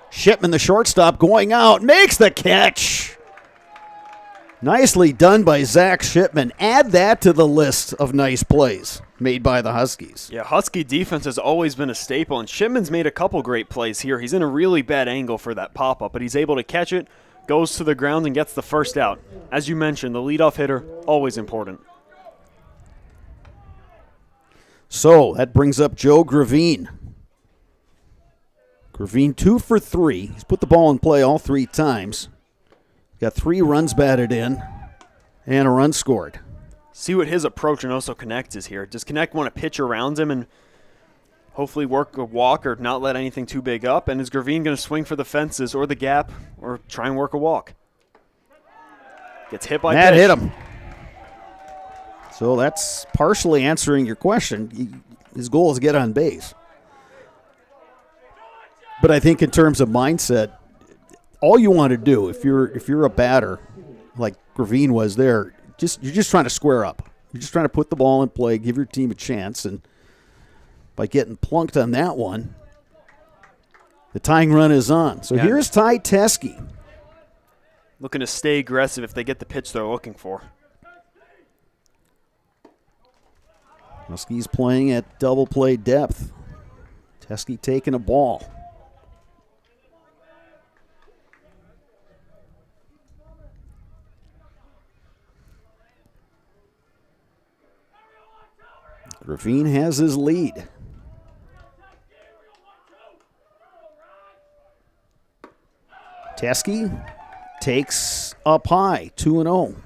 Shipman, the shortstop, going out, makes the catch. Nicely done by Zach Shipman. Add that to the list of nice plays made by the Huskies. Yeah, Husky defense has always been a staple, and Shipman's made a couple great plays here. He's in a really bad angle for that pop-up, but he's able to catch it, goes to the ground, and gets the first out. As you mentioned, the leadoff hitter, always important. So that brings up Joe Gravine. Gravine 2 for 3. He's put the ball in play all 3 times. Got 3 runs batted in and a run scored. See what his approach and also Connect is here. Does Connect want to pitch around him and hopefully work a walk or not let anything too big up? And is Gravine going to swing for the fences or the gap or try and work a walk? Gets hit by that pitch. Hit him. So that's partially answering your question. His goal is to get on base. But I think in terms of mindset, all you want to do if you're a batter like Gravine was there, you're just trying to square up. You're just trying to put the ball in play, give your team a chance, and by getting plunked on that one, the tying run is on. So here's Ty Teske. Looking to stay aggressive if they get the pitch they're looking for. Huskies playing at double play depth. Teske taking a ball. Gravine has his lead. Teske takes up high, 2-0.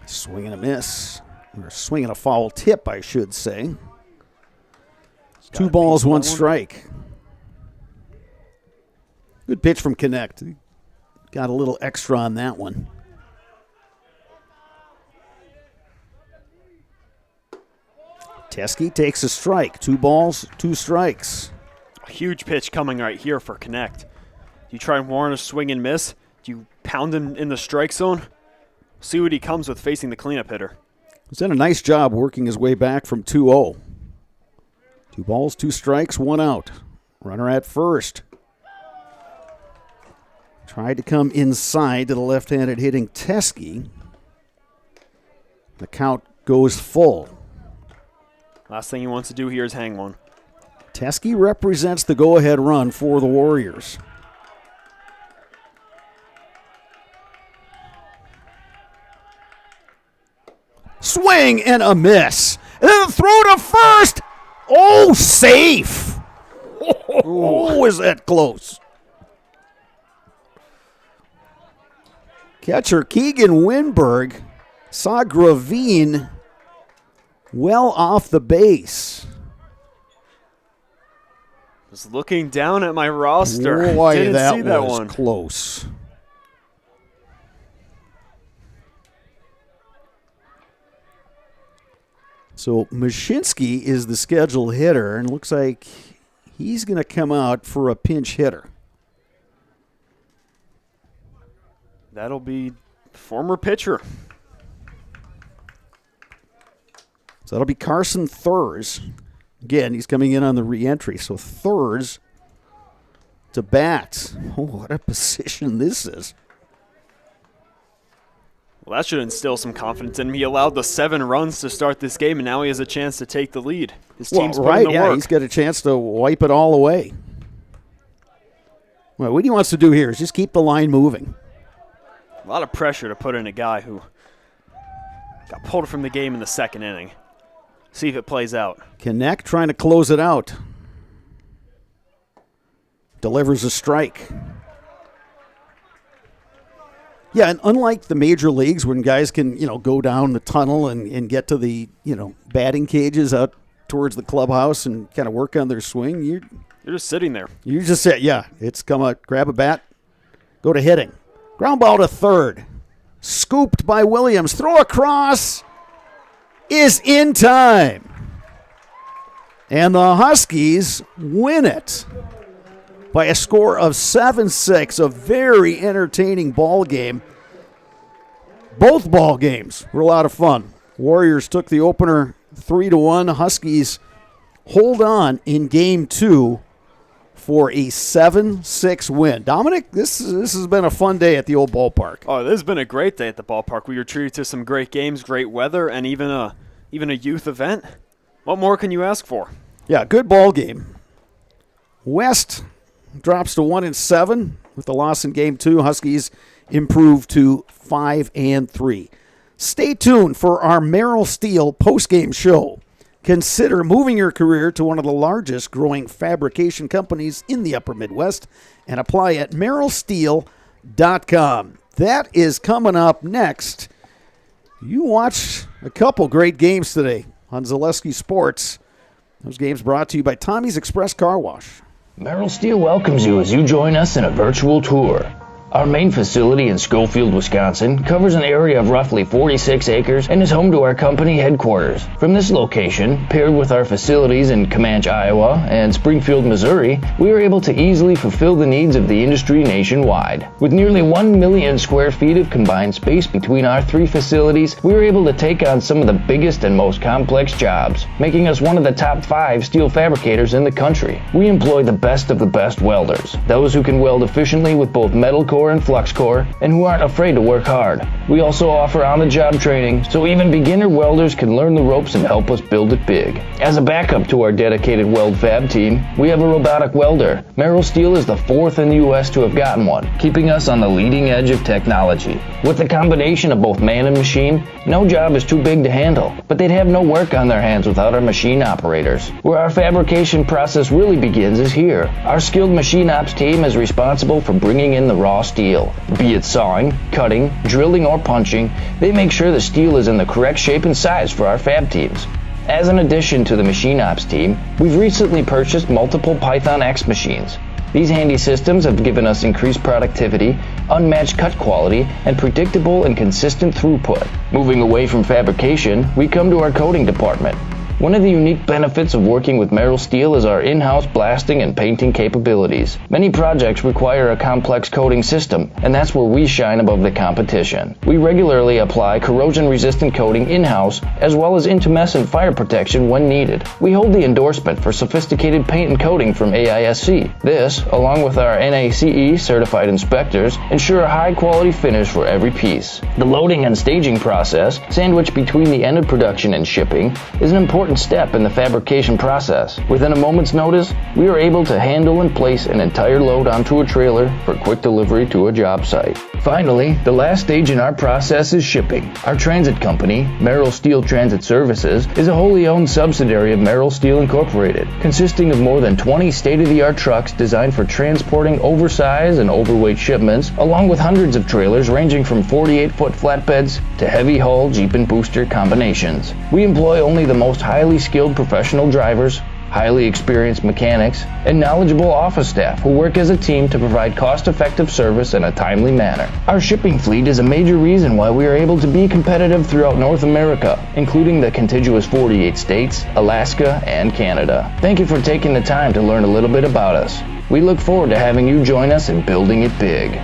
Swing and a miss. Or swing and a foul tip, I should say. 2 balls, 1 strike. Good pitch from Connect. Got a little extra on that one. Teskey takes a strike. 2 balls, 2 strikes. A huge pitch coming right here for Connect. Do you try and warn a swing and miss? Do you pound him in the strike zone? See what he comes with facing the cleanup hitter. He's done a nice job working his way back from 2-0. 2 balls, 2 strikes, 1 out. Runner at first. Tried to come inside to the left-handed hitting Teskey. The count goes full. Last thing he wants to do here is hang one. Teskey represents the go-ahead run for the Warriors. Swing and a miss. And then the throw to first. Oh, safe. Oh, is that close? Catcher Keegan Winberg saw Gravine well off the base. Was looking down at my roster. Boy, Didn't see that was one. Close. So Mashinsky is the scheduled hitter, and looks like he's going to come out for a pinch hitter. That'll be former pitcher. So that'll be Carson Thurs. Again, he's coming in on the re-entry. So Thurs to bat. Oh, what a position this is. Well, that should instill some confidence in him. He allowed the 7 runs to start this game, and now he has a chance to take the lead. His team's putting the work. He's got a chance to wipe it all away. Well, what he wants to do here is just keep the line moving. A lot of pressure to put in a guy who got pulled from the game in the 2nd inning. See if it plays out. Connect trying to close it out. Delivers a strike. Yeah, and unlike the major leagues when guys can, go down the tunnel and get to the, batting cages out towards the clubhouse and kind of work on their swing, you're just sitting there. You just sit, yeah. It's come out, grab a bat, go to hitting. Ground ball to third. Scooped by Williams. Throw across is in time. And the Huskies win it by a score of 7-6. A very entertaining ball game. Both ball games were a lot of fun. Warriors took the opener 3-1. Huskies hold on in game 2 for a 7-6 win. Dominic, this has been a fun day at the old ballpark. Oh, this has been a great day at the ballpark. We were treated to some great games, great weather, and even a youth event. What more can you ask for? Yeah, good ball game. West drops to 1-7 with the loss in game 2. Huskies improve to 5-3. Stay tuned for our Merrill Steel postgame show. Consider moving your career to one of the largest growing fabrication companies in the upper Midwest and apply at merrillsteel.com. That is coming up next. You watched a couple great games today on Zaleski Sports. Those games brought to you by Tommy's Express Car Wash. Merrill Steel welcomes you as you join us in a virtual tour. Our main facility in Schofield, Wisconsin covers an area of roughly 46 acres and is home to our company headquarters. From this location, paired with our facilities in Comanche, Iowa and Springfield, Missouri, we are able to easily fulfill the needs of the industry nationwide. With nearly 1 million square feet of combined space between our 3 facilities, we are able to take on some of the biggest and most complex jobs, making us one of the top 5 steel fabricators in the country. We employ the best of the best welders, those who can weld efficiently with both metal core and flux core, and who aren't afraid to work hard. We also offer on-the-job training, so even beginner welders can learn the ropes and help us build it big. As a backup to our dedicated weld fab team, we have a robotic welder. Merrill Steel is the 4th in the U.S. to have gotten one, keeping us on the leading edge of technology. With the combination of both man and machine, no job is too big to handle, but they'd have no work on their hands without our machine operators. Where our fabrication process really begins is here. Our skilled machine ops team is responsible for bringing in the raw steel. Be it sawing, cutting, drilling, or punching, they make sure the steel is in the correct shape and size for our fab teams. As an addition to the machine ops team, we've recently purchased multiple Python X machines. These handy systems have given us increased productivity, unmatched cut quality, and predictable and consistent throughput. Moving away from fabrication, we come to our coating department. One of the unique benefits of working with Merrill Steel is our in-house blasting and painting capabilities. Many projects require a complex coating system, and that's where we shine above the competition. We regularly apply corrosion-resistant coating in-house, as well as intumescent fire protection when needed. We hold the endorsement for sophisticated paint and coating from AISC. This, along with our NACE certified inspectors, ensure a high-quality finish for every piece. The loading and staging process, sandwiched between the end of production and shipping, is an important step in the fabrication process. Within a moment's notice, we are able to handle and place an entire load onto a trailer for quick delivery to a job site. Finally, the last stage in our process is shipping. Our transit company, Merrill Steel Transit Services, is a wholly owned subsidiary of Merrill Steel Incorporated, consisting of more than 20 state-of-the-art trucks designed for transporting oversized and overweight shipments, along with hundreds of trailers ranging from 48-foot flatbeds to heavy-haul Jeep and booster combinations. We employ only the most highly skilled professional drivers, highly experienced mechanics, and knowledgeable office staff who work as a team to provide cost-effective service in a timely manner. Our shipping fleet is a major reason why we are able to be competitive throughout North America, including the contiguous 48 states, Alaska, and Canada. Thank you for taking the time to learn a little bit about us. We look forward to having you join us in building it big.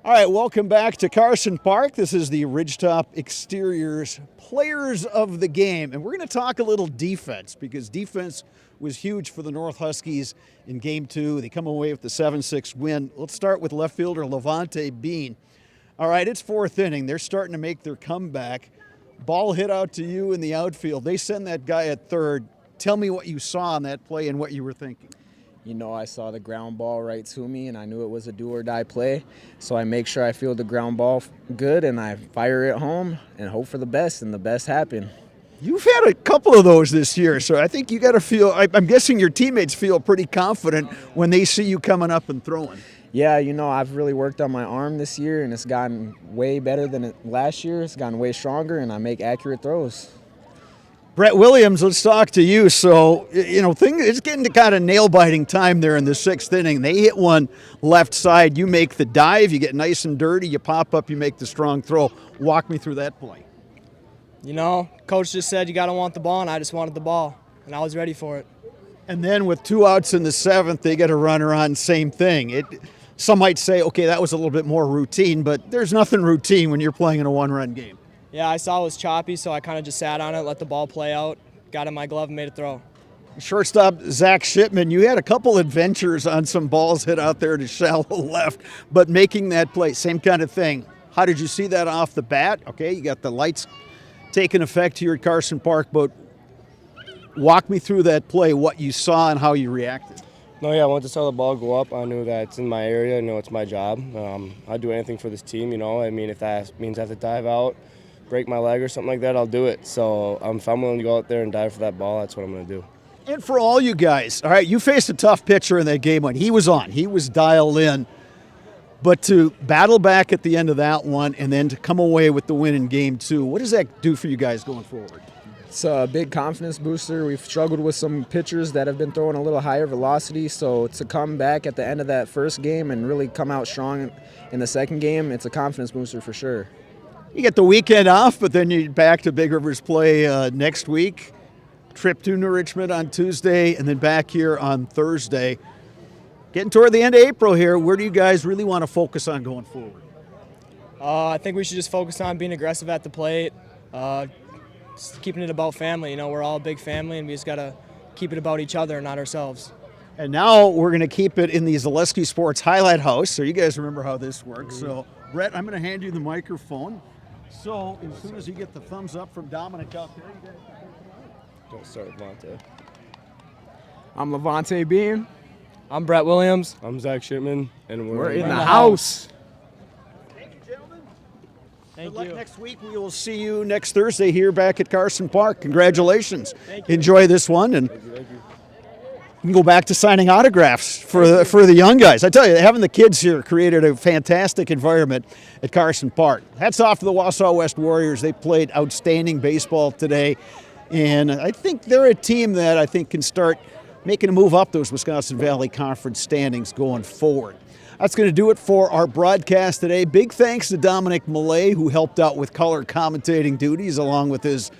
All right, welcome back to Carson Park. This is the Ridgetop Exteriors Players of the Game, and we're going to talk a little defense because defense was huge for the North Huskies in Game 2. They come away with the 7-6 win. Let's start with left fielder Levante Bean. All right, it's fourth inning. They're starting to make their comeback. Ball hit out to you in the outfield. They send that guy at third. Tell me what you saw on that play and what you were thinking. You know, I saw the ground ball right to me, and I knew it was a do-or-die play. So I make sure I feel the ground ball good, and I fire it home and hope for the best, and the best happened. You've had a couple of those this year, so I think you got to feel, I'm guessing your teammates feel pretty confident when they see you coming up and throwing. Yeah, you know, I've really worked on my arm this year, and it's gotten way better than last year. It's gotten way stronger, and I make accurate throws. Brett Williams, let's talk to you. So, you know, it's getting to kind of nail-biting time there in the 6th inning. They hit one left side. You make the dive. You get nice and dirty. You pop up. You make the strong throw. Walk me through that play. You know, coach just said you got to want the ball, and I just wanted the ball, and I was ready for it. And then with 2 outs in the 7th, they get a runner on, same thing. Some might say, okay, that was a little bit more routine, but there's nothing routine when you're playing in a one-run game. Yeah, I saw it was choppy, so I kind of just sat on it, let the ball play out, got in my glove, and made a throw. Shortstop Zach Shipman, you had a couple adventures on some balls hit out there to shallow left, but making that play, same kind of thing. How did you see that off the bat? Okay, you got the lights taking effect here at Carson Park, but walk me through that play, what you saw and how you reacted. No, yeah, once I saw the ball go up, I knew that it's in my area. I know it's my job. I'd do anything for this team, you know. I mean, if that means I have to dive out, break my leg or something like that, I'll do it. So if I'm willing to go out there and dive for that ball, that's what I'm going to do. And for all you guys, all right, you faced a tough pitcher in that game when he was on. He was dialed in. But to battle back at the end of that one and then to come away with the win in game 2, what does that do for you guys going forward? It's a big confidence booster. We've struggled with some pitchers that have been throwing a little higher velocity, so to come back at the end of that first game and really come out strong in the second game, it's a confidence booster for sure. You get the weekend off, but then you're back to Big Rivers play next week. Trip to New Richmond on Tuesday, and then back here on Thursday. Getting toward the end of April here, where do you guys really want to focus on going forward? I think we should just focus on being aggressive at the plate, just keeping it about family. You know, we're all a big family, and we just got to keep it about each other and not ourselves. And now we're going to keep it in the Zaleski Sports Highlight House, so you guys remember how this works. So, Brett, I'm going to hand you the microphone. So, as soon as you get the thumbs up from Dominic out there, you guys don't start with Levante. I'm Levante Bean. I'm Brett Williams. I'm Zach Shipman, and we're in the house. Thank you, gentlemen. Thank Good you. luck next week. We will see you next Thursday here back at Carson Park. Congratulations. Enjoy this one, and you can go back to signing autographs for the young guys. I tell you, having the kids here created a fantastic environment at Carson Park. Hats off to the Wausau West Warriors. They played outstanding baseball today, and I think they're a team that I think can start making a move up those Wisconsin Valley Conference standings going forward. That's going to do it for our broadcast today. Big thanks to Dominic Millay, who helped out with color commentating duties along with his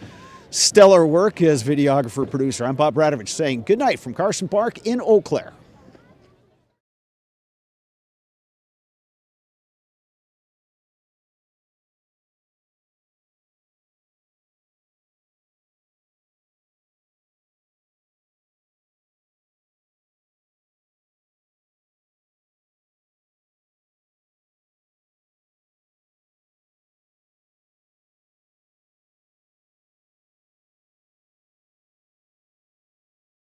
stellar work as videographer producer. I'm Bob Radovich saying good night from Carson Park in Eau Claire.